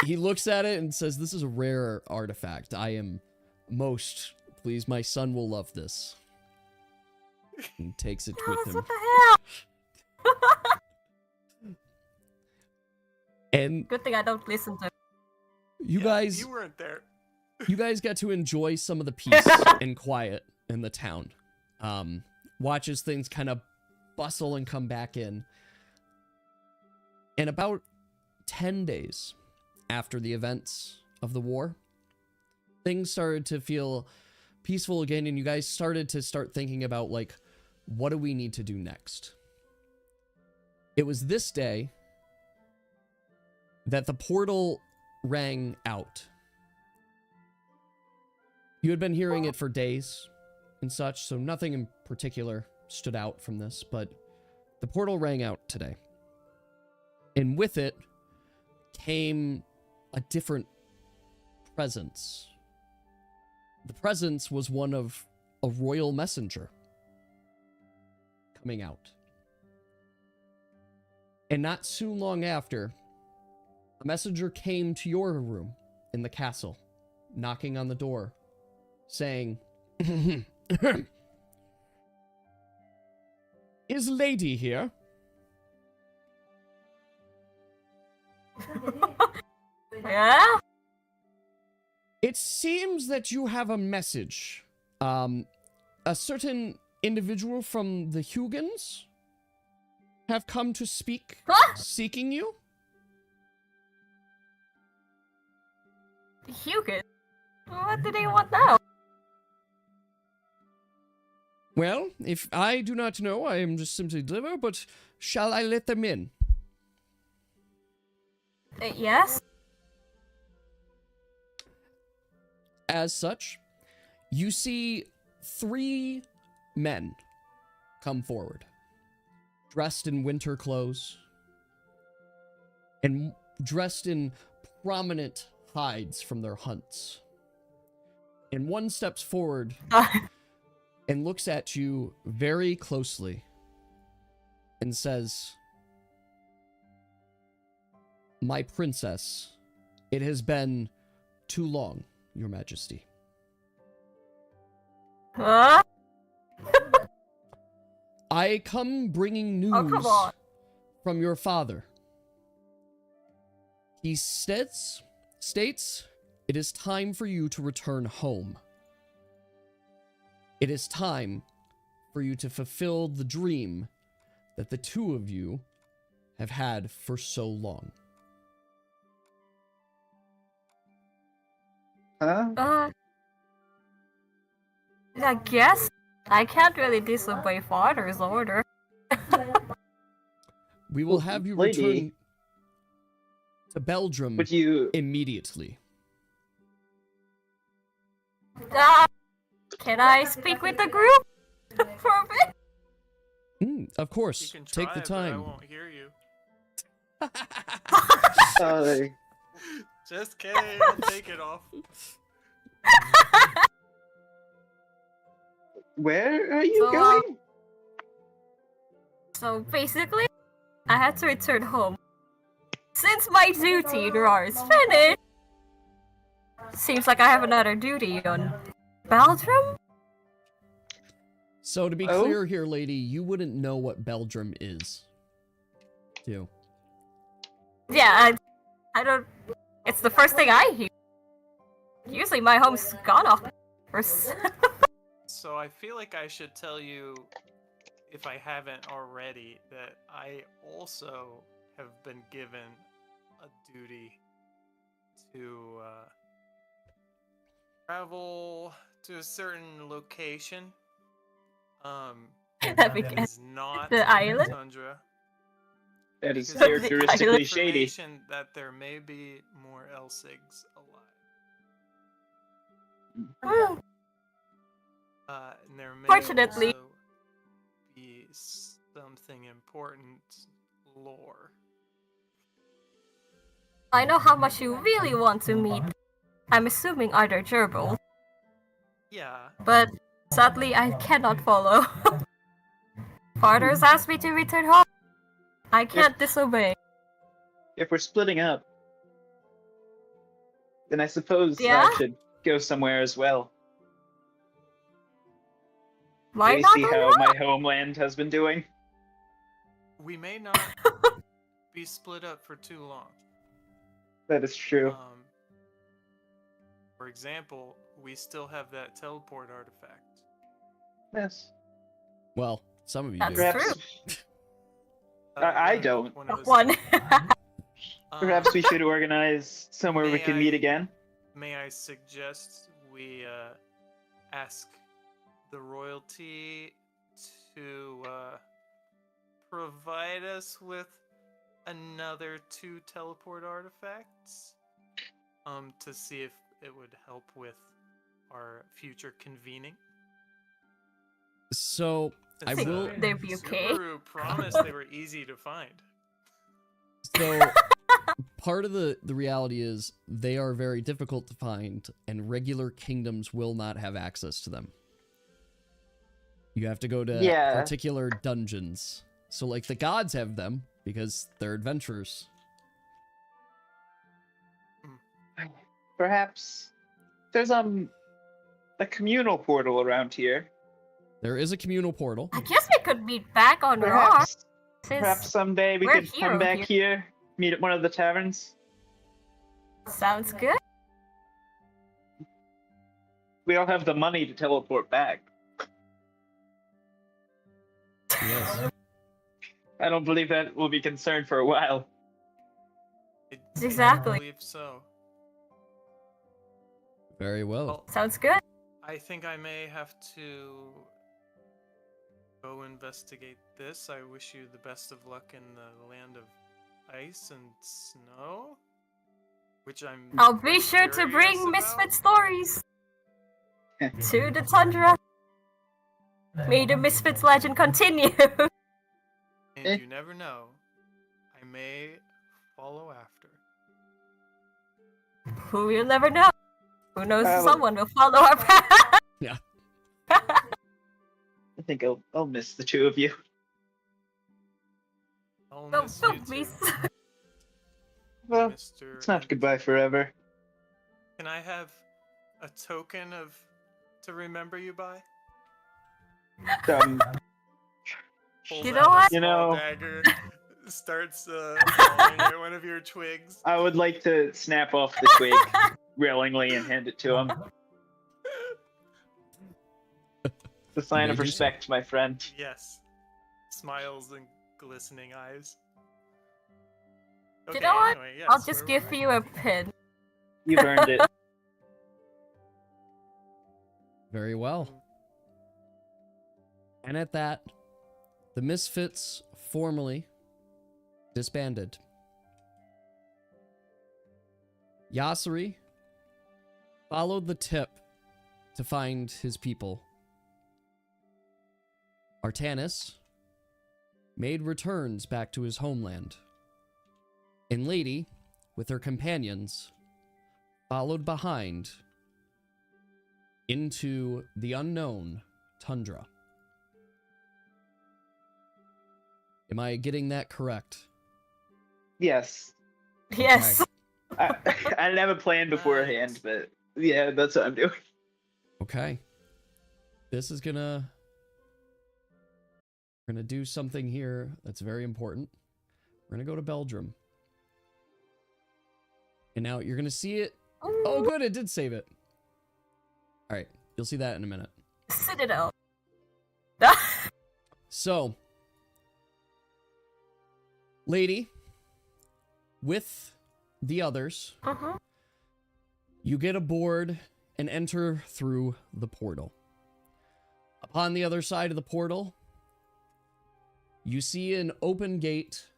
He looks at it and says, "This is a rare artifact. I am most pleased. My son will love this." And takes it with him. What the hell? And Good thing I don't listen to. you guys, You weren't there. you guys got to enjoy some of the peace and quiet in the town. Watch as things kind of bustle and come back in. And about 10 days after the events of the war, things started to feel peaceful again, and you guys started thinking about, like, what do we need to do next? It was this day that the portal rang out. You had been hearing it for days and such, so nothing in particular stood out from this, but the portal rang out today. And with it came a different presence. The presence was one of a royal messenger coming out. And not too long after, a messenger came to your room in the castle, knocking on the door, saying, Is Lady here? Yeah? It seems that you have a message. A certain individual from the Hugans have come to speak, Huh? seeking you? Hugo? What do they want now? Well, if I do not know, I am just simply deliver, but shall I let them in? Yes? As such, you see 3 men come forward, dressed in winter clothes, and dressed in prominent hides from their hunts. And one steps forward and looks at you very closely and says, "My princess, it has been too long, Your Majesty. Huh? I come bringing news Oh, come on. from your father. He states, it is time for you to return home. It is time for you to fulfill the dream that the 2 of you have had for so long." Huh? I guess I can't really disobey father's order. We will have you Lady, return to Belgium would you... immediately. Can I speak with the group for a bit? Of You course, can try take the it, but I time. won't hear you. Uh, Just kidding. I'll take it off. where are you So, going? So basically, I had to return home. Since my duty in Rhar is finished, seems like I have another duty on Belgium? So to be Oh? clear here, lady, you wouldn't know what Belgium is. Do. Yeah, I don't... It's the first thing I hear. Usually my home's Ghana. So I feel like I should tell you, if I haven't already, that I also have been given a duty to travel to a certain location. That'd be That good. is not The island? tundra. That is Because there's characteristically shady. information that there may be more Elsigs alive. Hmm, And there may Fortunately. also be something important lore. I know how much you really want to meet. I'm assuming either gerbil, Yeah, but sadly I cannot follow. Father's asked me to return home. I can't disobey. If we're splitting up, then I suppose Yeah? I should go somewhere as well. Why Maybe not? see how my homeland has been doing. we may not be split up for too long. That is true. For example, we still have that teleport artifact. Yes. Well, some of you That's do. Perhaps, true. I don't. One of us One. perhaps we should organize somewhere we may can meet I- again. May I suggest we ask the royalty to provide us with another 2 teleport artifacts to see if it would help with our future convening? So, I Since, will... They'd be okay. Subaru promised they were easy to find. So, part of the reality is they are very difficult to find, and regular kingdoms will not have access to them. You have to go to Yeah. particular dungeons. So, like, the gods have them, because they're adventurers. Perhaps there's a communal portal around here. There is a communal portal. I guess we could meet back on Rhar. Perhaps someday we we're could hero come back here. here, meet at one of the taverns. Sounds good. We all have the money to teleport back. Yes. I don't believe that will be concerned for a while. Exactly. I believe so. Very well. Well, Sounds good. I think I may have to go investigate this. I wish you the best of luck in the land of ice and snow, which I'm. I'll be sure to curious bring about. Misfit stories to the tundra. May the Misfits legend continue. And you never know. I may follow after. Who will never know? Who knows? Well- Someone will follow our path. Yeah. I think I'll miss the two of you. I'll Don't, miss you don't too, miss. Well, Mr. it's not goodbye forever. Can I have a token to remember you by? Pulls You know out a what? You small know- dagger, starts falling at one of your twigs. I would like to snap off the twig willingly and hand it to him. The sign of Maybe so. respect, my friend. Yes. Smiles and glistening eyes. You know what? Anyway, I'll yes, just where give were you a pin. You've earned it. Very well. And at that, the Misfits formally disbanded. Yasuri followed the tip to find his people. Artanis made returns back to his homeland. And Lady, with her companions, followed behind into the unknown tundra. Am I getting that correct? Yes. Yes. I didn't have a plan beforehand, but yeah, that's what I'm doing. Okay. This is gonna... We're gonna do something here that's very important. We're gonna go to Belgium. And now you're gonna see it. Oh, good, it did save it. Alright, you'll see that in a minute. Citadel. So, Lady, with the others, Mhm. you get aboard and enter through the portal. Upon the other side of the portal, you see an open gate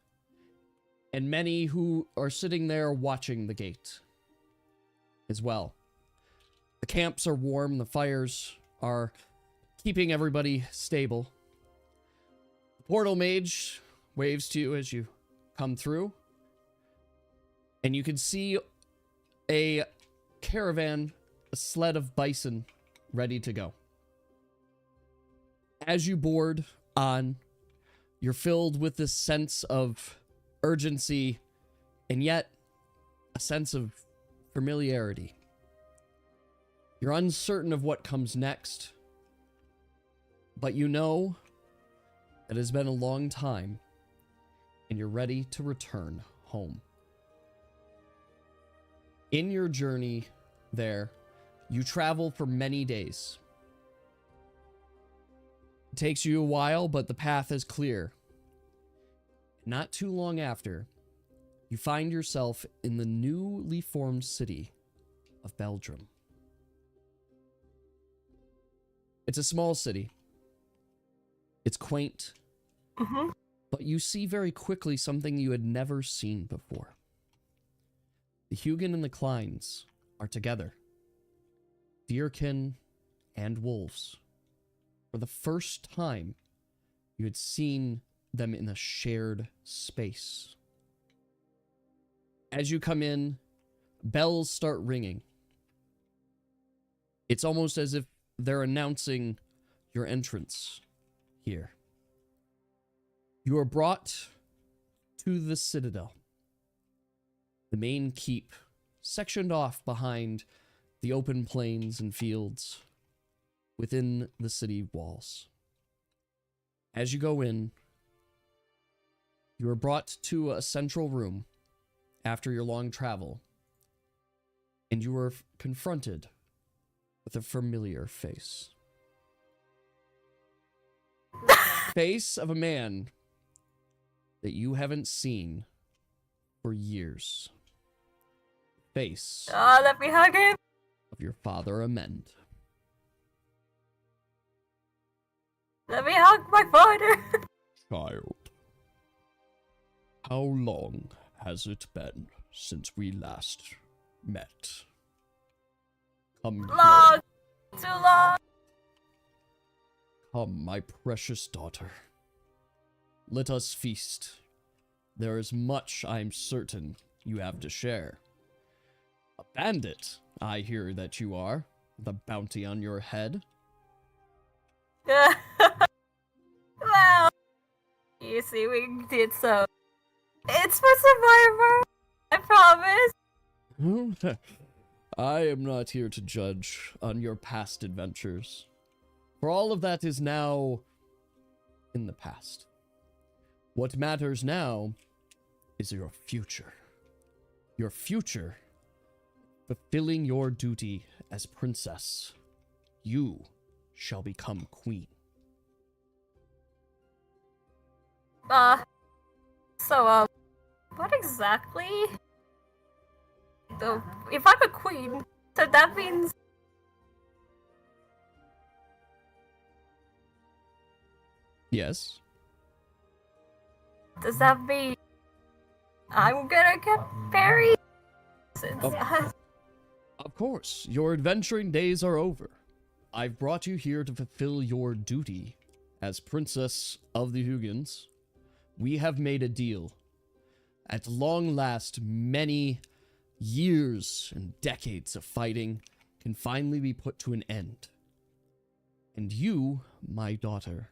and many who are sitting there watching the gate as well. The camps are warm, the fires are keeping everybody stable. The portal mage waves to you as you come through, and you can see a caravan, a sled of bison ready to go. As you board on, you're filled with this sense of urgency and yet a sense of familiarity. You're uncertain of what comes next, but you know that it has been a long time and you're ready to return home. In your journey there, you travel for many days. It takes you a while, but the path is clear. Not too long after, you find yourself in the newly formed city of Belgium. It's a small city. It's quaint, Mhm. but you see very quickly something you had never seen before. The Hugin and the Kleins are together. Deerkin and wolves. For the first time, you had seen them in a shared space. As you come in, bells start ringing. It's almost as if they're announcing your entrance here. You are brought to the Citadel, the main keep, sectioned off behind the open plains and fields within the city walls. As you go in, you are brought to a central room after your long travel, and you are confronted with a familiar face. Face of a man that you haven't seen for years. Face Let me hug him. of your father Amend. Let me hug my father. Child, how long has it been since we last met? Come Long. here. Too long. Come, my precious daughter. Let us feast. There is much I'm certain you have to share. A bandit, I hear that you are, with a bounty on your head. Well, you see, we did so. It's for Survivor. I promise. I am not here to judge on your past adventures, for all of that is now in the past. What matters now is your future. Your future, fulfilling your duty as princess. You shall become queen. What exactly? If I'm a queen, so that means... Yes? Does that mean I'm gonna get married? Since Of course, your adventuring days are over. I've brought you here to fulfill your duty as princess of the Hugans. We have made a deal. At long last, many years and decades of fighting can finally be put to an end. And you, my daughter,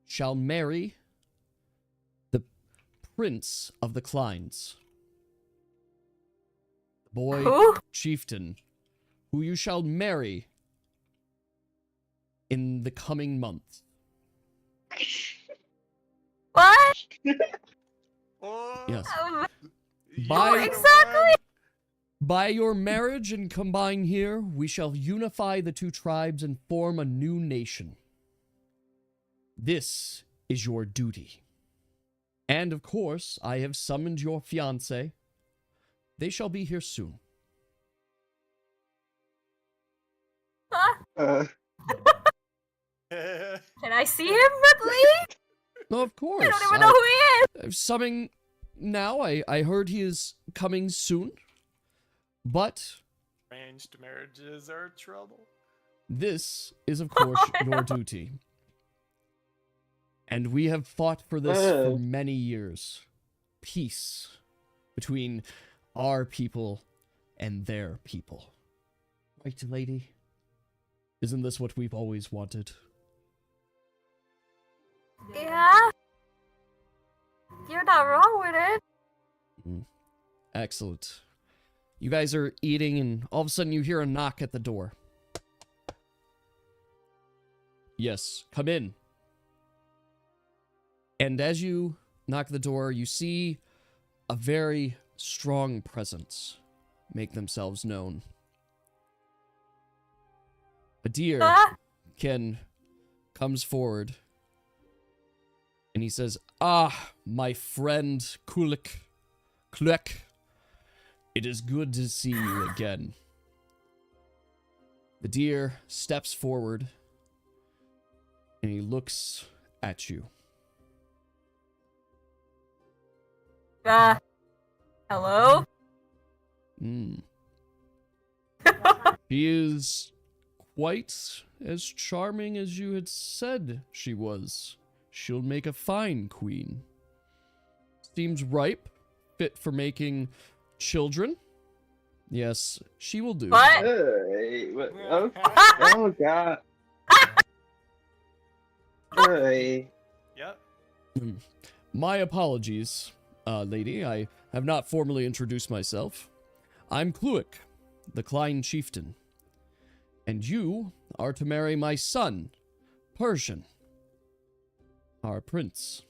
shall marry the prince of the Kleins. The boy Who? chieftain, who you shall marry in the coming months. What? Oh, Yes. you By- are the Exactly. one. By your marriage and combine here, we shall unify the two tribes and form a new nation. This is your duty. And of course, I have summoned your fiancé. They shall be here soon. Uh, Can I see him at least? No, of course. I don't even know who he is. I'm summoning now. I heard he is coming soon. But Arranged marriages are trouble. this is, of course, your duty. And we have fought for this for many years. Peace between our people and their people. Right, lady? Isn't this what we've always wanted? Yeah. You're not wrong with it. Excellent. You guys are eating, and all of a sudden you hear a knock at the door. Yes, come in. And as you knock the door, you see a very strong presence make themselves known. A deer comes forward, and he says, "Ah, my friend Klek, it is good to see you again." The deer steps forward, and he looks at you. Hello? She is quite as charming as you had said she was. She'll make a fine queen. Seems ripe, fit for making children. Yes, she will do. What? oh, oh god. Hey. Yep. My apologies, lady. I have not formally introduced myself. I'm Kluik, the Klein chieftain. And you are to marry my son, Persian. our prince.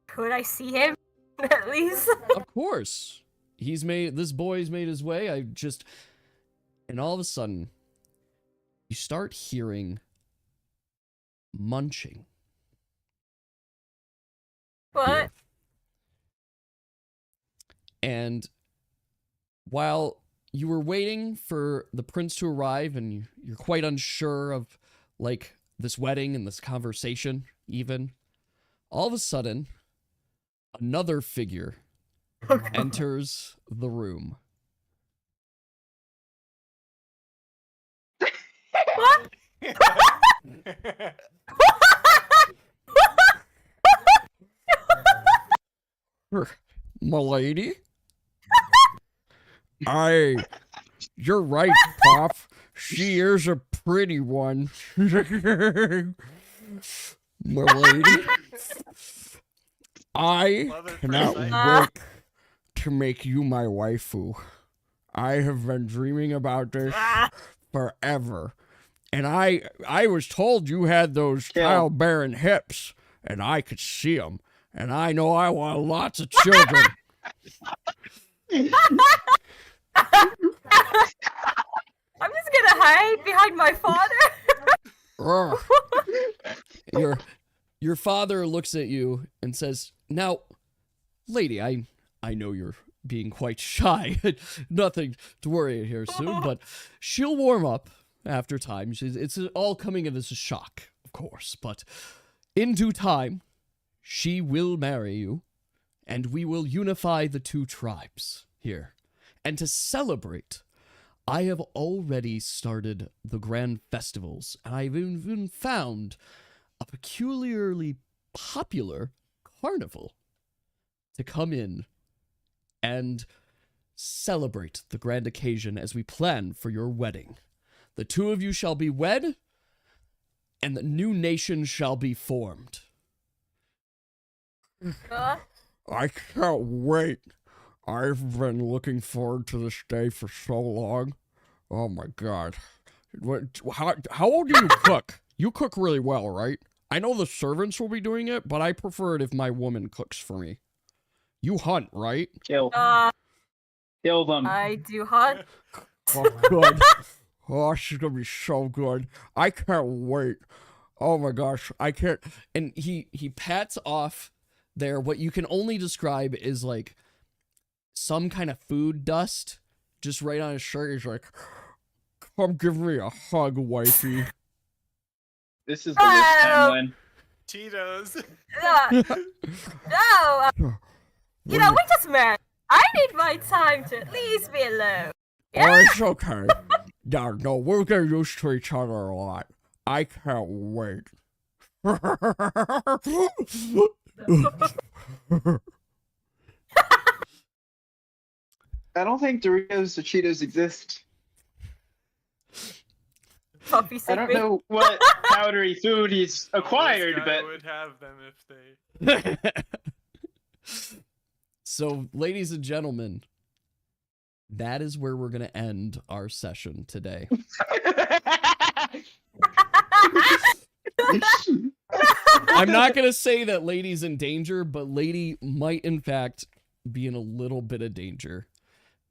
Could I see him? At least. Of course. This boy's made his way. And all of a sudden, you start hearing munching. What? And while you were waiting for the prince to arrive and you're quite unsure of, like, this wedding and this conversation, even, all of a sudden, another figure enters the room. What? Milady? You're right, Pop. She is a pretty one. Milady? I cannot wait to make you my waifu. I have been dreaming about this forever. And I was told you had those childbearing hips, and I could see them. And I know I want lots of children. I'm just gonna hide behind my father. Your father looks at you and says, "Now, lady, I know you're being quite shy. Nothing to worry here soon, but she'll warm up after time. It's all coming as a shock, of course, but in due time, she will marry you, and we will unify the two tribes here. And to celebrate, I have already started the grand festivals, and I've even found a peculiarly popular carnival to come in and celebrate the grand occasion as we plan for your wedding. The two of you shall be wed, and the new nation shall be formed." I can't wait. I've been looking forward to this day for so long. Oh my god. How old do you cook? You cook really well, right? I know the servants will be doing it, but I prefer it if my woman cooks for me. You hunt, right? Kill them. I do hunt. Oh, good. Oh, she's gonna be so good. I can't wait. Oh my gosh, I can't. And he pats off there what you can only describe is like some kind of food dust just right on his shirt. He's like, "Come give me a hug, wifey." This is the worst time when. Cheetos. No, we just met. I need my time to at least be alone. Oh, it's okay. No, we'll get used to each other a lot. I can't wait. I don't think Doritos or Cheetos exist. Puppy I don't know what powdery food he's acquired, This guy but would have them if they. So, ladies and gentlemen, that is where we're going to end our session today. I'm not going to say that Lady's in danger, but Lady might, in fact, be in a little bit of danger.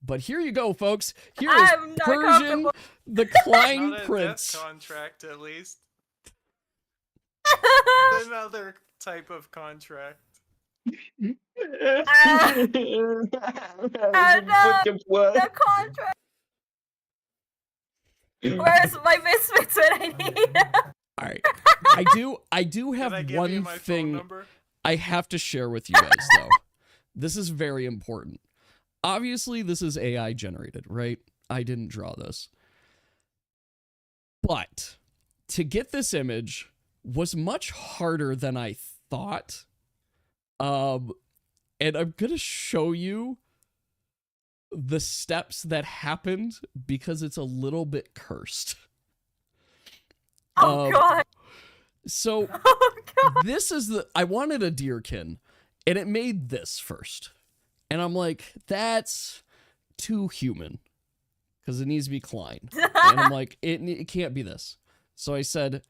But here you go, folks. Here is Persian, the Klein Not a Prince. death contract, at least. Another type of contract. The contract. Where's my Misfits when I need them? All right. I do have Can I give you one my phone thing number? I have to share with you guys, though. This is very important. Obviously, this is AI generated, right? I didn't draw this. But to get this image was much harder than I thought. And I'm going to show you the steps that happened because it's a little bit cursed. Oh, God. So Oh, God. this is I wanted a deerkin, and it made this first. And I'm like, that's too human because it needs to be Klein. And I'm like, it can't be this. So I said,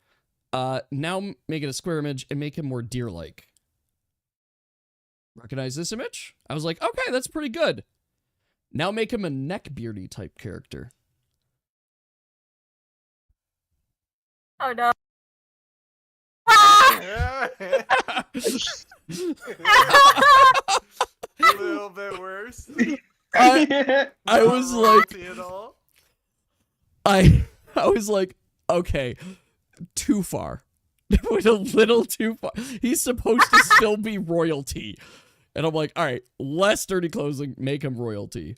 Now make it a square image and make him more deer-like. Recognize this image? I was like, okay, that's pretty good. Now make him a neckbeardy type character. Oh no. A little bit worse. I was like, At all. I was like, okay, too far. It went a little too far. He's supposed to still be royalty. And I'm like, all right, less dirty clothing, make him royalty.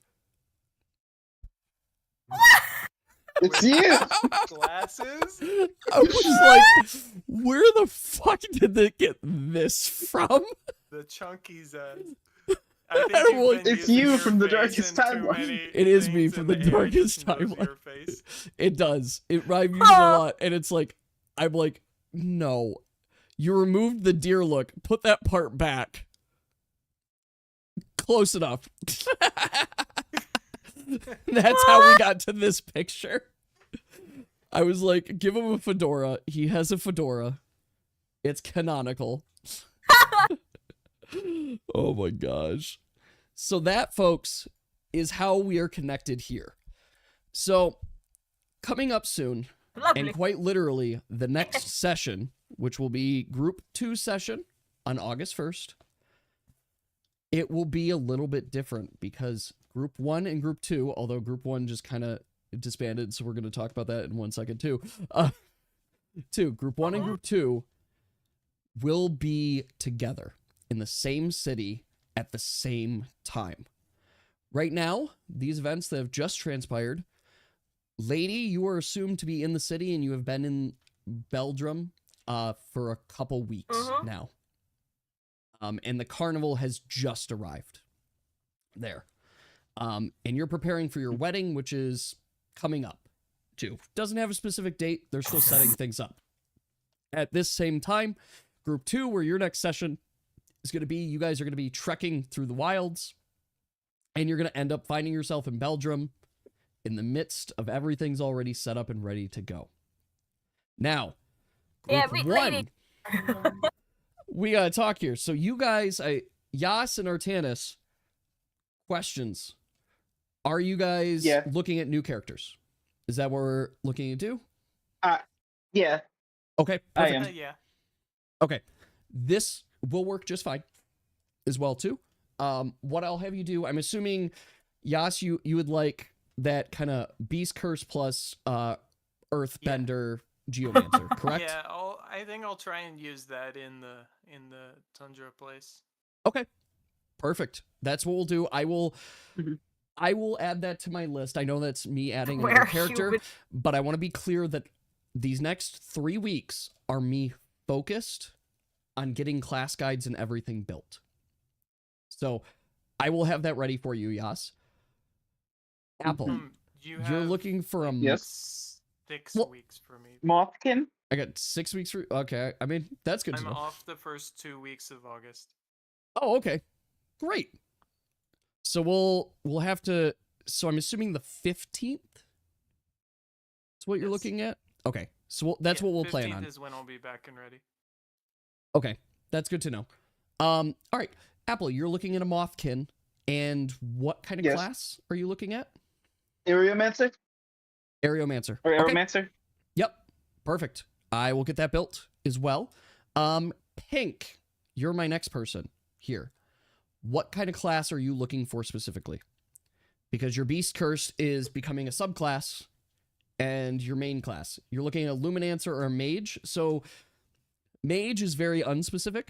It's you. Glasses? I was like, where the fuck did they get this from? The chunkies I think I'm you've like, been It's using you your from the face darkest in too timeline. many It is me things from in the the air darkest just knows timeline. your face. It does. I've used it a lot, and it's like, I'm like, no. You removed the deer look. Put that part back. Close enough. That's how we got to this picture. I was like, give him a fedora. He has a fedora. It's canonical. Oh my gosh. So that, folks, is how we are connected here. So, coming up soon, Lovely. and quite literally, the next session, which will be Group 2 session on August 1st, it will be a little bit different because Group 1 and Group 2, although Group 1 just kind of disbanded, so we're going to talk about that in 1 second too. Group 1 and Group 2 will be together in the same city at the same time. Right now, these events that have just transpired, Lady, you are assumed to be in the city and you have been in Beldrum for a couple weeks now. And the carnival has just arrived there. And you're preparing for your wedding, which is coming up too. Doesn't have a specific date. They're still setting things up. At this same time, Group 2, where your next session is going to be, you guys are going to be trekking through the wilds, and you're going to end up finding yourself in Beldrum in the midst of everything's already set up and ready to go. Now, Group 1, Lady. we got to talk here. So you guys, Yas and Artanis, questions. Are you guys looking at new characters? Is that what we're looking to do? Yeah. Okay, I perfect. am. Yeah. Okay, this will work just fine as well too. What I'll have you do, I'm assuming, Yas, you would like that kind of Beast Curse plus Earthbender Geomancer, correct? Yeah, I think I'll try and use that in the Tundra place. Okay, perfect. That's what we'll do. I will add that to my list. I know that's me adding another character, but I want to be clear that these next 3 weeks are me focused on getting class guides and everything built. So I will have that ready for you, Yas. Apple, you're looking for a... Yes. 6 weeks for me. Mothkin? I got 6 weeks for... Okay, I mean, that's good to I'm know. off the first 2 weeks of August. Oh, okay. Great. So we'll have to... So I'm assuming the 15th is what you're looking at? Okay. So that's what we'll plan on. 15th is when I'll be back and ready. Okay. That's good to know. All right. Apple, you're looking at a Mothkin. And what kind of class are you looking at? Aeromancer? Aeromancer. Or Okay. Aeromancer? Yep. Perfect. I will get that built as well. Pink, you're my next person here. What kind of class are you looking for specifically? Because your Beast Curse is becoming a subclass and your main class. You're looking at a Luminancer or a Mage. So Mage is very unspecific.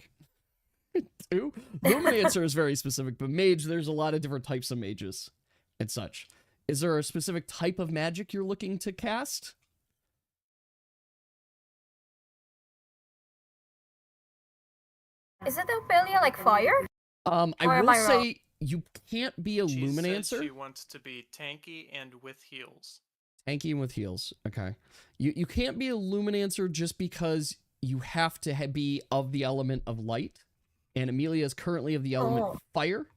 Too. Luminancer is very specific, but Mage, there's a lot of different types of mages and such. Is there a specific type of magic you're looking to cast? Is it Ophelia like fire? I Or will am I wrong? say you can't be a She said Luminancer. she wants to be tanky and with heals. Tanky with heals. Okay. You can't be a Luminancer just because you have to be of the element of light. And Amelia is currently of the element fire.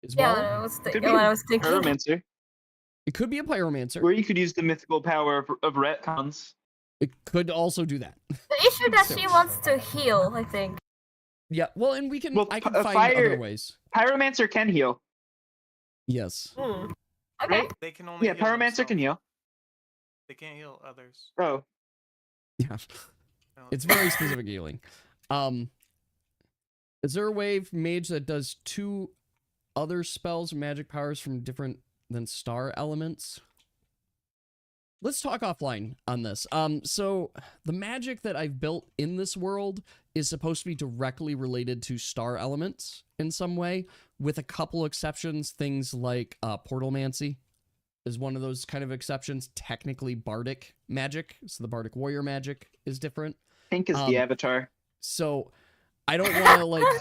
As well. I was Could be what I was thinking. Pyromancer. It could be a pyromancer. Or you could use the mythical power of retcons. It could also do that. The issue that So- she wants to heal, I think. Yeah, well, and we can. Well, I can a find fire- other ways. Pyromancer can heal. Yes. Hmm. Okay. Right? They can only Yeah, heal Pyromancer themselves. can heal. They can't heal others. Oh. Yeah. No. It's very specific healing. Is there a way mage that does 2 other spells or magic powers from different than star elements? Let's talk offline on this. So the magic that I've built in this world is supposed to be directly related to star elements in some way, with a couple exceptions. Things like portalmancy is one of those kind of exceptions. Technically bardic magic, so the bardic warrior magic is different. Pink is the avatar. So I don't want to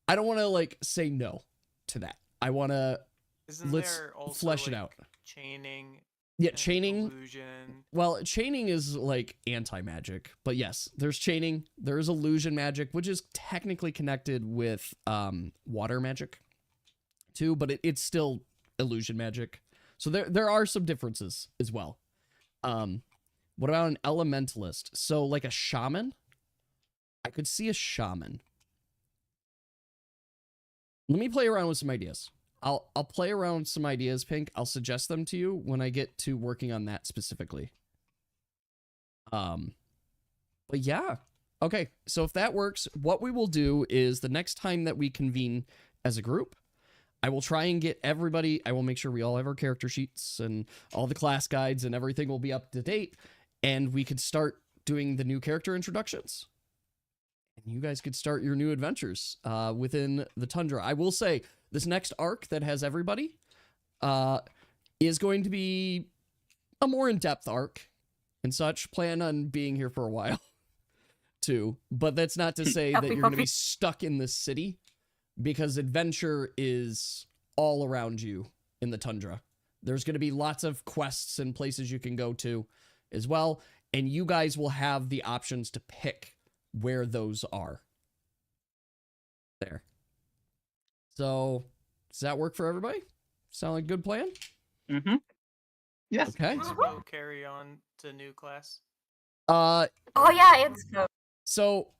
I don't want to say no to that. I want to Isn't let's there also, flesh it like, out. Chaining. Yeah, and chaining. Illusion. Well, chaining is like anti-magic, but yes, there's chaining. There is illusion magic, which is technically connected with water magic too, but it's still illusion magic. So there are some differences as well. What about an elementalist? So like a shaman? I could see a shaman. Let me play around with some ideas. I'll play around with some ideas, Pink. I'll suggest them to you when I get to working on that specifically. But yeah. Okay, so if that works, what we will do is the next time that we convene as a group, I will try and get everybody, I will make sure we all have our character sheets and all the class guides and everything will be up to date, and we could start doing the new character introductions. And you guys could start your new adventures within the Tundra. I will say, this next arc that has everybody is going to be a more in-depth arc and such. Plan on being here for a while, too. But that's not to say that you're going to be stuck in this city, because adventure is all around you in the Tundra. There's going to be lots of quests and places you can go to as well, and you guys will have the options to pick where those are. There. So, does that work for everybody? Sound like a good plan? Mm-hmm. Yes. Okay. Will carry on to new class. Oh yeah, it's good. So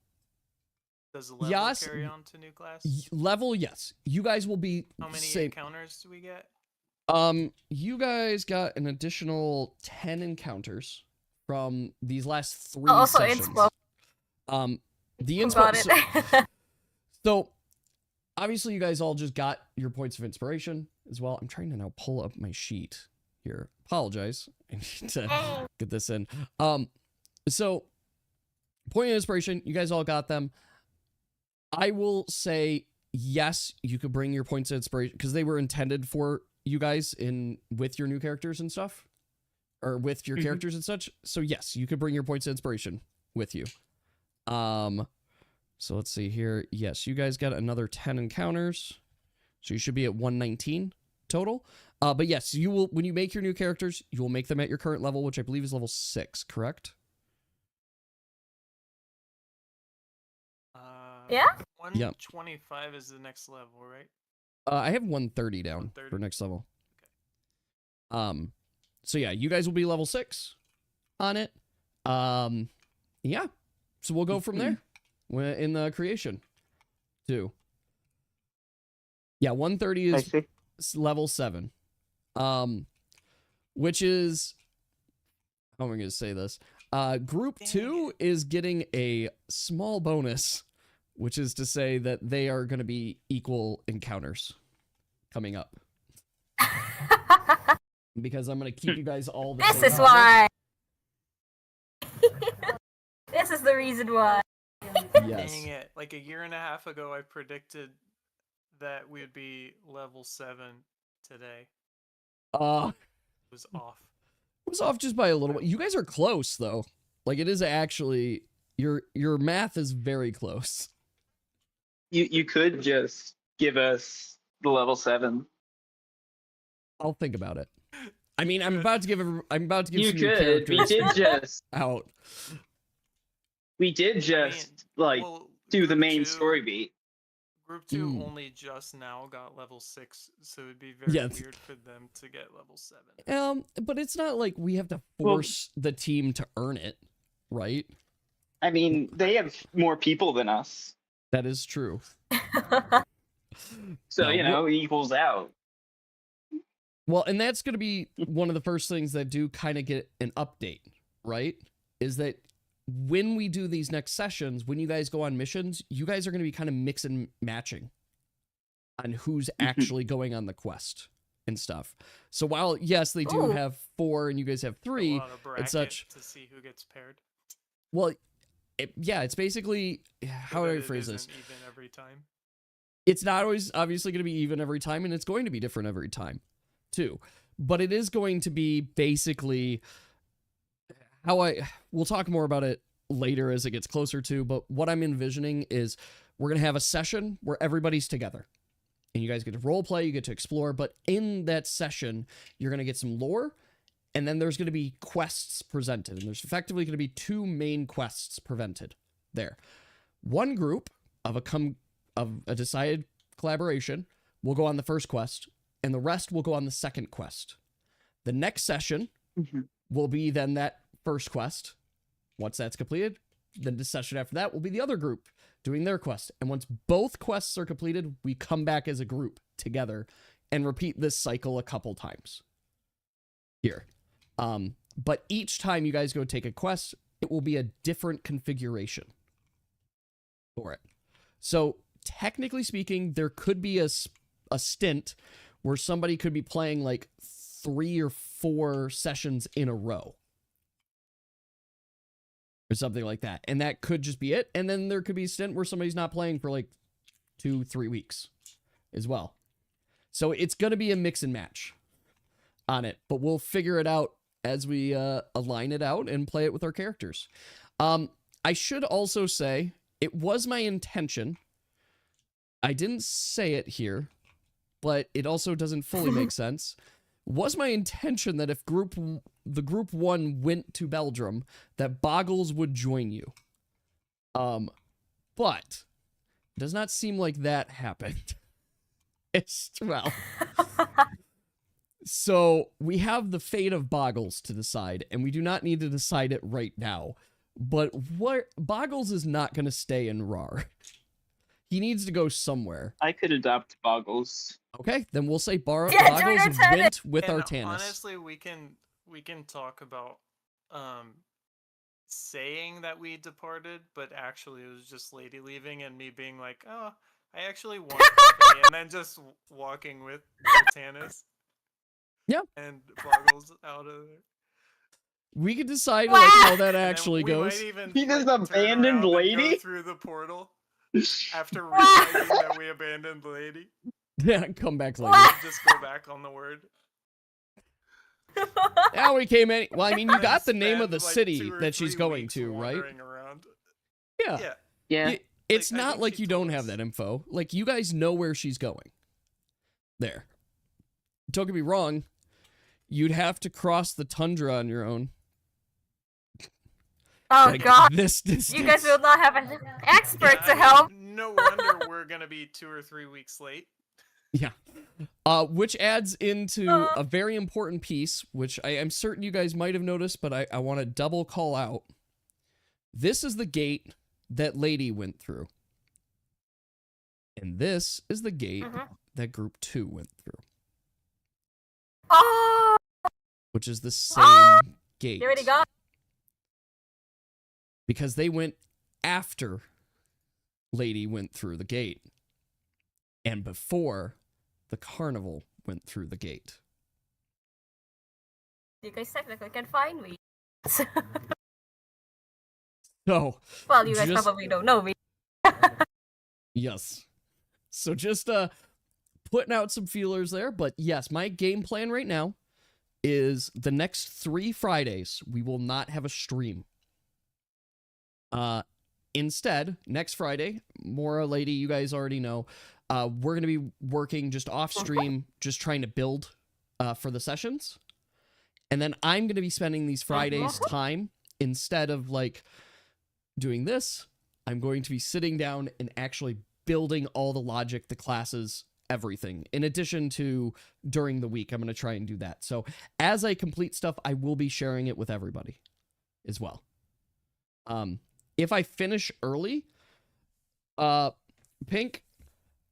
Does the level Yes, carry on to new class? level, yes. You guys will be How many same. encounters do we get? You guys got an additional 10 encounters from these last 3 Also sessions. inspo. The Got inspo. it. So obviously you guys all just got your points of inspiration as well. I'm trying to now pull up my sheet here. Apologize. I need to get this in. So point of inspiration, you guys all got them. I will say yes, you could bring your points of inspiration because they were intended for you guys with your new characters and stuff, or with your characters and such. So yes, you could bring your points of inspiration with you. So let's see here. Yes, you guys got another 10 encounters. So you should be at 119 total. But yes, you will, when you make your new characters, you will make them at your current level, which I believe is level 6, correct? Yeah? 125 is the next level, right? I have 130 down 130. for next level. So yeah, you guys will be level 6 on it. Yeah. So we'll go from there in the creation too. Yeah, 130 I is see. level 7. Which is, how am I going to say this? Group 2 is getting a small bonus, which is to say that they are going to be equal encounters coming up. Because I'm going to keep you guys all the This same is level. why. This is the reason why. Yes. Dang it. Like a year and a half ago, I predicted that we'd be level 7 today. It was off. It was off just by a little bit. You guys are close though. Like it is actually your math is very close. You could just give us the level 7. I'll think about it. I mean, I'm about to give You some new could. characters out. We did just well, do the Group main 2 story beat. Group 2 Mm. only just now got level 6, so it'd be very Yeah. weird for them to get level 7. But it's not like we have to force the team to earn it. right? I mean, they have more people than us, That is true. so No, it equals out. well, and that's going to be one of the first things that do kind of get an update, right? Is that when we do these next sessions, when you guys go on missions, you guys are going to be kind of mix and matching on who's actually going on the quest and stuff. So while, yes, they do Ooh. have 4 and you guys have 3 On a and bracket such, to see who gets paired. well, yeah, it's basically, how So do that I it phrase this? isn't even every time. It's not always obviously going to be even every time, and it's going to be different every time too. But it is going to be basically we'll talk more about it later as it gets closer to, but what I'm envisioning is we're going to have a session where everybody's together. And you guys get to role play, you get to explore, but in that session, you're going to get some lore, and then there's going to be quests presented. And there's effectively going to be 2 main quests presented there. One group of a decided collaboration will go on the first quest, and the rest will go on the second quest. The next session will be then that first quest. Once that's completed, then the session after that will be the other group doing their quest. And once both quests are completed, we come back as a group together and repeat this cycle a couple times here. But each time you guys go take a quest, it will be a different configuration for it. So technically speaking, there could be a stint where somebody could be playing like 3 or 4 sessions in a row. Or something like that. And that could just be it. And then there could be a stint where somebody's not playing for like 2-3 weeks as well. So it's going to be a mix and match on it. But we'll figure it out as we align it out and play it with our characters. I should also say, it was my intention. I didn't say it here, but it also doesn't fully make sense. Was my intention that if the group 1 went to Belgium, that Boggles would join you. But it does not seem like that happened. Well. So we have the fate of Boggles to decide, and we do not need to decide it right now. But Boggles is not going to stay in Rhar. He needs to go somewhere. I could adopt Boggles. Okay, then we'll say join Boggles Artanis! went with And Artanis. honestly, we can talk about saying that we departed, but actually it was just Lady leaving and me being like, oh, I actually want company, and then just walking with Artanis. Yeah. And Boggles out of there. We could decide Wow. like how that And then actually we goes. might even, He just like, turn abandoned around and go Lady? through the portal after realizing that we abandoned Lady. Yeah, come back later. Wow. Just go back on the word. Yeah, we came in. Well, I mean, you And got the name spend, of the like, city 2 or that she's 3 going weeks to, right? wandering around. Yeah. Yeah. Yeah. It's Like, I not think like she you told don't have us. that info. Like, you guys know where she's going. There. Don't get me wrong. You'd have to cross the tundra on your own. Oh Like, god. this distance. You guys will not have an expert Yeah, to I help. mean, no wonder we're gonna be 2 or 3 weeks late. Yeah. Which adds into a very important piece, which I am certain you guys might have noticed, but I want to double call out. This is the gate that Lady went through. And this is the gate that Group 2 went through. Oh, Which is the same gate. you already got. Because they went after Lady went through the gate. And before the carnival went through the gate. You guys technically can find me. So, Well, you guys Just- probably don't know me. yes. So just putting out some feelers there, but yes, my game plan right now is the next 3 Fridays we will not have a stream. Instead, next Friday, Mora Lady, you guys already know, we're going to be working just off stream, just trying to build for the sessions. And then I'm going to be spending these Fridays time, instead of like doing this, I'm going to be sitting down and actually building all the logic, the classes, everything. In addition to during the week, I'm going to try and do that. So as I complete stuff, I will be sharing it with everybody as well. If I finish early, Pink,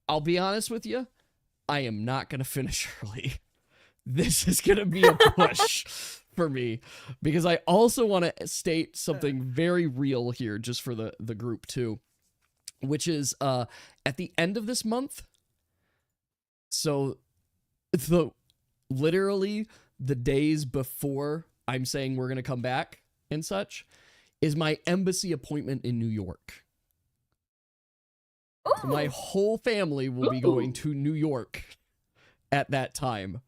I'll be honest with you, I am not gonna finish early. This is gonna be a push for me, because I also want to state something very real here, just for the group too, which is at the end of this month. So literally the days before I'm saying we're gonna come back and such is my embassy appointment in New York. So my whole family will be going to New York at that time.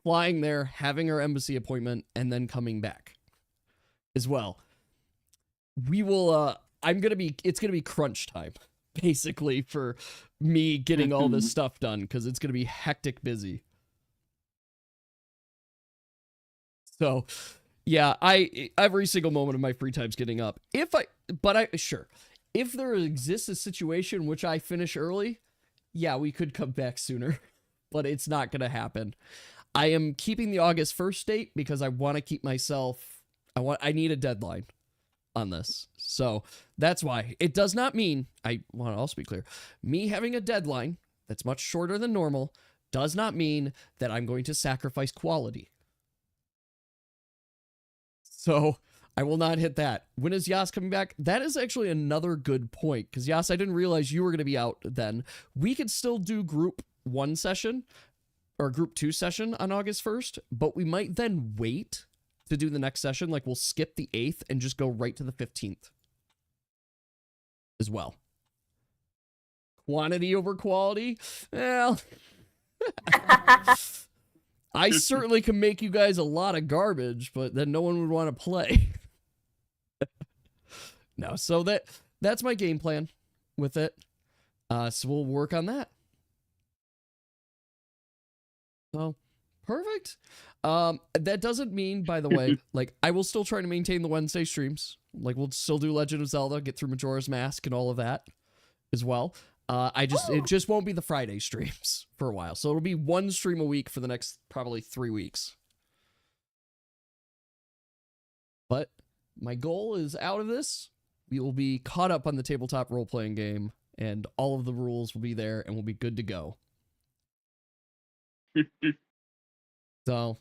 Flying there, having our embassy appointment, and then coming back as well. We will, it's gonna be crunch time, basically, for me getting all this stuff done, because it's gonna be hectic busy. So, yeah, every single moment of my free time's getting up. If there exists a situation in which I finish early, yeah, we could come back sooner, but it's not gonna happen. I am keeping the August 1st date because I want to keep myself, I need a deadline on this. So that's why. It does not mean, I want to also be clear, me having a deadline that's much shorter than normal does not mean that I'm going to sacrifice quality. So I will not hit that. When is Yas coming back? That is actually another good point, because Yas, I didn't realize you were going to be out then. We could still do group 1 session or group 2 session on August 1st, but we might then wait to do the next session. Like, we'll skip the 8th and just go right to the 15th as well. Quantity over quality? Well, I certainly can make you guys a lot of garbage, but then no one would want to play. No, so that's my game plan with it. So we'll work on that. So, perfect. That doesn't mean, by the way, like, I will still try to maintain the Wednesday streams. Like, we'll still do Legend of Zelda, get through Majora's Mask and all of that as well. It just won't be the Friday streams for a while. So it'll be 1 stream a week for the next probably 3 weeks. But my goal is, out of this, we will be caught up on the tabletop role-playing game, and all of the rules will be there, and we'll be good to go. So,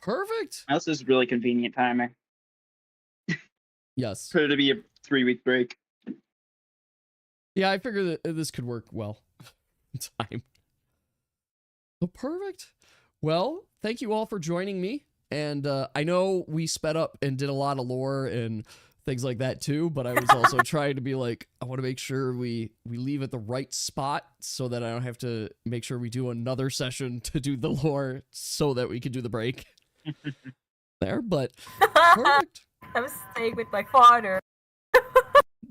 perfect. This is really convenient timing. Yes. For it to be a 3-week break. Yeah, I figured that this could work well. Time. So perfect. Well, thank you all for joining me. And I know we sped up and did a lot of lore and things like that too, but I was also trying to be like, I want to make sure we leave at the right spot so that I don't have to make sure we do another session to do the lore so that we can do the break there, but perfect. I'm staying with my father.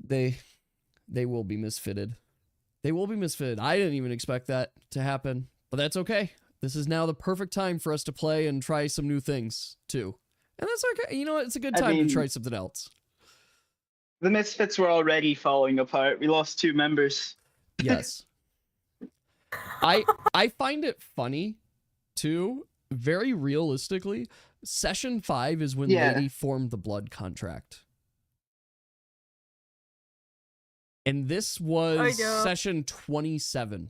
They will be misfitted. They will be misfitted. I didn't even expect that to happen, but that's okay. This is now the perfect time for us to play and try some new things too. And that's okay. You know what? It's a good time to try something else. The Misfits were already falling apart. We lost 2 members. Yes. I find it funny too, very realistically. Session 5 is when Lady formed the blood contract. And this was session 27.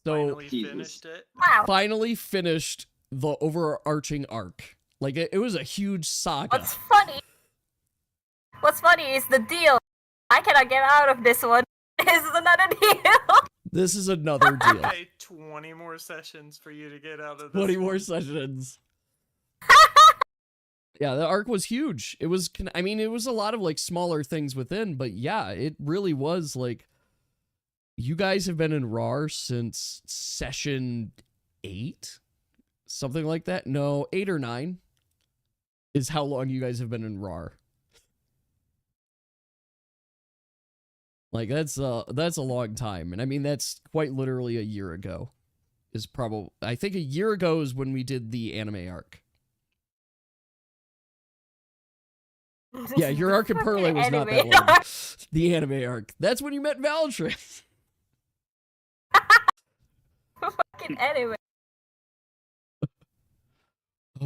So Finally finished it. Wow. Finally finished the overarching arc. Like, it was a huge saga. What's funny is the deal. I cannot get out of this one. This is another deal. This is another deal. Okay, 20 more sessions for you to get out of this. 20 more sessions. Yeah, the arc was huge. It was, I mean, it was a lot of, like, smaller things within, but yeah, it really was, like, you guys have been in Rhar since session 8? Something like that? No, 8 or 9 is how long you guys have been in Rhar. Like, that's a long time. And I mean, that's quite literally a year ago. Is probably, I think a year ago is when we did the anime arc. Yeah, your arc in Perle was not that long. The anime arc. That's when you met Valatrix. Fucking anime.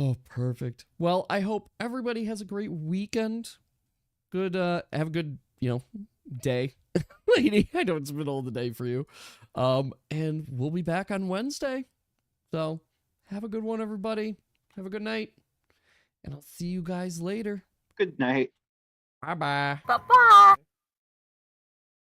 Oh, perfect. Well, I hope everybody has a great weekend. Good, have a good, day. Lady, I know it's the middle of the day for you. And we'll be back on Wednesday. So, have a good one, everybody. Have a good night. And I'll see you guys later. Good night. Bye-bye. Bye-bye.